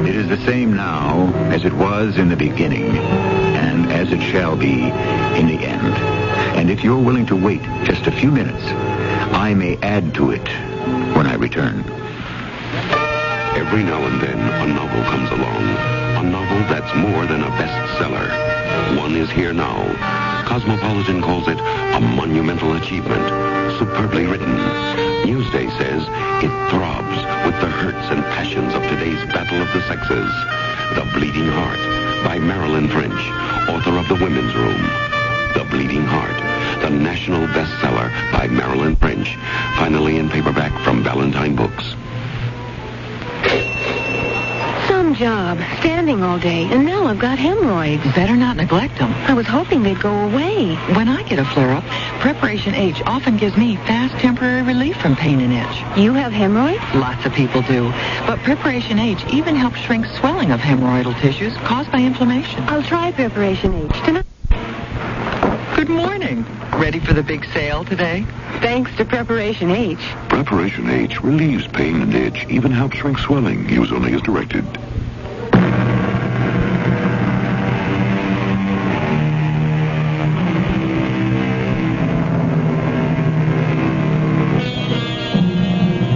Speaker 19: It is the same now as it was in the beginning, and as it shall be in the end. And if you're willing to wait just a few minutes, I may add to it when I return.
Speaker 13: Every now and then, a novel comes along. A novel that's more than a bestseller. One is here now. Cosmopolitan calls it a monumental achievement. Superbly written. Newsday says it throbs with the hurts and passions of today's battle of the sexes. The Bleeding Heart by Marilyn French, author of The Women's Room. The Bleeding Heart, the national bestseller by Marilyn French, finally in paperback from Valentine Books.
Speaker 10: Some job, standing all day, and now I've got hemorrhoids.
Speaker 11: Better not neglect them.
Speaker 10: I was hoping they'd go away.
Speaker 11: When I get a flare-up, Preparation H often gives me fast temporary relief from pain and itch.
Speaker 10: You have hemorrhoids?
Speaker 11: Lots of people do. But Preparation H even helps shrink swelling of hemorrhoidal tissues caused by inflammation.
Speaker 10: I'll try Preparation H tonight.
Speaker 11: Good morning. Ready for the big sale today?
Speaker 10: Thanks to Preparation H.
Speaker 13: Preparation H relieves pain and itch, even helps shrink swelling. Use only as directed.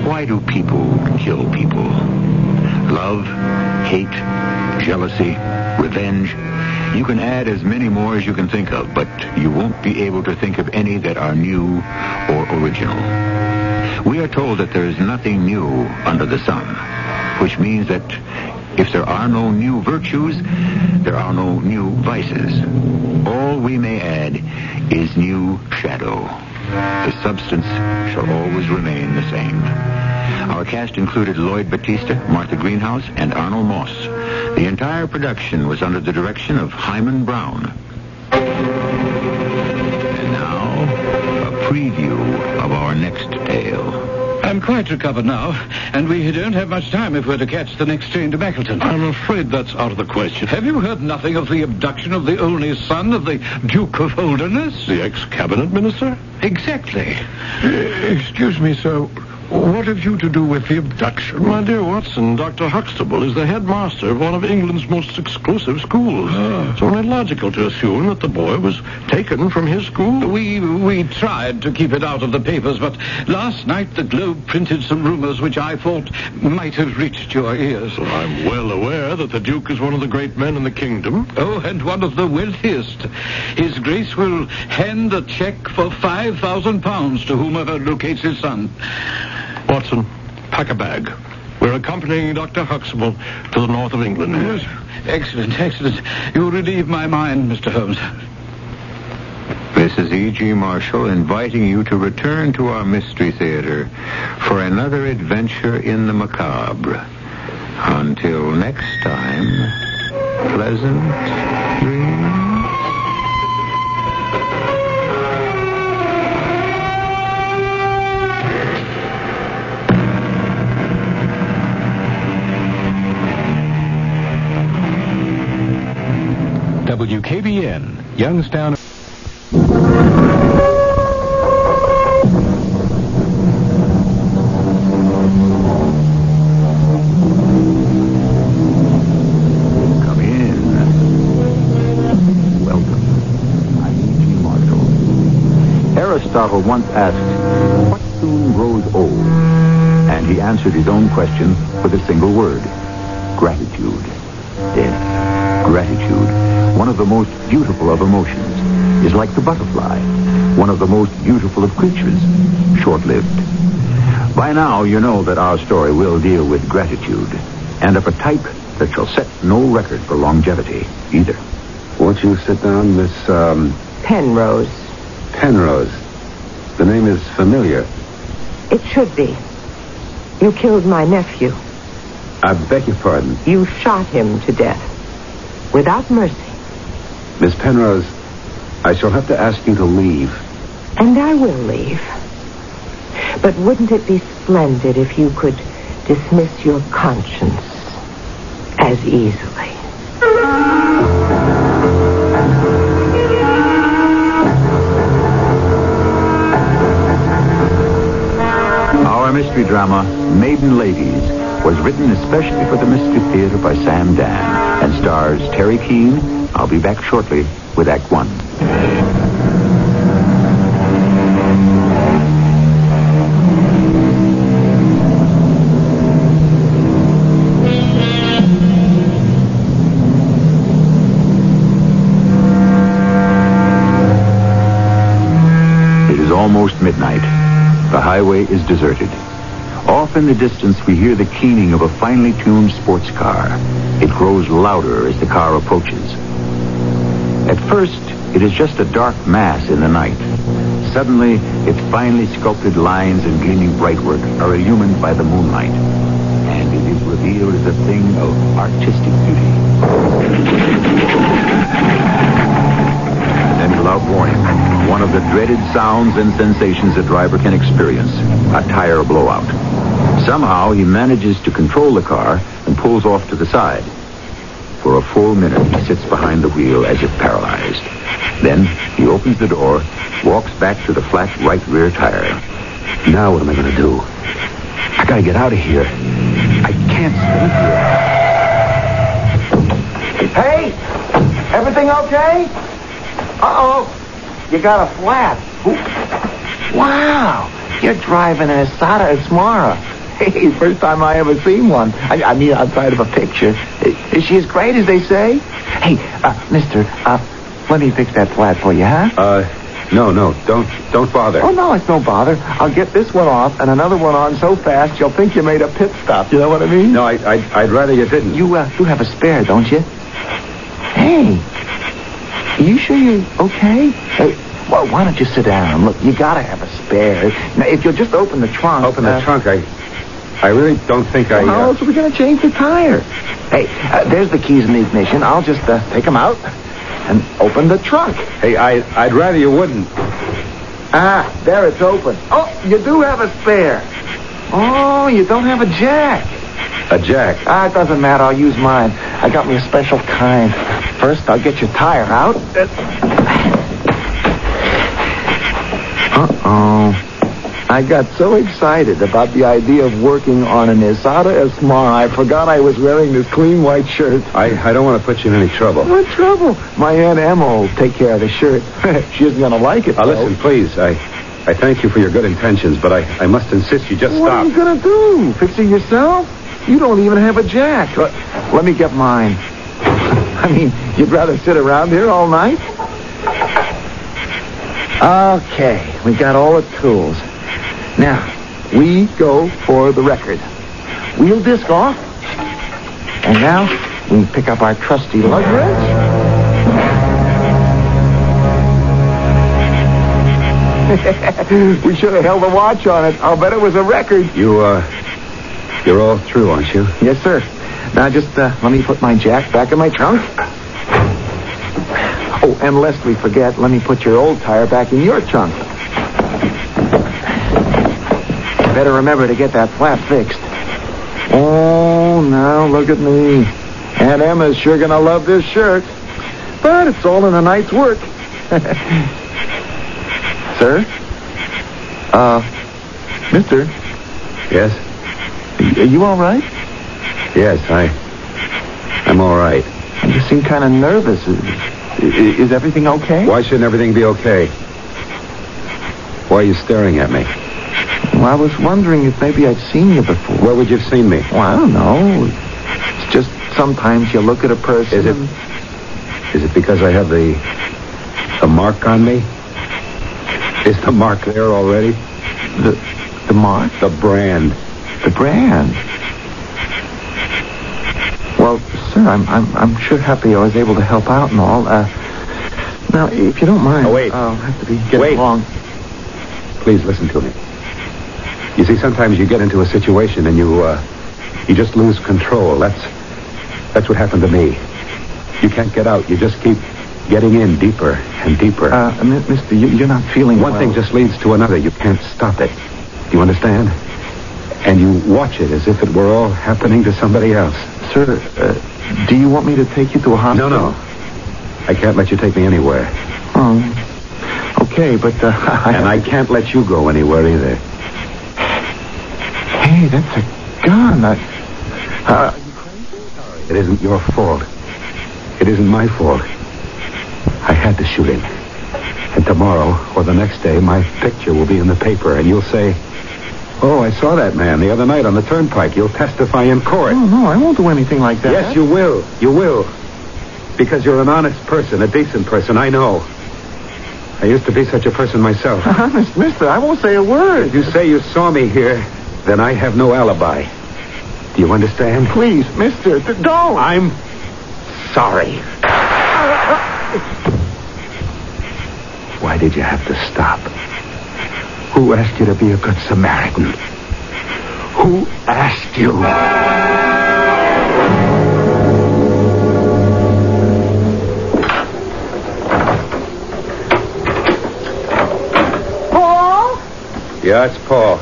Speaker 19: Why do people kill people? Love, hate, jealousy, revenge. You can add as many more as you can think of, but you won't be able to think of any that are new or original. We are told that there is nothing new under the sun, which means that if there are no new virtues, there are no new vices. All we may add is new shadow. The substance shall always remain the same. Our cast included Lloyd Battista, Martha Greenhouse, and Arnold Moss. The entire production was under the direction of Hyman Brown. And now, a preview of our next tale.
Speaker 18: I'm quite recovered now, and we don't have much time if we're to catch the next train to Mackleton.
Speaker 21: I'm afraid that's out of the question.
Speaker 18: Have you heard nothing of the abduction of the only son of the Duke of Holderness?
Speaker 21: The ex-cabinet minister?
Speaker 18: Exactly.
Speaker 21: Excuse me, sir. What have you to do with the abduction? My dear Watson, Dr. Huxtable is the headmaster of one of England's most exclusive schools. It's only logical to assume that the boy was taken from his school.
Speaker 18: We tried to keep it out of the papers, but last night the Globe printed some rumors which I thought might have reached your ears.
Speaker 21: Well, I'm well aware that the Duke is one of the great men in the kingdom.
Speaker 18: Oh, and one of the wealthiest. His Grace will hand a check for £5,000 to whomever locates his son.
Speaker 21: Watson, pack a bag. We're accompanying Dr. Huxtable to the north of England.
Speaker 18: Yes. Excellent, excellent. You relieve my mind, Mr. Holmes.
Speaker 19: This is E.G. Marshall inviting you to return to our Mystery Theater for another adventure in the macabre. Until next time, pleasant dreams.
Speaker 20: WKBN, Youngstown.
Speaker 19: Come in. Welcome. I'm E.G. Marshall. Aristotle once asked, what soon grows old? And he answered his own question with a single word. Gratitude. Yes, gratitude. One of the most beautiful of emotions, is like the butterfly, one of the most beautiful of creatures, short-lived. By now, you know that our story will deal with gratitude, and of a type that shall set no record for longevity, either.
Speaker 22: Won't you sit down, Miss,
Speaker 2: Penrose.
Speaker 22: Penrose. The name is familiar.
Speaker 2: It should be. You killed my nephew.
Speaker 22: I beg your pardon.
Speaker 2: You shot him to death. Without mercy.
Speaker 22: Miss Penrose, I shall have to ask you to leave.
Speaker 2: And I will leave. But wouldn't it be splendid if you could dismiss your conscience as easily?
Speaker 20: mystery drama, Maiden Ladies, was written especially for the Mystery Theater by Sam Dan and stars Terry Keane. I'll be back shortly with Act One. It is almost midnight. The highway is deserted. Off in the distance, we hear the keening of a finely tuned sports car. It grows louder as the car approaches. At first, it is just a dark mass in the night. Suddenly, its finely sculpted lines and gleaming brightwork are illumined by the moonlight. And it is revealed as a thing of artistic beauty. And then, without warning, one of the dreaded sounds and sensations a driver can experience, a tire blowout. Somehow, he manages to control the car and pulls off to the side. For a full minute, he sits behind the wheel as if paralyzed. Then, he opens the door, walks back to the flat right rear tire. Now what am I going to do? I got to get out of here. I can't stay here.
Speaker 6: Hey! Everything okay? Uh-oh. You got a flat. Wow. You're driving an Asada Asmara. Hey, first time I ever seen one. I mean, outside of a picture. Is she as great as they say? Hey, mister, let me fix that flat for you, huh?
Speaker 22: No, don't bother.
Speaker 6: Oh, no, it's no bother. I'll get this one off and another one on so fast you'll think you made a pit stop. You know what I mean?
Speaker 22: No, I'd rather you didn't.
Speaker 6: You have a spare, don't you? Hey, you sure you're okay? Well, why don't you sit down? Look, you gotta have a spare. Now, if you'll just open the trunk...
Speaker 22: Open the trunk? I really don't think
Speaker 6: How else are we going to change the tire? Hey, there's the keys in the ignition. I'll just take them out and open the trunk.
Speaker 22: Hey, I'd rather you wouldn't.
Speaker 6: Ah, there it's open. Oh, you do have a spare. Oh, you don't have a jack.
Speaker 22: A jack?
Speaker 6: It doesn't matter. I'll use mine. I got me a special kind. First, I'll get your tire out. Uh-oh. I got so excited about the idea of working on an Asada Asmara, I forgot I was wearing this clean white shirt.
Speaker 22: I don't want to put you in any trouble.
Speaker 6: What trouble? My Aunt Emma will take care of the shirt. She isn't going to like it, though.
Speaker 22: Listen, please. I thank you for your good intentions, but I must insist you just stop.
Speaker 6: What are you going to do? Fix it yourself? You don't even have a jack. Let me get mine. I mean, you'd rather sit around here all night? Okay, we got all the tools. Now, we go for the record. Wheel disc off. And now, we pick up our trusty lug wrench. We should have held a watch on it. I'll bet it was a record.
Speaker 22: You're all through, aren't you?
Speaker 6: Yes, sir. Now, just let me put my jack back in my trunk. Oh, and lest we forget, let me put your old tire back in your trunk. Better remember to get that flat fixed. Oh, now look at me. Aunt Emma's sure gonna love this shirt. But it's all in a night's work. Sir? Mister?
Speaker 22: Yes?
Speaker 6: Are you all right?
Speaker 22: Yes, I'm all right.
Speaker 6: You seem kind of nervous. Is everything okay?
Speaker 22: Why shouldn't everything be okay? Why are you staring at me?
Speaker 6: Well, I was wondering if maybe I'd seen you before.
Speaker 22: Where would you have seen me?
Speaker 6: Well, I don't know. It's just sometimes you look at a person.
Speaker 22: Is it because I have the mark on me? Is the mark there already?
Speaker 6: The mark?
Speaker 22: The brand.
Speaker 6: The brand? Well, sir, I'm sure happy I was able to help out and all. Now, if you don't mind,
Speaker 22: wait.
Speaker 6: I'll have to be getting along.
Speaker 22: Please listen to me. You see, sometimes you get into a situation and you just lose control. That's what happened to me. You can't get out. You just keep getting in deeper and deeper.
Speaker 6: Mister, you're not feeling
Speaker 22: One thing just leads to another. You can't stop it. Do you understand? And you watch it as if it were all happening to somebody else.
Speaker 6: Sir, do you want me to take you to a hospital?
Speaker 22: No. I can't let you take me anywhere.
Speaker 6: Oh, okay, but...
Speaker 22: And I can't let you go anywhere either.
Speaker 6: Hey, that's a gun.
Speaker 22: It isn't your fault. It isn't my fault. I had to shoot him. And tomorrow, or the next day, my picture will be in the paper, and you'll say, "Oh, I saw that man the other night on the turnpike." You'll testify in court.
Speaker 6: Oh, no, I won't do anything like that.
Speaker 22: Yes, you will. You will. Because you're an honest person, a decent person, I know. I used to be such a person myself.
Speaker 6: Honest, mister, I won't say a word.
Speaker 22: If you say you saw me here, then I have no alibi. Do you understand?
Speaker 6: Please, mister, don't.
Speaker 22: I'm sorry. Why did you have to stop? Who asked you to be a good Samaritan? Who asked you?
Speaker 2: Paul?
Speaker 22: Yeah, it's Paul.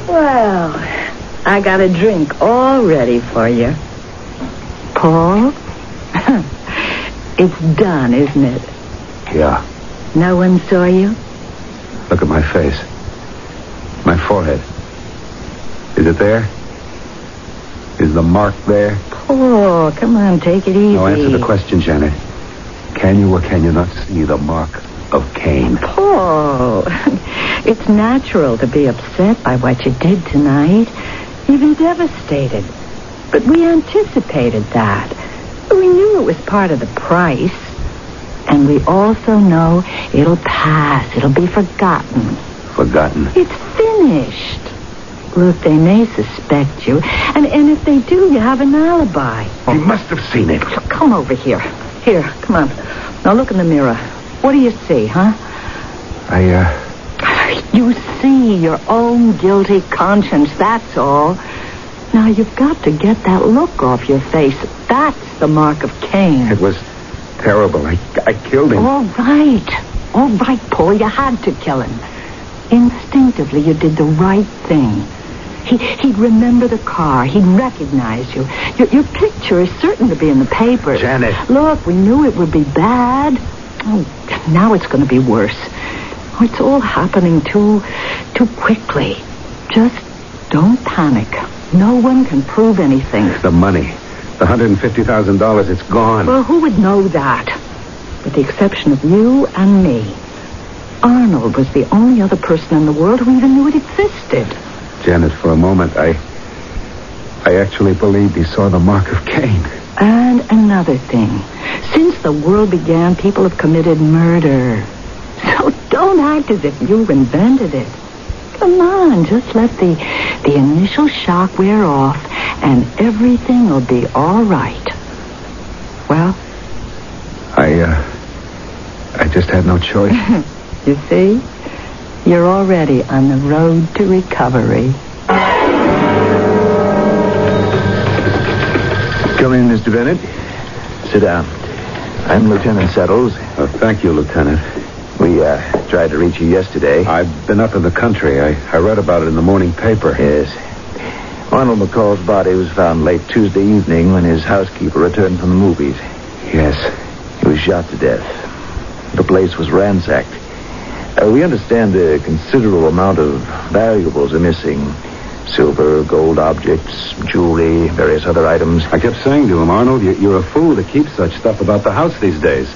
Speaker 2: Well, I got a drink all ready for you. Paul? It's done, isn't it?
Speaker 22: Yeah.
Speaker 2: No one saw you?
Speaker 22: Look at my face. My forehead. Is it there? Is the mark there?
Speaker 2: Paul, come on, take it easy.
Speaker 22: No, answer the question, Janet. Can you or can you not see the mark of Cain?
Speaker 2: Paul, it's natural to be upset by what you did tonight, even devastated. But we anticipated that. We knew it was part of the price. And we also know it'll pass. It'll be forgotten.
Speaker 22: Forgotten?
Speaker 2: It's finished. Look, they may suspect you. And if they do, you have an alibi.
Speaker 22: You must have seen it.
Speaker 2: Come over here. Here, come on. Now look in the mirror. What do you see, huh? You see your own guilty conscience, that's all. Now, you've got to get that look off your face. That's the mark of Cain.
Speaker 22: It was terrible. I killed him.
Speaker 2: All right, Paul. You had to kill him. Instinctively, you did the right thing. He'd remember the car. He'd recognize you. Your picture is certain to be in the paper.
Speaker 22: Janet.
Speaker 2: Look, we knew it would be bad. Oh, now it's going to be worse. Oh, it's all happening too quickly. Just don't panic. No one can prove anything.
Speaker 22: The money. The $150,000, it's gone.
Speaker 2: Well, who would know that? With the exception of you and me. Arnold was the only other person in the world who even knew it existed.
Speaker 22: Janet, for a moment, I actually believed he saw the mark of Cain.
Speaker 2: And another thing. Since the world began, people have committed murder. So don't act as if you invented it. Come on, just let the initial shock wear off, and everything will be all right. Well?
Speaker 22: I just had no choice.
Speaker 2: You see? You're already on the road to recovery.
Speaker 9: Come in, Mr. Bennett. Sit down. I'm Lieutenant Settles.
Speaker 22: Oh, thank you, Lieutenant.
Speaker 9: We tried to reach you yesterday.
Speaker 22: I've been up in the country. I read about it in the morning paper.
Speaker 9: Yes. Arnold McCall's body was found late Tuesday evening when his housekeeper returned from the movies.
Speaker 22: Yes.
Speaker 9: He was shot to death. The place was ransacked. We understand a considerable amount of valuables are missing. Silver, gold objects, jewelry, various other items.
Speaker 22: I kept saying to him, Arnold, you're a fool to keep such stuff about the house these days.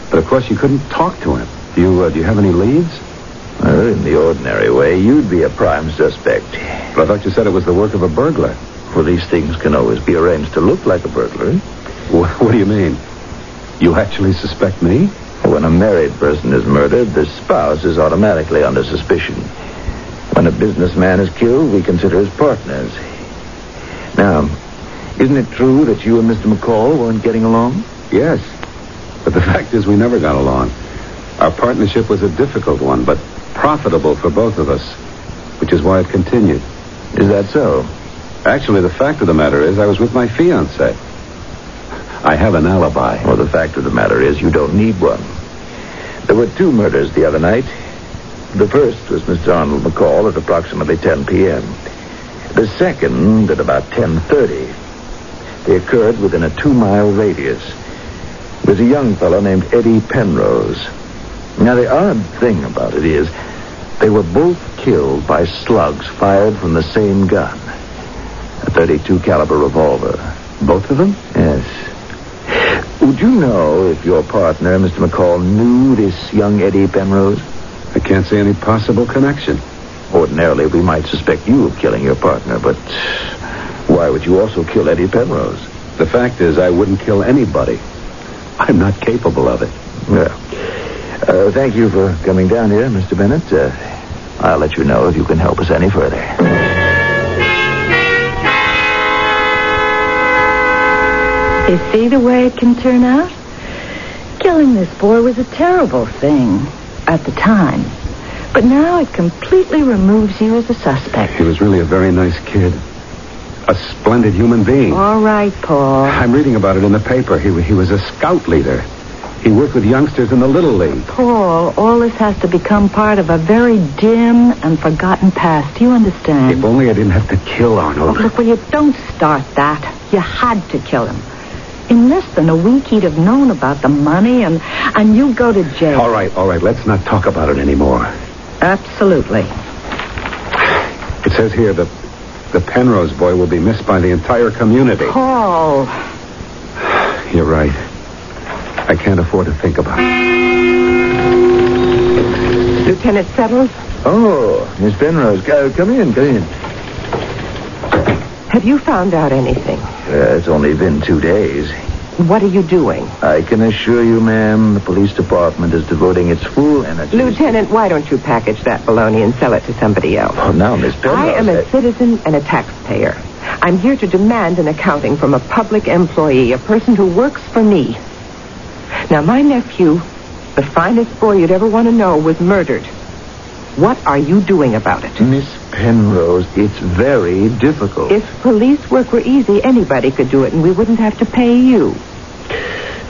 Speaker 22: But, of course, you couldn't talk to him. Do you have any leads?
Speaker 9: Well, in the ordinary way, you'd be a prime suspect.
Speaker 22: But I thought you said it was the work of a burglar.
Speaker 9: Well, these things can always be arranged to look like a burglary.
Speaker 22: What do you mean? You actually suspect me?
Speaker 9: When a married person is murdered, the spouse is automatically under suspicion. When a businessman is killed, we consider his partners. Now, isn't it true that you and Mr. McCall weren't getting along?
Speaker 22: Yes. But the fact is we never got along. Our partnership was a difficult one, but profitable for both of us, which is why it continued.
Speaker 9: Is that so?
Speaker 22: Actually, the fact of the matter is I was with my fiancée. I have an alibi.
Speaker 9: Well, the fact of the matter is you don't need one. There were 2 murders the other night. The first was Mr. Arnold McCall at approximately 10 p.m. The second at about 10:30. They occurred within a 2-mile radius. There was a young fellow named Eddie Penrose. Now, the odd thing about it is They were both killed by slugs fired from the same gun. A .32 caliber revolver.
Speaker 22: Both of them?
Speaker 9: Yes. Would you know if your partner, Mr. McCall, knew this young Eddie Penrose?
Speaker 22: I can't see any possible connection.
Speaker 9: Ordinarily, we might suspect you of killing your partner, but why would you also kill Eddie Penrose?
Speaker 22: The fact is, I wouldn't kill anybody. I'm not capable of it.
Speaker 9: Well, thank you for coming down here, Mr. Bennett. I'll let you know if you can help us any further.
Speaker 2: You see the way it can turn out? Killing this boy was a terrible thing at the time. But now it completely removes you as a suspect.
Speaker 22: He was really a very nice kid. A splendid human being.
Speaker 2: All right, Paul.
Speaker 22: I'm reading about it in the paper. He was a scout leader. He worked with youngsters in the Little League.
Speaker 2: Paul, all this has to become part of a very dim and forgotten past. Do you understand?
Speaker 22: If only I didn't have to kill Arnold.
Speaker 2: Oh, look, will you don't start that. You had to kill him. In less than a week, he'd have known about the money, and you'd go to jail.
Speaker 22: All right. Let's not talk about it anymore.
Speaker 2: Absolutely.
Speaker 22: It says here that the Penrose boy will be missed by the entire community.
Speaker 2: Paul.
Speaker 22: You're right. I can't afford to think about it.
Speaker 2: Lieutenant Settles?
Speaker 9: Oh, Miss Penrose. Come in.
Speaker 2: Have you found out anything?
Speaker 9: It's only been 2 days.
Speaker 2: What are you doing?
Speaker 9: I can assure you, ma'am, the police department is devoting its full energy.
Speaker 15: Lieutenant, why don't you package that baloney and sell it to somebody else?
Speaker 9: Oh, now, Miss Penrose.
Speaker 15: I am a citizen and a taxpayer. I'm here to demand an accounting from a public employee, a person who works for me. Now, my nephew, the finest boy you'd ever want to know, was murdered. What are you doing about it?
Speaker 9: Miss Penrose, it's very difficult.
Speaker 15: If police work were easy, anybody could do it, and we wouldn't have to pay you.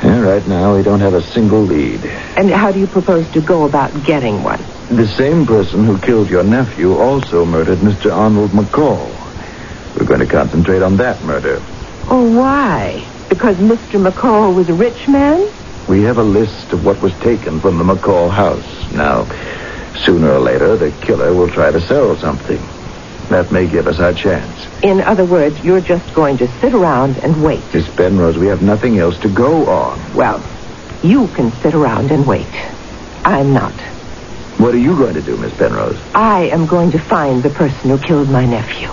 Speaker 9: Yeah, right now, we don't have a single lead.
Speaker 15: And how do you propose to go about getting one?
Speaker 9: The same person who killed your nephew also murdered Mr. Arnold McCall. We're going to concentrate on that murder.
Speaker 15: Oh, why? Because Mr. McCall was a rich man?
Speaker 9: We have a list of what was taken from the McCall house. Now, sooner or later, the killer will try to sell something. That may give us our chance.
Speaker 15: In other words, you're just going to sit around and wait.
Speaker 9: Miss Penrose, we have nothing else to go on.
Speaker 15: Well, you can sit around and wait. I'm not.
Speaker 9: What are you going to do, Miss Penrose?
Speaker 15: I am going to find the person who killed my nephew.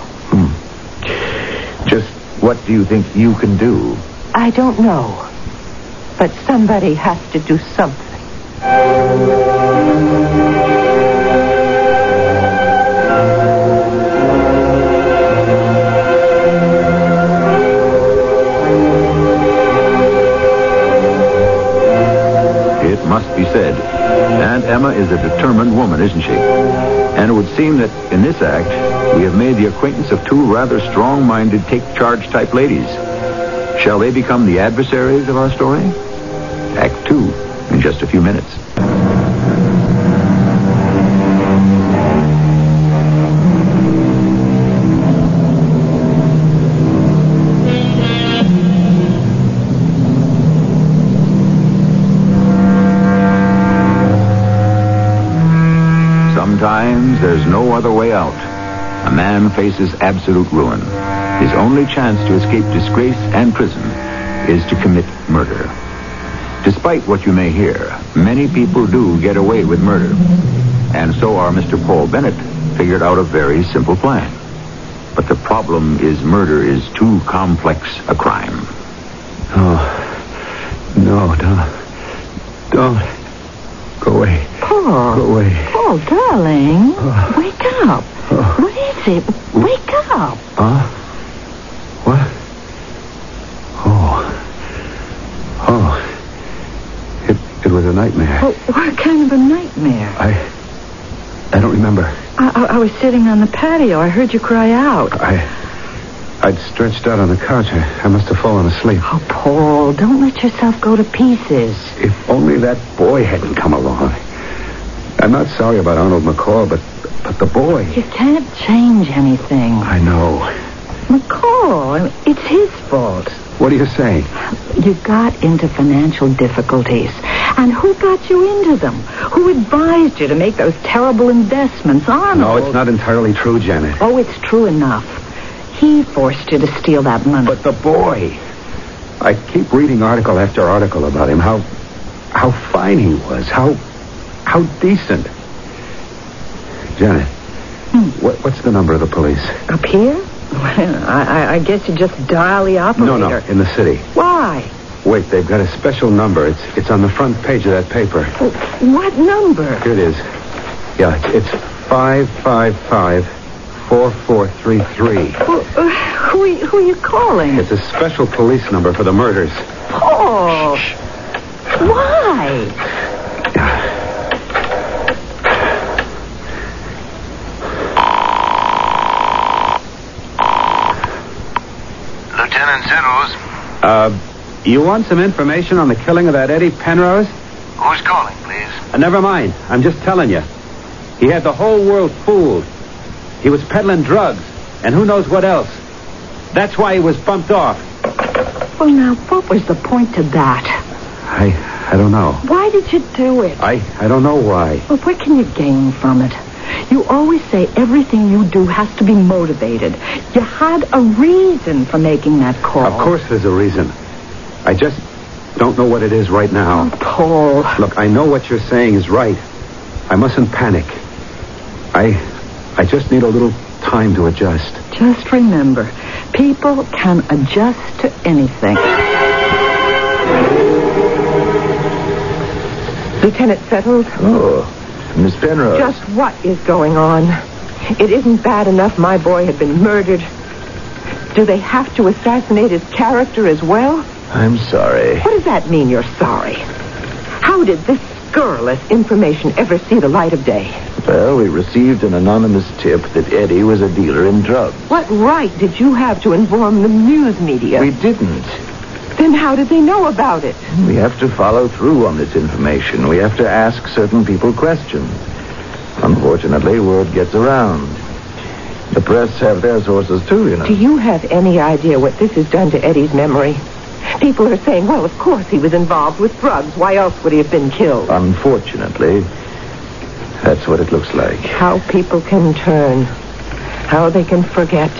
Speaker 9: Just what do you think you can do?
Speaker 15: I don't know. But somebody has to do something.
Speaker 20: It must be said, Aunt Emma is a determined woman, isn't she? And it would seem that in this act, we have made the acquaintance of two rather strong-minded take-charge type ladies. Shall they become the adversaries of our story? Act 2, in just a few minutes. Sometimes there's no other way out. A man faces absolute ruin. His only chance to escape disgrace and prison is to commit murder. Despite what you may hear, many people do get away with murder. And so our Mr. Paul Bennett figured out a very simple plan. But the problem is murder is too complex a crime.
Speaker 22: Oh, no, don't. Go away.
Speaker 2: Paul.
Speaker 22: Go away.
Speaker 2: Paul, darling. Wake up. What is it? Wake up.
Speaker 22: What? Oh. It was a nightmare.
Speaker 2: Oh, what kind of a nightmare?
Speaker 22: I don't remember.
Speaker 2: I was sitting on the patio. I heard you cry out.
Speaker 22: I'd stretched out on the couch. I must have fallen asleep.
Speaker 2: Oh, Paul, don't let yourself go to pieces.
Speaker 22: If only that boy hadn't come along. I'm not sorry about Arnold McCall, but the boy.
Speaker 2: You can't change anything.
Speaker 22: I know.
Speaker 2: McCall, it's his fault.
Speaker 22: What do you say?
Speaker 2: You got into financial difficulties,
Speaker 4: And who got you into them? Who advised you to make those terrible investments, Arnold?
Speaker 22: No, it's not entirely true, Janet.
Speaker 4: Oh, it's true enough. He forced you to steal that money.
Speaker 22: But the boy... I keep reading article after article about him, how fine he was, how decent. Janet, what's the number of the police?
Speaker 4: Up here? Well, I guess you just dial the operator.
Speaker 22: No, in the city.
Speaker 4: Why?
Speaker 22: Wait, they've got a special number. It's on the front page of that paper.
Speaker 4: What number?
Speaker 22: Here it is. Yeah, it's 555-4433.
Speaker 4: Who are you calling?
Speaker 22: It's a special police number for the murders.
Speaker 4: Oh. Why?
Speaker 16: Lieutenant Zeros.
Speaker 22: You want some information on the killing of that Eddie Penrose?
Speaker 16: Who's calling, please?
Speaker 22: Never mind. I'm just telling you. He had the whole world fooled. He was peddling drugs, and who knows what else. That's why he was bumped off.
Speaker 4: Well, now, what was the point to that?
Speaker 22: I don't know.
Speaker 4: Why did you do it?
Speaker 22: I don't know why.
Speaker 4: Well, what can you gain from it? You always say everything you do has to be motivated. You had a reason for making that call.
Speaker 22: Of course there's a reason. I just don't know what it is right now.
Speaker 4: Oh, Paul.
Speaker 22: Look, I know what you're saying is right. I mustn't panic. I just need a little time to adjust.
Speaker 4: Just remember, people can adjust to anything.
Speaker 15: Lieutenant settled?
Speaker 9: Oh, Miss Penrose.
Speaker 15: Just what is going on? It isn't bad enough my boy had been murdered. Do they have to assassinate his character as well?
Speaker 9: I'm sorry.
Speaker 15: What does that mean, you're sorry? How did this scurrilous information ever see the light of day?
Speaker 9: Well, we received an anonymous tip that Eddie was a dealer in drugs.
Speaker 15: What right did you have to inform the news media?
Speaker 9: We didn't.
Speaker 15: Then how did they know about it?
Speaker 9: We have to follow through on this information. We have to ask certain people questions. Unfortunately, word gets around. The press have their sources, too, you know.
Speaker 15: Do you have any idea what this has done to Eddie's memory? People are saying, well, of course he was involved with drugs. Why else would he have been killed?
Speaker 9: Unfortunately, that's what it looks like.
Speaker 15: How people can turn. How they can forget.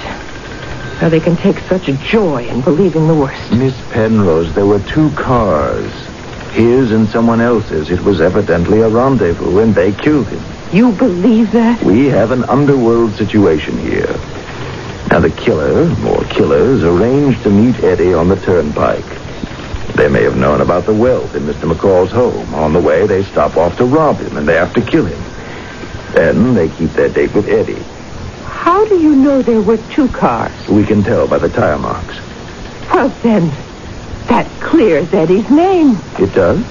Speaker 15: How they can take such joy in believing the worst.
Speaker 9: Miss Penrose, there were two cars. His and someone else's. It was evidently a rendezvous, and they killed him.
Speaker 15: You believe that?
Speaker 9: We have an underworld situation here. Now, the killer, or killers, arranged to meet Eddie on the turnpike. They may have known about the wealth in Mr. McCall's home. On the way, they stop off to rob him, and they have to kill him. Then they keep their date with Eddie.
Speaker 15: How do you know there were two cars?
Speaker 9: We can tell by the tire marks.
Speaker 15: Well, then, that clears Eddie's name.
Speaker 9: It does?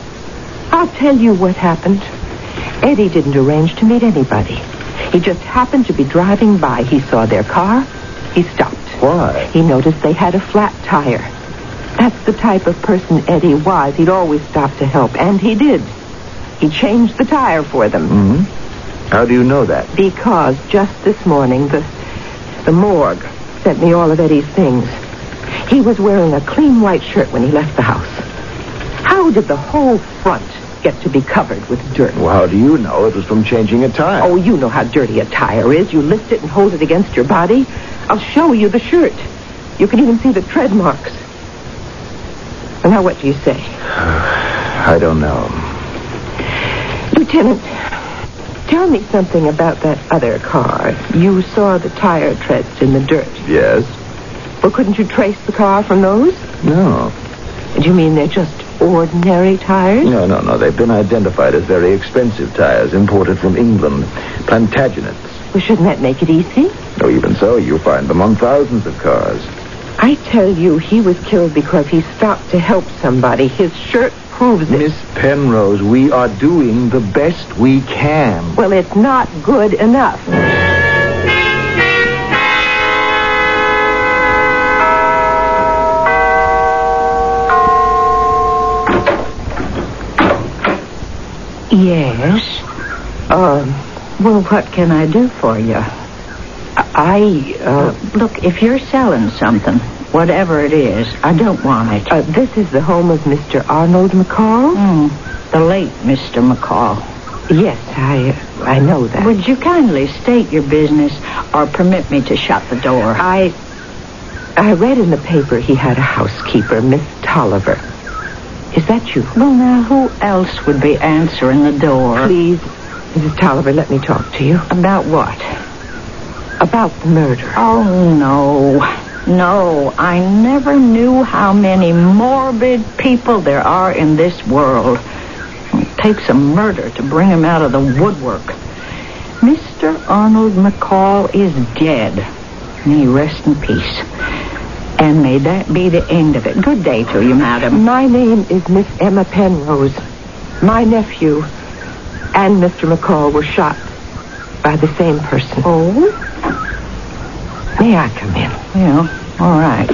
Speaker 15: I'll tell you what happened. Eddie didn't arrange to meet anybody. He just happened to be driving by. He saw their car. He stopped.
Speaker 9: Why?
Speaker 15: He noticed they had a flat tire. That's the type of person Eddie was. He'd always stop to help, and he did. He changed the tire for them.
Speaker 9: Mm-hmm. How do you know that?
Speaker 15: Because just this morning, the morgue sent me all of Eddie's things. He was wearing a clean white shirt when he left the house. How did the whole front get to be covered with dirt?
Speaker 9: Well, how do you know it was from changing a tire?
Speaker 15: Oh, you know how dirty a tire is. You lift it and hold it against your body. I'll show you the shirt. You can even see the tread marks. And now what do you say?
Speaker 9: I don't know.
Speaker 15: Lieutenant, tell me something about that other car. You saw the tire treads in the dirt.
Speaker 9: Yes.
Speaker 15: Well, couldn't you trace the car from those?
Speaker 9: No.
Speaker 15: Do you mean they're just ordinary tires?
Speaker 9: No. They've been identified as very expensive tires imported from England. Plantagenets.
Speaker 15: Well, shouldn't that make it easy?
Speaker 9: No, even so, you find them on thousands of cars.
Speaker 15: I tell you, he was killed because he stopped to help somebody. His shirt proves it.
Speaker 9: Miss Penrose, we are doing the best we can.
Speaker 15: Well, it's not good enough.
Speaker 4: Yes?
Speaker 15: Well, what can I do for you?
Speaker 4: Look, if you're selling something, whatever it is, I don't want it.
Speaker 15: This is the home of Mr. Arnold McCall?
Speaker 12: The late Mr. McCall.
Speaker 15: Yes, I know that.
Speaker 12: Would you kindly state your business or permit me to shut the door?
Speaker 15: I read in the paper he had a housekeeper, Miss Tolliver. Is that you?
Speaker 12: Well, now, who else would be answering the door?
Speaker 15: Please, Mrs. Tolliver, let me talk to you.
Speaker 12: About what?
Speaker 15: About the murder.
Speaker 12: Oh, no. No, I never knew how many morbid people there are in this world. It takes a murder to bring him out of the woodwork. Mr. Arnold McCall is dead. May he rest in peace. And may that be the end of it. Good day to you, madam.
Speaker 15: My name is Miss Emma Penrose. My nephew and Mr. McCall were shot by the same person.
Speaker 12: Oh?
Speaker 15: May I come in?
Speaker 12: Yeah, all right.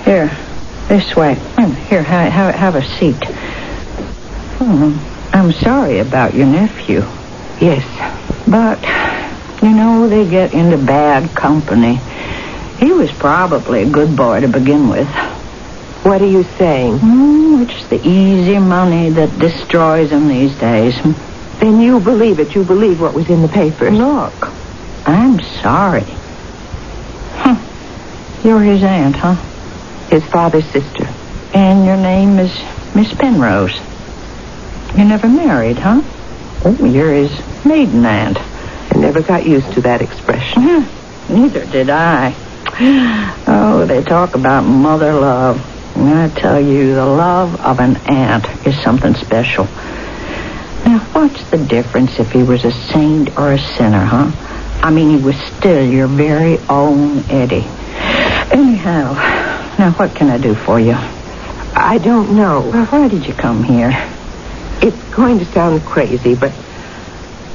Speaker 12: Here, this way. Here, have a seat. Oh, I'm sorry about your nephew.
Speaker 15: Yes.
Speaker 12: But, you know, they get into bad company. He was probably a good boy to begin with.
Speaker 15: What are you saying?
Speaker 12: It's the easy money that destroys him these days.
Speaker 15: Then you believe it. You believe what was in the papers.
Speaker 12: Look, I'm sorry. You're his aunt, huh?
Speaker 15: His father's sister.
Speaker 12: And your name is Miss Penrose. You never married, huh? Oh, you're his maiden aunt.
Speaker 15: I never got used to that expression.
Speaker 12: Neither did I. Oh, they talk about mother love. And I tell you, the love of an aunt is something special. Now, what's the difference if he was a saint or a sinner, huh? I mean, he was still your very own Eddie. Anyhow, now what can I do for you?
Speaker 15: I don't know.
Speaker 12: Well, why did you come here?
Speaker 15: It's going to sound crazy, but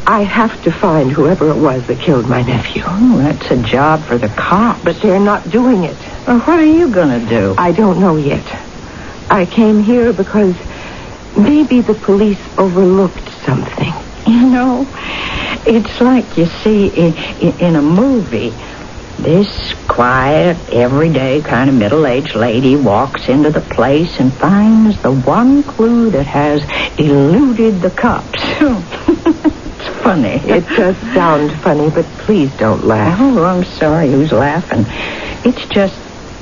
Speaker 15: I have to find whoever it was that killed my nephew.
Speaker 12: Oh, that's a job for the cops.
Speaker 15: But they're not doing it.
Speaker 12: Well, what are you going to do?
Speaker 15: I don't know yet. I came here because maybe the police overlooked something.
Speaker 12: You know, it's like you see in a movie. This quiet, everyday kind of middle-aged lady walks into the place and finds the one clue that has eluded the cops. It's funny.
Speaker 15: It does sound funny, but please don't laugh.
Speaker 12: Oh, I'm sorry. Who's laughing? It's just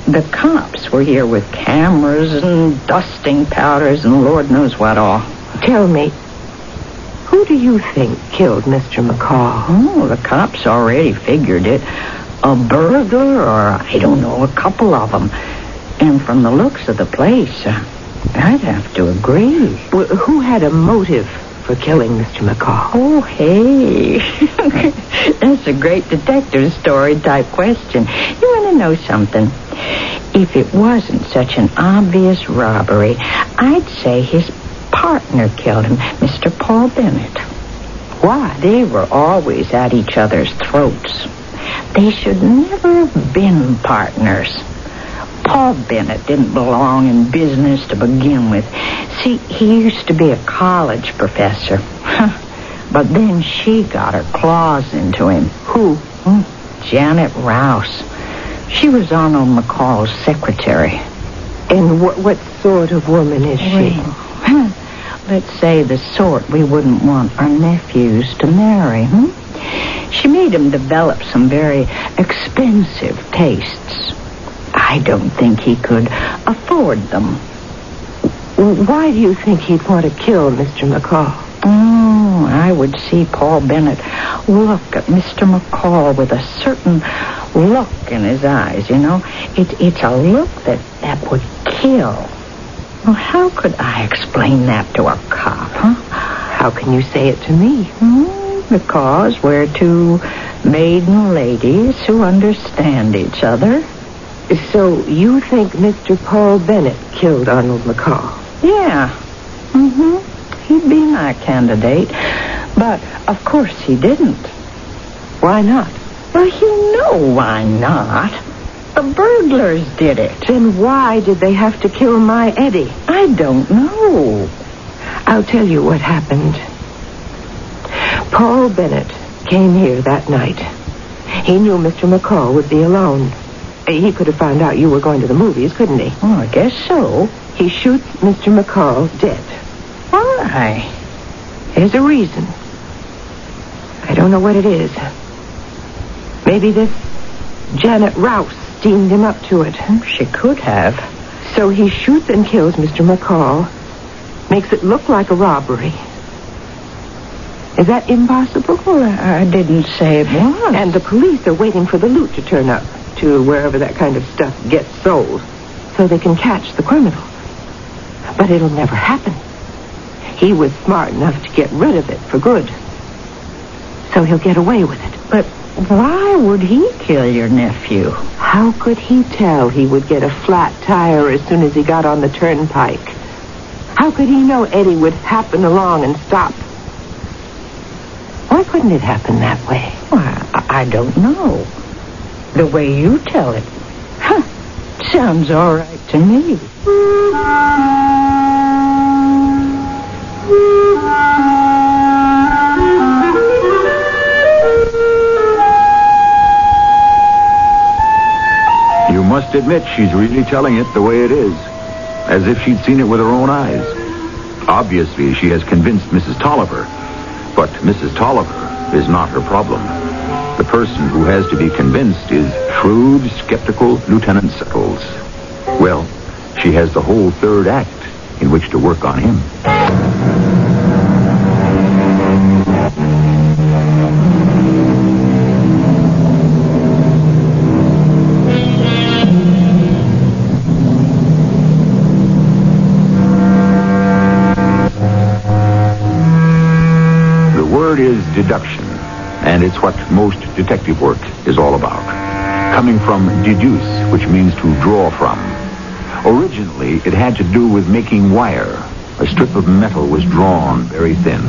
Speaker 12: the cops were here with cameras and dusting powders and Lord knows what all.
Speaker 15: Tell me, who do you think killed Mr. McCall?
Speaker 12: Oh, the cops already figured it. A burglar, or I don't know, a couple of them. And from the looks of the place, I'd have to agree.
Speaker 15: Well, who had a motive for killing Mr. McCall?
Speaker 12: Oh, hey. That's a great detective story type question. You want to know something? If it wasn't such an obvious robbery, I'd say his partner killed him, Mr. Paul Bennett. Why? They were always at each other's throats. They should never have been partners. Paul Bennett didn't belong in business to begin with. See, he used to be a college professor. But then she got her claws into him.
Speaker 15: Who?
Speaker 12: Janet Rouse. She was Arnold McCall's secretary.
Speaker 15: And what sort of woman is she?
Speaker 12: Well, let's say the sort we wouldn't want our nephews to marry, She made him develop some very expensive tastes. I don't think he could afford them.
Speaker 15: Why do you think he'd want to kill Mr. McCall?
Speaker 12: Oh, I would see Paul Bennett look at Mr. McCall with a certain look in his eyes, you know. It's a look that would kill. Well, how could I explain that to a cop,
Speaker 15: How can you say it to me?
Speaker 12: Because we're two maiden ladies who understand each other.
Speaker 15: So you think Mr. Paul Bennett killed Arnold McCall?
Speaker 12: Yeah. He'd be my candidate. But, of course, he didn't.
Speaker 15: Why not?
Speaker 12: Well, you know why not. The burglars did it.
Speaker 15: Then why did they have to kill my Eddie?
Speaker 12: I don't know.
Speaker 15: I'll tell you what happened. Paul Bennett came here that night. He knew Mr. McCall would be alone. He could have found out you were going to the movies, couldn't he?
Speaker 12: Oh, I guess so.
Speaker 15: He shoots Mr. McCall dead.
Speaker 12: Why?
Speaker 15: There's a reason. I don't know what it is. Maybe this Janet Rouse steamed him up to it.
Speaker 12: She could have.
Speaker 15: So he shoots and kills Mr. McCall, makes it look like a robbery. Is that impossible?
Speaker 12: Well, I didn't say it was.
Speaker 15: And the police are waiting for the loot to turn up to wherever that kind of stuff gets sold so they can catch the criminal. But it'll never happen. He was smart enough to get rid of it for good. So he'll get away with it.
Speaker 12: But why would he kill your nephew?
Speaker 15: How could he tell he would get a flat tire as soon as he got on the turnpike? How could he know Eddie would happen along and stop? Why couldn't it happen that way?
Speaker 12: Well, I don't know. The way you tell it. Sounds all right to me.
Speaker 20: You must admit she's really telling it the way it is, as if she'd seen it with her own eyes. Obviously, she has convinced Mrs. Tolliver, but Mrs. Tolliver is not her problem. The person who has to be convinced is shrewd, skeptical Lieutenant Settles. Well, she has the whole third act in which to work on him. The word is deduction, and it's what most detective work is all about. Coming from deduce, which means to draw from. Originally, it had to do with making wire. A strip of metal was drawn very thin.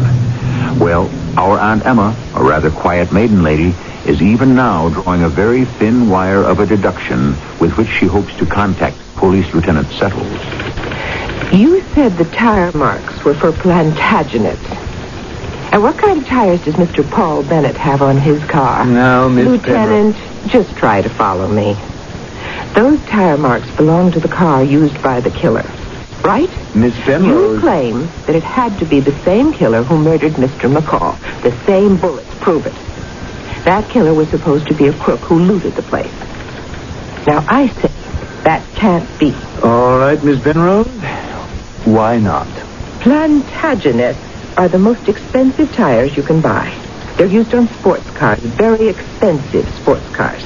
Speaker 20: Well, our Aunt Emma, a rather quiet maiden lady, is even now drawing a very thin wire of a deduction with which she hopes to contact Police Lieutenant Settles.
Speaker 15: You said the tire marks were for Plantagenets. And what kind of tires does Mr. Paul Bennett have on his car?
Speaker 14: Now, Miss
Speaker 15: Lieutenant, just try to follow me. Those tire marks belong to the car used by the killer, right?
Speaker 14: Miss Penrose.
Speaker 15: You claim that it had to be the same killer who murdered Mr. McCall. The same bullets prove it. That killer was supposed to be a crook who looted the place. Now, I say that can't be.
Speaker 14: All right, Miss Penrose. Why not?
Speaker 15: Plantagenets are the most expensive tires you can buy. They're used on sports cars, very expensive sports cars.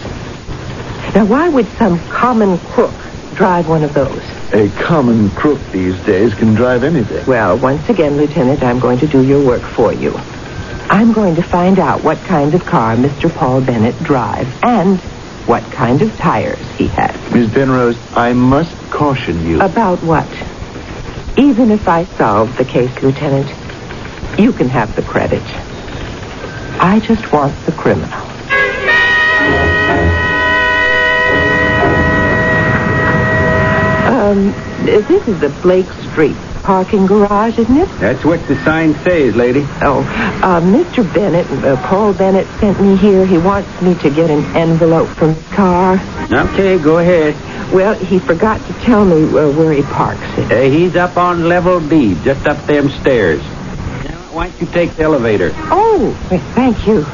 Speaker 15: Now, why would some common crook drive one of those?
Speaker 14: A common crook these days can drive anything.
Speaker 15: Well, once again, Lieutenant, I'm going to do your work for you. I'm going to find out what kind of car Mr. Paul Bennett drives and what kind of tires he has.
Speaker 14: Miss Penrose, I must caution you.
Speaker 15: About what? Even if I solve the case, Lieutenant, you can have the credit. I just want the criminal. This is the Blake Street parking garage, isn't it?
Speaker 14: That's what the sign says, lady.
Speaker 15: Oh, Mr. Bennett, Paul Bennett sent me here. He wants me to get an envelope from his car.
Speaker 14: Okay, go ahead.
Speaker 15: Well, he forgot to tell me where he parks it.
Speaker 14: He's up on level B, just up them stairs. Now, why don't you take the elevator?
Speaker 15: Oh, thank you.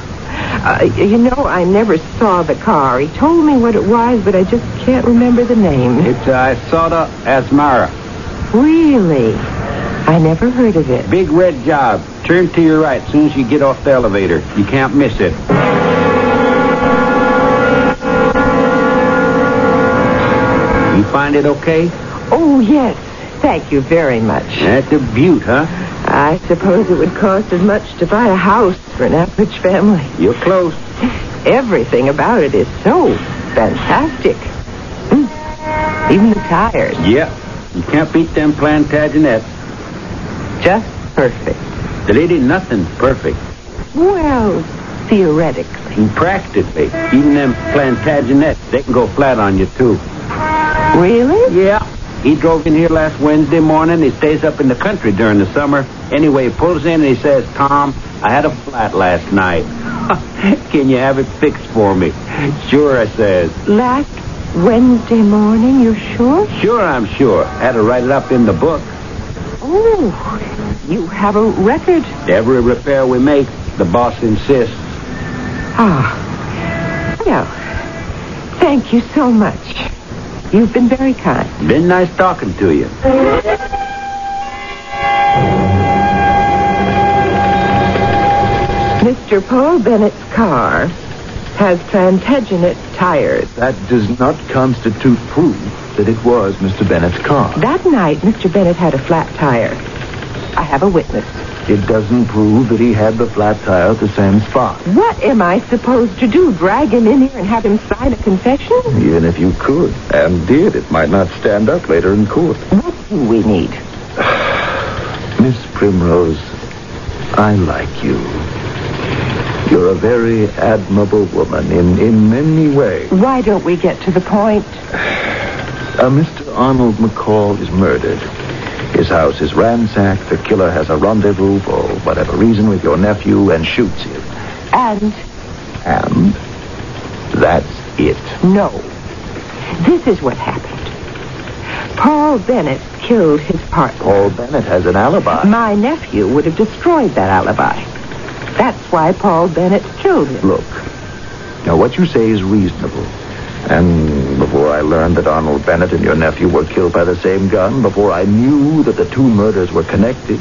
Speaker 15: You know, I never saw the car. He told me what it was, but I just can't remember the name.
Speaker 14: It's Soda Asmara.
Speaker 15: Really? I never heard of it.
Speaker 14: Big red job. Turn to your right as soon as you get off the elevator. You can't miss it. You find it okay?
Speaker 15: Oh, yes. Thank you very much.
Speaker 14: That's a beaut, huh?
Speaker 15: I suppose it would cost as much to buy a house for an average family.
Speaker 14: You're close.
Speaker 15: Everything about it is so fantastic. Even the tires.
Speaker 14: Yeah. You can't beat them Plantagenets.
Speaker 15: Just perfect.
Speaker 14: The lady, nothing's perfect.
Speaker 15: Well, theoretically.
Speaker 14: And practically. Even them Plantagenets, they can go flat on you, too.
Speaker 15: Really?
Speaker 14: Yeah. He drove in here last Wednesday morning. He stays up in the country during the summer. Anyway, he pulls in and he says, Tom, I had a flat last night. Can you have it fixed for me? Sure, I says.
Speaker 15: Last Wednesday morning, you sure?
Speaker 14: Sure, I'm sure. Had to write it up in the book.
Speaker 15: Oh, you have a record.
Speaker 14: Every repair we make, the boss insists.
Speaker 15: Ah. Well, thank you so much. You've been very kind.
Speaker 14: Been nice talking to you.
Speaker 15: Mr. Paul Bennett's car has Plantagenet tires.
Speaker 9: That does not constitute proof that it was Mr. Bennett's car.
Speaker 15: That night, Mr. Bennett had a flat tire. I have a witness.
Speaker 9: It doesn't prove that he had the flat tire at the same spot.
Speaker 15: What am I supposed to do? Drag him in here and have him sign a confession?
Speaker 9: Even if you could, and did, it might not stand up later in court.
Speaker 15: What do we need?
Speaker 9: Miss Primrose, I like you. You're a very admirable woman in many ways.
Speaker 15: Why don't we get to the point?
Speaker 9: Mr. Arnold McCall is murdered. His house is ransacked. The killer has a rendezvous for whatever reason with your nephew and shoots him.
Speaker 15: And
Speaker 9: that's it.
Speaker 15: No. This is what happened. Paul Bennett killed his partner.
Speaker 9: Paul Bennett has an alibi.
Speaker 15: My nephew would have destroyed that alibi. That's why Paul Bennett killed him.
Speaker 9: Look, now what you say is reasonable. And before I learned that Arnold Bennett and your nephew were killed by the same gun, before I knew that the two murders were connected,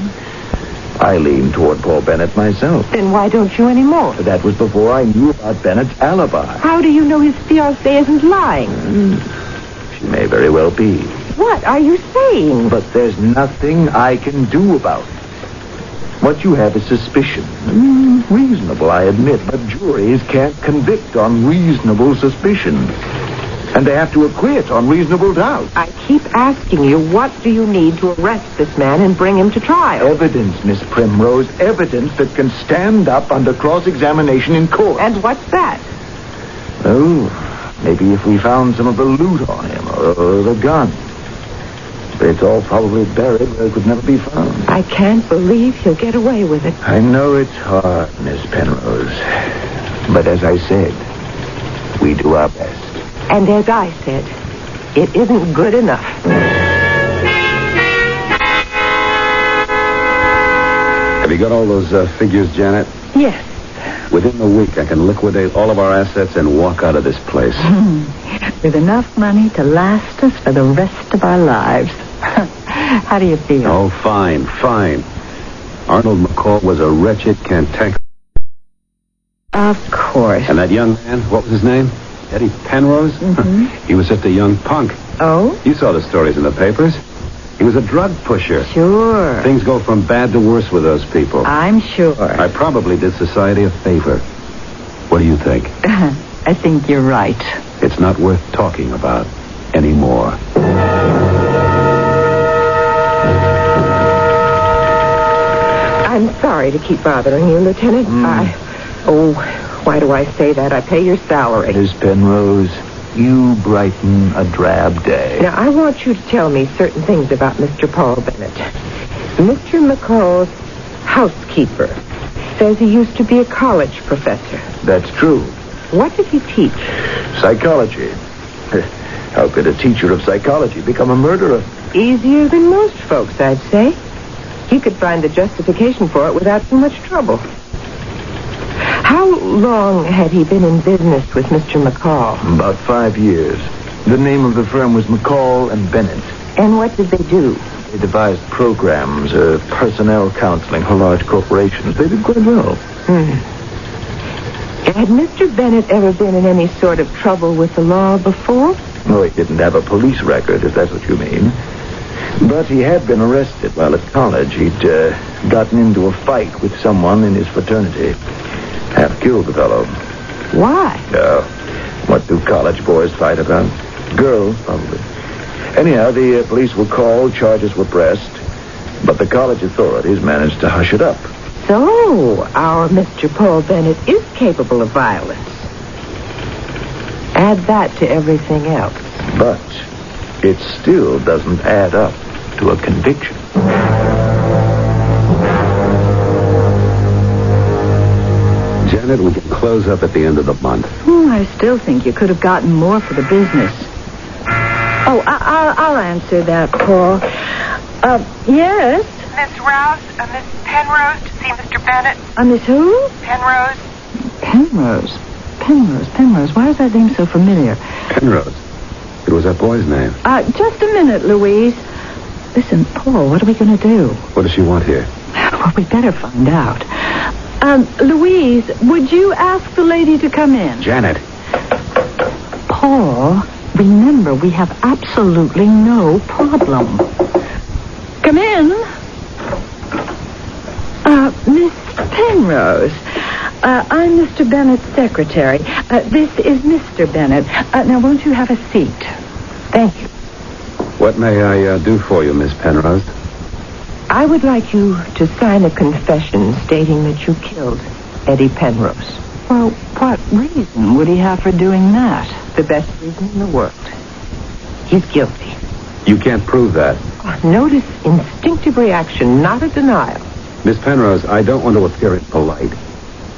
Speaker 9: I leaned toward Paul Bennett myself.
Speaker 15: Then why don't you anymore?
Speaker 9: That was before I knew about Bennett's alibi.
Speaker 15: How do you know his fiancée isn't lying?
Speaker 9: She may very well be.
Speaker 15: What are you saying?
Speaker 9: But there's nothing I can do about it. What you have is suspicion. Reasonable, I admit, but juries can't convict on reasonable suspicion. And they have to acquit on reasonable doubt.
Speaker 15: I keep asking you, what do you need to arrest this man and bring him to trial?
Speaker 9: Evidence, Miss Primrose, evidence that can stand up under cross-examination in court.
Speaker 15: And what's that?
Speaker 9: Oh, maybe if we found some of the loot on him, or the gun. But it's all probably buried where it could never be found.
Speaker 15: I can't believe he'll get away with it.
Speaker 9: I know it's hard, Miss Penrose. But as I said, we do our best.
Speaker 15: And as I said, it isn't good enough.
Speaker 22: Have you got all those figures, Janet?
Speaker 15: Yes.
Speaker 22: Within the week, I can liquidate all of our assets and walk out of this place.
Speaker 12: With enough money to last us for the rest of our lives. How do you feel?
Speaker 22: Oh, fine. Arnold McCall was a wretched, cantankerous...
Speaker 12: Of course.
Speaker 22: And that young man, what was his name? Eddie Penrose?
Speaker 12: Mm-hmm.
Speaker 22: He was just a young punk.
Speaker 12: Oh?
Speaker 22: You saw the stories in the papers. He was a drug pusher.
Speaker 12: Sure.
Speaker 22: Things go from bad to worse with those people.
Speaker 12: I'm sure.
Speaker 22: I probably did society a favor. What do you think?
Speaker 12: I think you're right.
Speaker 22: It's not worth talking about anymore.
Speaker 15: I'm sorry to keep bothering you, Lieutenant. Why do I say that? I pay your salary.
Speaker 9: Miss Penrose, you brighten a drab day.
Speaker 15: Now, I want you to tell me certain things about Mr. Paul Bennett. Mr. McCall's housekeeper says he used to be a college professor.
Speaker 9: That's true.
Speaker 15: What did he teach?
Speaker 9: Psychology. How could a teacher of psychology become a murderer?
Speaker 15: Easier than most folks, I'd say. He could find the justification for it without too much trouble. How long had he been in business with Mr. McCall?
Speaker 9: About 5 years. The name of the firm was McCall and Bennett.
Speaker 15: And what did they do?
Speaker 9: They devised programs, personnel counseling for large corporations. They did quite well.
Speaker 15: Had Mr. Bennett ever been in any sort of trouble with the law before?
Speaker 9: No, he didn't have a police record, if that's what you mean. But he had been arrested while at college. He'd gotten into a fight with someone in his fraternity. Half killed the fellow.
Speaker 15: Why?
Speaker 9: What do college boys fight about? Girls, probably. Anyhow, the police were called, charges were pressed, but the college authorities managed to hush it up.
Speaker 15: So, our Mr. Paul Bennett is capable of violence. Add that to everything else.
Speaker 9: But it still doesn't add up to a conviction.
Speaker 22: Janet, we can close up at the end of the month.
Speaker 12: I still think you could have gotten more for the business. Oh, I'll answer that, Paul. Yes?
Speaker 1: Miss Rouse, Miss Penrose to see Mr. Bennett.
Speaker 12: Miss who?
Speaker 1: Penrose.
Speaker 4: Penrose. Why is that name so familiar?
Speaker 22: Penrose. It was that boy's name.
Speaker 4: Just a minute, Louise. Listen, Paul, what are we going to do?
Speaker 22: What does she want here?
Speaker 4: Well, we better find out. Louise, would you ask the lady to come in?
Speaker 22: Janet.
Speaker 4: Paul, remember, we have absolutely no problem. Come in. Miss Penrose. I'm Mr. Bennett's secretary. This is Mr. Bennett. Now, won't you have a seat? Thank you.
Speaker 22: What may I do for you, Miss Penrose?
Speaker 15: I would like you to sign a confession stating that you killed Eddie Penrose.
Speaker 4: Well, what reason would he have for doing that?
Speaker 15: The best reason in the world. He's guilty.
Speaker 22: You can't prove that.
Speaker 15: Notice instinctive reaction, not a denial.
Speaker 22: Miss Penrose, I don't want to appear impolite,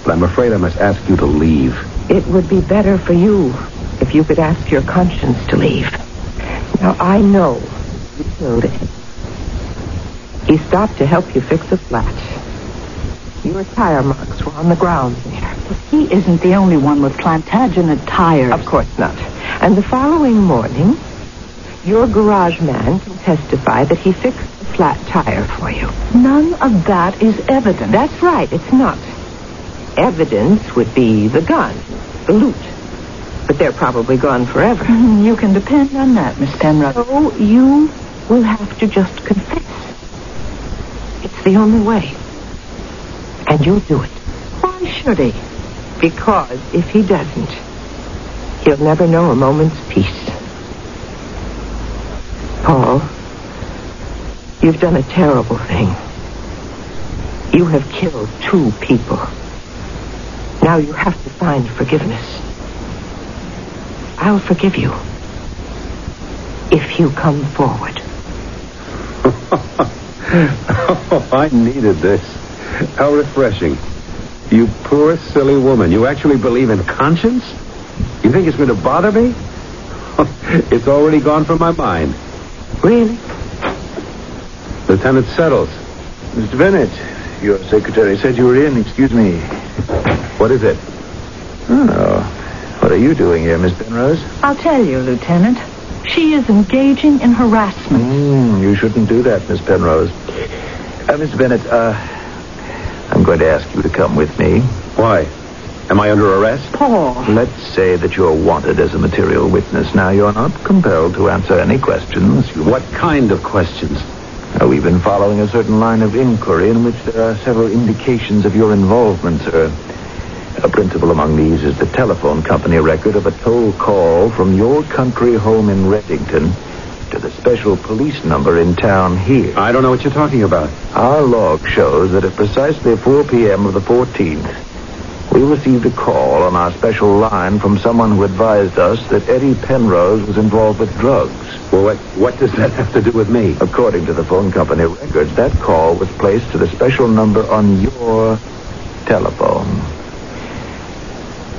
Speaker 22: but I'm afraid I must ask you to leave.
Speaker 15: It would be better for you if you could ask your conscience to leave. Now, I know you killed him. He stopped to help you fix a flat. Your tire marks were on the ground there.
Speaker 4: But he isn't the only one with Plantagenet tires.
Speaker 15: Of course not. And the following morning, your garage man can testify that he fixed a flat tire for you.
Speaker 4: None of that is evidence.
Speaker 15: That's right, it's not. Evidence would be the gun, the loot. But they're probably gone forever.
Speaker 4: You can depend on that, Miss Penrose.
Speaker 15: So you will have to just confess. It's the only way. And you'll do it.
Speaker 4: Why should he?
Speaker 15: Because if he doesn't, he'll never know a moment's peace. Paul, you've done a terrible thing. You have killed 2 people. Now you have to find forgiveness. I'll forgive you if you come forward.
Speaker 22: Oh, I needed this. How refreshing. You poor, silly woman. You actually believe in conscience? You think it's going to bother me? It's already gone from my mind.
Speaker 15: Really?
Speaker 22: Lieutenant Settles.
Speaker 9: Mr. Bennett, your secretary said you were in. Excuse me.
Speaker 22: What is it?
Speaker 9: Oh, what are you doing here, Miss Penrose?
Speaker 4: I'll tell you, Lieutenant. She is engaging in harassment.
Speaker 9: You shouldn't do that, Miss Penrose. Mr. Bennett, I'm going to ask you to come with me.
Speaker 22: Why? Am I under arrest?
Speaker 4: Paul.
Speaker 9: Let's say that you're wanted as a material witness. Now, you're not compelled to answer any questions.
Speaker 22: What kind of questions?
Speaker 9: We've been following a certain line of inquiry in which there are several indications of your involvement, sir. A principal among these is the telephone company record of a toll call from your country home in Reddington to the special police number in town here.
Speaker 22: I don't know what you're talking about.
Speaker 9: Our log shows that at precisely 4 p.m. of the 14th, we received a call on our special line from someone who advised us that Eddie Penrose was involved with drugs.
Speaker 22: Well, what does that have to do with me?
Speaker 9: According to the phone company records, that call was placed to the special number on your telephone.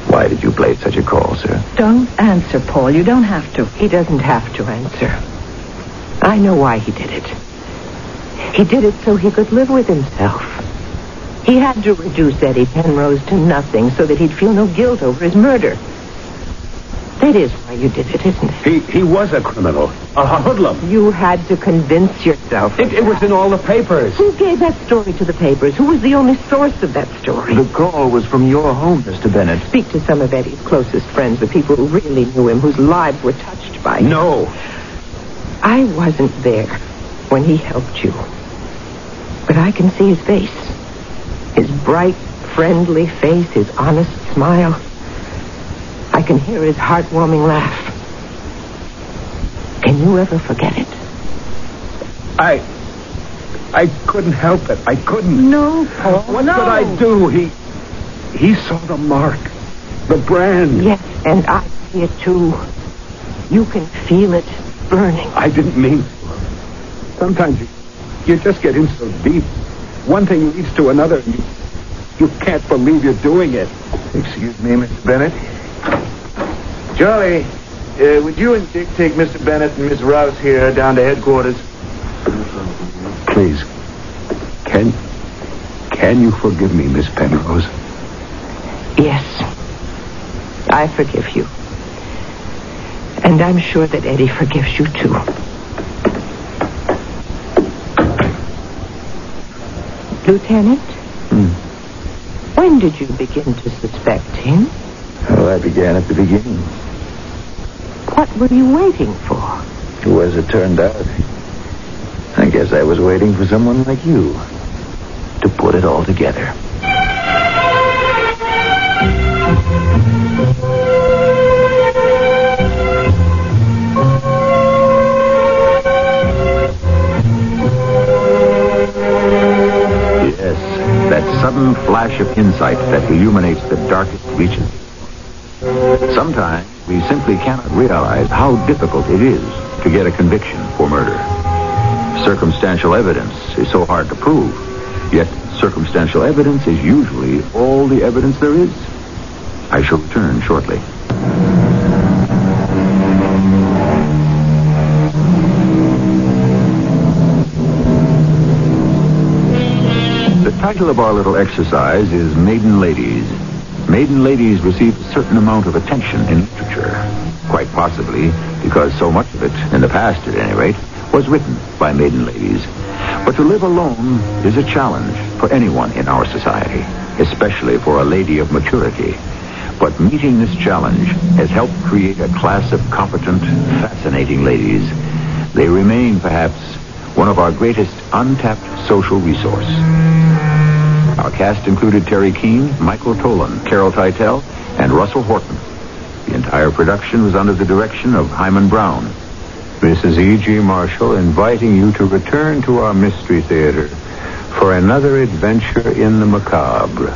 Speaker 9: Why did you place such a call, sir?
Speaker 4: Don't answer, Paul. You don't have to.
Speaker 15: He doesn't have to answer. I know why he did it. He did it so he could live with himself. He had to reduce Eddie Penrose to nothing so that he'd feel no guilt over his murder. That is why you did it, isn't it?
Speaker 22: He was a criminal. A hoodlum.
Speaker 15: You had to convince yourself.
Speaker 22: It was in all the papers.
Speaker 15: Who gave that story to the papers? Who was the only source of that story?
Speaker 9: The call was from your home, Mr. Bennett.
Speaker 15: Speak to some of Eddie's closest friends, the people who really knew him, whose lives were touched by him.
Speaker 22: No.
Speaker 15: I wasn't there when he helped you. But I can see his face. His bright, friendly face, his honest smile. I can hear his heartwarming laugh. Can you ever forget it?
Speaker 22: I couldn't help it. I couldn't.
Speaker 4: No, Paul,
Speaker 22: What could I do? He saw the mark. The brand.
Speaker 15: Yes, and I see it too. You can feel it burning.
Speaker 22: I didn't mean... Sometimes you just get in so deep. One thing leads to another, and you can't believe you're doing it.
Speaker 9: Excuse me, Mr. Bennett. Charlie,
Speaker 6: would you and Dick take Mr. Bennett and Miss Rouse here down to headquarters?
Speaker 22: Please. Can you forgive me, Miss Penrose?
Speaker 15: Yes. I forgive you. And I'm sure that Eddie forgives you, too. Lieutenant? When did you begin to suspect him?
Speaker 9: Well, I began at the beginning.
Speaker 15: What were you waiting for?
Speaker 9: Well, as it turned out, I guess I was waiting for someone like you to put it all together.
Speaker 20: Yes, that sudden flash of insight that illuminates the darkest regions. Sometimes we simply cannot realize how difficult it is to get a conviction for murder. Circumstantial evidence is so hard to prove, yet circumstantial evidence is usually all the evidence there is. I shall return shortly. The title of our little exercise is Maiden Ladies. Maiden ladies receive a certain amount of attention in literature, quite possibly because so much of it, in the past at any rate, was written by maiden ladies. But to live alone is a challenge for anyone in our society, especially for a lady of maturity. But meeting this challenge has helped create a class of competent, fascinating ladies. They remain, perhaps, one of our greatest untapped social resource. Our cast included Terry Keane, Michael Tolan, Carol Teitel, and Russell Horton. The entire production was under the direction of Hyman Brown. This is E.G. Marshall inviting you to return to our Mystery Theater for another adventure in the macabre.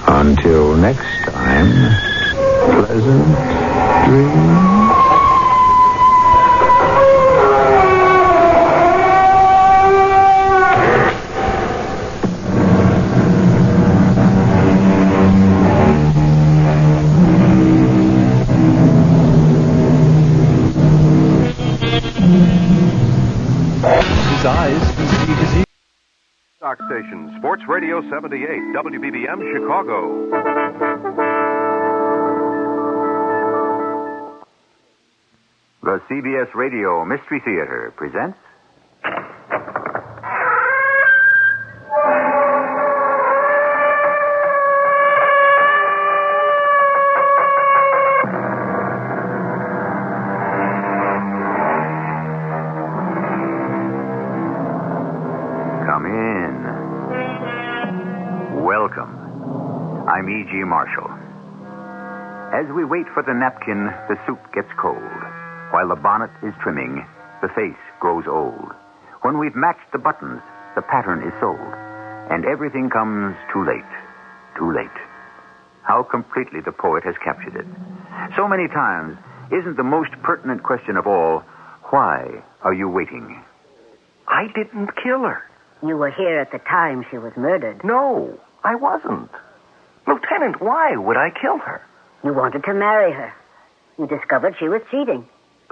Speaker 20: Until next time, pleasant dreams.
Speaker 3: Stock station, Sports Radio 78, WBBM, Chicago.
Speaker 16: The CBS Radio Mystery Theater presents... Come in. Welcome. I'm E.G. Marshall. As we wait for the napkin, the soup gets cold. While the bonnet is trimming, the face grows old. When we've matched the buttons, the pattern is sold. And everything comes too late. Too late. How completely the poet has captured it. So many times, isn't the most pertinent question of all, why are you waiting?
Speaker 23: I didn't kill her.
Speaker 24: You were here at the time she was murdered.
Speaker 23: No, I wasn't. Lieutenant, why would I kill her?
Speaker 24: You wanted to marry her. You discovered she was cheating.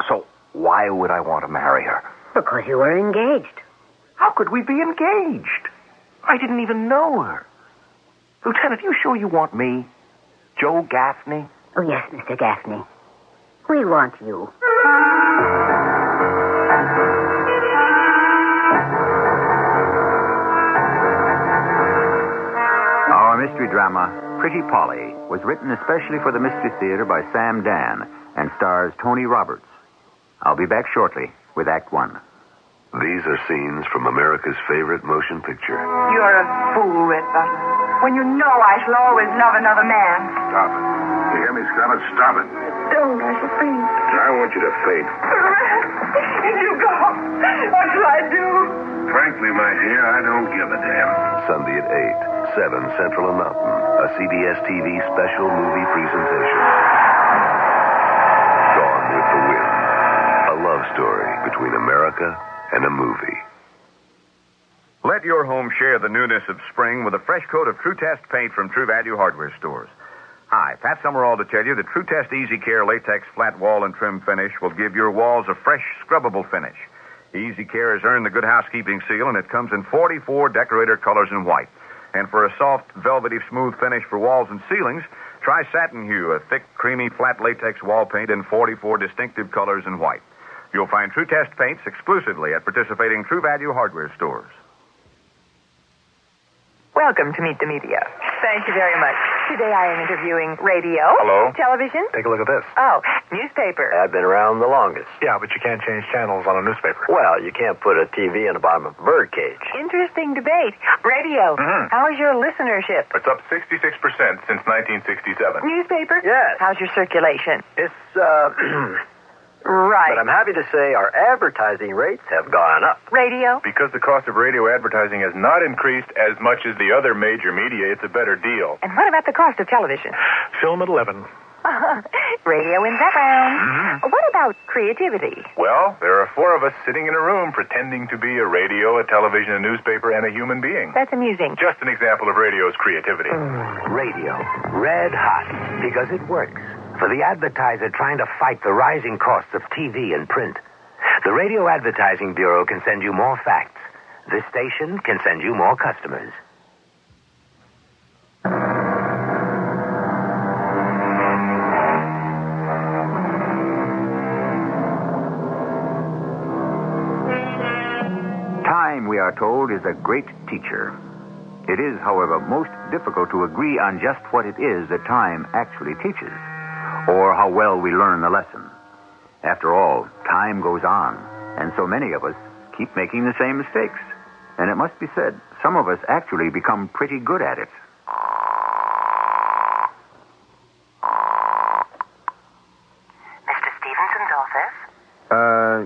Speaker 23: So why would I want to marry her?
Speaker 24: Because you were engaged.
Speaker 23: How could we be engaged? I didn't even know her. Lieutenant, you sure you want me? Joe Gaffney?
Speaker 24: Oh, yes, Mr. Gaffney. We want you.
Speaker 16: Our mystery drama, Pretty Polly, was written especially for the Mystery Theater by Sam Dan and stars Tony Roberts. I'll be back shortly with Act One.
Speaker 25: These are scenes from America's favorite motion picture.
Speaker 1: You're a fool, Red Butler. When you know I shall always love another man.
Speaker 25: Stop it. You hear me, Scarlett? Stop it.
Speaker 1: Don't, I shall faint.
Speaker 25: I want you to faint.
Speaker 1: You go. What shall I do?
Speaker 25: Frankly, my dear, I don't give a damn. Sunday at 8, 7 Central and Mountain. A CBS TV special movie presentation. Gone with the Wind. A love story between America and a movie.
Speaker 26: Let your home share the newness of spring with a fresh coat of True Test paint from True Value hardware stores.
Speaker 5: Hi, Pat Summerall to tell you that True Test Easy Care Latex Flat Wall and Trim Finish will give your walls a fresh, scrubbable finish. Easy Care has earned the Good Housekeeping seal, and it comes in 44 decorator colors in white. And for a soft, velvety, smooth finish for walls and ceilings, try Satin Hue, a thick, creamy, flat latex wall paint in 44 distinctive colors in white. You'll find True Test paints exclusively at participating True Value hardware stores.
Speaker 1: Welcome to Meet the Media. Thank you very much. Today I am interviewing radio.
Speaker 7: Hello.
Speaker 1: Television.
Speaker 7: Take a look at this.
Speaker 1: Oh, newspaper.
Speaker 7: I've been around the longest. Yeah, but you can't change channels on a newspaper. Well, you can't put a TV in the bottom of a birdcage.
Speaker 1: Interesting debate. Radio.
Speaker 7: Mm-hmm.
Speaker 1: How's your listenership?
Speaker 7: It's up 66% since 1967.
Speaker 1: Newspaper?
Speaker 7: Yes.
Speaker 1: How's your circulation?
Speaker 7: It's,
Speaker 1: Right.
Speaker 7: But I'm happy to say our advertising rates have gone up.
Speaker 1: Radio?
Speaker 7: Because the cost of radio advertising has not increased as much as the other major media, it's a better deal.
Speaker 1: And what about the cost of television?
Speaker 7: Film at 11.
Speaker 1: Radio in background.
Speaker 7: Mm-hmm.
Speaker 1: What about creativity?
Speaker 7: Well, there are 4 of us sitting in a room pretending to be a radio, a television, a newspaper, and a human being.
Speaker 1: That's amusing.
Speaker 7: Just an example of radio's creativity.
Speaker 8: Radio. Red hot. Because it works. For the advertiser trying to fight the rising costs of TV and print. The Radio Advertising Bureau can send you more facts. This station can send you more customers.
Speaker 16: Time, we are told, is a great teacher. It is, however, most difficult to agree on just what it is that time actually teaches, or how well we learn the lesson. After all, time goes on, and so many of us keep making the same mistakes. And it must be said, some of us actually become pretty good at it.
Speaker 10: Mr. Stevenson's office?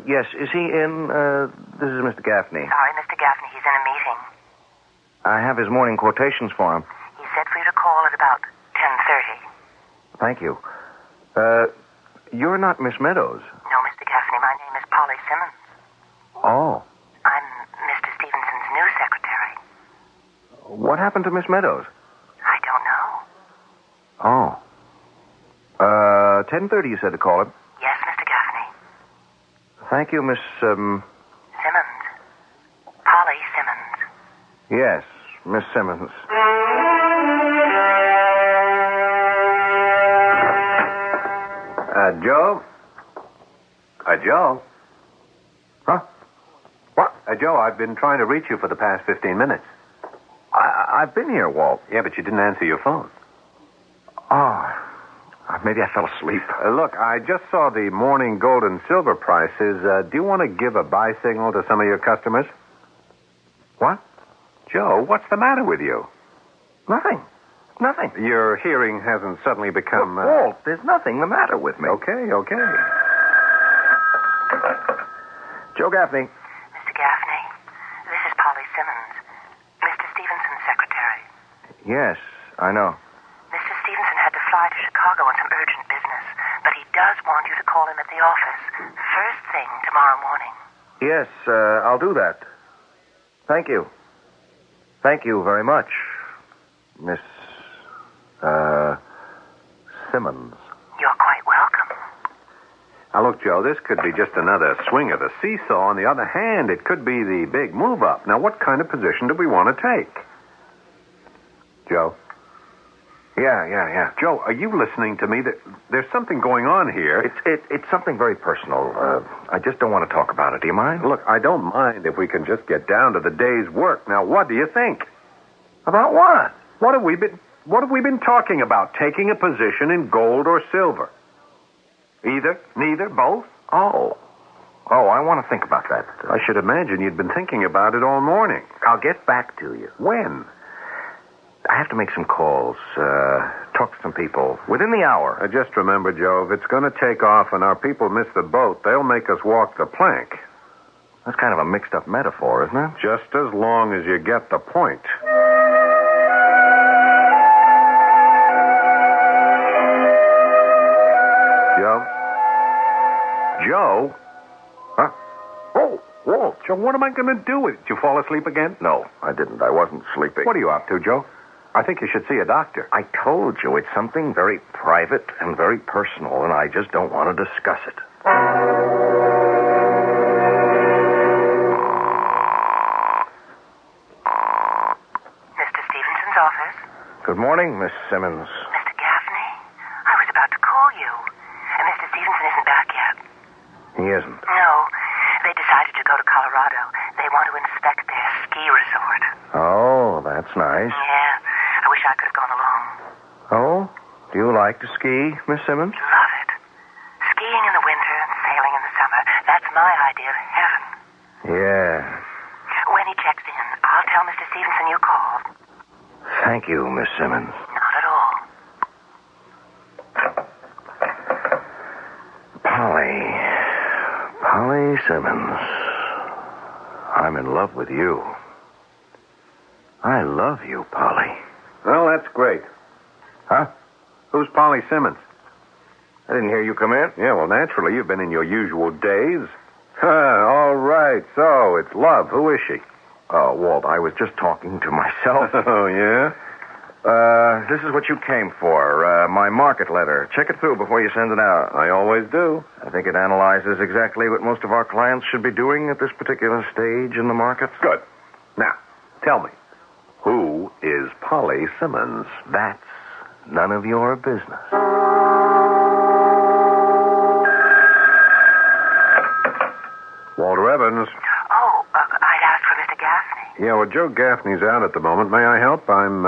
Speaker 23: Yes. Is he in? This is Mr. Gaffney.
Speaker 10: Sorry, Mr. Gaffney, he's in a meeting.
Speaker 23: I have his morning quotations for him.
Speaker 10: He said for you to call at about 10:30.
Speaker 23: Thank you. You're not Miss Meadows.
Speaker 10: No, Mr. Gaffney, my name is Polly Simmons.
Speaker 23: Oh.
Speaker 10: I'm Mr. Stevenson's new secretary.
Speaker 23: What happened to Miss Meadows?
Speaker 10: I don't know.
Speaker 23: Oh. 10:30 you said to call him.
Speaker 10: Yes, Mr. Gaffney.
Speaker 23: Thank you, Miss,
Speaker 10: Simmons. Polly Simmons.
Speaker 23: Yes, Miss Simmons. Joe? Joe? Huh? What? Joe, I've been trying to reach you for the past 15 minutes. I've been here, Walt. Yeah, but you didn't answer your phone. Oh, maybe I fell asleep. Look, I just saw the morning gold and silver prices. Do you want to give a buy signal to some of your customers? What? Joe, what's the matter with you? Nothing. Nothing. Your hearing hasn't suddenly become... Walt, there's nothing the matter with me. Okay. Joe Gaffney.
Speaker 10: Mr. Gaffney, this is Polly Simmons, Mr. Stevenson's secretary.
Speaker 23: Yes, I know.
Speaker 10: Mr. Stevenson had to fly to Chicago on some urgent business, but he does want you to call him at the office first thing tomorrow morning.
Speaker 23: Yes, I'll do that. Thank you. Thank you very much, Miss... Simmons.
Speaker 10: You're quite welcome.
Speaker 23: Now, look, Joe, this could be just another swing of the seesaw. On the other hand, it could be the big move up. Now, what kind of position do we want to take? Joe? Yeah. Joe, are you listening to me? There's something going on here. It's something very personal. I just don't want to talk about it. Do you mind? Look, I don't mind if we can just get down to the day's work. Now, what do you think? About what? What have we been talking about? Taking a position in gold or silver? Either? Neither? Both? Oh, I want to think about that. I should imagine you'd been thinking about it all morning. I'll get back to you. When? I have to make some calls, talk to some people. Within the hour. Just remember, Joe, if it's going to take off and our people miss the boat, they'll make us walk the plank. That's kind of a mixed-up metaphor, isn't it? Just as long as you get the point. Joe? Huh? Oh, Walt, Joe, what am I going to do with it? Did you fall asleep again? No, I didn't. I wasn't sleeping. What are you up to, Joe? I think you should see a doctor.
Speaker 11: I told you it's something very private and very personal, and I just don't want to discuss it.
Speaker 10: Mr. Stevenson's office?
Speaker 11: Good morning, Miss Simmons.
Speaker 10: Mr. Gaffney? I was about to call you. And Mr. Stevenson isn't back yet.
Speaker 11: He isn't.
Speaker 10: No. They decided to go to Colorado. They want to inspect their ski resort.
Speaker 11: Oh, that's nice.
Speaker 10: Yeah. I wish I could have gone along.
Speaker 11: Oh? Do you like to ski, Miss Simmons?
Speaker 10: Love it. Skiing in the winter and sailing in the summer. That's my idea of heaven.
Speaker 11: Yeah.
Speaker 10: When he checks in, I'll tell Mr. Stevenson you called.
Speaker 11: Thank you, Miss Simmons.
Speaker 10: Not at all.
Speaker 11: Polly Simmons. I'm in love with you. I love you, Polly.
Speaker 23: Well, that's great.
Speaker 11: Huh?
Speaker 23: Who's Polly Simmons?
Speaker 11: I didn't hear you come in.
Speaker 23: Yeah, well, naturally, you've been in your usual days. All right, so it's love. Who is she?
Speaker 11: Oh, Walt, I was just talking to myself.
Speaker 23: Oh, yeah?
Speaker 11: This is what you came for, my market letter. Check it through before you send it out.
Speaker 23: I always do.
Speaker 11: I think it analyzes exactly what most of our clients should be doing at this particular stage in the market.
Speaker 23: Good. Now, tell me, who is Polly Simmons?
Speaker 11: That's none of your business.
Speaker 23: Walter Evans.
Speaker 10: Oh, I'd asked for Mr. Gaffney.
Speaker 23: Yeah, well, Joe Gaffney's out at the moment. May I help? I'm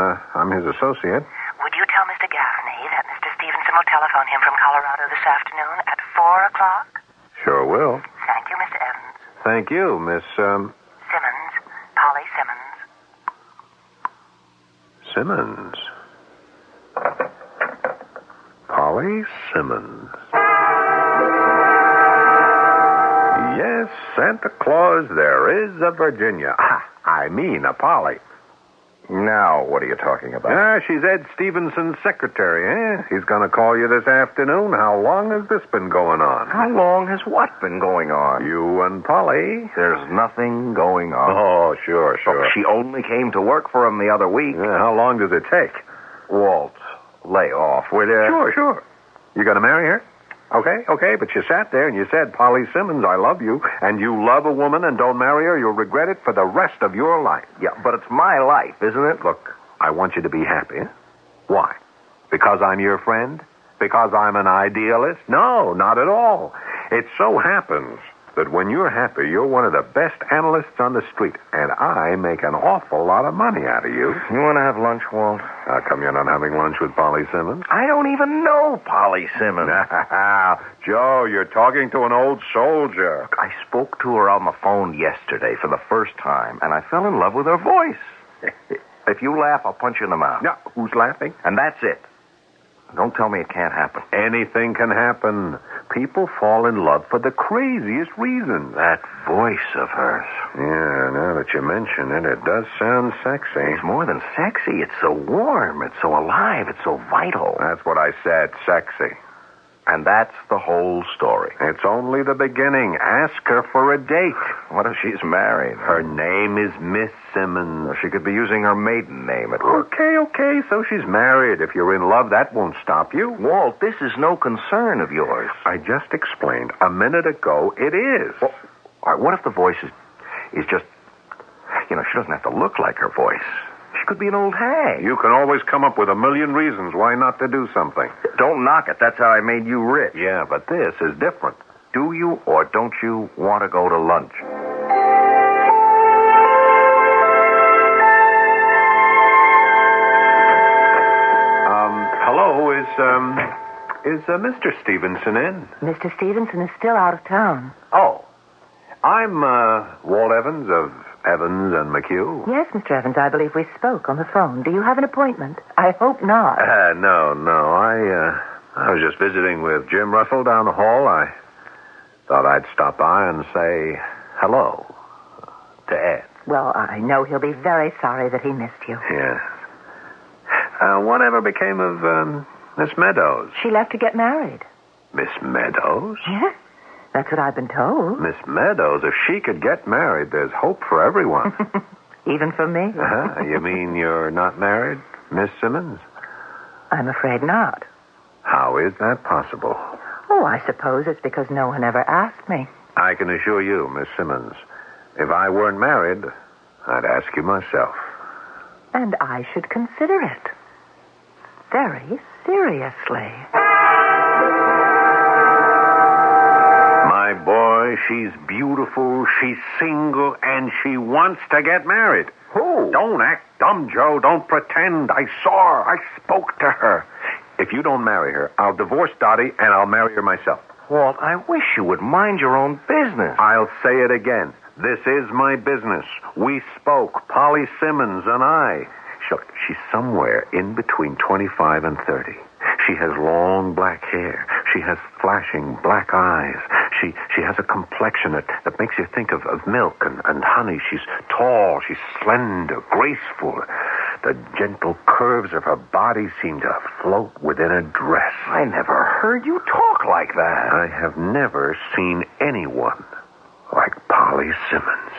Speaker 23: his associate.
Speaker 10: Would you tell Mr. Gaffney that Mr. Stevenson will telephone him from Colorado this afternoon at 4 o'clock?
Speaker 23: Sure will.
Speaker 10: Thank you, Mr. Evans.
Speaker 23: Thank you, Miss,
Speaker 10: Simmons. Polly Simmons.
Speaker 23: Simmons. Polly Simmons. Yes, Santa Claus, there is a Virginia. I mean a Polly.
Speaker 11: Now, what are you talking about?
Speaker 23: She's Ed Stevenson's secretary, eh? He's going to call you this afternoon. How long has this been going on?
Speaker 11: How long has what been going on?
Speaker 23: You and Polly.
Speaker 11: There's nothing going on.
Speaker 23: Oh, sure.
Speaker 11: Oh, she only came to work for him the other week.
Speaker 23: Yeah, how long does it take?
Speaker 11: Walt, lay off, will you?
Speaker 23: Sure. You going to marry her? Okay, but you sat there and you said, Polly Simmons, I love you, and you love a woman and don't marry her, you'll regret it for the rest of your life.
Speaker 11: Yeah, but it's my life, isn't it?
Speaker 23: Look, I want you to be happy. Why? Because I'm your friend? Because I'm an idealist? No, not at all. It so happens that when you're happy, you're one of the best analysts on the street, and I make an awful lot of money out of you.
Speaker 11: You want to have lunch, Walt?
Speaker 23: How come you're not having lunch with Polly Simmons?
Speaker 11: I don't even know Polly Simmons.
Speaker 23: Joe, you're talking to an old soldier.
Speaker 11: Look, I spoke to her on the phone yesterday for the first time, and I fell in love with her voice. If you laugh, I'll punch you in the mouth.
Speaker 23: No, who's laughing?
Speaker 11: And that's it. Don't tell me it can't happen.
Speaker 23: Anything can happen. People fall in love for the craziest reasons.
Speaker 11: That voice of hers.
Speaker 23: Yeah, now that you mention it, it does sound sexy.
Speaker 11: It's more than sexy. It's so warm. It's so alive. It's so vital.
Speaker 23: That's what I said, sexy.
Speaker 11: And that's the whole story.
Speaker 23: It's only the beginning. Ask her for a date.
Speaker 11: What if she's married?
Speaker 23: Her name is Miss Simmons.
Speaker 11: Well, she could be using her maiden name at work.
Speaker 23: Okay, so she's married. If you're in love, that won't stop you.
Speaker 11: Walt, this is no concern of yours.
Speaker 23: I just explained a minute ago it is.
Speaker 11: Well, all right, what if the voice is just... she doesn't have to look like her voice. She could be an old hag.
Speaker 23: You can always come up with a million reasons why not to do something.
Speaker 11: Don't knock it. That's how I made you rich.
Speaker 23: Yeah, but this is different.
Speaker 11: Do you or don't you want to go to lunch?
Speaker 23: Hello, is Mr. Stevenson in?
Speaker 10: Mr. Stevenson is still out of town.
Speaker 23: Oh. I'm, Walt Evans of Evans and McHugh.
Speaker 10: Yes, Mr. Evans, I believe we spoke on the phone. Do you have an appointment? I hope not.
Speaker 23: No. I was just visiting with Jim Russell down the hall. I thought I'd stop by and say hello to Ed.
Speaker 10: Well, I know he'll be very sorry that he missed you.
Speaker 23: Yes. Whatever became of, Miss Meadows?
Speaker 10: She left to get married.
Speaker 23: Miss Meadows?
Speaker 10: Yes. That's what I've been told.
Speaker 23: Miss Meadows, if she could get married, there's hope for everyone.
Speaker 10: Even for me?
Speaker 23: You mean you're not married? Miss Simmons?
Speaker 10: I'm afraid not.
Speaker 23: How is that possible?
Speaker 10: Oh, I suppose it's because no one ever asked me.
Speaker 23: I can assure you, Miss Simmons, if I weren't married, I'd ask you myself.
Speaker 10: And I should consider it. Very seriously.
Speaker 23: My boy, she's beautiful, she's single, and she wants to get married.
Speaker 11: Who?
Speaker 23: Don't act dumb, Joe. Don't pretend. I saw her. I spoke to her. If you don't marry her, I'll divorce Dottie and I'll marry her myself.
Speaker 11: Walt, I wish you would mind your own business.
Speaker 23: I'll say it again. This is my business. We spoke, Polly Simmons and I. Look, she's somewhere in between 25 and 30. She has long black hair. She has flashing black eyes. She has a complexion that makes you think of milk and honey. She's tall. She's slender, graceful. The gentle curves of her body seem to float within a dress.
Speaker 11: I never heard you talk like that.
Speaker 23: I have never seen anyone like Polly Simmons.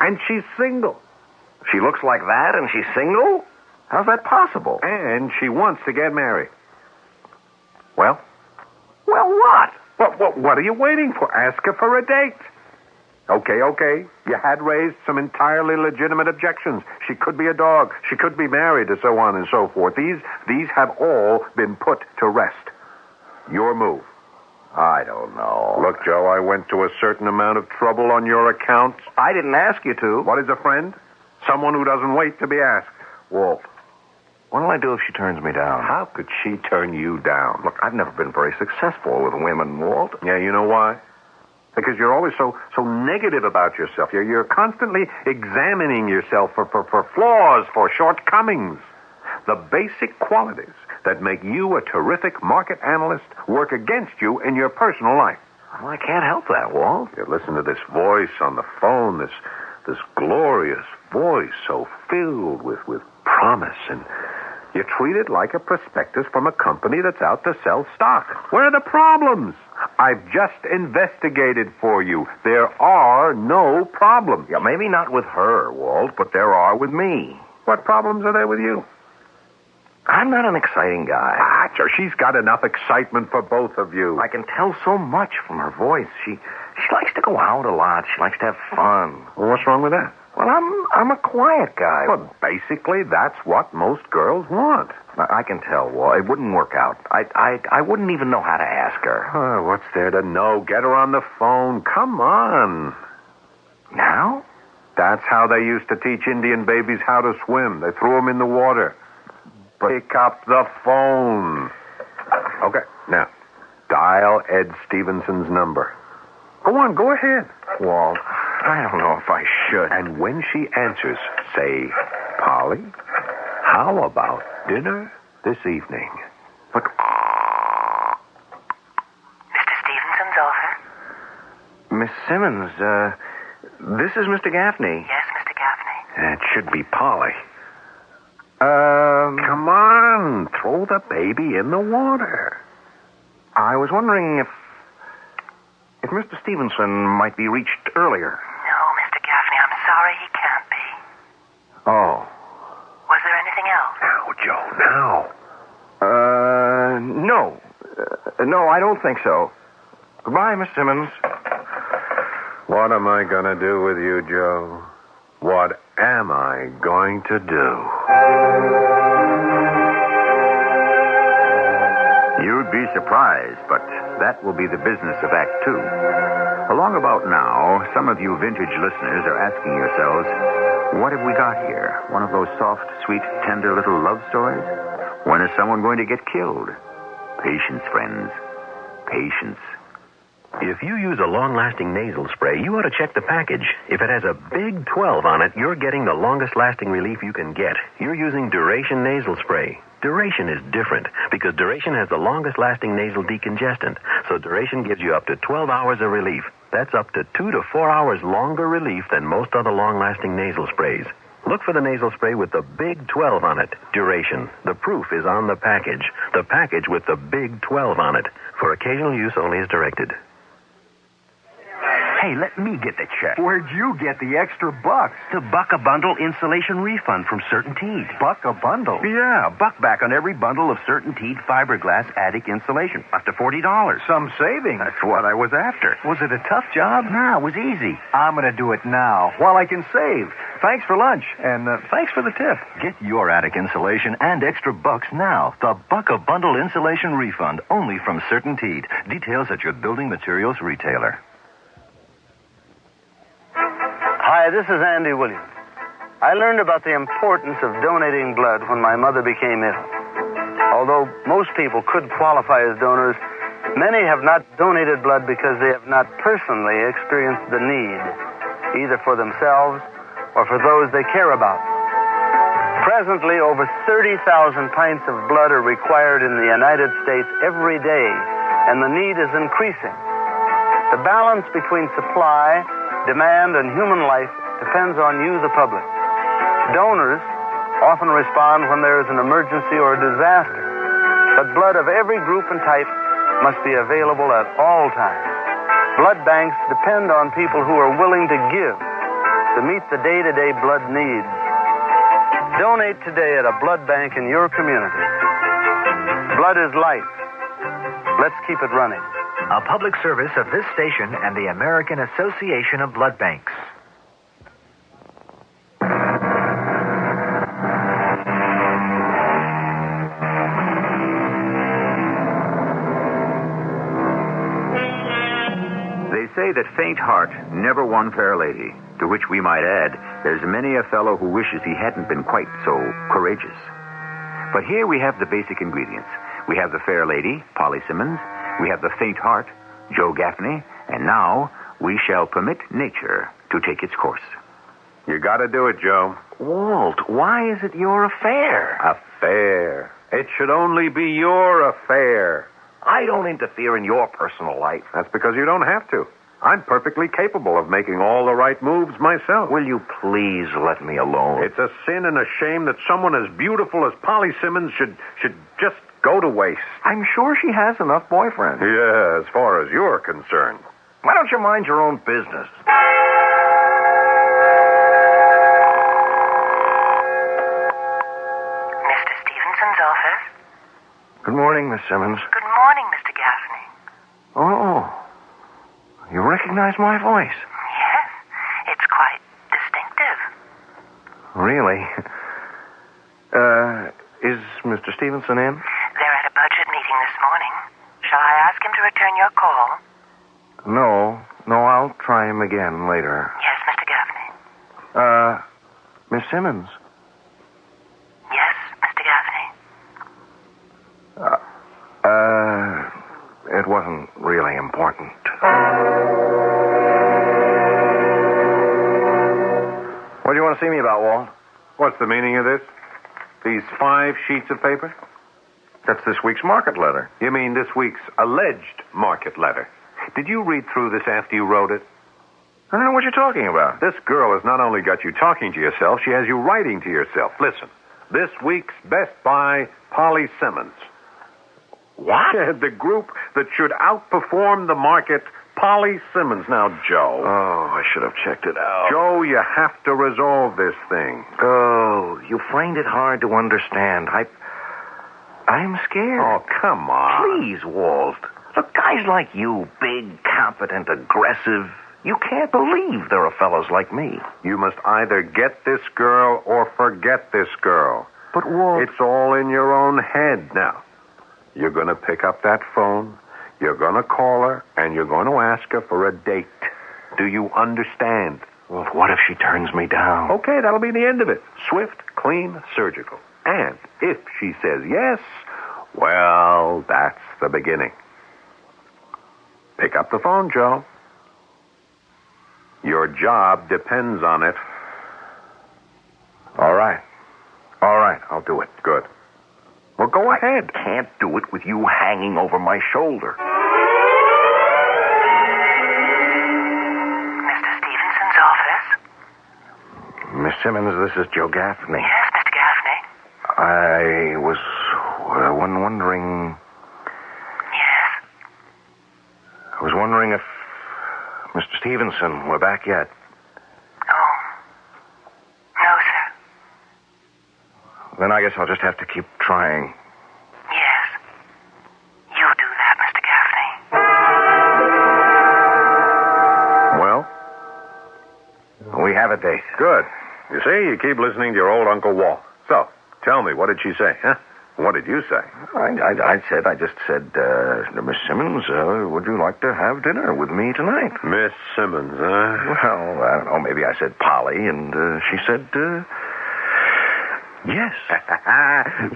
Speaker 23: And she's single.
Speaker 11: She looks like that and she's single? How's that possible?
Speaker 23: And she wants to get married. Well?
Speaker 11: Well, what?
Speaker 23: What are you waiting for? Ask her for a date. Okay. You had raised some entirely legitimate objections. She could be a dog. She could be married, and so on and so forth. These have all been put to rest. Your move.
Speaker 11: I don't know.
Speaker 23: Look, Joe, I went to a certain amount of trouble on your account.
Speaker 11: I didn't ask you to.
Speaker 23: What is a friend? Someone who doesn't wait to be asked.
Speaker 11: Walt, what'll I do if she turns me down?
Speaker 23: How could she turn you down?
Speaker 11: Look, I've never been very successful with women, Walt.
Speaker 23: Yeah, you know why? Because you're always so negative about yourself. You're constantly examining yourself for flaws, for shortcomings. The basic qualities that make you a terrific market analyst work against you in your personal life.
Speaker 11: Well, I can't help that, Walt.
Speaker 23: You listen to this voice on the phone, this glorious voice so filled with promise, and you treat it like a prospectus from a company that's out to sell stock. Where are the problems? I've just investigated for you. There are no problems.
Speaker 11: Yeah, maybe not with her, Walt, but there are with me.
Speaker 23: What problems are there with you?
Speaker 11: I'm not an exciting guy.
Speaker 23: Sure, she's got enough excitement for both of you.
Speaker 11: I can tell so much from her voice. She likes to go out a lot. She likes to have fun.
Speaker 23: Well, what's wrong with that?
Speaker 11: Well, I'm a quiet guy.
Speaker 23: Well, basically, that's what most girls want.
Speaker 11: I can tell, Walt. It wouldn't work out. I wouldn't even know how to ask her.
Speaker 23: Oh, what's there to know? Get her on the phone. Come on.
Speaker 11: Now?
Speaker 23: That's how they used to teach Indian babies how to swim. They threw them in the water. Pick up the phone. Okay, now, dial Ed Stevenson's number. Go on, go ahead.
Speaker 11: Walt, I don't know if I should.
Speaker 23: And when she answers, say, Polly, how about dinner this evening?
Speaker 11: But...
Speaker 10: Mr. Stevenson's office?
Speaker 11: Miss Simmons, this is Mr. Gaffney.
Speaker 10: Yes, Mr. Gaffney.
Speaker 23: It should be Polly. Come on, throw the baby in the water.
Speaker 11: I was wondering if Mr. Stevenson might be reached earlier.
Speaker 10: No, Mr. Gaffney, I'm sorry he can't be.
Speaker 11: Oh.
Speaker 10: Was there anything else?
Speaker 23: Now, Joe, now.
Speaker 11: No. No, I don't think so. Goodbye, Miss Simmons.
Speaker 23: What am I going to do with you, Joe? What am I going to do?
Speaker 16: You'd be surprised, but that will be the business of Act Two. Along about now, some of you vintage listeners are asking yourselves, what have we got here? One of those soft, sweet, tender little love stories? When is someone going to get killed? Patience, friends. Patience.
Speaker 7: If you use a long-lasting nasal spray, you ought to check the package. If it has a big 12 on it, you're getting the longest-lasting relief you can get. You're using Duration nasal spray. Duration is different because Duration has the longest-lasting nasal decongestant. So Duration gives you up to 12 hours of relief. That's up to 2 to 4 hours longer relief than most other long-lasting nasal sprays. Look for the nasal spray with the big 12 on it. Duration. The proof is on the package. The package with the big 12 on it. For occasional use only as directed.
Speaker 2: Hey, let me get the check.
Speaker 13: Where'd you get the extra bucks?
Speaker 2: The Buck-A-Bundle insulation refund from Certainteed.
Speaker 13: Buck-A-Bundle?
Speaker 2: Yeah, buck back on every bundle of Certainteed fiberglass attic insulation. Up to $40.
Speaker 13: Some savings.
Speaker 2: That's what I was after.
Speaker 13: Was it a tough job?
Speaker 2: No, it was easy.
Speaker 13: I'm going to do it now, while I can save. Thanks for lunch, and thanks for the tip.
Speaker 17: Get your attic insulation and extra bucks now. The Buck-A-Bundle insulation refund, only from Certainteed. Details at your building materials retailer.
Speaker 18: Hi, this is Andy Williams. I learned about the importance of donating blood when my mother became ill. Although most people could qualify as donors, many have not donated blood because they have not personally experienced the need, either for themselves or for those they care about. Presently, over 30,000 pints of blood are required in the United States every day, and the need is increasing. The balance between supply, demand, and human life depends on you, the public. Donors often respond when there is an emergency or a disaster, but blood of every group and type must be available at all times. Blood banks depend on people who are willing to give to meet the day-to-day blood needs. Donate today at a blood bank in your community. Blood is life. Let's keep it running.
Speaker 19: A public service of this station and the American Association of Blood Banks.
Speaker 16: They say that faint heart never won fair lady, to which we might add, there's many a fellow who wishes he hadn't been quite so courageous. But here we have the basic ingredients. We have the fair lady, Polly Simmons. We have the faint heart, Joe Gaffney. And now we shall permit nature to take its course.
Speaker 23: You got to do it, Joe.
Speaker 11: Walt, why is it your affair?
Speaker 23: Affair. It should only be your affair.
Speaker 11: I don't interfere in your personal life.
Speaker 23: That's because you don't have to. I'm perfectly capable of making all the right moves myself.
Speaker 11: Will you please let me alone?
Speaker 23: It's a sin and a shame that someone as beautiful as Polly Simmons should just go to waste.
Speaker 11: I'm sure she has enough boyfriends.
Speaker 23: Yeah, as far as you're concerned.
Speaker 11: Why don't you mind your own business?
Speaker 10: Mr. Stevenson's office?
Speaker 11: Good morning, Miss Simmons.
Speaker 10: Good morning, Mr. Gaffney.
Speaker 11: Oh, you recognize my voice?
Speaker 10: Yes, it's quite distinctive.
Speaker 11: Really? Is Mr. Stevenson in?
Speaker 10: They're at a budget meeting this morning. Shall I ask him to return your call?
Speaker 11: No, I'll try him again later.
Speaker 10: Yes, Mr. Gaffney.
Speaker 11: Miss Simmons.
Speaker 10: Yes, Mr. Gaffney.
Speaker 11: It wasn't really important. What do you want to see me about, Walt?
Speaker 23: What's the meaning of this? These 5 sheets of paper?
Speaker 11: That's this week's market letter.
Speaker 23: You mean this week's alleged market letter? Did you read through this after you wrote it?
Speaker 11: I don't know what you're talking about.
Speaker 23: This girl has not only got you talking to yourself, she has you writing to yourself. Listen, this week's Best Buy, Polly Simmons.
Speaker 11: What?
Speaker 23: The group that should outperform the market, Polly Simmons. Now, Joe.
Speaker 11: Oh, I should have checked it out.
Speaker 23: Joe, you have to resolve this thing.
Speaker 11: Oh, you find it hard to understand. I'm scared.
Speaker 23: Oh, come on.
Speaker 11: Please, Walt. Look, guys like you, big, confident, aggressive, you can't believe there are fellows like me.
Speaker 23: You must either get this girl or forget this girl.
Speaker 11: But, Walt...
Speaker 23: It's all in your own head now. You're going to pick up that phone, you're going to call her, and you're going to ask her for a date. Do you understand?
Speaker 11: Well, what if she turns me down?
Speaker 23: Okay, that'll be the end of it. Swift, clean, surgical. And if she says yes, well, that's the beginning. Pick up the phone, Joe. Your job depends on it.
Speaker 11: All right, I'll do it.
Speaker 23: Good. Well, go ahead.
Speaker 11: I can't do it with you hanging over my shoulder.
Speaker 10: Mr. Stevenson's office?
Speaker 11: Miss Simmons, this is Joe Gaffney.
Speaker 10: Yes, Mr. Gaffney.
Speaker 11: I was wondering...
Speaker 10: Yes?
Speaker 11: I was wondering if Mr. Stevenson. We're back yet.
Speaker 10: Oh. No, sir.
Speaker 11: Then I guess I'll just have to keep trying.
Speaker 10: Yes. You do that, Mr. Gaffney.
Speaker 11: Well? We have a date.
Speaker 23: Good. You see, you keep listening to your old Uncle Walt. So, tell me, what did she say, huh? What did you say?
Speaker 11: I just said, Miss Simmons, would you like to have dinner with me tonight?
Speaker 23: Miss Simmons, huh?
Speaker 11: Well, I don't know, maybe I said Polly, and she said, yes.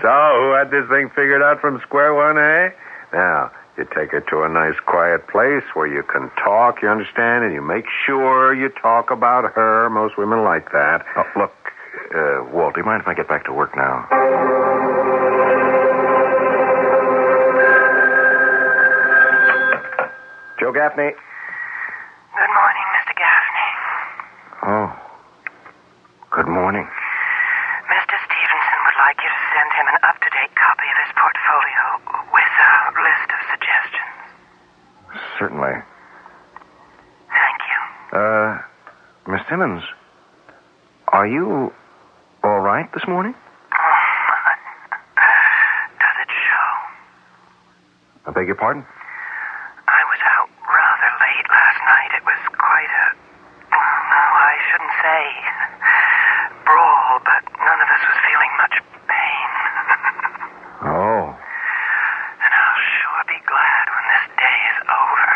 Speaker 23: So, who had this thing figured out from square one, eh? Now, you take her to a nice quiet place where you can talk, you understand, and you make sure you talk about her. Most women like that.
Speaker 11: Oh, look, Walt, do you mind if I get back to work now? Joe Gaffney.
Speaker 10: Good morning, Mr. Gaffney.
Speaker 11: Oh. Good morning.
Speaker 10: Mr. Stevenson would like you to send him an up-to-date copy of his portfolio with a list of suggestions.
Speaker 11: Certainly.
Speaker 10: Thank you.
Speaker 11: Miss Simmons, are you all right this morning?
Speaker 10: Does it show?
Speaker 11: I beg your pardon?
Speaker 10: I was out rather late last night. It was quite a... I shouldn't say brawl, but none of us was feeling much pain.
Speaker 11: Oh.
Speaker 10: And I'll sure be glad when this day is over.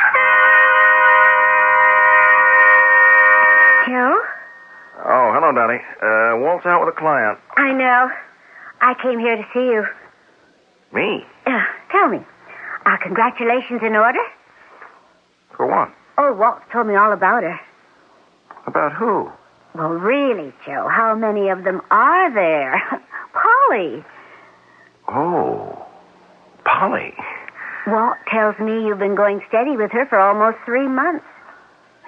Speaker 24: Joe?
Speaker 11: Oh, hello, Dottie. Walt's out with a client.
Speaker 24: I know. I came here to see you.
Speaker 11: Me?
Speaker 24: Tell me, are congratulations in order?
Speaker 11: For what?
Speaker 24: Oh, Walt told me all about her.
Speaker 11: About who?
Speaker 24: Well, really, Joe, how many of them are there? Polly.
Speaker 11: Oh, Polly.
Speaker 24: Walt tells me you've been going steady with her for almost 3 months.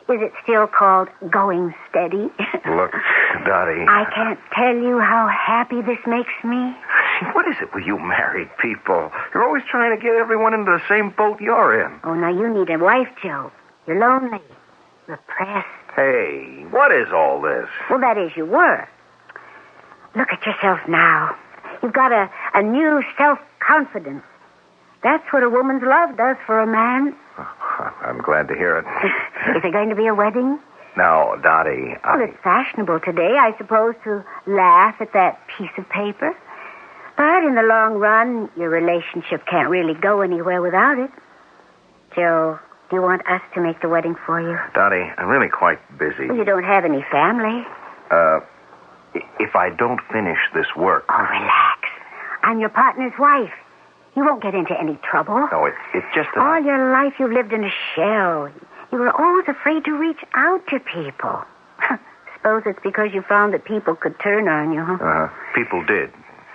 Speaker 24: Is it still called going steady?
Speaker 11: Look, Dottie.
Speaker 24: I can't tell you how happy this makes me.
Speaker 11: What is it with you married people? You're always trying to get everyone into the same boat you're in.
Speaker 24: Oh, now you need a wife, Joe. You're lonely. Repressed.
Speaker 11: Hey, what is all this?
Speaker 24: Well, that is, you were. Look at yourself now. You've got a new self-confidence. That's what a woman's love does for a man.
Speaker 11: I'm glad to hear it.
Speaker 24: Is there going to be a wedding?
Speaker 11: No, Dottie,
Speaker 24: Well, it's fashionable today, I suppose, to laugh at that piece of paper. But in the long run, your relationship can't really go anywhere without it. Joe, do you want us to make the wedding for you?
Speaker 11: Dottie, I'm really quite busy.
Speaker 24: Well, you don't have any family.
Speaker 11: If I don't finish this work...
Speaker 24: Oh, relax. I'm your partner's wife. You won't get into any trouble.
Speaker 11: No, it's just that...
Speaker 24: All your life you've lived in a shell. You were always afraid to reach out to people. Suppose it's because you found that people could turn on you, huh?
Speaker 11: People did.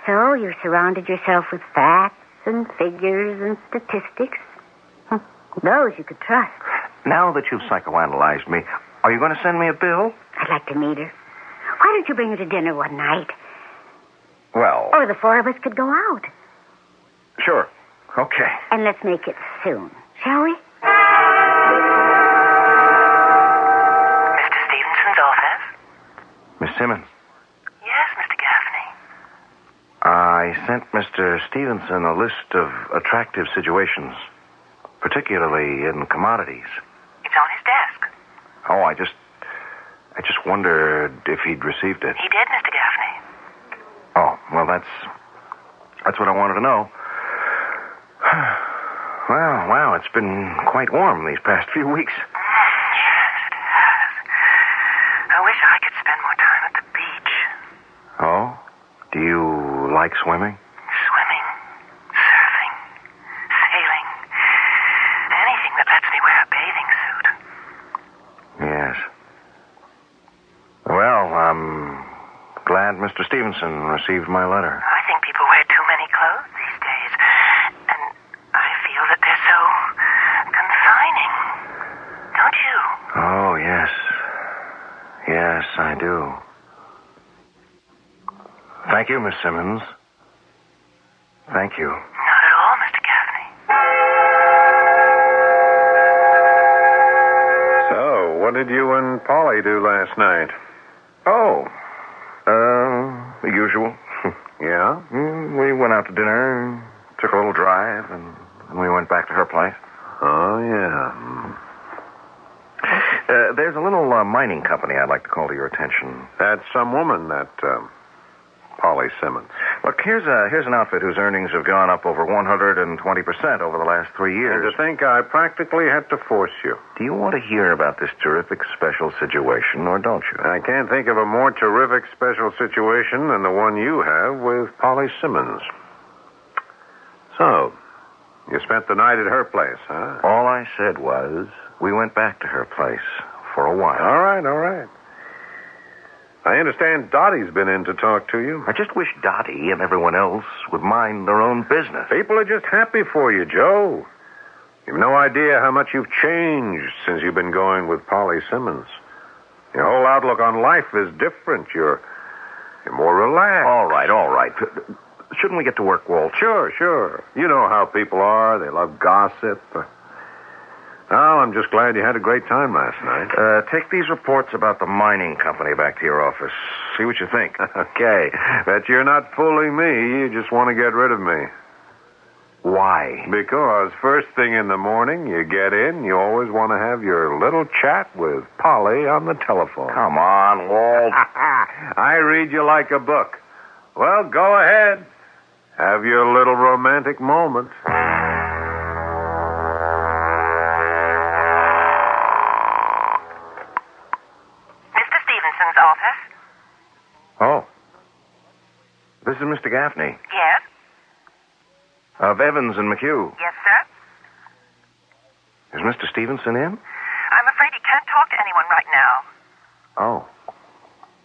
Speaker 24: So you surrounded yourself with facts and figures and statistics. Those you could trust.
Speaker 11: Now that you've psychoanalyzed me, are you going to send me a bill?
Speaker 24: I'd like to meet her. Why don't you bring her to dinner one night?
Speaker 11: Well...
Speaker 24: Or the 4 of us could go out.
Speaker 11: Sure. Okay.
Speaker 24: And let's make it soon, shall we?
Speaker 10: Mr. Stevenson's office?
Speaker 11: Miss Simmons.
Speaker 10: Yes, Mr. Gaffney.
Speaker 11: I sent Mr. Stevenson a list of attractive situations, particularly in commodities.
Speaker 10: It's on his desk.
Speaker 11: Oh, I just wondered if he'd received it.
Speaker 10: He did, Mr. Gaffney.
Speaker 11: Oh, well, that's what I wanted to know. Well, wow, it's been quite warm these past few weeks.
Speaker 10: Yes, it has. I wish I could spend more time at the beach.
Speaker 11: Oh? Do you like swimming?
Speaker 10: Swimming, surfing, sailing, anything that lets me wear a bathing suit.
Speaker 11: Yes. Well, I'm glad Mr. Stevenson received my letter.
Speaker 10: I think people wear too many clothes these days. And I feel that they're so confining. Don't you?
Speaker 11: Oh, yes. Yes, I do. Thank you, Miss Simmons. Thank you.
Speaker 10: Not at all, Mr. Gaffney.
Speaker 23: So, what did you and Polly do last night?
Speaker 11: Oh, the usual.
Speaker 23: Yeah?
Speaker 11: We went out to dinner, took a little drive, and we went back to her place.
Speaker 23: Oh, yeah.
Speaker 11: There's a little mining company I'd like to call to your attention.
Speaker 23: That's some woman, that Polly Simmons.
Speaker 11: Look, here's an outfit whose earnings have gone up over 120% over the last 3 years.
Speaker 23: And to think I practically had to force you.
Speaker 11: Do you want to hear about this terrific special situation, or don't you?
Speaker 23: I can't think of a more terrific special situation than the one you have with Polly Simmons. So, you spent the night at her place, huh?
Speaker 11: All I said was we went back to her place for a while.
Speaker 23: All right. I understand Dottie's been in to talk to you.
Speaker 11: I just wish Dottie and everyone else would mind their own business.
Speaker 23: People are just happy for you, Joe. You've no idea how much you've changed since you've been going with Polly Simmons. Your whole outlook on life is different. You're more relaxed.
Speaker 11: All right. Shouldn't we get to work, Walt?
Speaker 23: Sure. You know how people are. They love gossip. Well, I'm just glad you had a great time last night.
Speaker 11: Take these reports about the mining company back to your office. See what you think.
Speaker 23: Okay. Bet you're not fooling me. You just want to get rid of me.
Speaker 11: Why?
Speaker 23: Because first thing in the morning, you get in, you always want to have your little chat with Polly on the telephone.
Speaker 11: Come on, Walt.
Speaker 23: I read you like a book. Well, go ahead. Have your little romantic moment.
Speaker 10: Office?
Speaker 11: Oh. This is Mr. Gaffney.
Speaker 10: Yes?
Speaker 11: Of Evans and McHugh.
Speaker 10: Yes, sir?
Speaker 11: Is Mr. Stevenson in?
Speaker 10: I'm afraid he can't talk to anyone right now.
Speaker 11: Oh.